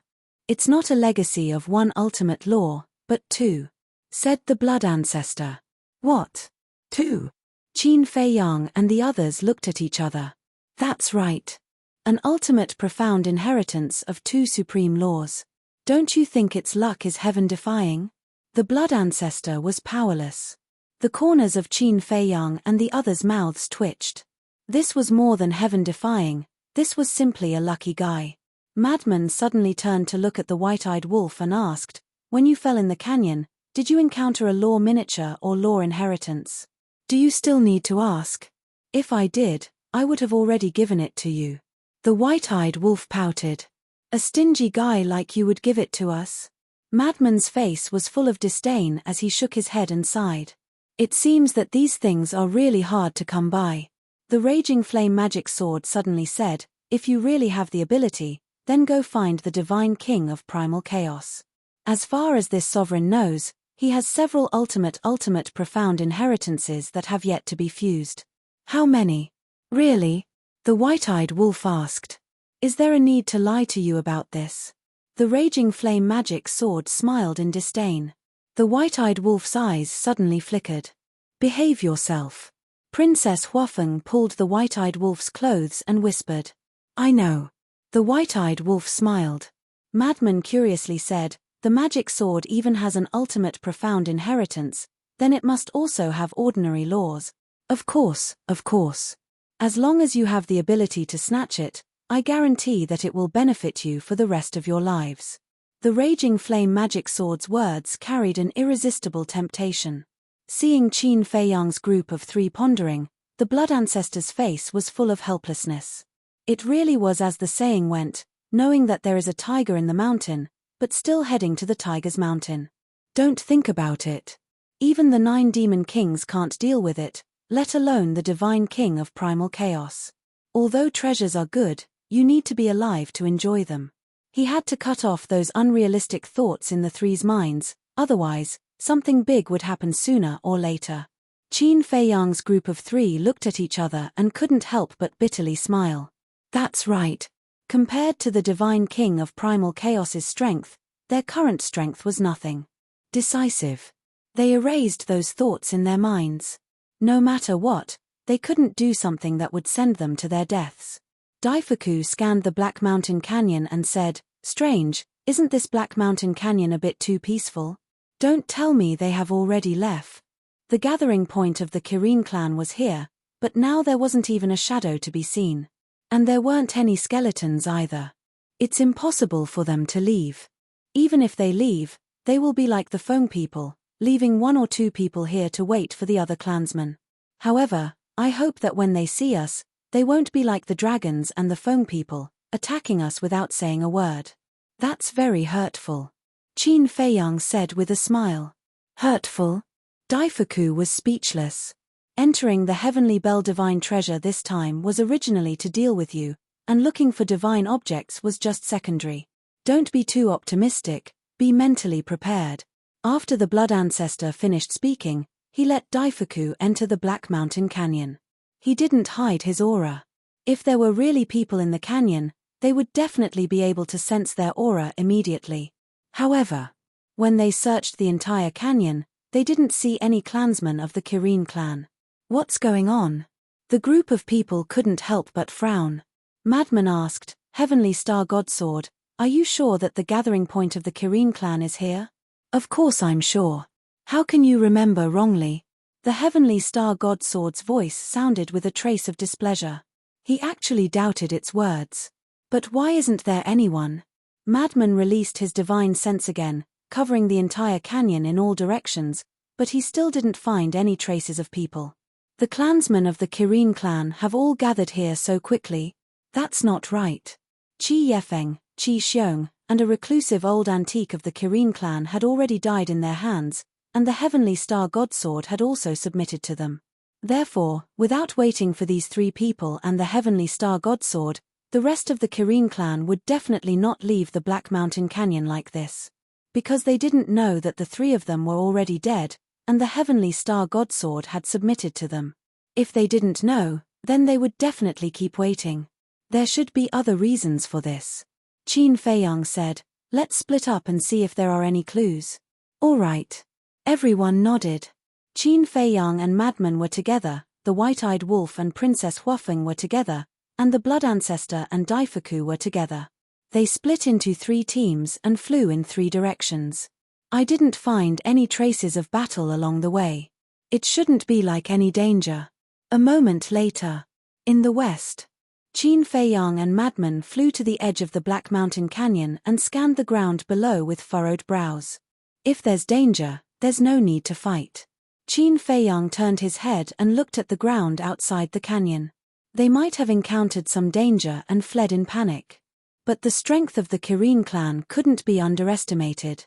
It's not a legacy of one ultimate law, but two, said the blood ancestor. What? Two? Qin Feiyang and the others looked at each other. That's right. An ultimate profound inheritance of two supreme laws. Don't you think its luck is heaven-defying? The blood ancestor was powerless. The corners of Qin Feiyang and the others' mouths twitched. This was more than heaven-defying, this was simply a lucky guy. Madman suddenly turned to look at the white-eyed wolf and asked, when you fell in the canyon, did you encounter a law miniature or law inheritance? Do you still need to ask? If I did, I would have already given it to you. The white-eyed wolf pouted. A stingy guy like you would give it to us? Madman's face was full of disdain as he shook his head and sighed. It seems that these things are really hard to come by. The raging flame magic sword suddenly said, if you really have the ability, then go find the divine king of primal chaos. As far as this sovereign knows, he has several ultimate profound inheritances that have yet to be fused. How many? Really? The white-eyed wolf asked. Is there a need to lie to you about this? The raging flame magic sword smiled in disdain. The white-eyed wolf's eyes suddenly flickered. Behave yourself. Princess Huafeng pulled the white-eyed wolf's clothes and whispered. I know. The white-eyed wolf smiled. Madman curiously said, the magic sword even has an ultimate profound inheritance, then it must also have ordinary laws. Of course, of course. As long as you have the ability to snatch it, I guarantee that it will benefit you for the rest of your lives. The raging flame magic sword's words carried an irresistible temptation. Seeing Qin Feiyang's group of three pondering, the blood ancestor's face was full of helplessness. It really was as the saying went, knowing that there is a tiger in the mountain, but still heading to the tiger's mountain. Don't think about it. Even the 9 demon kings can't deal with it, let alone the divine king of primal chaos. Although treasures are good, you need to be alive to enjoy them. He had to cut off those unrealistic thoughts in the three's minds, otherwise, something big would happen sooner or later. Qin Feiyang's group of 3 looked at each other and couldn't help but bitterly smile. That's right. Compared to the divine king of primal chaos's strength, their current strength was nothing. Decisive. They erased those thoughts in their minds. No matter what, they couldn't do something that would send them to their deaths. Daifuku scanned the Black Mountain Canyon and said, strange, isn't this Black Mountain Canyon a bit too peaceful? Don't tell me they have already left. The gathering point of the Kirin clan was here, but now there wasn't even a shadow to be seen. And there weren't any skeletons either. It's impossible for them to leave. Even if they leave, they will be like the Feng people, leaving 1 or 2 people here to wait for the other clansmen. However, I hope that when they see us, they won't be like the dragons and the Feng people, attacking us without saying a word. That's very hurtful. Qin Feiyang said with a smile. Hurtful? Daifuku was speechless. Entering the Heavenly Bell divine treasure this time was originally to deal with you, and looking for divine objects was just secondary. Don't be too optimistic, be mentally prepared. After the blood ancestor finished speaking, he let Daifuku enter the Black Mountain Canyon. He didn't hide his aura. If there were really people in the canyon, they would definitely be able to sense their aura immediately. However, when they searched the entire canyon, they didn't see any clansmen of the Kirin clan. What's going on? The group of people couldn't help but frown. Madman asked, Heavenly Star Godsword, are you sure that the gathering point of the Kirin clan is here? Of course I'm sure. How can you remember wrongly? The Heavenly Star Godsword's voice sounded with a trace of displeasure. He actually doubted its words. But why isn't there anyone? Madman released his divine sense again, covering the entire canyon in all directions, but he still didn't find any traces of people. The clansmen of the Kirin clan have all gathered here so quickly. That's not right. Qi Yefeng, Qi Xiong, and a reclusive old antique of the Kirin clan had already died in their hands, and the Heavenly Star Godsword had also submitted to them. Therefore, without waiting for these 3 people and the Heavenly Star Godsword, the rest of the Kirin clan would definitely not leave the Black Mountain Canyon like this. Because they didn't know that the 3 of them were already dead, and the heavenly star godsword had submitted to them. If they didn't know, then they would definitely keep waiting. There should be other reasons for this. Qin Feiyang said, let's split up and see if there are any clues. All right. Everyone nodded. Qin Feiyang and Madman were together, the white-eyed wolf and Princess Huafeng were together, and the blood ancestor and Daifuku were together. They split into 3 teams and flew in 3 directions. I didn't find any traces of battle along the way. It shouldn't be like any danger. A moment later. In the west. Qin Feiyang and Madman flew to the edge of the Black Mountain Canyon and scanned the ground below with furrowed brows. If there's danger, there's no need to fight. Qin Feiyang turned his head and looked at the ground outside the canyon. They might have encountered some danger and fled in panic. But the strength of the Kirin clan couldn't be underestimated.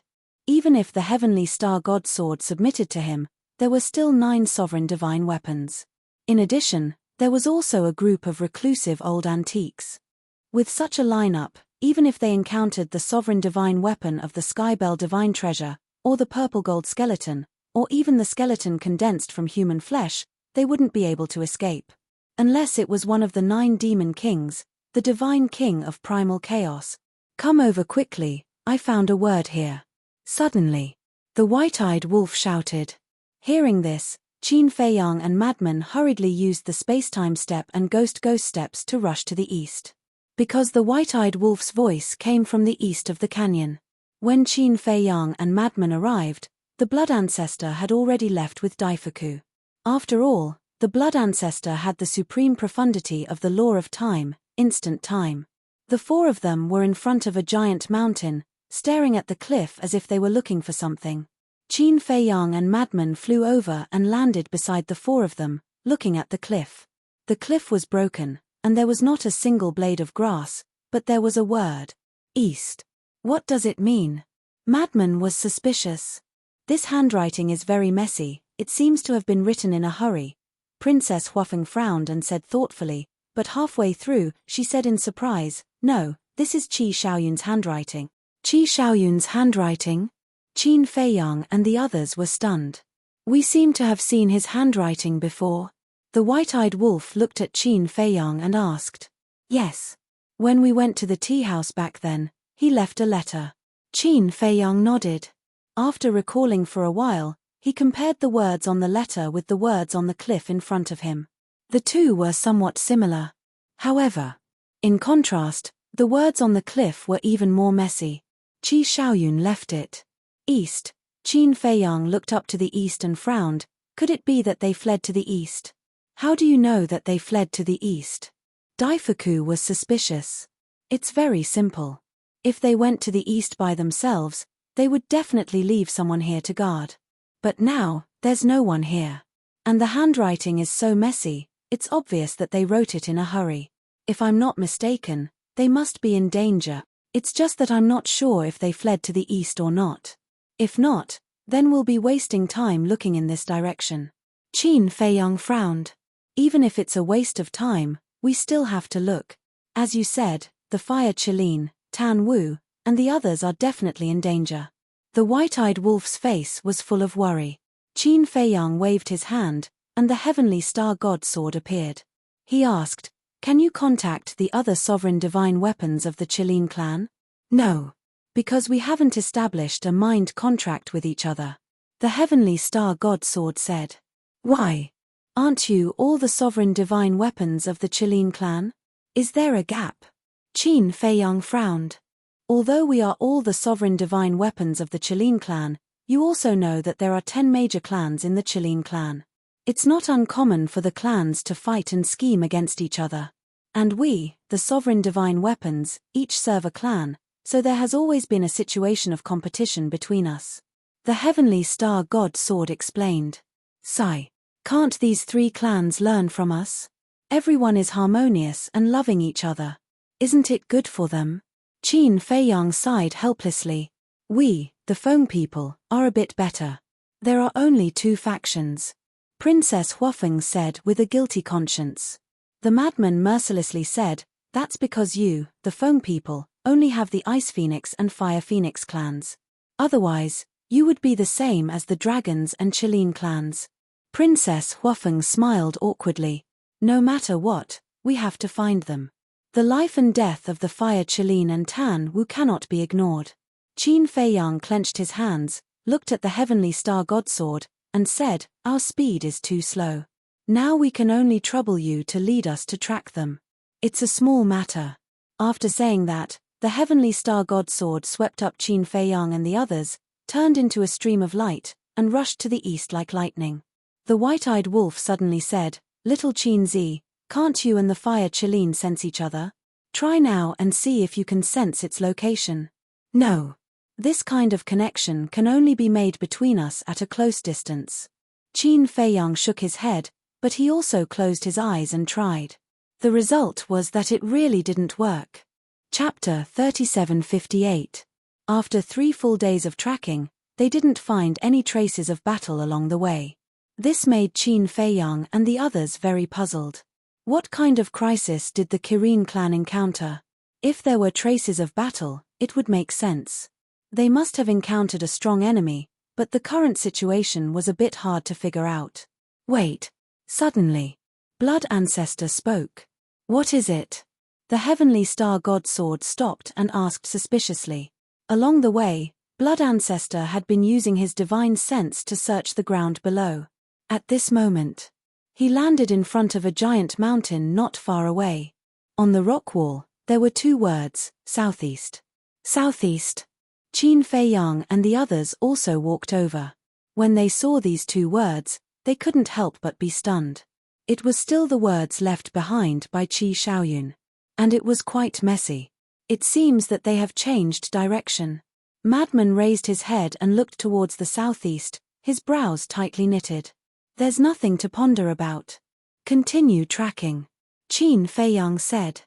Even if the heavenly star god sword submitted to him, there were still 9 sovereign divine weapons. In addition, there was also a group of reclusive old antiques. With such a lineup, even if they encountered the sovereign divine weapon of the Skybell divine treasure, or the purple gold skeleton, or even the skeleton condensed from human flesh, they wouldn't be able to escape. Unless it was one of the 9 demon kings, the divine king of primal chaos. Come over quickly, I found a word here. Suddenly, the white-eyed wolf shouted. Hearing this, Qin Feiyang and Madman hurriedly used the space-time step and ghost steps to rush to the east. Because the white-eyed wolf's voice came from the east of the canyon. When Qin Feiyang and Madman arrived, the blood ancestor had already left with Daifuku. After all, the blood ancestor had the supreme profundity of the law of time, instant time. The 4 of them were in front of a giant mountain, staring at the cliff as if they were looking for something. Qin Feiyang and Madman flew over and landed beside the 4 of them, looking at the cliff. The cliff was broken, and there was not a single blade of grass, but there was a word. East. What does it mean? Madman was suspicious. This handwriting is very messy, it seems to have been written in a hurry. Princess Huafeng frowned and said thoughtfully, but halfway through, she said in surprise, no, this is Qi Xiaoyun's handwriting. Qi Xiaoyun's handwriting? Qin Feiyang and the others were stunned. We seem to have seen his handwriting before. The white-eyed wolf looked at Qin Feiyang and asked. Yes. When we went to the tea house back then, he left a letter. Qin Feiyang nodded. After recalling for a while, he compared the words on the letter with the words on the cliff in front of him. The 2 were somewhat similar. However, in contrast, the words on the cliff were even more messy. Qi Xiaoyun left it. East. Qin Feiyang looked up to the east and frowned. Could it be that they fled to the east? How do you know that they fled to the east? Daifuku was suspicious. It's very simple. If they went to the east by themselves, they would definitely leave someone here to guard. But now, there's no one here. And the handwriting is so messy, it's obvious that they wrote it in a hurry. If I'm not mistaken, they must be in danger. It's just that I'm not sure if they fled to the east or not. If not, then we'll be wasting time looking in this direction. Qin Feiyang frowned. Even if it's a waste of time, we still have to look. As you said, the Fire Qilin, Tan Wu, and the others are definitely in danger. The white-eyed wolf's face was full of worry. Qin Feiyang waved his hand, and the heavenly star god sword appeared. He asked, can you contact the other sovereign divine weapons of the Qilin clan? No. Because we haven't established a mind contract with each other. The heavenly star god sword said. Why? Aren't you all the sovereign divine weapons of the Qilin clan? Is there a gap? Qin Feiyang frowned. Although we are all the sovereign divine weapons of the Qilin clan, you also know that there are 10 major clans in the Qilin clan. It's not uncommon for the clans to fight and scheme against each other. And we, the sovereign divine weapons, each serve a clan, so there has always been a situation of competition between us. The heavenly star god sword explained. Sigh. Can't these 3 clans learn from us? Everyone is harmonious and loving each other. Isn't it good for them? Qin Feiyang sighed helplessly. We, the Feng people, are a bit better. There are only 2 factions. Princess Huafeng said with a guilty conscience. The madman mercilessly said, that's because you, the Feng people, only have the Ice Phoenix and Fire Phoenix clans. Otherwise, You would be the same as the dragons and Qilin clans. Princess Huafeng smiled awkwardly. No matter what, we have to find them. The life and death of the fire Qilin and Tan Wu cannot be ignored. Qin Feiyang clenched his hands, looked at the heavenly star godsword, and said, "Our speed is too slow. Now we can only trouble you to lead us to track them. It's a small matter." After saying that, the heavenly star godsword swept up Qin Feiyang and the others, turned into a stream of light, and rushed to the east like lightning. The white-eyed wolf suddenly said, "Little Qin Zi, can't you and the fire Qilin sense each other? Try now and see if you can sense its location." "No. This kind of connection can only be made between us at a close distance." Qin Feiyang shook his head, but he also closed his eyes and tried. The result was that it really didn't work. Chapter 3758. After 3 full days of tracking, they didn't find any traces of battle along the way. This made Qin Feiyang and the others very puzzled. What kind of crisis did the Qilin clan encounter? If there were traces of battle, it would make sense. They must have encountered a strong enemy, but the current situation was a bit hard to figure out. Wait. Suddenly, Blood Ancestor spoke. "What is it?" The heavenly star godsword stopped and asked suspiciously. Along the way, Blood Ancestor had been using his divine sense to search the ground below. At this moment, he landed in front of a giant mountain not far away. On the rock wall, there were 2 words, "Southeast." Southeast. Qin Feiyang and the others also walked over. When they saw these 2 words, they couldn't help but be stunned. It was still the words left behind by Qi Shaoyun. And it was quite messy. It seems that they have changed direction. Madman raised his head and looked towards the southeast, his brows tightly knitted. "There's nothing to ponder about. Continue tracking," Qin Feiyang said.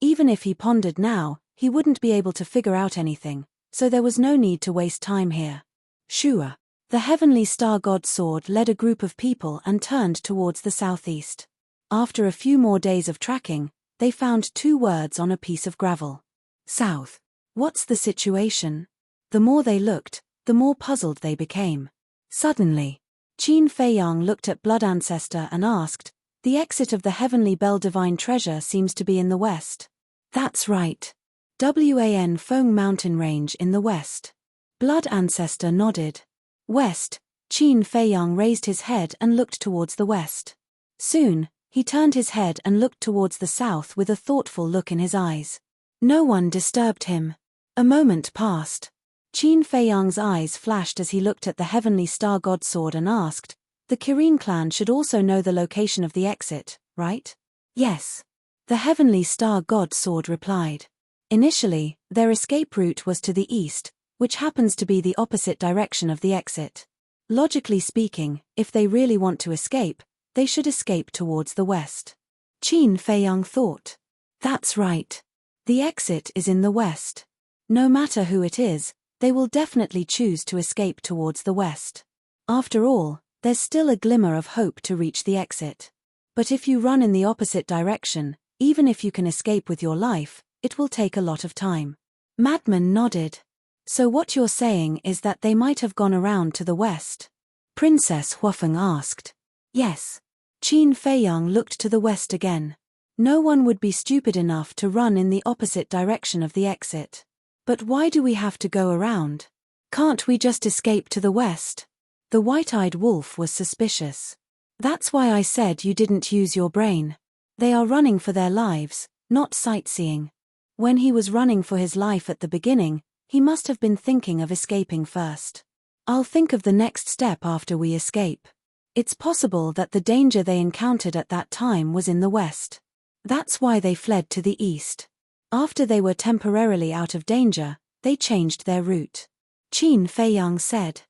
Even if he pondered now, he wouldn't be able to figure out anything, so there was no need to waste time here. Shua. The heavenly star godsword led a group of people and turned towards the southeast. After a few more days of tracking, they found 2 words on a piece of gravel. South. What's the situation? The more they looked, the more puzzled they became. Suddenly, Qin Feiyang looked at Blood Ancestor and asked, "The exit of the Heavenly Bell Divine Treasure seems to be in the west." "That's right. Wan Feng Mountain Range in the west." Blood Ancestor nodded. "West." Qin Feiyang raised his head and looked towards the west. Soon, he turned his head and looked towards the south with a thoughtful look in his eyes. No one disturbed him. A moment passed. Qin Feiyang's eyes flashed as he looked at the heavenly star godsword and asked, "The Qilin clan should also know the location of the exit, right?" "Yes." The heavenly star godsword replied. Initially, their escape route was to the east, which happens to be the opposite direction of the exit. Logically speaking, if they really want to escape, they should escape towards the west. Qin Feiyang thought. That's right. The exit is in the west. No matter who it is, they will definitely choose to escape towards the west. After all, there's still a glimmer of hope to reach the exit. But if you run in the opposite direction, even if you can escape with your life, it will take a lot of time. Madman nodded. So what you're saying is that they might have gone around to the west? Princess Huafeng asked. Yes. Qin Feiyang looked to the west again. No one would be stupid enough to run in the opposite direction of the exit. But why do we have to go around? Can't we just escape to the west? The white-eyed wolf was suspicious. That's why I said you didn't use your brain. They are running for their lives, not sightseeing. When he was running for his life at the beginning, he must have been thinking of escaping first. I'll think of the next step after we escape. It's possible that the danger they encountered at that time was in the west. That's why they fled to the east. After they were temporarily out of danger, they changed their route. Qin Feiyang said.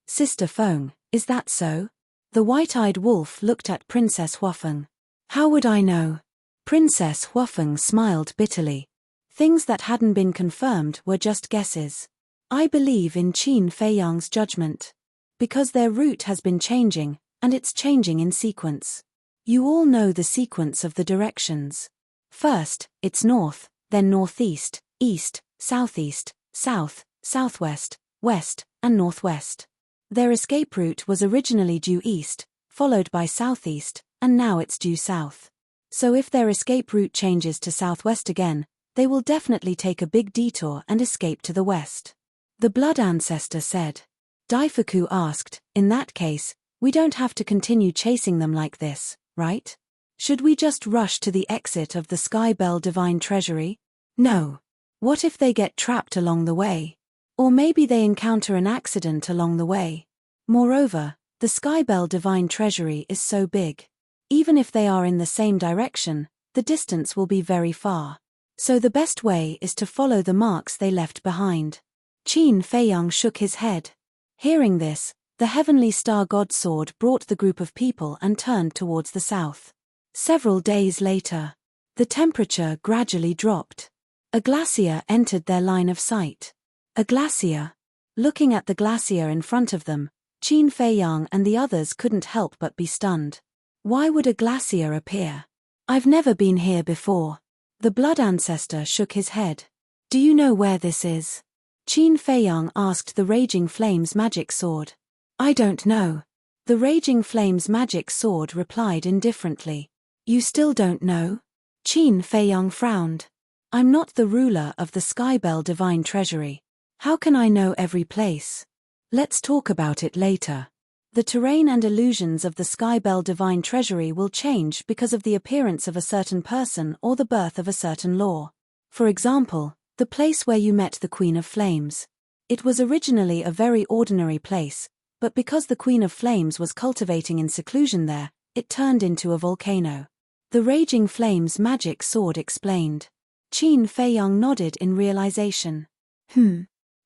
Sister Feng, is that so? The white-eyed wolf looked at Princess Huafeng. How would I know? Princess Huafeng smiled bitterly. Things that hadn't been confirmed were just guesses. I believe in Qin Feiyang's judgment. Because their route has been changing, and it's changing in sequence. You all know the sequence of the directions. First, it's north, then northeast, east, southeast, south, southwest, west, and northwest. Their escape route was originally due east, followed by southeast, and now it's due south. So if their escape route changes to southwest again, they will definitely take a big detour and escape to the west. The blood ancestor said. Daifuku asked, in that case, we don't have to continue chasing them like this, right? Should we just rush to the exit of the Sky Bell Divine Treasury? No. What if they get trapped along the way? Or maybe they encounter an accident along the way. Moreover, the Sky Bell Divine Treasury is so big. Even if they are in the same direction, the distance will be very far. So the best way is to follow the marks they left behind. Qin Feiyang shook his head. Hearing this, the heavenly star god sword brought the group of people and turned towards the south. Several days later, the temperature gradually dropped. A glacier entered their line of sight. A glacier. Looking at the glacier in front of them, Qin Feiyang and the others couldn't help but be stunned. Why would a glacier appear? I've never been here before. The blood ancestor shook his head. Do you know where this is? Qin Feiyang asked the Raging Flames magic sword. I don't know. The Raging Flames magic sword replied indifferently. You still don't know? Qin Feiyang frowned. I'm not the ruler of the Skybell Divine Treasury. How can I know every place? Let's talk about it later. The terrain and illusions of the Skybell Divine Treasury will change because of the appearance of a certain person or the birth of a certain law. For example, the place where you met the Queen of Flames. It was originally a very ordinary place, but because the Queen of Flames was cultivating in seclusion there, it turned into a volcano. The Raging Flames magic sword explained. Qin Feiyang nodded in realization.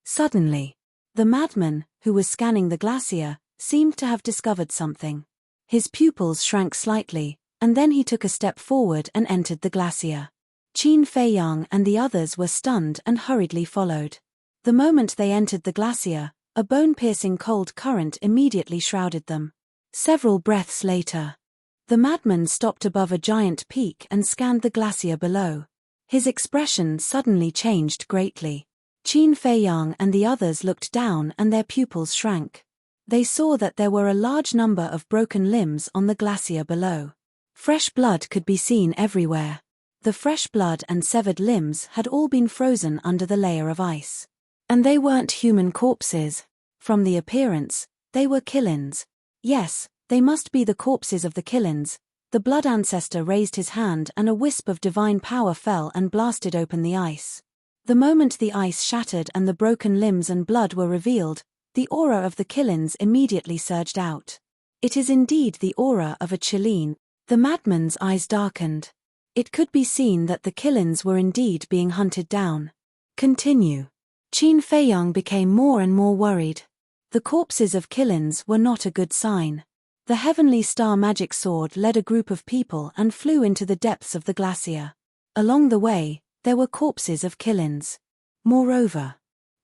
Suddenly, the madman, who was scanning the glacier, seemed to have discovered something. His pupils shrank slightly, and then he took a step forward and entered the glacier. Qin Feiyang and the others were stunned and hurriedly followed. The moment they entered the glacier, a bone-piercing cold current immediately shrouded them. Several breaths later, the madman stopped above a giant peak and scanned the glacier below. His expression suddenly changed greatly. Qin Feiyang and the others looked down and their pupils shrank. They saw that there were a large number of broken limbs on the glacier below. Fresh blood could be seen everywhere. The fresh blood and severed limbs had all been frozen under the layer of ice. And they weren't human corpses. From the appearance, they were killins. Yes, they must be the corpses of the killins. The blood ancestor raised his hand and a wisp of divine power fell and blasted open the ice. The moment the ice shattered and the broken limbs and blood were revealed, the aura of the killins immediately surged out. It is indeed the aura of a Qilin. The madman's eyes darkened. It could be seen that the killins were indeed being hunted down. Continue. Qin Feiyang became more and more worried. The corpses of killins were not a good sign. The heavenly star magic sword led a group of people and flew into the depths of the glacier. Along the way, there were corpses of killins. Moreover,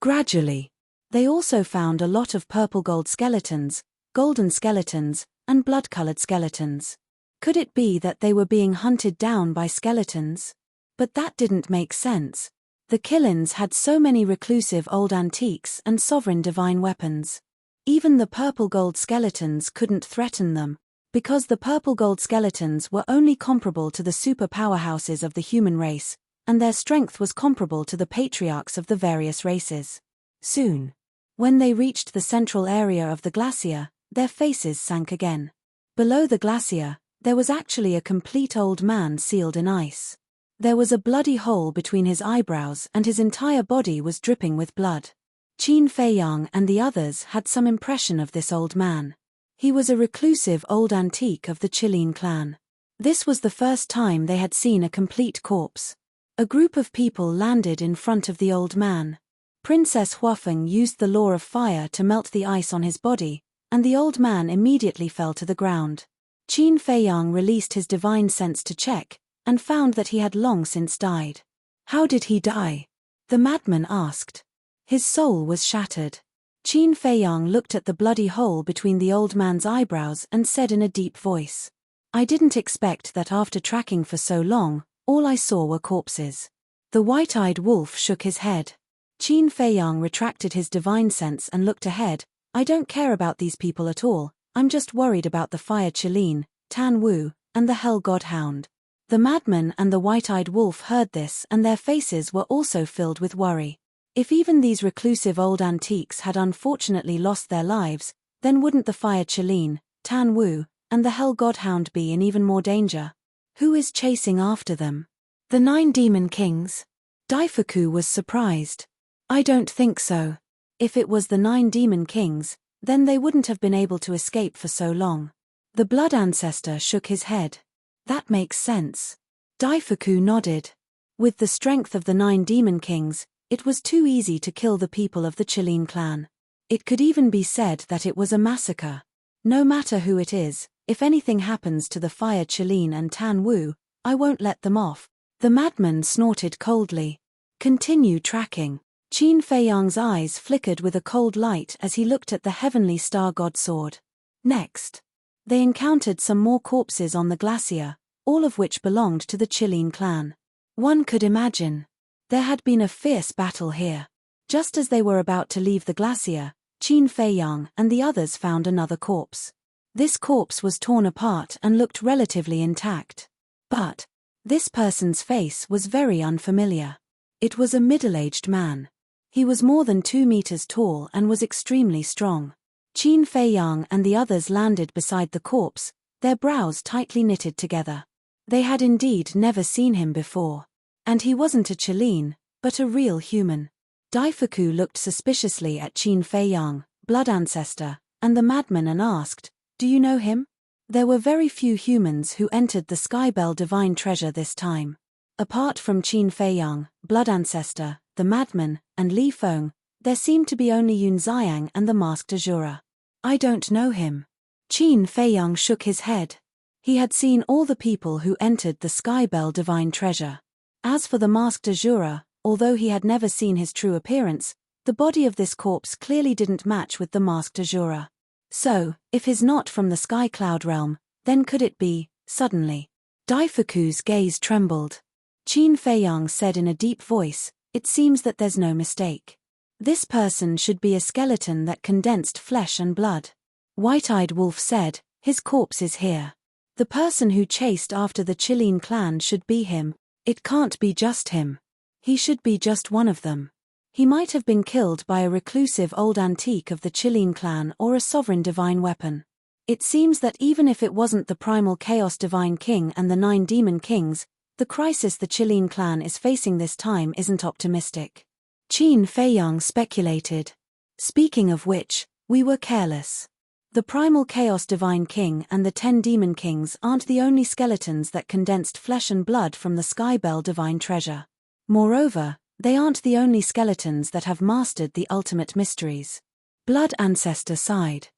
gradually, they also found a lot of purple gold skeletons, golden skeletons, and blood-colored skeletons. Could it be that they were being hunted down by skeletons? But that didn't make sense. The killins had so many reclusive old antiques and sovereign divine weapons. Even the purple gold skeletons couldn't threaten them, because the purple gold skeletons were only comparable to the super powerhouses of the human race, and their strength was comparable to the patriarchs of the various races. Soon, when they reached the central area of the glacier, their faces sank again. Below the glacier, there was actually a complete old man sealed in ice. There was a bloody hole between his eyebrows and his entire body was dripping with blood. Qin Feiyang and the others had some impression of this old man. He was a reclusive old antique of the Qilin clan. This was the first time they had seen a complete corpse. A group of people landed in front of the old man. Princess Huafeng used the law of fire to melt the ice on his body, and the old man immediately fell to the ground. Qin Feiyang released his divine sense to check, and found that he had long since died. How did he die? The madman asked. His soul was shattered. Qin Feiyang looked at the bloody hole between the old man's eyebrows and said in a deep voice, I didn't expect that after tracking for so long, all I saw were corpses. The white-eyed wolf shook his head. Qin Feiyang retracted his divine sense and looked ahead. I don't care about these people at all, I'm just worried about the fire Qilin, Tan Wu, and the hell godhound. The madman and the white-eyed wolf heard this and their faces were also filled with worry. If even these reclusive old antiques had unfortunately lost their lives, then wouldn't the fire Qilin, Tan Wu, and the hell godhound be in even more danger? Who is chasing after them? The 9 demon kings? Daifuku was surprised. I don't think so. If it was the 9 demon kings, then they wouldn't have been able to escape for so long. The blood ancestor shook his head. That makes sense. Daifuku nodded. With the strength of the 9 demon kings, it was too easy to kill the people of the Qilin clan. It could even be said that it was a massacre. No matter who it is, if anything happens to the fire Qilin and Tan Wu, I won't let them off. The madman snorted coldly. Continue tracking. Qin Feiyang's eyes flickered with a cold light as he looked at the heavenly star god sword. Next, they encountered some more corpses on the glacier, all of which belonged to the Qilin clan. One could imagine. There had been a fierce battle here. Just as they were about to leave the glacier, Qin Feiyang and the others found another corpse. This corpse was torn apart and looked relatively intact. But this person's face was very unfamiliar. It was a middle-aged man. He was more than 2 meters tall and was extremely strong. Qin Feiyang and the others landed beside the corpse, their brows tightly knitted together. They had indeed never seen him before. And he wasn't a Qilin, but a real human. Daifuku looked suspiciously at Qin Feiyang, blood ancestor, and the madman and asked, "Do you know him?" There were very few humans who entered the Skybell divine treasure this time. Apart from Qin Feiyang, blood ancestor, the madman, and Li Feng, there seemed to be only Yun Xiang and the masked Azura. I don't know him. Qin Feiyang shook his head. He had seen all the people who entered the Skybell divine treasure. As for the masked Azura, although he had never seen his true appearance, the body of this corpse clearly didn't match with the masked Azura. So, if he's not from the Sky Cloud realm, then could it be, suddenly? Daifuku's gaze trembled. Qin Feiyang said in a deep voice, "It seems that there's no mistake. This person should be a skeleton that condensed flesh and blood." White-eyed Wolf said, "His corpse is here. The person who chased after the Qilin clan should be him. It can't be just him. He should be just one of them. He might have been killed by a reclusive old antique of the Qilin clan or a sovereign divine weapon. It seems that even if it wasn't the primal chaos divine king and the 9 demon kings, the crisis the Qilin clan is facing this time isn't optimistic." Qin Feiyang speculated. "Speaking of which, we were careless. The primal chaos divine king and the 10 demon kings aren't the only skeletons that condensed flesh and blood from the Skybell divine treasure. Moreover, they aren't the only skeletons that have mastered the ultimate mysteries." Blood Ancestor sighed.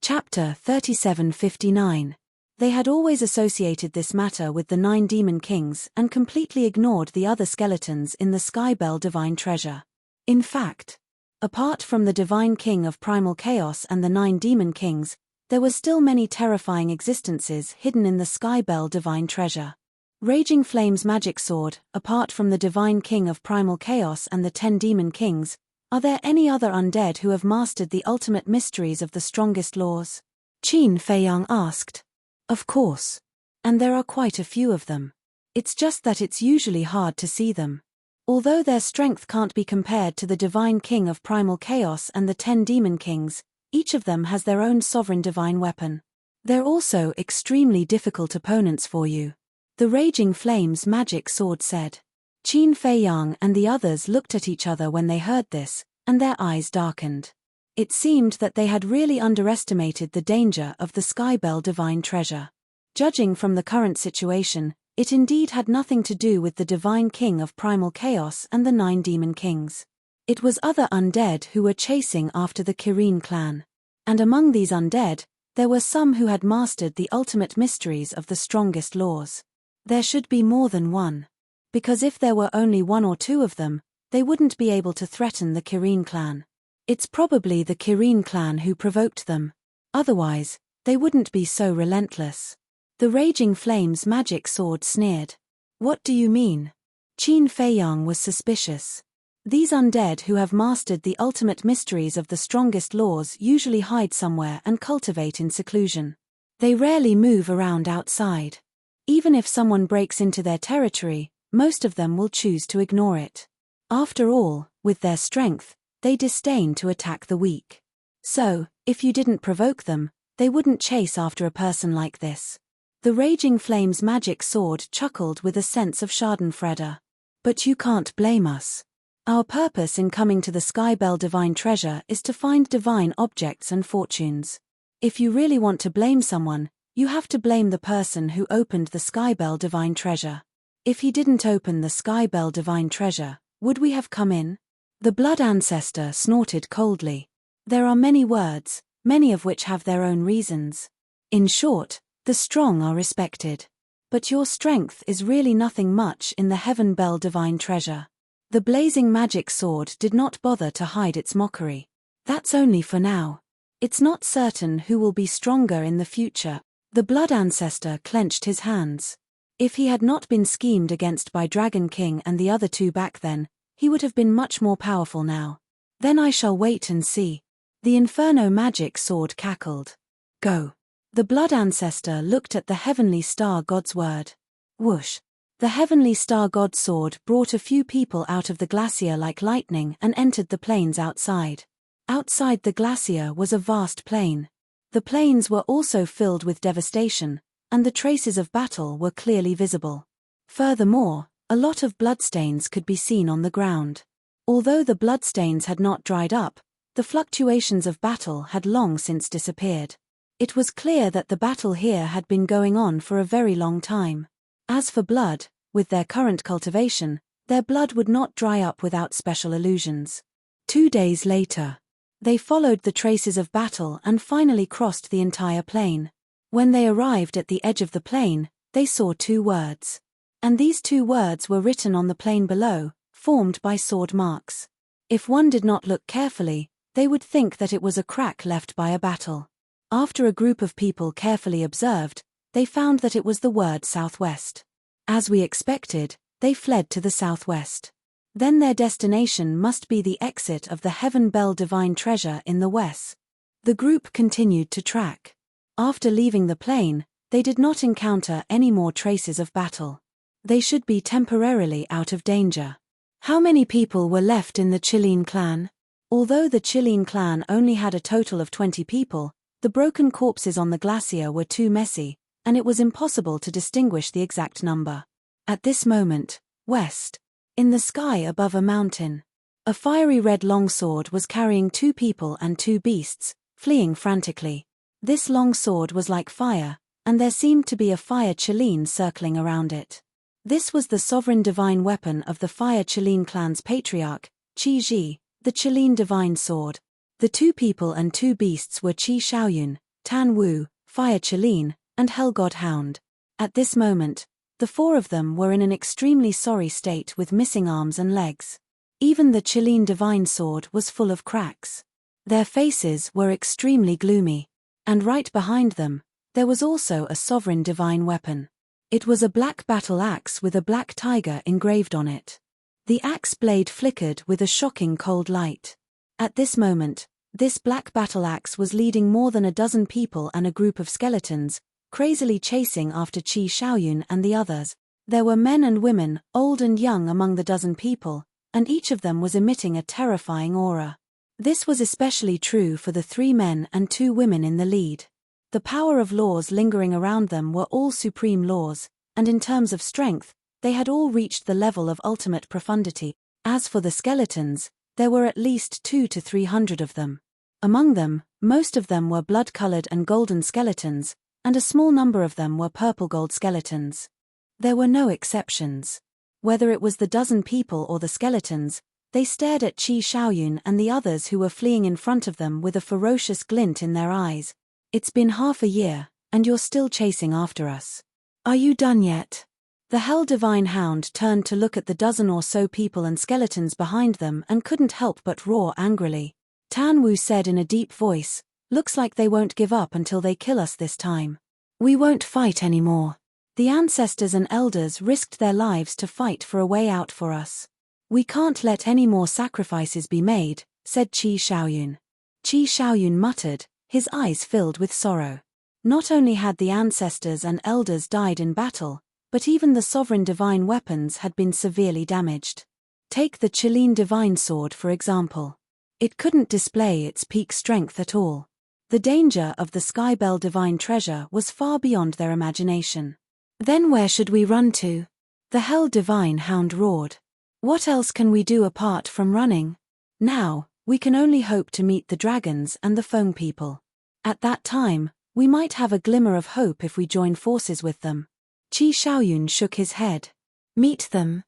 Chapter 3759. They had always associated this matter with the 9 demon kings and completely ignored the other skeletons in the Skybell divine treasure. In fact, apart from the divine king of primal chaos and the 9 demon kings, there were still many terrifying existences hidden in the Skybell divine treasure. Raging Flame's magic sword, apart from the divine king of primal chaos and the 10 demon kings, are there any other undead who have mastered the ultimate mysteries of the strongest laws? Qin Feiyang asked. Of course. And there are quite a few of them. It's just that it's usually hard to see them. Although their strength can't be compared to the divine king of primal chaos and the 10 demon kings, each of them has their own sovereign divine weapon. They're also extremely difficult opponents for you. The Raging Flame's magic sword said. Qin Feiyang and the others looked at each other when they heard this, and their eyes darkened. It seemed that they had really underestimated the danger of the Skybell divine treasure. Judging from the current situation, it indeed had nothing to do with the divine king of primal chaos and the 9 demon kings. It was other undead who were chasing after the Qilin clan. And among these undead, there were some who had mastered the ultimate mysteries of the strongest laws. There should be more than one. Because if there were only 1 or 2 of them, they wouldn't be able to threaten the Qilin clan. It's probably the Qilin clan who provoked them. Otherwise, they wouldn't be so relentless. The Raging Flame's magic sword sneered. What do you mean? Qin Feiyang was suspicious. These undead who have mastered the ultimate mysteries of the strongest laws usually hide somewhere and cultivate in seclusion. They rarely move around outside. Even if someone breaks into their territory, most of them will choose to ignore it. After all, with their strength, they disdain to attack the weak. So, if you didn't provoke them, they wouldn't chase after a person like this. The Raging Flame's magic sword chuckled with a sense of schadenfreude. But you can't blame us. Our purpose in coming to the Skybell Divine Treasure is to find divine objects and fortunes. If you really want to blame someone, you have to blame the person who opened the Skybell Divine Treasure. If he didn't open the Skybell Divine Treasure, would we have come in? The Blood Ancestor snorted coldly. There are many words, many of which have their own reasons. In short, the strong are respected. But your strength is really nothing much in the Heaven Bell Divine Treasure. The blazing magic sword did not bother to hide its mockery. That's only for now. It's not certain who will be stronger in the future. The Blood Ancestor clenched his hands. If he had not been schemed against by Dragon King and the other two back then, he would have been much more powerful now. Then I shall wait and see. The Inferno magic sword cackled. Go. The Blood Ancestor looked at the Heavenly Star God's word. Whoosh. The Heavenly Star God's sword brought a few people out of the glacier like lightning and entered the plains outside. Outside the glacier was a vast plain. The plains were also filled with devastation, and the traces of battle were clearly visible. Furthermore, a lot of bloodstains could be seen on the ground. Although the bloodstains had not dried up, the fluctuations of battle had long since disappeared. It was clear that the battle here had been going on for a very long time. As for blood, with their current cultivation, their blood would not dry up without special illusions. 2 days later, they followed the traces of battle and finally crossed the entire plain. When they arrived at the edge of the plain, they saw 2 words. And these 2 words were written on the plain below, formed by sword marks. If one did not look carefully, they would think that it was a crack left by a battle. After a group of people carefully observed, they found that it was the word southwest. As we expected, they fled to the southwest. Then their destination must be the exit of the Heaven Bell Divine Treasure in the west. The group continued to track. After leaving the plain, they did not encounter any more traces of battle. They should be temporarily out of danger. How many people were left in the Chilean clan? Although the Chilean clan only had a total of 20 people, the broken corpses on the glacier were too messy, and it was impossible to distinguish the exact number. At this moment, west, in the sky above a mountain, a fiery red longsword was carrying 2 people and 2 beasts, fleeing frantically. This longsword was like fire, and there seemed to be a fire Chilean circling around it. This was the sovereign divine weapon of the Fire Chilean clan's patriarch, Qi Ji, the Chilean divine sword. The 2 people and 2 beasts were Qi Shaoyun, Tan Wu, Fire Chilean, and Hell God Hound. At this moment, the 4 of them were in an extremely sorry state with missing arms and legs. Even the Chilean divine sword was full of cracks. Their faces were extremely gloomy. And right behind them, there was also a sovereign divine weapon. It was a black battle axe with a black tiger engraved on it. The axe blade flickered with a shocking cold light. At this moment, this black battle axe was leading more than a dozen people and a group of skeletons, crazily chasing after Qi Shaoyun and the others. There were men and women, old and young among the dozen people, and each of them was emitting a terrifying aura. This was especially true for the 3 men and 2 women in the lead. The power of laws lingering around them were all supreme laws, and in terms of strength, they had all reached the level of ultimate profundity. As for the skeletons, there were at least 200 to 300 of them. Among them, most of them were blood-colored and golden skeletons, and a small number of them were purple-gold skeletons. There were no exceptions. Whether it was the dozen people or the skeletons, they stared at Qi Shaoyun and the others who were fleeing in front of them with a ferocious glint in their eyes. It's been half a year, and you're still chasing after us. Are you done yet? The Hell Divine Hound turned to look at the dozen or so people and skeletons behind them and couldn't help but roar angrily. Tan Wu said in a deep voice, "Looks like they won't give up until they kill us this time. We won't fight anymore. The ancestors and elders risked their lives to fight for a way out for us. We can't let any more sacrifices be made, said Qi Shaoyun. Qi Shaoyun muttered, his eyes filled with sorrow. Not only had the ancestors and elders died in battle, but even the sovereign divine weapons had been severely damaged. Take the Qilin divine sword for example. It couldn't display its peak strength at all. The danger of the Skybell divine treasure was far beyond their imagination. Then where should we run to? The Hell divine hound roared. What else can we do apart from running? Now, we can only hope to meet the dragons and the foam people. At that time, we might have a glimmer of hope if we join forces with them. Qi Shaoyun shook his head. Meet them?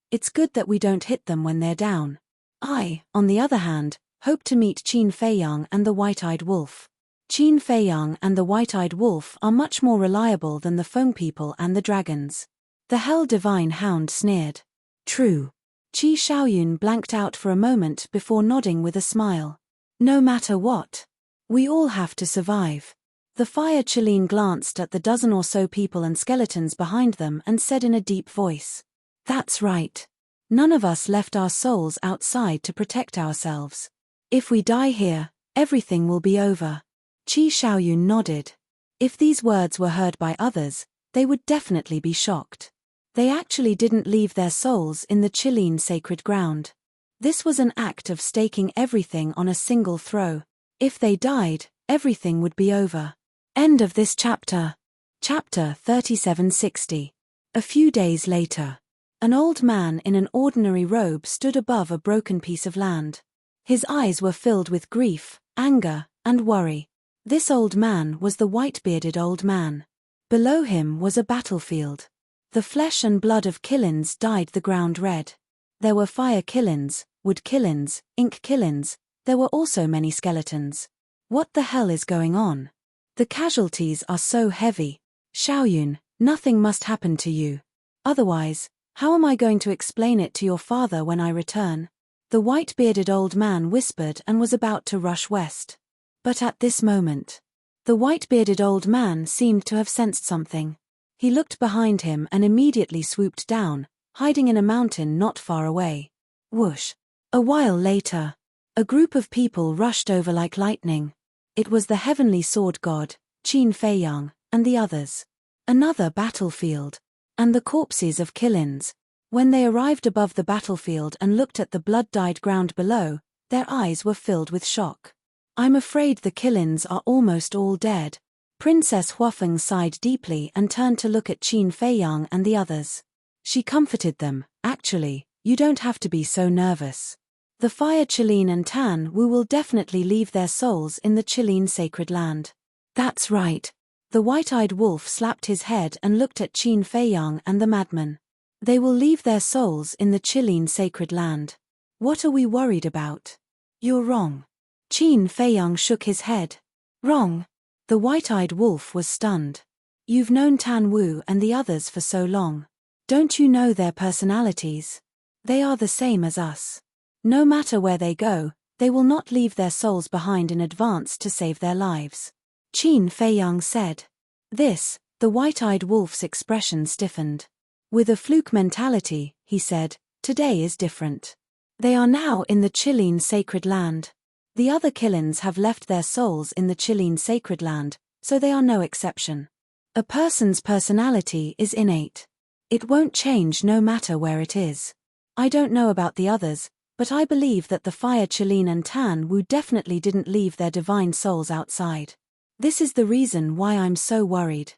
It's good that we don't hit them when they're down. I, on the other hand, hope to meet Qin Feiyang and the White-Eyed Wolf. Qin Feiyang and the White-Eyed Wolf are much more reliable than the foam people and the dragons. The Hell divine hound sneered. True. Qi Shaoyun blanked out for a moment before nodding with a smile. No matter what. We all have to survive. The Fire Qilin glanced at the dozen or so people and skeletons behind them and said in a deep voice. That's right. None of us left our souls outside to protect ourselves. If we die here, everything will be over. Qi Shaoyun nodded. If these words were heard by others, they would definitely be shocked. They actually didn't leave their souls in the Qilin sacred ground. This was an act of staking everything on a single throw. If they died, everything would be over. End of this chapter. Chapter 3760. A few days later. An old man in an ordinary robe stood above a broken piece of land. His eyes were filled with grief, anger, and worry. This old man was the white-bearded old man. Below him was a battlefield. The flesh and blood of Qilins dyed the ground red. There were fire Qilins, wood Qilins, ink Qilins. There were also many skeletons. What the hell is going on? The casualties are so heavy. Shaoyun, nothing must happen to you. Otherwise, how am I going to explain it to your father when I return? The white-bearded old man whispered and was about to rush west. But at this moment, the white-bearded old man seemed to have sensed something. He looked behind him and immediately swooped down, hiding in a mountain not far away. Whoosh! A while later, a group of people rushed over like lightning. It was the heavenly sword god, Qin Feiyang, and the others. Another battlefield. And the corpses of Qilins. When they arrived above the battlefield and looked at the blood-dyed ground below, their eyes were filled with shock. I'm afraid the Qilins are almost all dead. Princess Huafeng sighed deeply and turned to look at Qin Feiyang and the others. She comforted them. Actually, you don't have to be so nervous. The Fire Qilin and Tan Wu will definitely leave their souls in the Qilin sacred land. That's right. The White-Eyed Wolf slapped his head and looked at Qin Feiyang and the madman. They will leave their souls in the Qilin sacred land. What are we worried about? You're wrong. Qin Feiyang shook his head. Wrong. The White-Eyed Wolf was stunned. You've known Tan Wu and the others for so long. Don't you know their personalities? They are the same as us. No matter where they go, they will not leave their souls behind in advance to save their lives. Qin Feiyang said. The White-Eyed Wolf's expression stiffened. With a fluke mentality, he said, today is different. They are now in the Qilin sacred land. The other Qilins have left their souls in the Qilin sacred land, so they are no exception. A person's personality is innate. It won't change no matter where it is. I don't know about the others, but I believe that the Fire Qilin and Tan Wu definitely didn't leave their divine souls outside. This is the reason why I'm so worried.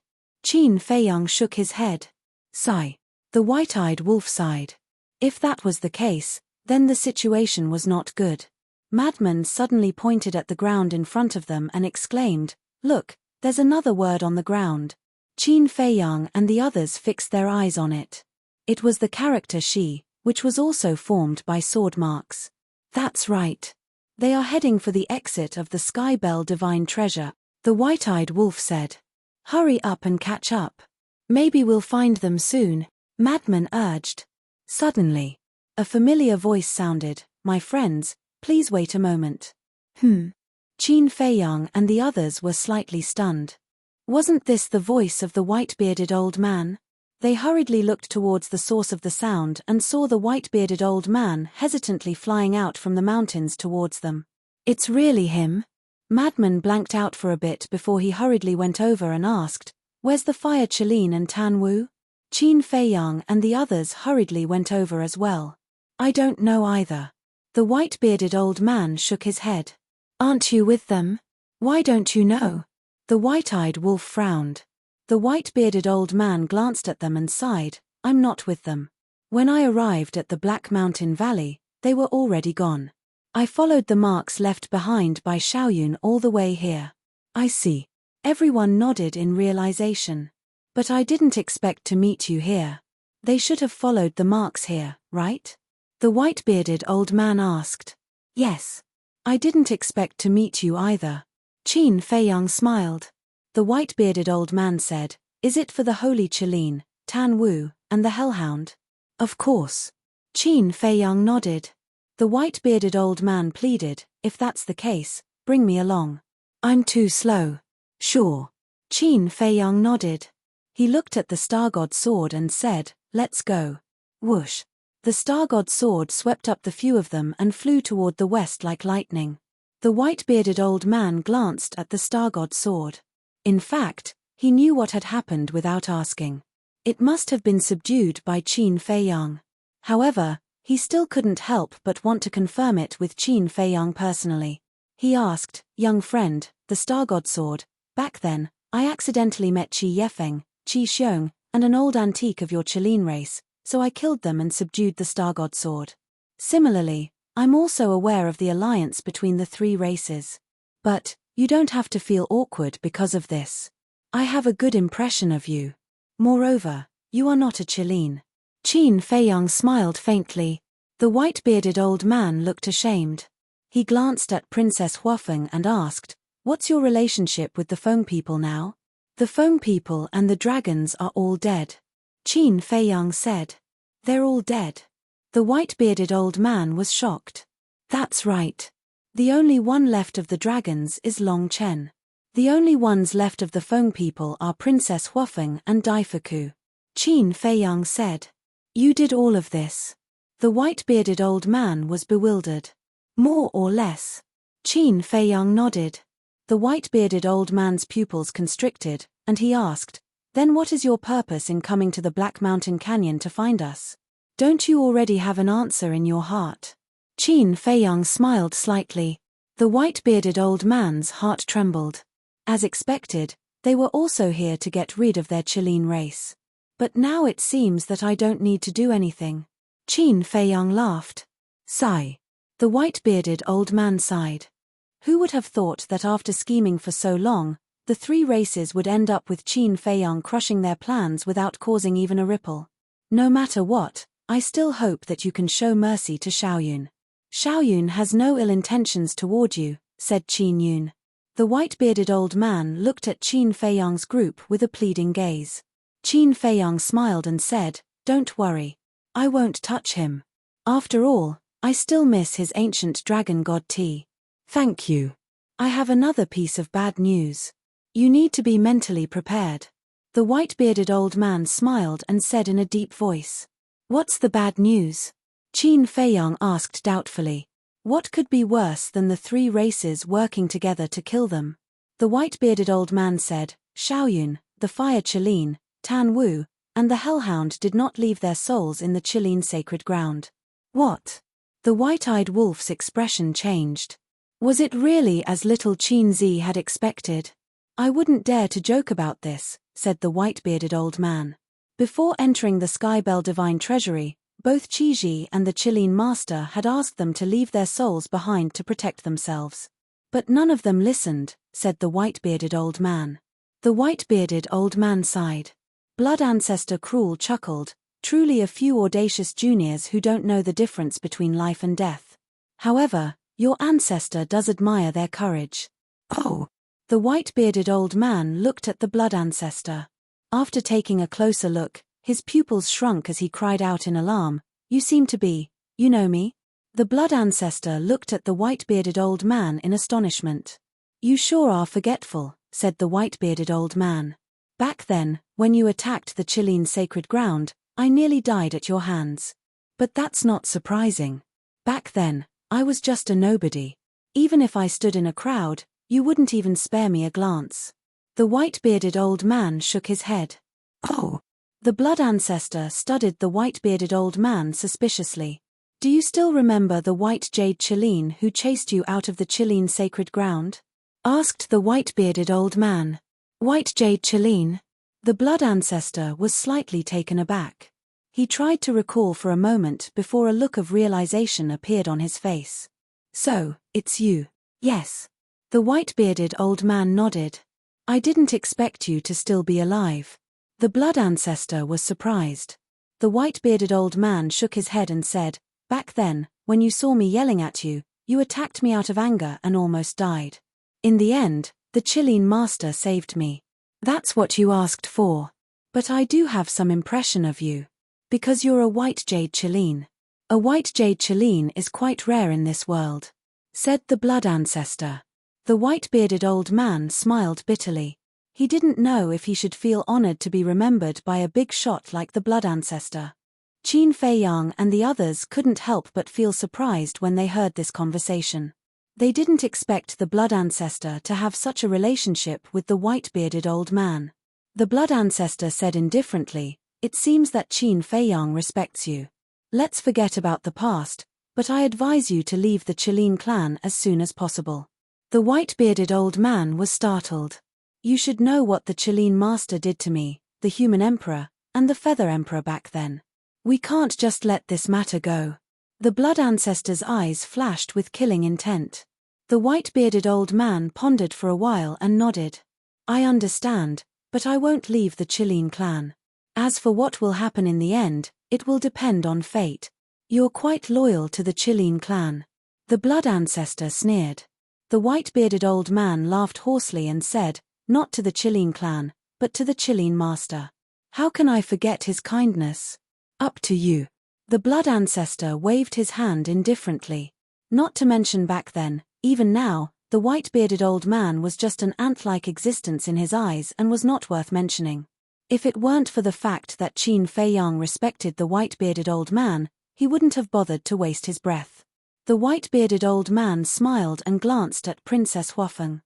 Qin Feiyang shook his head. Sigh. The White-Eyed Wolf sighed. If that was the case, then the situation was not good. Madman suddenly pointed at the ground in front of them and exclaimed, Look, there's another word on the ground. Qin Feiyang and the others fixed their eyes on it. It was the character Shi, which was also formed by sword marks. That's right. They are heading for the exit of the Skybell divine treasure, the White-Eyed Wolf said. Hurry up and catch up. Maybe we'll find them soon, Madman urged. Suddenly, a familiar voice sounded, My friends, please wait a moment. Qin Feiyang and the others were slightly stunned. Wasn't this the voice of the white-bearded old man? They hurriedly looked towards the source of the sound and saw the white-bearded old man hesitantly flying out from the mountains towards them. It's really him? Madman blanked out for a bit before he hurriedly went over and asked, "Where's the fire Qilin and Tan Wu?" Qin Feiyang and the others hurriedly went over as well. I don't know either. The white-bearded old man shook his head. Aren't you with them? Why don't you know? The white-eyed wolf frowned. The white-bearded old man glanced at them and sighed, I'm not with them. When I arrived at the Black Mountain Valley, they were already gone. I followed the marks left behind by Xiaoyun all the way here. I see. Everyone nodded in realization. But I didn't expect to meet you here. They should have followed the marks here, right? The white-bearded old man asked. Yes. I didn't expect to meet you either. Qin Feiyang smiled. The white-bearded old man said, Is it for the holy Qilin, Tan Wu, and the hellhound? Of course. Qin Feiyang nodded. The white-bearded old man pleaded, If that's the case, bring me along. I'm too slow. Sure. Qin Feiyang nodded. He looked at the star-god's sword and said, Let's go. Whoosh. The star-god's sword swept up the few of them and flew toward the west like lightning. The white-bearded old man glanced at the star-god's sword. In fact, he knew what had happened without asking. It must have been subdued by Qin Feiyang. However, he still couldn't help but want to confirm it with Qin Feiyang personally. He asked, Young friend, the star-god sword, back then, I accidentally met Qi Yefeng, Qi Xiong, and an old antique of your Qilin race, so I killed them and subdued the star-god sword. Similarly, I'm also aware of the alliance between the three races. But, you don't have to feel awkward because of this. I have a good impression of you. Moreover, you are not a Qilin. Qin Feiyang smiled faintly. The white-bearded old man looked ashamed. He glanced at Princess Huafeng and asked, What's your relationship with the Feng people now? The Feng people and the dragons are all dead. Qin Feiyang said. They're all dead. The white-bearded old man was shocked. That's right. The only one left of the dragons is Long Chen. The only ones left of the Feng people are Princess Huafeng and Daifuku. Qin Feiyang said. You did all of this. The white-bearded old man was bewildered. More or less. Qin Feiyang nodded. The white-bearded old man's pupils constricted, and he asked, Then what is your purpose in coming to the Black Mountain Canyon to find us? Don't you already have an answer in your heart? Qin Feiyang smiled slightly. The white-bearded old man's heart trembled. As expected, they were also here to get rid of their Qilin race. But now it seems that I don't need to do anything. Qin Feiyang laughed. Sigh. The white-bearded old man sighed. Who would have thought that after scheming for so long, the three races would end up with Qin Feiyang crushing their plans without causing even a ripple? No matter what, I still hope that you can show mercy to Xiaoyun. Xiaoyun has no ill intentions toward you, said Qin Yun. The white-bearded old man looked at Qin Feiyang's group with a pleading gaze. Qin Feiyang smiled and said, Don't worry. I won't touch him. After all, I still miss his ancient dragon god tea. Thank you. I have another piece of bad news. You need to be mentally prepared. The white-bearded old man smiled and said in a deep voice. What's the bad news? Qin Feiyang asked doubtfully. What could be worse than the three races working together to kill them? The white-bearded old man said, Xiaoyun, the fire Qilin, Tan Wu, and the hellhound did not leave their souls in the Qilin sacred ground. What? The white-eyed wolf's expression changed. Was it really as little Qin Zi had expected? I wouldn't dare to joke about this, said the white-bearded old man. Before entering the Skybell Divine Treasury, both Qiji and the Qilin Master had asked them to leave their souls behind to protect themselves. But none of them listened, said the white-bearded old man. The white-bearded old man sighed. Blood Ancestor Cruel chuckled, truly a few audacious juniors who don't know the difference between life and death. However, your ancestor does admire their courage. Oh! The white-bearded old man looked at the Blood Ancestor. After taking a closer look, his pupils shrunk as he cried out in alarm, You seem to be, you know me? The Blood Ancestor looked at the white-bearded old man in astonishment. You sure are forgetful, said the white-bearded old man. Back then, when you attacked the Chilean sacred ground, I nearly died at your hands. But that's not surprising. Back then, I was just a nobody. Even if I stood in a crowd, you wouldn't even spare me a glance. The white-bearded old man shook his head. Oh. The blood ancestor studied the white-bearded old man suspiciously. Do you still remember the white jade Chilean who chased you out of the Chilean sacred ground? Asked the white-bearded old man. White jade Chilean? The blood ancestor was slightly taken aback. He tried to recall for a moment before a look of realization appeared on his face. So, it's you. Yes. The white-bearded old man nodded. I didn't expect you to still be alive. The blood ancestor was surprised. The white-bearded old man shook his head and said, Back then, when you saw me yelling at you, you attacked me out of anger and almost died. In the end, the Chilean master saved me. That's what you asked for. But I do have some impression of you. Because you're a white jade Chilean. A white jade Chilean is quite rare in this world, said the blood ancestor. The white-bearded old man smiled bitterly. He didn't know if he should feel honored to be remembered by a big shot like the blood ancestor. Qin Feiyang and the others couldn't help but feel surprised when they heard this conversation. They didn't expect the blood ancestor to have such a relationship with the white-bearded old man. The blood ancestor said indifferently, It seems that Qin Feiyang respects you. Let's forget about the past, but I advise you to leave the Chilean clan as soon as possible. The white-bearded old man was startled. You should know what the Chilean master did to me, the human emperor, and the feather emperor back then. We can't just let this matter go. The blood ancestor's eyes flashed with killing intent. The white-bearded old man pondered for a while and nodded. I understand, but I won't leave the Chilean clan. As for what will happen in the end, it will depend on fate. You're quite loyal to the Chilean clan. The blood ancestor sneered. The white-bearded old man laughed hoarsely and said, Not to the Chilean clan, but to the Chilean master. How can I forget his kindness? Up to you. The blood ancestor waved his hand indifferently. Not to mention back then, even now, the white-bearded old man was just an ant-like existence in his eyes and was not worth mentioning. If it weren't for the fact that Qin Feiyang respected the white-bearded old man, he wouldn't have bothered to waste his breath. The white-bearded old man smiled and glanced at Princess Huafeng.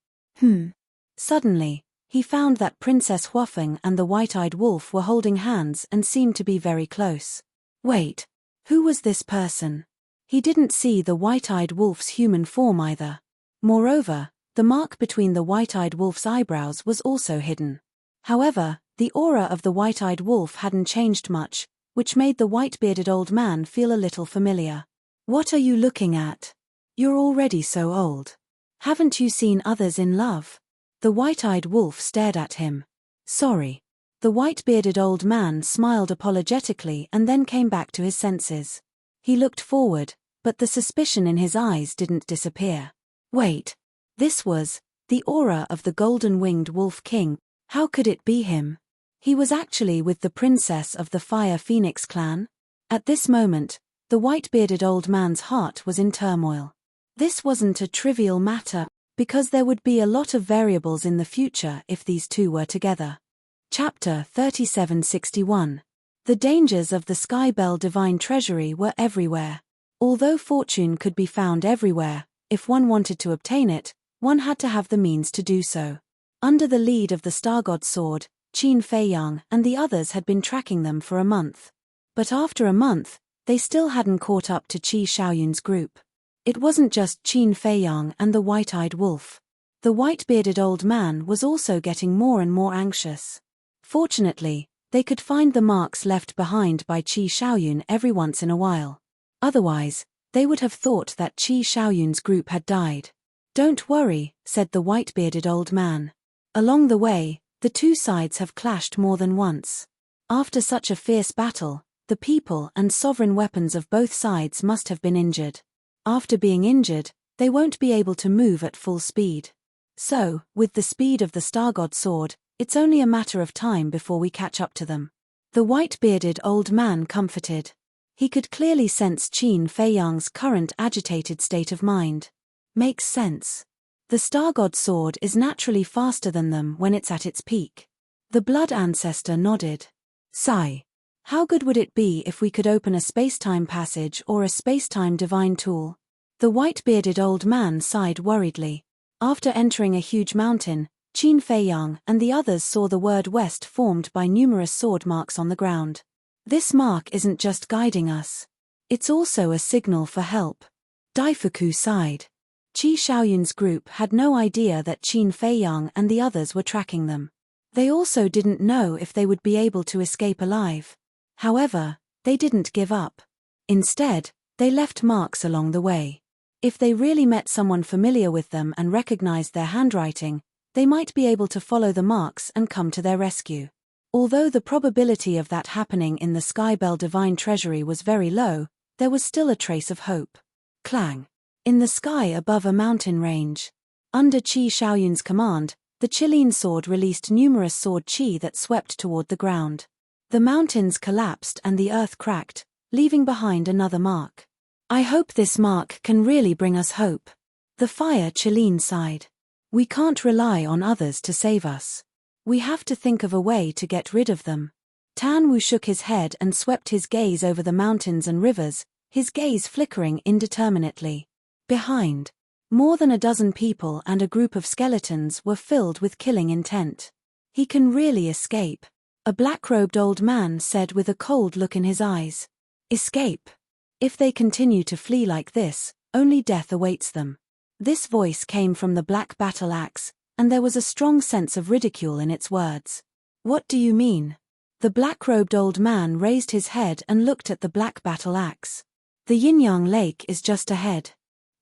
Suddenly, he found that Princess Huafeng and the white-eyed wolf were holding hands and seemed to be very close. Wait, who was this person? He didn't see the white-eyed wolf's human form either. Moreover, the mark between the white-eyed wolf's eyebrows was also hidden. However, the aura of the white-eyed wolf hadn't changed much, which made the white-bearded old man feel a little familiar. What are you looking at? You're already so old. Haven't you seen others in love? The white-eyed wolf stared at him. Sorry. The white-bearded old man smiled apologetically and then came back to his senses. He looked forward, but the suspicion in his eyes didn't disappear. Wait. This was the aura of the golden-winged wolf king. How could it be him? He was actually with the princess of the Fire Phoenix clan. At this moment, the white-bearded old man's heart was in turmoil. This wasn't a trivial matter, because there would be a lot of variables in the future if these two were together. Chapter 3761. The dangers of the Skybell Divine Treasury were everywhere. Although fortune could be found everywhere, if one wanted to obtain it, one had to have the means to do so. Under the lead of the Star God Sword, Qin Feiyang and the others had been tracking them for a month. But after a month, they still hadn't caught up to Qi Shaoyun's group. It wasn't just Qin Feiyang and the white-eyed wolf. The white-bearded old man was also getting more and more anxious. Fortunately, they could find the marks left behind by Qi Shaoyun every once in a while. Otherwise, they would have thought that Qi Shaoyun's group had died. Don't worry, said the white-bearded old man. Along the way, the two sides have clashed more than once. After such a fierce battle, the people and sovereign weapons of both sides must have been injured. After being injured, they won't be able to move at full speed. So, with the speed of the Star God Sword, it's only a matter of time before we catch up to them. The white-bearded old man comforted. He could clearly sense Qin Feiyang's current agitated state of mind. Makes sense. The Star God Sword is naturally faster than them when it's at its peak. The blood ancestor nodded. Sigh. How good would it be if we could open a spacetime passage or a spacetime divine tool? The white-bearded old man sighed worriedly. After entering a huge mountain, Qin Feiyang and the others saw the word west formed by numerous sword marks on the ground. This mark isn't just guiding us. It's also a signal for help. Daifuku sighed. Qi Xiaoyun's group had no idea that Qin Feiyang and the others were tracking them. They also didn't know if they would be able to escape alive. However, they didn't give up. Instead, they left marks along the way. If they really met someone familiar with them and recognized their handwriting, they might be able to follow the marks and come to their rescue. Although the probability of that happening in the Skybell Divine Treasury was very low, there was still a trace of hope. Clang. In the sky above a mountain range. Under Qi Xiaoyun's command, the Qilin sword released numerous sword qi that swept toward the ground. The mountains collapsed and the earth cracked, leaving behind another mark. I hope this mark can really bring us hope. The fire Qilin sighed. We can't rely on others to save us. We have to think of a way to get rid of them. Tan Wu shook his head and swept his gaze over the mountains and rivers, his gaze flickering indeterminately. Behind, more than a dozen people and a group of skeletons were filled with killing intent. He can really escape, a black-robed old man said with a cold look in his eyes. Escape? If they continue to flee like this, only death awaits them. This voice came from the black battle axe, and there was a strong sense of ridicule in its words. What do you mean? The black-robed old man raised his head and looked at the black battle axe. The Yin-Yang Lake is just ahead.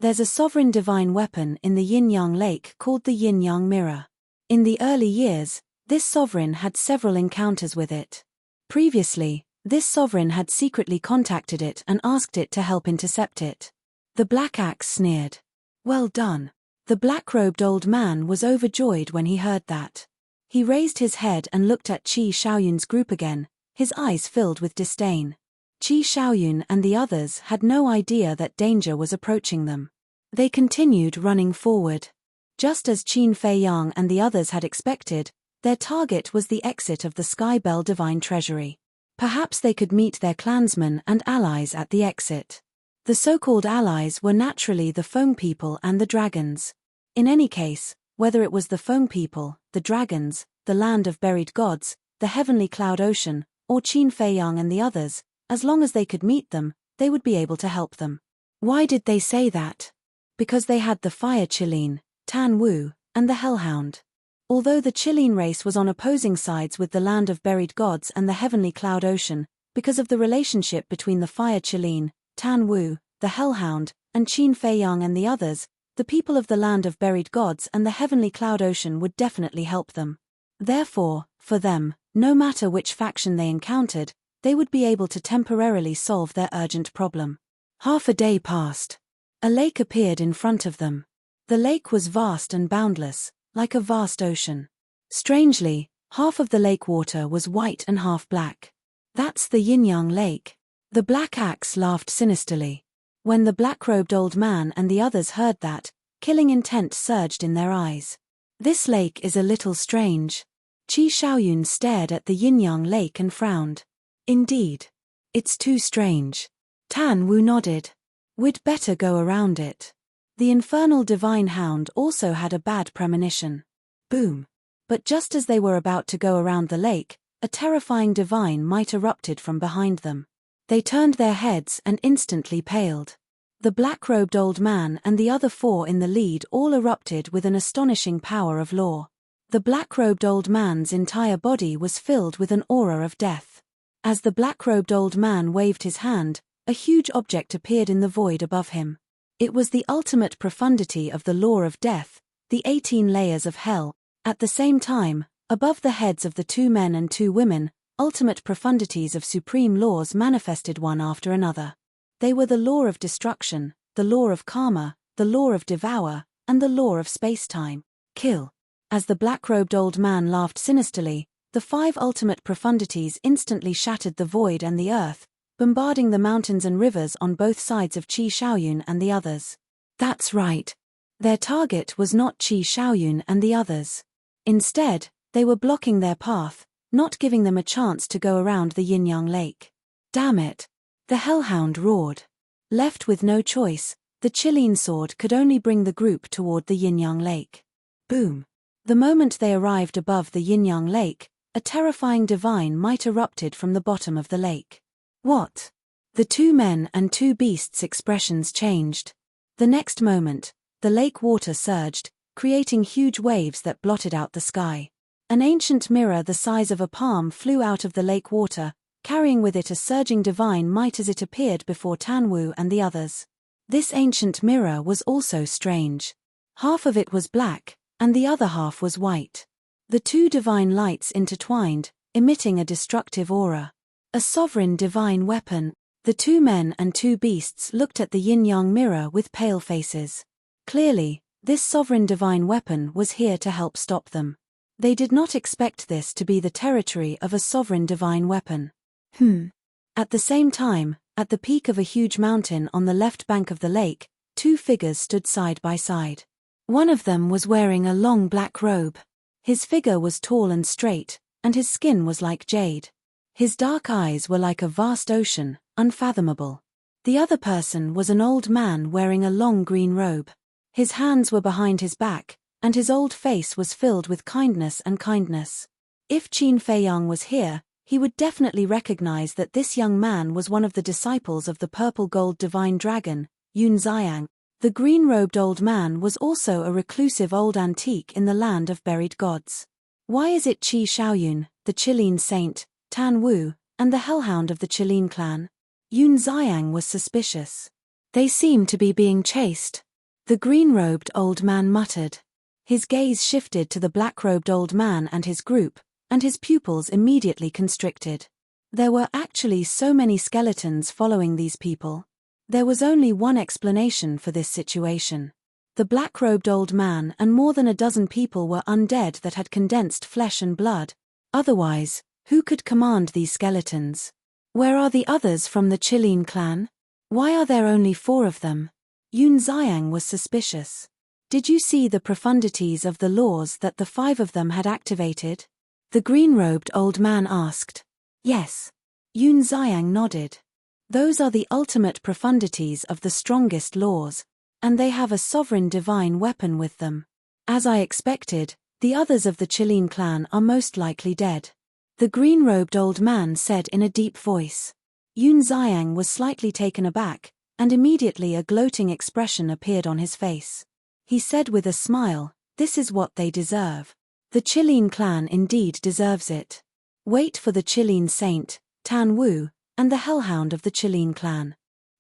There's a sovereign divine weapon in the Yin-Yang Lake called the Yin-Yang Mirror. In the early years, this sovereign had several encounters with it. Previously, this sovereign had secretly contacted it and asked it to help intercept it. The black axe sneered. Well done. The black-robed old man was overjoyed when he heard that. He raised his head and looked at Qi Xiaoyun's group again, his eyes filled with disdain. Qi Xiaoyun and the others had no idea that danger was approaching them. They continued running forward. Just as Qin Feiyang and the others had expected, their target was the exit of the Skybell Divine Treasury. Perhaps they could meet their clansmen and allies at the exit. The so-called allies were naturally the Feng people and the dragons. In any case, whether it was the Feng people, the dragons, the land of buried gods, the heavenly cloud ocean, or Qin Feiyang and the others, as long as they could meet them, they would be able to help them. Why did they say that? Because they had the fire Qilin, Tan Wu, and the Hellhound. Although the Qilin race was on opposing sides with the land of buried gods and the heavenly cloud ocean, because of the relationship between the fire Qilin, Tan Wu, the Hellhound, and Qin Feiyang and the others, the people of the land of buried gods and the heavenly cloud ocean would definitely help them. Therefore, for them, no matter which faction they encountered, they would be able to temporarily solve their urgent problem. Half a day passed. A lake appeared in front of them. The lake was vast and boundless, like a vast ocean. Strangely, half of the lake water was white and half black. That's the Yin-Yang Lake. The black axe laughed sinisterly. When the black-robed old man and the others heard that, killing intent surged in their eyes. This lake is a little strange. Qi Xiaoyun stared at the Yin-Yang Lake and frowned. Indeed. It's too strange. Tan Wu nodded. We'd better go around it. The infernal divine hound also had a bad premonition. Boom. But just as they were about to go around the lake, a terrifying divine might erupted from behind them. They turned their heads and instantly paled. The black-robed old man and the other four in the lead all erupted with an astonishing power of law. The black-robed old man's entire body was filled with an aura of death. As the black-robed old man waved his hand, a huge object appeared in the void above him. It was the ultimate profundity of the law of death, the 18 layers of hell. At the same time, above the heads of the 2 men and 2 women, ultimate profundities of supreme laws manifested one after another. They were the law of destruction, the law of karma, the law of devour, and the law of space-time. Kill. As the black-robed old man laughed sinisterly, the 5 ultimate profundities instantly shattered the void and the earth, bombarding the mountains and rivers on both sides of Qi Xiaoyun and the others. That's right. Their target was not Qi Xiaoyun and the others. Instead, They were blocking their path, not giving them a chance to go around the yin-yang lake. Damn it! The hellhound roared. Left with no choice, the Qilin sword could only bring the group toward the yin-yang lake. Boom! The moment they arrived above the yin-yang lake, a terrifying divine might erupted from the bottom of the lake. What? The two men and two beasts' expressions changed. The next moment, the lake water surged, creating huge waves that blotted out the sky. An ancient mirror the size of a palm flew out of the lake water, carrying with it a surging divine might as it appeared before Tanwu and the others. This ancient mirror was also strange. Half of it was black, and the other half was white. The two divine lights intertwined, emitting a destructive aura. A sovereign divine weapon. The two men and two beasts looked at the yin-yang mirror with pale faces. Clearly, this sovereign divine weapon was here to help stop them. They did not expect this to be the territory of a sovereign divine weapon. At the same time, at the peak of a huge mountain on the left bank of the lake, two figures stood side by side. One of them was wearing a long black robe. His figure was tall and straight, and his skin was like jade. His dark eyes were like a vast ocean, unfathomable. The other person was an old man wearing a long green robe. His hands were behind his back, and his old face was filled with kindness and kindness. If Qin Feiyang was here, he would definitely recognize that this young man was one of the disciples of the purple-gold divine dragon, Yun Xiang. The green-robed old man was also a reclusive old antique in the land of buried gods. Why is it Qi Shaoyun, the Qilin saint, Tan Wu, and the hellhound of the Qilin clan? Yun Xiang was suspicious. They seem to be being chased. The green-robed old man muttered. His gaze shifted to the black-robed old man and his group, and his pupils immediately constricted. There were actually so many skeletons following these people. There was only one explanation for this situation. The black-robed old man and more than a dozen people were undead that had condensed flesh and blood. Otherwise, who could command these skeletons? Where are the others from the Qilin clan? Why are there only 4 of them? Yun Xiang was suspicious. Did you see the profundities of the laws that the 5 of them had activated? The green-robed old man asked. Yes. Yun Xiang nodded. Those are the ultimate profundities of the strongest laws, and they have a sovereign divine weapon with them. As I expected, the others of the Qilin clan are most likely dead. The green-robed old man said in a deep voice. Yun Xiang was slightly taken aback, and immediately a gloating expression appeared on his face. He said with a smile, "This is what they deserve. The Qilin clan indeed deserves it. Wait for the Qilin saint, Tan Wu, and the hellhound of the Qilin clan.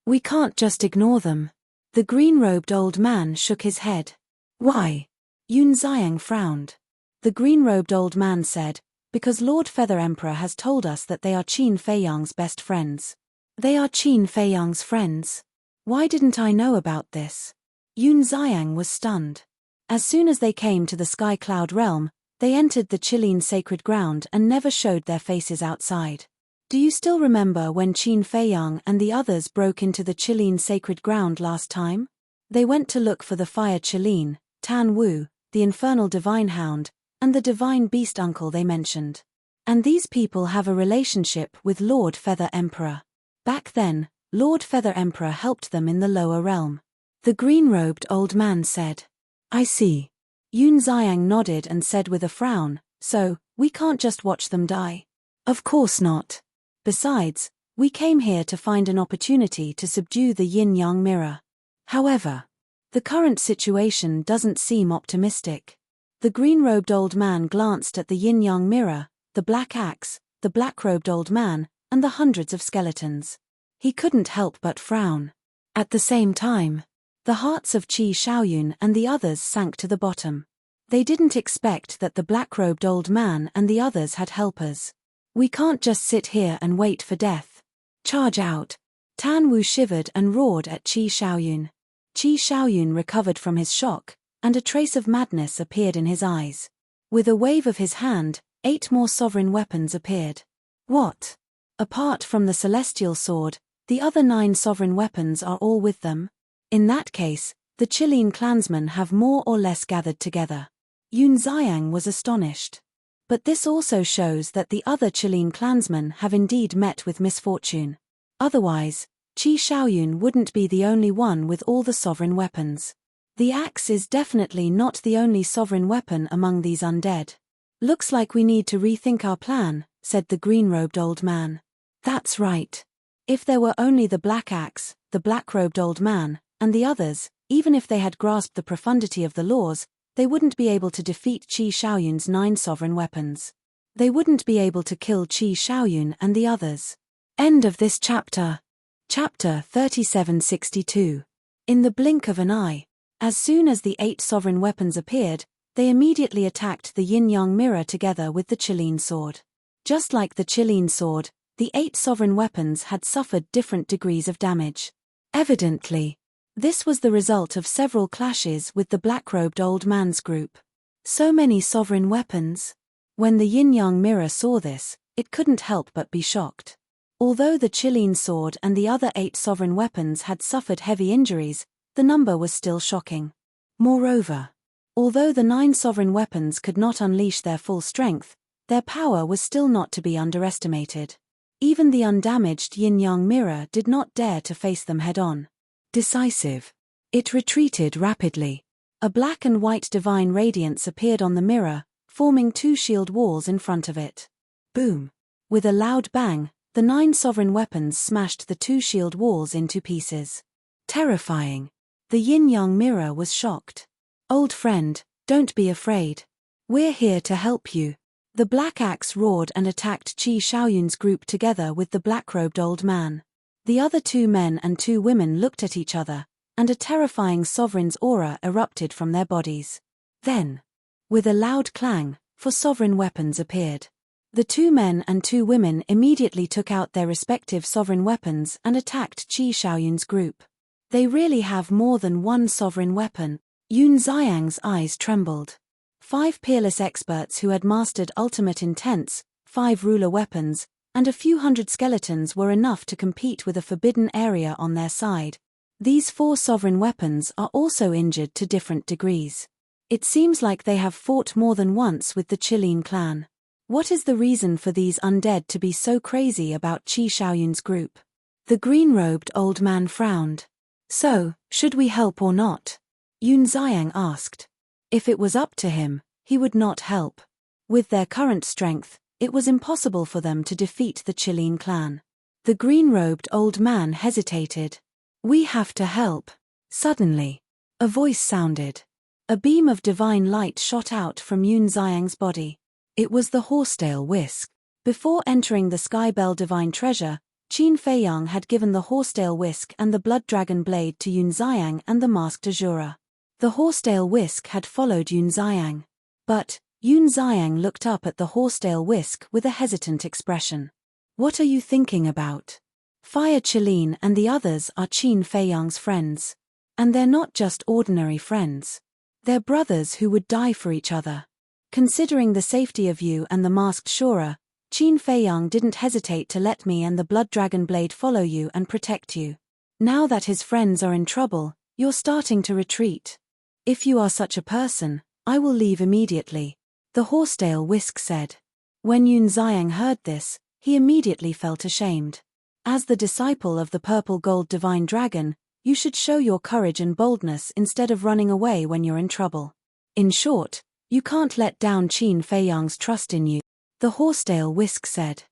We can't just ignore them." The green-robed old man shook his head. Why? Yun Xiang frowned. The green-robed old man said, "Because Lord Feather Emperor has told us that they are Qin Feiyang's best friends." They are Qin Feiyang's friends? Why didn't I know about this? Yun Xiang was stunned. As soon as they came to the Sky Cloud realm, they entered the Qilin sacred ground and never showed their faces outside. Do you still remember when Qin Feiyang and the others broke into the Qilin sacred ground last time? They went to look for the fire Qilin, Tan Wu, the infernal divine hound, and the divine beast uncle they mentioned. And these people have a relationship with Lord Feather Emperor. Back then, Lord Feather Emperor helped them in the lower realm. The green-robed old man said. I see. Yun Xiang nodded and said with a frown, "So, we can't just watch them die?" Of course not. Besides, we came here to find an opportunity to subdue the yin-yang mirror. However, the current situation doesn't seem optimistic. The green-robed old man glanced at the yin-yang mirror, the black axe, the black-robed old man, and the hundreds of skeletons. He couldn't help but frown. At the same time, the hearts of Qi Shaoyun and the others sank to the bottom. They didn't expect that the black-robed old man and the others had helpers. We can't just sit here and wait for death. Charge out. Tan Wu shivered and roared at Qi Shaoyun. Qi Shaoyun recovered from his shock, and a trace of madness appeared in his eyes. With a wave of his hand, 8 more sovereign weapons appeared. What? Apart from the celestial sword, the other 9 sovereign weapons are all with them? In that case, the Qilin clansmen have more or less gathered together. Yun Xiang was astonished. But this also shows that the other Qilin clansmen have indeed met with misfortune. Otherwise, Qi Shaoyun wouldn't be the only one with all the sovereign weapons. The axe is definitely not the only sovereign weapon among these undead. Looks like we need to rethink our plan, said the green-robed old man. That's right. If there were only the black axe, the black-robed old man, and the others, even if they had grasped the profundity of the laws, they wouldn't be able to defeat Qi Shaoyun's 9 sovereign weapons. They wouldn't be able to kill Qi Shaoyun and the others. End of this chapter. Chapter 3762. In the blink of an eye. As soon as the 8 sovereign weapons appeared, they immediately attacked the yin-yang mirror together with the Qilin sword. Just like the Qilin sword, the 8 sovereign weapons had suffered different degrees of damage. Evidently, this was the result of several clashes with the black-robed old man's group. So many sovereign weapons. When the yin-yang mirror saw this, it couldn't help but be shocked. Although the Qilin sword and the other 8 sovereign weapons had suffered heavy injuries, the number was still shocking. Moreover, although the 9 sovereign weapons could not unleash their full strength, their power was still not to be underestimated. Even the undamaged yin-yang mirror did not dare to face them head-on. Decisive. It retreated rapidly. A black and white divine radiance appeared on the mirror, forming 2 shield walls in front of it. Boom. With a loud bang, the 9 sovereign weapons smashed the 2 shield walls into pieces. Terrifying. The yin-yang mirror was shocked. Old friend, don't be afraid. We're here to help you. The black axe roared and attacked Qi Shaoyun's group together with the black-robed old man. The other 2 men and 2 women looked at each other, and a terrifying sovereign's aura erupted from their bodies. Then, with a loud clang, 4 sovereign weapons appeared. The 2 men and 2 women immediately took out their respective sovereign weapons and attacked Qi Shaoyun's group. They really have more than one sovereign weapon. Yun Xiang's eyes trembled. 5 peerless experts who had mastered ultimate intents, 5 ruler weapons, and a few hundred skeletons were enough to compete with a forbidden area on their side. These 4 sovereign weapons are also injured to different degrees. It seems like they have fought more than once with the Qilin clan. What is the reason for these undead to be so crazy about Qi Shaoyun's group? The green-robed old man frowned. So, should we help or not? Yun Xiang asked. If it was up to him, he would not help. With their current strength, it was impossible for them to defeat the Qilin clan. The green-robed old man hesitated. We have to help. Suddenly, a voice sounded. A beam of divine light shot out from Yun Xiang's body. It was the horsetail whisk. Before entering the Skybell divine treasure, Qin Feiyang had given the horsetail whisk and the blood dragon blade to Yun Xiang and the masked Azura. The horsetail whisk had followed Yun Xiang. But, Yun Xiang looked up at the horsetail whisk with a hesitant expression. What are you thinking about? Fire Qilin and the others are Qin Feiyang's friends. And they're not just ordinary friends. They're brothers who would die for each other. Considering the safety of you and the masked Shura, Qin Feiyang didn't hesitate to let me and the blood dragon blade follow you and protect you. Now that his friends are in trouble, you're starting to retreat. If you are such a person, I will leave immediately, the horsetail whisk said. When Yun Xiang heard this, he immediately felt ashamed. As the disciple of the purple gold divine dragon, you should show your courage and boldness instead of running away when you're in trouble. In short, you can't let down Qin Feiyang's trust in you, the horsetail whisk said.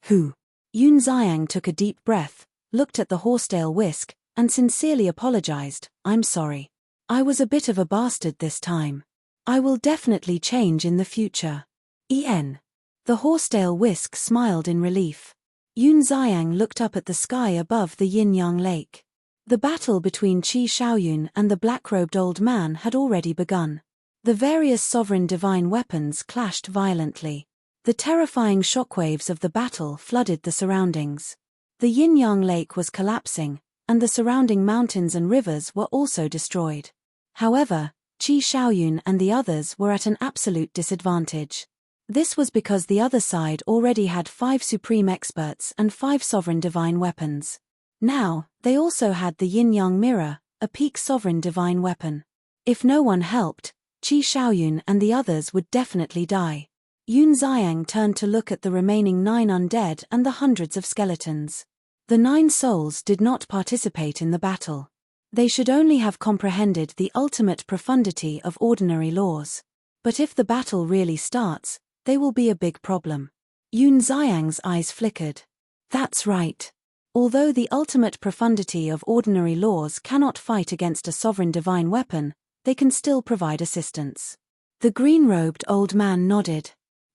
Who? Yun Xiang took a deep breath, looked at the horsetail whisk, and sincerely apologized. I'm sorry. I was a bit of a bastard this time. I will definitely change in the future. En. The horsetail whisk smiled in relief. Yun Xiang looked up at the sky above the yin-yang lake. The battle between Qi Shaoyun and the black-robed old man had already begun. The various sovereign divine weapons clashed violently. The terrifying shockwaves of the battle flooded the surroundings. The yin-yang lake was collapsing, and the surrounding mountains and rivers were also destroyed. However, Qi Shaoyun and the others were at an absolute disadvantage. This was because the other side already had 5 supreme experts and 5 sovereign divine weapons. Now, they also had the yin-yang mirror, a peak sovereign divine weapon. If no one helped, Qi Shaoyun and the others would definitely die. Yun Xiang turned to look at the remaining 9 undead and the hundreds of skeletons. The 9 souls did not participate in the battle. They should only have comprehended the ultimate profundity of ordinary laws. But if the battle really starts, they will be a big problem. Yun Xiang's eyes flickered. That's right. Although the ultimate profundity of ordinary laws cannot fight against a sovereign divine weapon, they can still provide assistance. The green-robed old man nodded.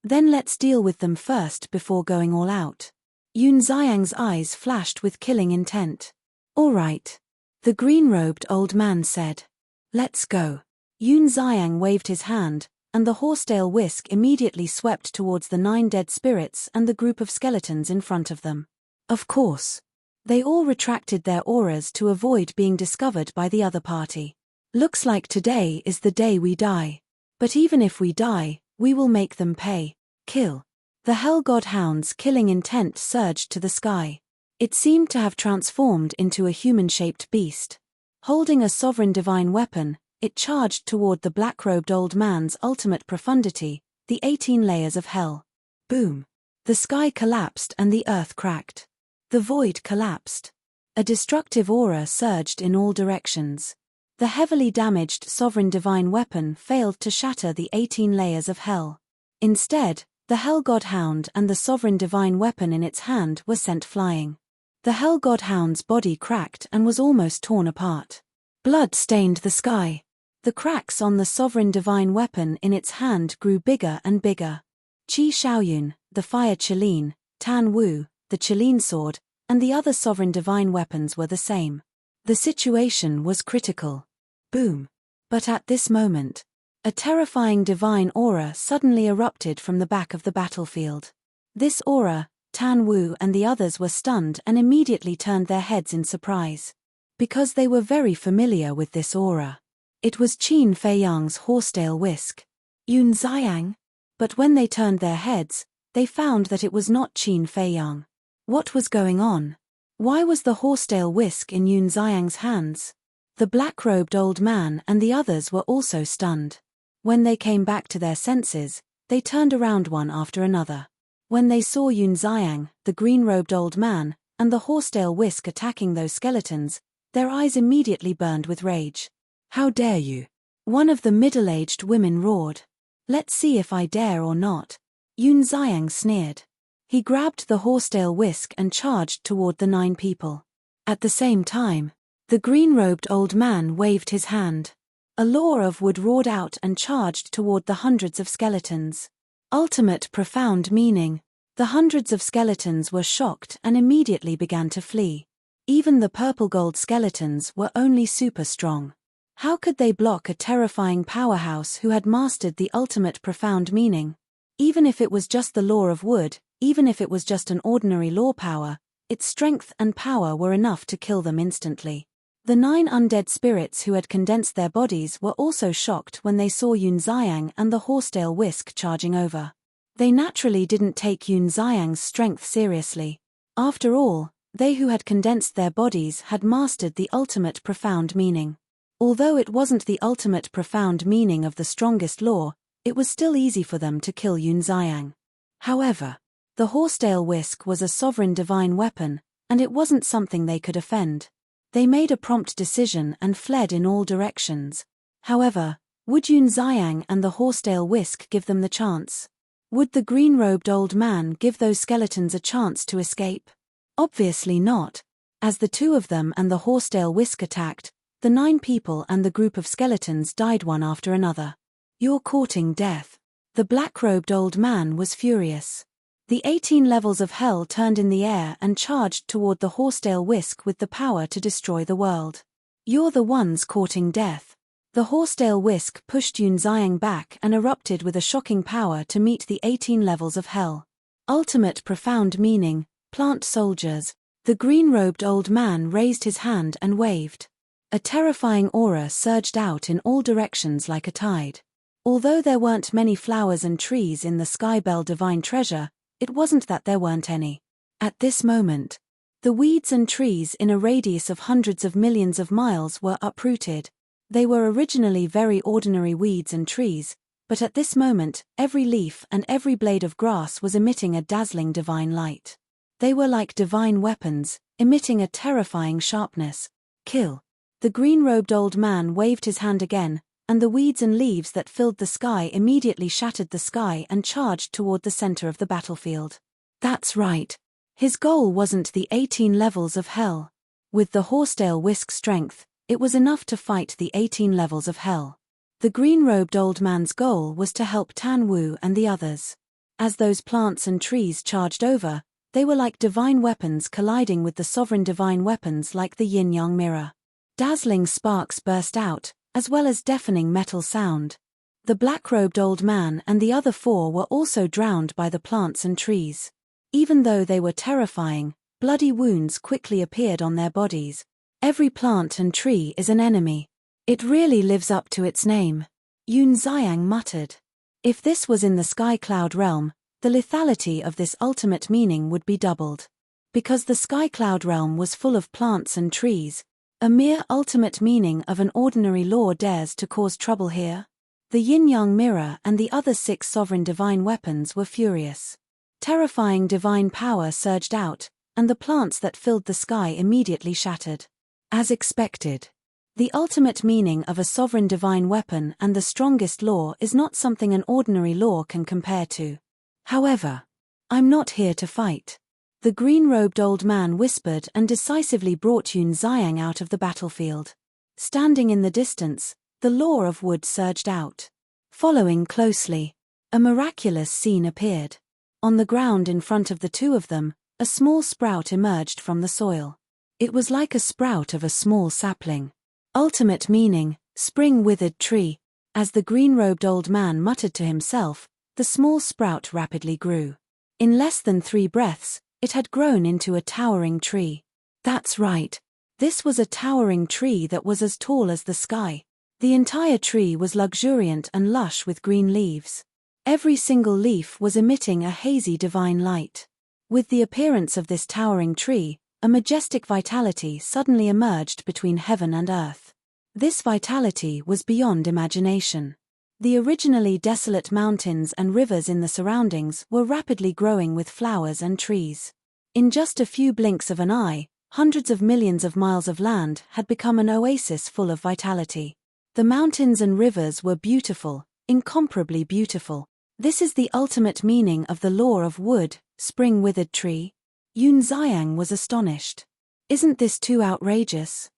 Then let's deal with them first before going all out. Yun Xiang's eyes flashed with killing intent. All right. The green-robed old man said. Let's go. Yun Xiang waved his hand, and the horsetail whisk immediately swept towards the 9 dead spirits and the group of skeletons in front of them. Of course. They all retracted their auras to avoid being discovered by the other party. Looks like today is the day we die. But even if we die, we will make them pay. Kill. The Hell God Hound's killing intent surged to the sky. It seemed to have transformed into a human-shaped beast. Holding a sovereign divine weapon, it charged toward the black-robed old man's ultimate profundity, the 18 layers of hell. Boom. The sky collapsed and the earth cracked. The void collapsed. A destructive aura surged in all directions. The heavily damaged sovereign divine weapon failed to shatter the 18 layers of hell. Instead, the Hell God Hound and the sovereign divine weapon in its hand were sent flying. The Hell God Hound's body cracked and was almost torn apart. Blood stained the sky. The cracks on the sovereign divine weapon in its hand grew bigger and bigger. Qi Shaoyun, the fire Qilin, Tan Wu, the Qilin sword, and the other sovereign divine weapons were the same. The situation was critical. Boom. But at this moment, a terrifying divine aura suddenly erupted from the back of the battlefield. This aura, Tan Wu and the others were stunned and immediately turned their heads in surprise. Because they were very familiar with this aura. It was Qin Feiyang's horsetail whisk. Yun Xiang? But when they turned their heads, they found that it was not Qin Feiyang. What was going on? Why was the horsetail whisk in Yun Xiang's hands? The black-robed old man and the others were also stunned. When they came back to their senses, they turned around one after another. When they saw Yun Xiang, the green-robed old man, and the horsetail whisk attacking those skeletons, their eyes immediately burned with rage. How dare you? One of the middle-aged women roared. Let's see if I dare or not. Yun Xiang sneered. He grabbed the horsetail whisk and charged toward the 9 people. At the same time, the green-robed old man waved his hand. A law of wood roared out and charged toward the hundreds of skeletons. Ultimate profound meaning. The hundreds of skeletons were shocked and immediately began to flee. Even the purple-gold skeletons were only super strong. How could they block a terrifying powerhouse who had mastered the ultimate profound meaning? Even if it was just the law of wood, even if it was just an ordinary law power, its strength and power were enough to kill them instantly. The 9 undead spirits who had condensed their bodies were also shocked when they saw Yun Xiang and the horsetail whisk charging over. They naturally didn't take Yun Xiang's strength seriously. After all, they who had condensed their bodies had mastered the ultimate profound meaning. Although it wasn't the ultimate profound meaning of the strongest law, it was still easy for them to kill Yun Xiang. However, the horsetail whisk was a sovereign divine weapon, and it wasn't something they could offend. They made a prompt decision and fled in all directions. However, would Yun Xiang and the horsetail whisk give them the chance? Would the green-robed old man give those skeletons a chance to escape? Obviously not. As the 2 of them and the horsetail whisk attacked, the 9 people and the group of skeletons died one after another. You're courting death. The black-robed old man was furious. The 18 levels of hell turned in the air and charged toward the horsetail whisk with the power to destroy the world. You're the ones courting death. The horsetail whisk pushed Yun Xiang back and erupted with a shocking power to meet the 18 levels of hell. Ultimate profound meaning, plant soldiers. The green-robed old man raised his hand and waved. A terrifying aura surged out in all directions like a tide. Although there weren't many flowers and trees in the Skybell Divine Treasure, it wasn't that there weren't any. At this moment, the weeds and trees in a radius of hundreds of millions of miles were uprooted. They were originally very ordinary weeds and trees, But at this moment, every leaf and every blade of grass was emitting a dazzling divine light. They were like divine weapons, emitting a terrifying sharpness. Kill. The green-robed old man waved his hand again, and the weeds and leaves that filled the sky immediately shattered the sky and charged toward the center of the battlefield. That's right. His goal wasn't the 18 levels of hell. With the horsetail whisk strength, it was enough to fight the 18 levels of hell. The green-robed old man's goal was to help Tan Wu and the others. As those plants and trees charged over, they were like divine weapons colliding with the sovereign divine weapons like the yin-yang mirror. Dazzling sparks burst out, as well as deafening metal sound. The black-robed old man and the other four were also drowned by the plants and trees. Even though they were terrifying, bloody wounds quickly appeared on their bodies. Every plant and tree is an enemy. It really lives up to its name. Yun Xiang muttered. If this was in the sky cloud realm, the lethality of this ultimate meaning would be doubled. Because the sky cloud realm was full of plants and trees, a mere ultimate meaning of an ordinary law dares to cause trouble here? The yin-yang mirror and the other 6 sovereign divine weapons were furious. Terrifying divine power surged out, and the plants that filled the sky immediately shattered. As expected. The ultimate meaning of a sovereign divine weapon and the strongest law is not something an ordinary law can compare to. However, I'm not here to fight. The green-robed old man whispered and decisively brought Yun Xiang out of the battlefield. Standing in the distance, the law of wood surged out. Following closely, a miraculous scene appeared. On the ground in front of the two of them, a small sprout emerged from the soil. It was like a sprout of a small sapling. Ultimate meaning, spring-withered tree. As the green-robed old man muttered to himself, the small sprout rapidly grew. In less than 3 breaths, it had grown into a towering tree. That's right. This was a towering tree that was as tall as the sky. The entire tree was luxuriant and lush with green leaves. Every single leaf was emitting a hazy divine light. With the appearance of this towering tree, a majestic vitality suddenly emerged between heaven and earth. This vitality was beyond imagination. The originally desolate mountains and rivers in the surroundings were rapidly growing with flowers and trees. In just a few blinks of an eye, hundreds of millions of miles of land had become an oasis full of vitality. The mountains and rivers were beautiful, incomparably beautiful. This is the ultimate meaning of the law of wood, spring-withered tree. Yun Xiang was astonished. Isn't this too outrageous?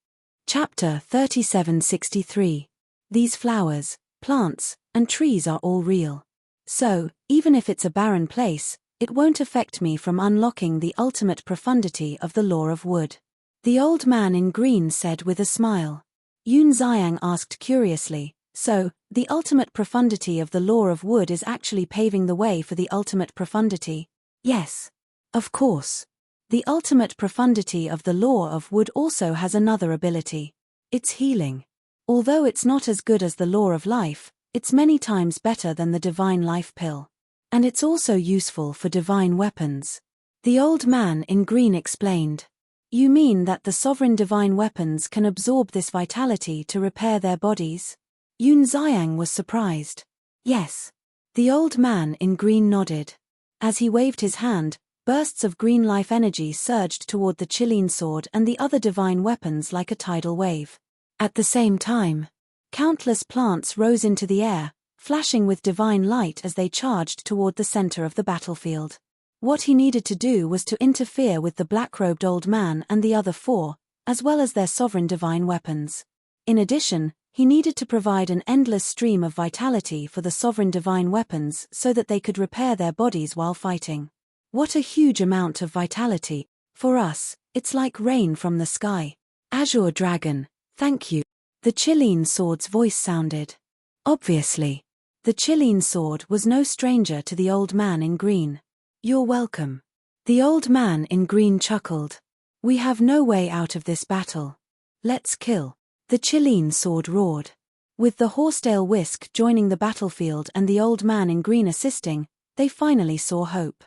Chapter 3763. These flowers, plants, and trees are all real. So, even if it's a barren place, it won't affect me from unlocking the ultimate profundity of the law of wood. The old man in green said with a smile. Yun Xiang asked curiously, so, the ultimate profundity of the law of wood is actually paving the way for the ultimate profundity? Yes. Of course. The ultimate profundity of the law of wood also has another ability. It's healing. Although it's not as good as the law of life, it's many times better than the divine life pill. And it's also useful for divine weapons. The old man in green explained. You mean that the sovereign divine weapons can absorb this vitality to repair their bodies? Yun Xiang was surprised. Yes. The old man in green nodded. As he waved his hand, bursts of green life energy surged toward the Qilin sword and the other divine weapons like a tidal wave. At the same time, countless plants rose into the air, flashing with divine light as they charged toward the center of the battlefield. What he needed to do was to interfere with the black-robed old man and the other 4, as well as their sovereign divine weapons. In addition, he needed to provide an endless stream of vitality for the sovereign divine weapons so that they could repair their bodies while fighting. What a huge amount of vitality. For us, it's like rain from the sky. Azure Dragon, thank you. The Qilin sword's voice sounded. Obviously. The Qilin sword was no stranger to the old man in green. You're welcome. The old man in green chuckled. We have no way out of this battle. Let's kill. The Qilin sword roared. With the horsetail whisk joining the battlefield and the old man in green assisting, they finally saw hope.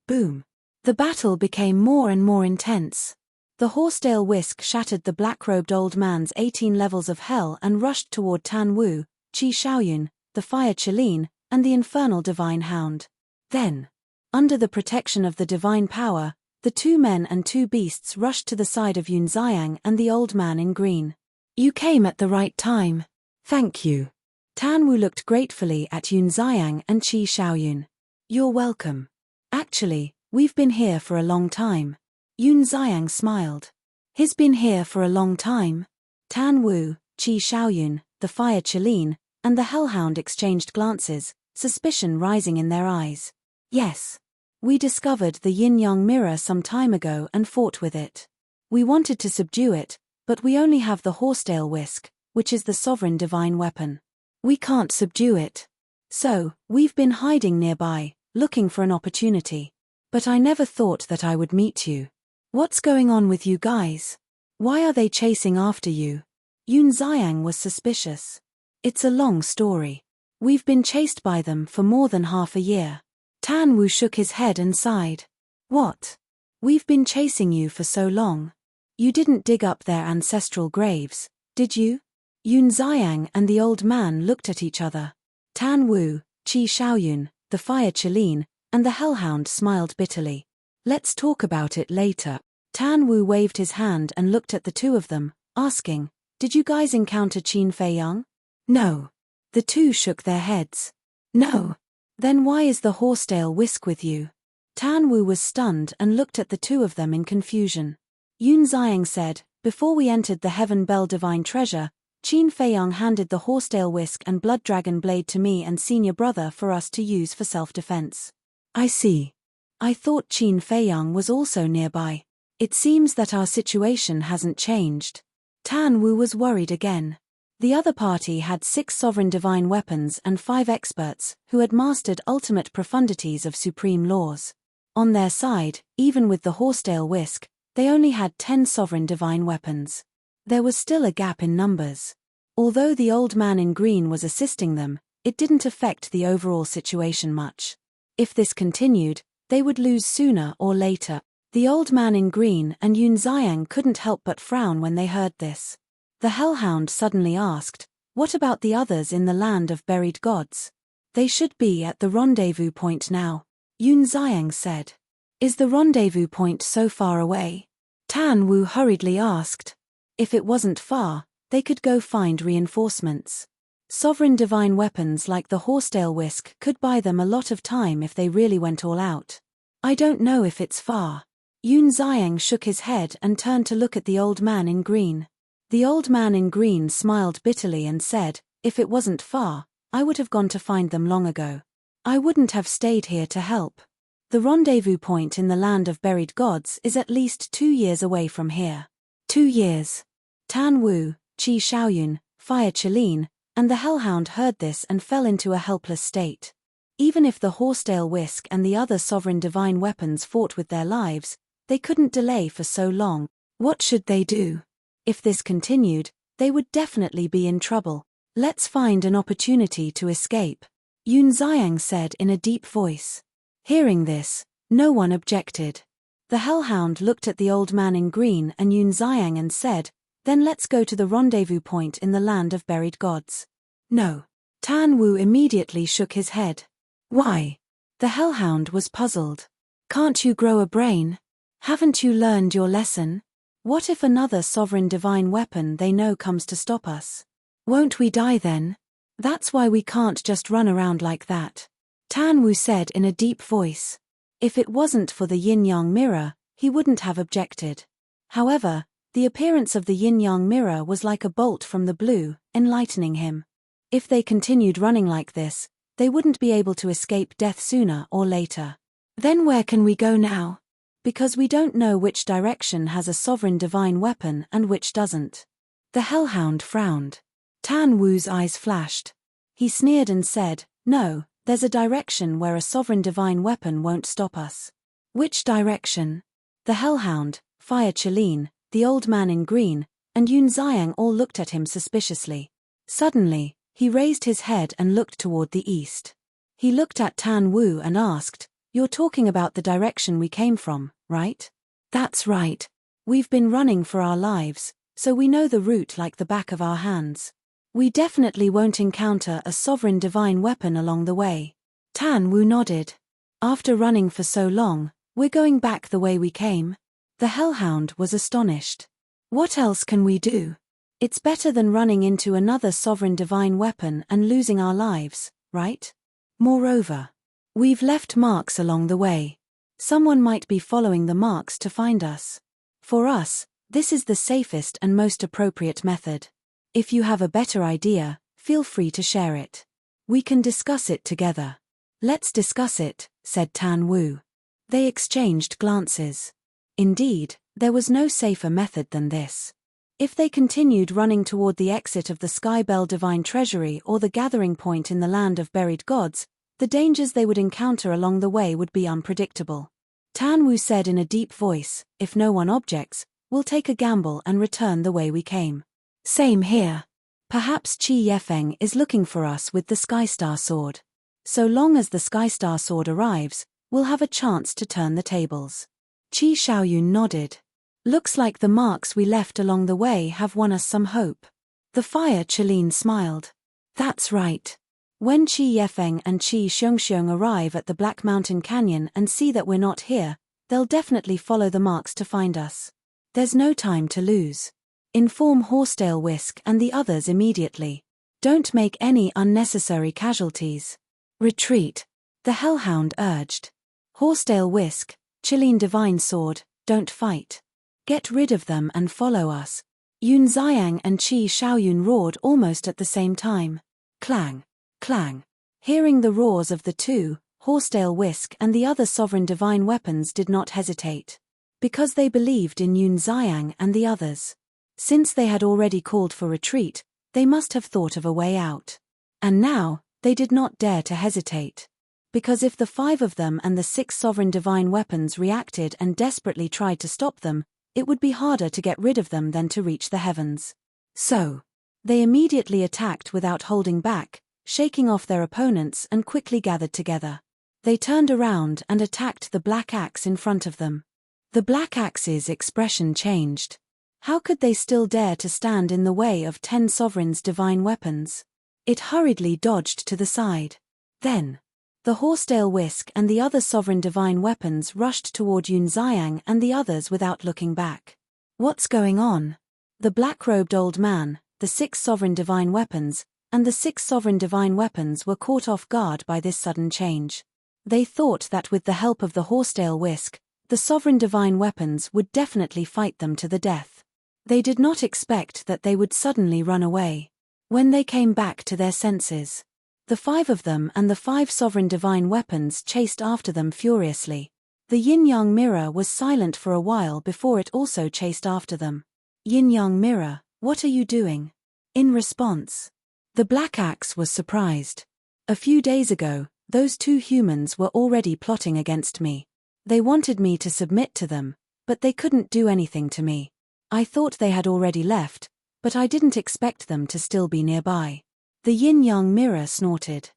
Boom. The battle became more and more intense. The horsetail whisk shattered the black-robed old man's 18 levels of hell and rushed toward Tan Wu, Qi Shaoyun, the fire Cheline, and the infernal divine hound. Then, under the protection of the divine power, the 2 men and 2 beasts rushed to the side of Yun Xiang and the old man in green. You came at the right time. Thank you. Tan Wu looked gratefully at Yun Xiang and Qi Xiaoyun. You're welcome. Actually, we've been here for a long time. Yun Xiang smiled. He's been here for a long time? Tan Wu, Qi Xiaoyun, the fire Cheline, and the hellhound exchanged glances, suspicion rising in their eyes. Yes. We discovered the yin-yang mirror some time ago and fought with it. We wanted to subdue it, but we only have the horsetail whisk, which is the sovereign divine weapon. We can't subdue it. So, we've been hiding nearby, looking for an opportunity. But I never thought that I would meet you. What's going on with you guys? Why are they chasing after you? Yun Xiang was suspicious. It's a long story. We've been chased by them for more than half a year. Tan Wu shook his head and sighed. What? We've been chasing you for so long. You didn't dig up their ancestral graves, did you? Yun Xiang and the old man looked at each other. Tan Wu, Qi Xiaoyun, the fire Cheline, and the hellhound smiled bitterly. Let's talk about it later. Tan Wu waved his hand and looked at the 2 of them, asking, Did you guys encounter Qin Feiyang? No. The 2 shook their heads. No. Then why is the horsetail whisk with you? Tan Wu was stunned and looked at the 2 of them in confusion. Yun Xiang said, Before we entered the Heaven Bell Divine Treasure, Qin Feiyang handed the horsetail whisk and blood dragon blade to me and senior brother for us to use for self-defense. I see. I thought Qin Feiyang was also nearby. It seems that our situation hasn't changed. Tan Wu was worried again. The other party had 6 sovereign divine weapons and 5 experts who had mastered ultimate profundities of supreme laws. On their side, even with the horsetail whisk, they only had 10 sovereign divine weapons. There was still a gap in numbers. Although the old man in green was assisting them, it didn't affect the overall situation much. If this continued, they would lose sooner or later. The old man in green and Yun Xiang couldn't help but frown when they heard this. The hellhound suddenly asked, What about the others in the land of buried gods? They should be at the rendezvous point now. Yun Xiang said. Is the rendezvous point so far away? Tan Wu hurriedly asked. If it wasn't far, they could go find reinforcements. Sovereign divine weapons like the horsetail whisk could buy them a lot of time if they really went all out. I don't know if it's far. Yun Xiang shook his head and turned to look at the old man in green. The old man in green smiled bitterly and said, If it wasn't far, I would have gone to find them long ago. I wouldn't have stayed here to help. The rendezvous point in the land of buried gods is at least 2 years away from here. 2 years. Tan Wu, Qi Xiaoyun, fire Cheline, and the hellhound heard this and fell into a helpless state. Even if the horsetail whisk and the other sovereign divine weapons fought with their lives, they couldn't delay for so long. What should they do? If this continued, they would definitely be in trouble. Let's find an opportunity to escape, Yun Xiang said in a deep voice. Hearing this, no one objected. The hellhound looked at the old man in green and Yun Xiang and said, Then let's go to the rendezvous point in the land of buried gods. No. Tan Wu immediately shook his head. Why? The hellhound was puzzled. Can't you grow a brain? Haven't you learned your lesson? What if another sovereign divine weapon they know comes to stop us? Won't we die then? That's why we can't just run around like that. Tan Wu said in a deep voice. If it wasn't for the yin-yang mirror, he wouldn't have objected. However, the appearance of the yin-yang mirror was like a bolt from the blue, enlightening him. If they continued running like this, they wouldn't be able to escape death sooner or later. Then where can we go now? Because we don't know which direction has a sovereign divine weapon and which doesn't. The hellhound frowned. Tan Wu's eyes flashed. He sneered and said, No, there's a direction where a sovereign divine weapon won't stop us. Which direction? The hellhound, fire Cheline, the old man in green, and Yun Xiang all looked at him suspiciously. Suddenly, he raised his head and looked toward the east. He looked at Tan Wu and asked, You're talking about the direction we came from, right? That's right. We've been running for our lives, so we know the route like the back of our hands. We definitely won't encounter a sovereign divine weapon along the way. Tan Wu nodded. After running for so long, we're going back the way we came? The hellhound was astonished. What else can we do? It's better than running into another sovereign divine weapon and losing our lives, right? Moreover, we've left marks along the way. Someone might be following the marks to find us. For us, this is the safest and most appropriate method. If you have a better idea, feel free to share it. We can discuss it together. Let's discuss it, said Tan Wu. They exchanged glances. Indeed, there was no safer method than this. If they continued running toward the exit of the Skybell Divine Treasury or the gathering point in the land of buried gods, the dangers they would encounter along the way would be unpredictable. Tan Wu said in a deep voice, if no one objects, we'll take a gamble and return the way we came. Same here. Perhaps Qi Yefeng is looking for us with the Skystar Sword. So long as the Skystar Sword arrives, we'll have a chance to turn the tables. Qi Xiaoyun nodded. Looks like the marks we left along the way have won us some hope. The Fire Chelin smiled. That's right. When Qi Yefeng and Qi Xiongxiong arrive at the Black Mountain Canyon and see that we're not here, they'll definitely follow the marks to find us. There's no time to lose. Inform Horsetail Whisk and the others immediately. Don't make any unnecessary casualties. Retreat, the Hellhound urged. Horsetail Whisk, Chelin Divine Sword, don't fight. Get rid of them and follow us. Yun Xiang and Qi Xiaoyun roared almost at the same time. Clang, clang. Hearing the roars of the two, Horsetail Whisk and the other sovereign divine weapons did not hesitate. Because they believed in Yun Xiang and the others. Since they had already called for retreat, they must have thought of a way out. And now, they did not dare to hesitate. Because if the 5 of them and the 6 sovereign divine weapons reacted and desperately tried to stop them, it would be harder to get rid of them than to reach the heavens. So, they immediately attacked without holding back, shaking off their opponents and quickly gathered together. They turned around and attacked the Black Axe in front of them. The Black Axe's expression changed. How could they still dare to stand in the way of 10 sovereigns' divine weapons? It hurriedly dodged to the side. Then, the Horsetail Whisk and the other sovereign divine weapons rushed toward Yun Xiang and the others without looking back. What's going on? The black-robed old man, the 6 sovereign divine weapons, and the 6 sovereign divine weapons were caught off guard by this sudden change. They thought that with the help of the Horsetail Whisk, the sovereign divine weapons would definitely fight them to the death. They did not expect that they would suddenly run away. When they came back to their senses, the 5 of them and the 5 sovereign divine weapons chased after them furiously. The yin-yang mirror was silent for a while before it also chased after them. Yin-yang mirror, what are you doing? In response, the Black Axe was surprised. A few days ago, those 2 humans were already plotting against me. They wanted me to submit to them, but they couldn't do anything to me. I thought they had already left, but I didn't expect them to still be nearby. The yin-yang mirror snorted.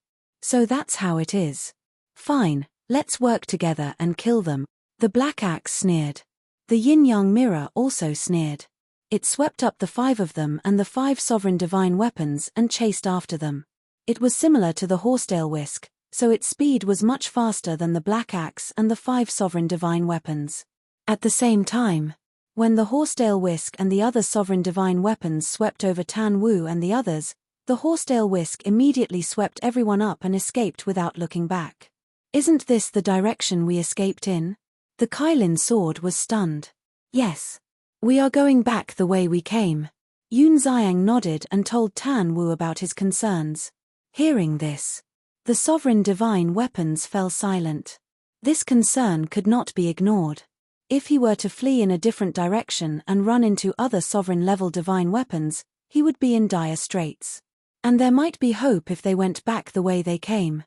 So that's how it is. Fine, let's work together and kill them. The Black Axe sneered. The yin-yang mirror also sneered. It swept up the 5 of them and the 5 sovereign divine weapons and chased after them. It was similar to the Horsetail Whisk, so its speed was much faster than the Black Axe and the 5 sovereign divine weapons. At the same time, when the Horsetail Whisk and the other sovereign divine weapons swept over Tan Wu and the others, the Horsetail Whisk immediately swept everyone up and escaped without looking back. Isn't this the direction we escaped in? The Kailin sword was stunned. Yes. We are going back the way we came. Yun Xiang nodded and told Tan Wu about his concerns. Hearing this, the sovereign divine weapons fell silent. This concern could not be ignored. If he were to flee in a different direction and run into other sovereign-level divine weapons, he would be in dire straits. And there might be hope if they went back the way they came.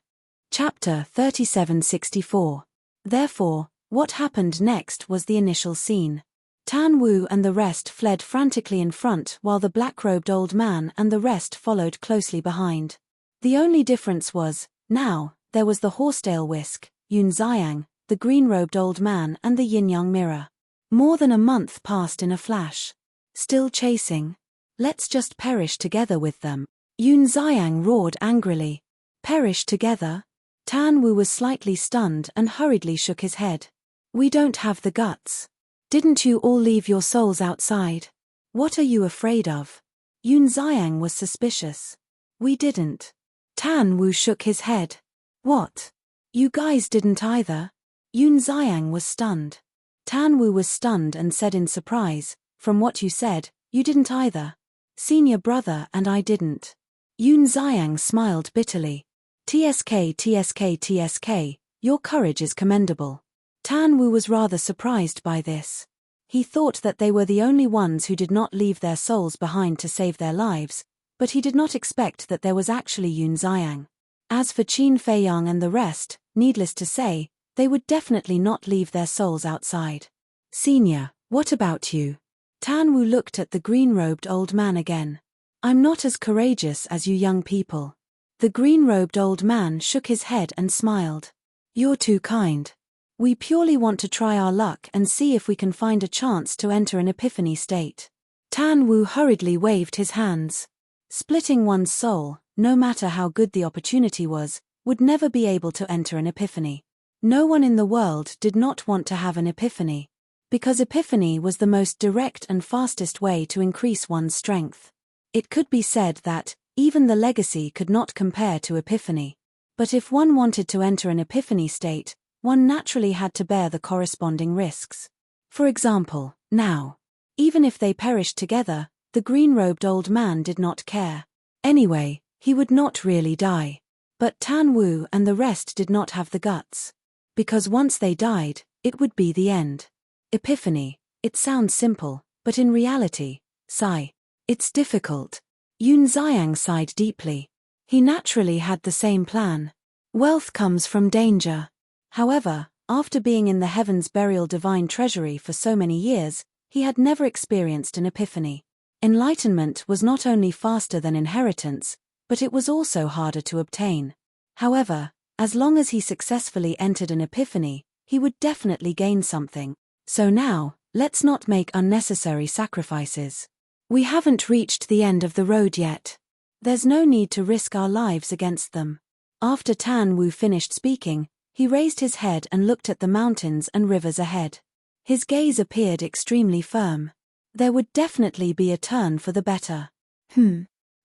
Chapter 3764. Therefore, what happened next was the initial scene. Tan Wu and the rest fled frantically in front while the black-robed old man and the rest followed closely behind. The only difference was, now, there was the Horsetail Whisk, Yun Xiang, the green-robed old man and the yin-yang mirror. More than a month passed in a flash. Still chasing? Let's just perish together with them. Yun Xiang roared angrily. Perish together? Tan Wu was slightly stunned and hurriedly shook his head. We don't have the guts. Didn't you all leave your souls outside? What are you afraid of? Yun Xiang was suspicious. We didn't. Tan Wu shook his head. What? You guys didn't either? Yun Xiang was stunned. Tan Wu was stunned and said in surprise, from what you said, you didn't either. Senior brother and I didn't. Yun Xiang smiled bitterly. TSK, your courage is commendable. Tan Wu was rather surprised by this. He thought that they were the only ones who did not leave their souls behind to save their lives, but he did not expect that there was actually Yun Xiang. As for Qin Feiyang and the rest, needless to say, they would definitely not leave their souls outside. Senior, what about you? Tan Wu looked at the green-robed old man again. I'm not as courageous as you young people. The green-robed old man shook his head and smiled. You're too kind. We purely want to try our luck and see if we can find a chance to enter an epiphany state. Tan Wu hurriedly waved his hands. Splitting one's soul, no matter how good the opportunity was, would never be able to enter an epiphany. No one in the world did not want to have an epiphany, because epiphany was the most direct and fastest way to increase one's strength. It could be said that, even the legacy could not compare to epiphany. But if one wanted to enter an epiphany state, one naturally had to bear the corresponding risks. For example, now. Even if they perished together, the green-robed old man did not care. Anyway, he would not really die. But Tan Wu and the rest did not have the guts. Because once they died, it would be the end. Epiphany, it sounds simple, but in reality, sigh. It's difficult. Yun Xiang sighed deeply. He naturally had the same plan. Wealth comes from danger. However, after being in the Heaven's Burial Divine Treasury for so many years, he had never experienced an epiphany. Enlightenment was not only faster than inheritance, but it was also harder to obtain. However, as long as he successfully entered an epiphany, he would definitely gain something. So now, let's not make unnecessary sacrifices. We haven't reached the end of the road yet. There's no need to risk our lives against them. After Tan Wu finished speaking, he raised his head and looked at the mountains and rivers ahead. His gaze appeared extremely firm. There would definitely be a turn for the better.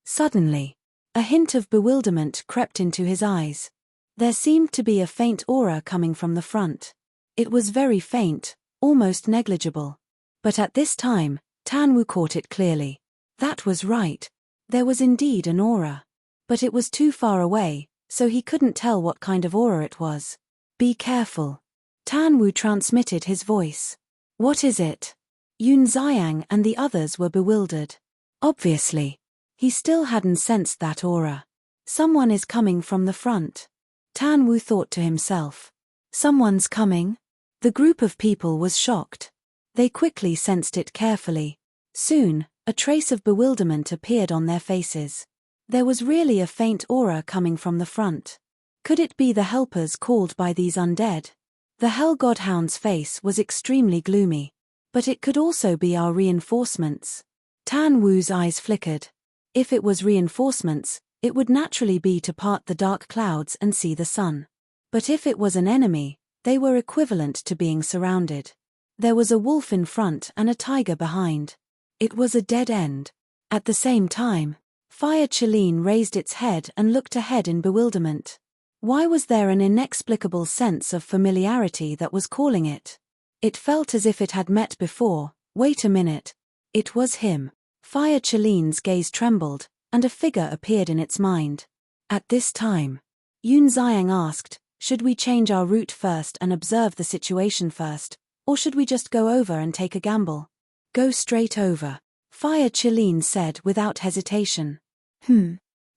Suddenly, a hint of bewilderment crept into his eyes. There seemed to be a faint aura coming from the front. It was very faint, almost negligible. But at this time, Tan Wu caught it clearly. That was right. There was indeed an aura. But it was too far away, so he couldn't tell what kind of aura it was. Be careful. Tan Wu transmitted his voice. What is it? Yun Xiang and the others were bewildered. Obviously. He still hadn't sensed that aura. Someone is coming from the front. Tan Wu thought to himself. Someone's coming? The group of people was shocked. They quickly sensed it carefully. Soon, a trace of bewilderment appeared on their faces. There was really a faint aura coming from the front. Could it be the helpers called by these undead? The Hell Godhound's face was extremely gloomy. But it could also be our reinforcements. Tan Wu's eyes flickered. If it was reinforcements, it would naturally be to part the dark clouds and see the sun. But if it was an enemy, they were equivalent to being surrounded. There was a wolf in front and a tiger behind. It was a dead end. At the same time, Fire Chelin raised its head and looked ahead in bewilderment. Why was there an inexplicable sense of familiarity that was calling it? It felt as if it had met before. Wait a minute. It was him. Fire Chelin's gaze trembled, and a figure appeared in its mind. At this time, Yun Xiang asked, should we change our route first and observe the situation first, or should we just go over and take a gamble? Go straight over, Fire Chelin said without hesitation.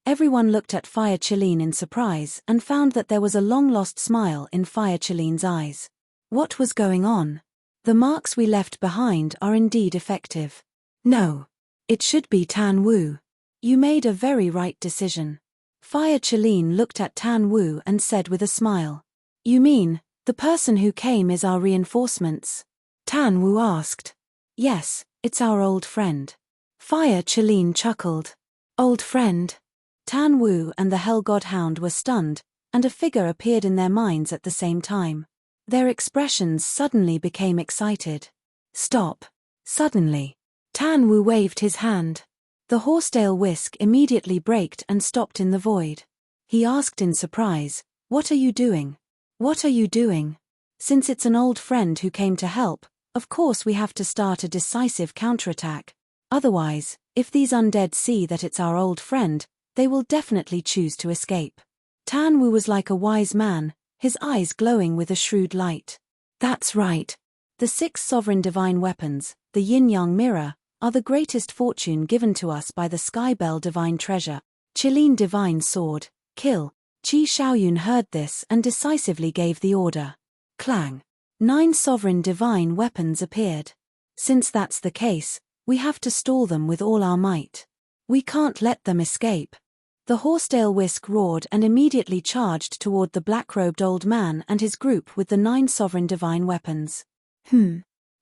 Everyone looked at Fire Chelin in surprise and found that there was a long-lost smile in Fire Chelin's eyes. What was going on? The marks we left behind are indeed effective. No. It should be Tan Wu. You made a very right decision. Fire Chelin looked at Tan Wu and said with a smile. You mean, the person who came is our reinforcements? Tan Wu asked. Yes, it's our old friend. Fire Chelin chuckled. Old friend? Tan Wu and the Hell God Hound were stunned, and a figure appeared in their minds at the same time. Their expressions suddenly became excited. Stop. Suddenly, Tan Wu waved his hand. The horsetail whisk immediately braked and stopped in the void. He asked in surprise, "What are you doing? What are you doing?" Since it's an old friend who came to help, of course we have to start a decisive counterattack. Otherwise, if these undead see that it's our old friend, they will definitely choose to escape. Tan Wu was like a wise man, his eyes glowing with a shrewd light. That's right. The 6 sovereign divine weapons, the yin-yang mirror, are the greatest fortune given to us by the Sky Bell divine treasure, Qilin divine sword, kill. Qi Shaoyun heard this and decisively gave the order. Clang. 9 sovereign divine weapons appeared. Since that's the case, we have to stall them with all our might. We can't let them escape. The horsetail whisk roared and immediately charged toward the black-robed old man and his group with the 9 sovereign divine weapons.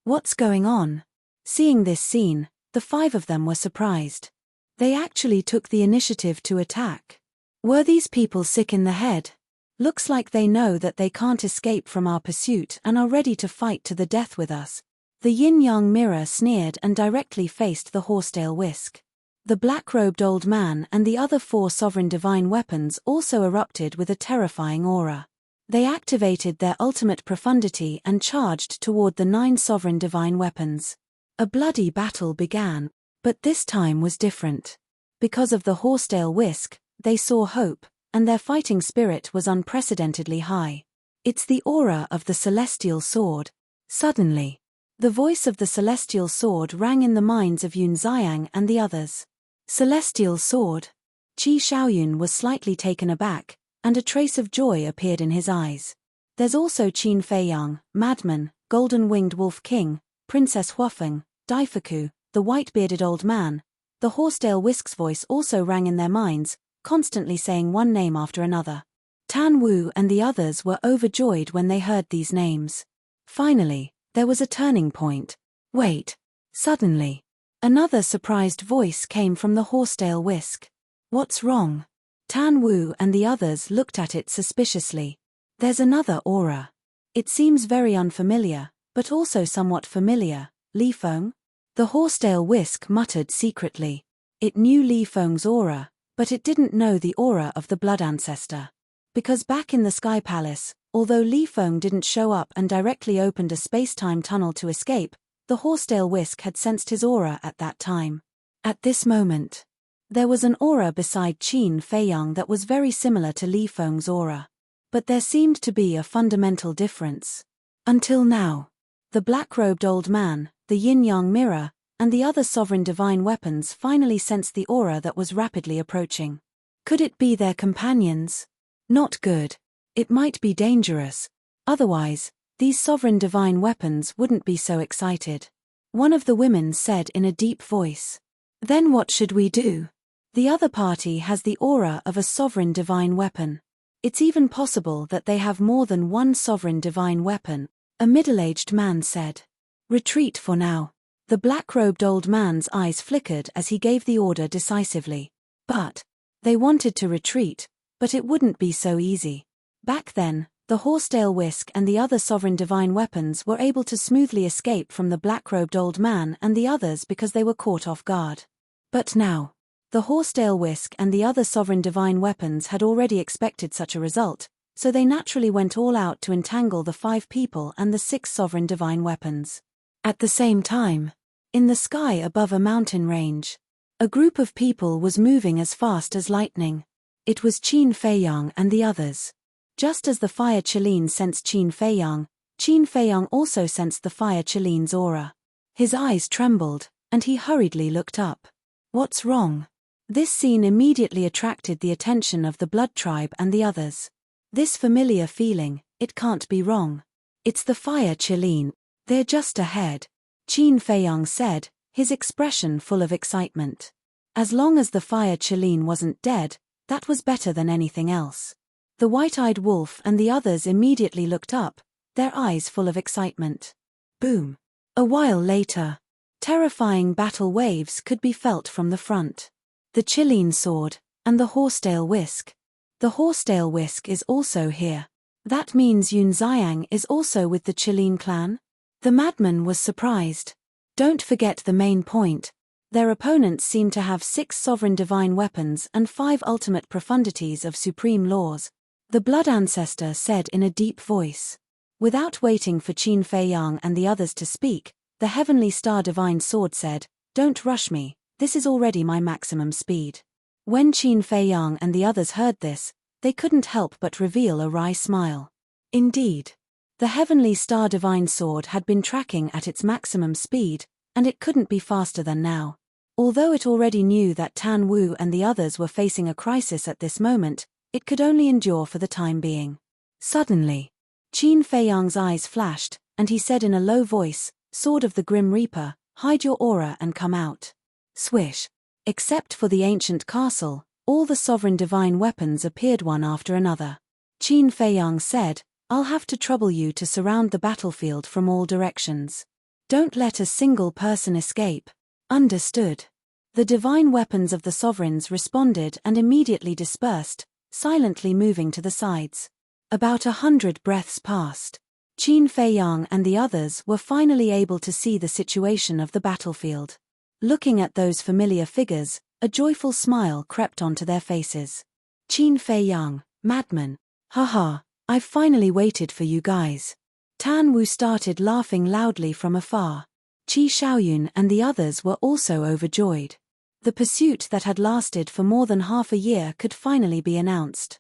What's going on? Seeing this scene, the 5 of them were surprised. They actually took the initiative to attack. Were these people sick in the head? Looks like they know that they can't escape from our pursuit and are ready to fight to the death with us. The yin-yang mirror sneered and directly faced the horsetail whisk. The black-robed old man and the other 4 sovereign divine weapons also erupted with a terrifying aura. They activated their ultimate profundity and charged toward the 9 sovereign divine weapons. A bloody battle began, but this time was different. Because of the horsetail whisk, they saw hope, and their fighting spirit was unprecedentedly high. It's the aura of the celestial sword. Suddenly, the voice of the celestial sword rang in the minds of Yun Xiang and the others. Celestial sword. Qi Shaoyun was slightly taken aback, and a trace of joy appeared in his eyes. There's also Qin Feiyang, Madman, Golden-Winged Wolf King, Princess Huafeng, Daifuku, the white-bearded old man. The horsetail whisk's voice also rang in their minds, constantly saying one name after another. Tan Wu and the others were overjoyed when they heard these names. Finally, there was a turning point. Wait. Suddenly, another surprised voice came from the horsetail whisk. What's wrong? Tan Wu and the others looked at it suspiciously. There's another aura. It seems very unfamiliar, but also somewhat familiar. Li Feng? The horsetail whisk muttered secretly. It knew Li Feng's aura, but it didn't know the aura of the blood ancestor. Because back in the Sky Palace, although Li Feng didn't show up and directly opened a space-time tunnel to escape, the horsetail whisk had sensed his aura at that time. At this moment, there was an aura beside Qin Feiyang that was very similar to Li Feng's aura. But there seemed to be a fundamental difference. Until now, the black-robed old man, the yin-yang mirror, and the other sovereign divine weapons finally sensed the aura that was rapidly approaching. Could it be their companions? Not good. It might be dangerous. Otherwise, these sovereign divine weapons wouldn't be so excited. One of the women said in a deep voice. Then what should we do? The other party has the aura of a sovereign divine weapon. It's even possible that they have more than one sovereign divine weapon, a middle-aged man said. Retreat for now. The black-robed old man's eyes flickered as he gave the order decisively. But they wanted to retreat, but it wouldn't be so easy. Back then, the horsetail whisk and the other sovereign divine weapons were able to smoothly escape from the black-robed old man and the others because they were caught off guard. But now, the horsetail whisk and the other sovereign divine weapons had already expected such a result, so they naturally went all out to entangle the 5 people and the 6 sovereign divine weapons. At the same time, in the sky above a mountain range, a group of people was moving as fast as lightning. It was Qin Feiyang and the others. Just as the fire Qilin sensed Qin Feiyang also sensed the fire Qilin's aura. His eyes trembled, and he hurriedly looked up. What's wrong? This scene immediately attracted the attention of the Blood Tribe and the others. This familiar feeling, it can't be wrong. It's the fire Qilin. They're just ahead, Qin Feiyang said, his expression full of excitement. As long as the fire Qilin wasn't dead, that was better than anything else. The white-eyed wolf and the others immediately looked up, their eyes full of excitement. Boom. A while later, terrifying battle waves could be felt from the front. The Qilin sword, And the horsetail whisk. The horsetail whisk is also here. That means Yun Xiang is also with the Qilin clan? The madman was surprised. Don't forget the main point. Their opponents seem to have 6 sovereign divine weapons and 5 ultimate profundities of supreme laws. The blood ancestor said in a deep voice. Without waiting for Qin Feiyang and the others to speak, the heavenly star divine sword said, "Don't rush me, this is already my maximum speed." When Qin Feiyang and the others heard this, they couldn't help but reveal a wry smile. Indeed. The heavenly star divine sword had been tracking at its maximum speed, and it couldn't be faster than now. Although it already knew that Tan Wu and the others were facing a crisis at this moment, it could only endure for the time being. Suddenly, Qin Feiyang's eyes flashed, and he said in a low voice, "Sword of the Grim Reaper, hide your aura and come out." Swish. Except for the ancient castle, all the sovereign divine weapons appeared one after another. Qin Feiyang said, "I'll have to trouble you to surround the battlefield from all directions. Don't let a single person escape." Understood. The divine weapons of the sovereigns responded and immediately dispersed, silently moving to the sides. About 100 breaths passed. Qin Feiyang and the others were finally able to see the situation of the battlefield. Looking at those familiar figures, a joyful smile crept onto their faces. Qin Feiyang, madman. Haha, I've finally waited for you guys. Tan Wu started laughing loudly from afar. Qi Xiaoyun and the others were also overjoyed. The pursuit that had lasted for more than half a year could finally be announced.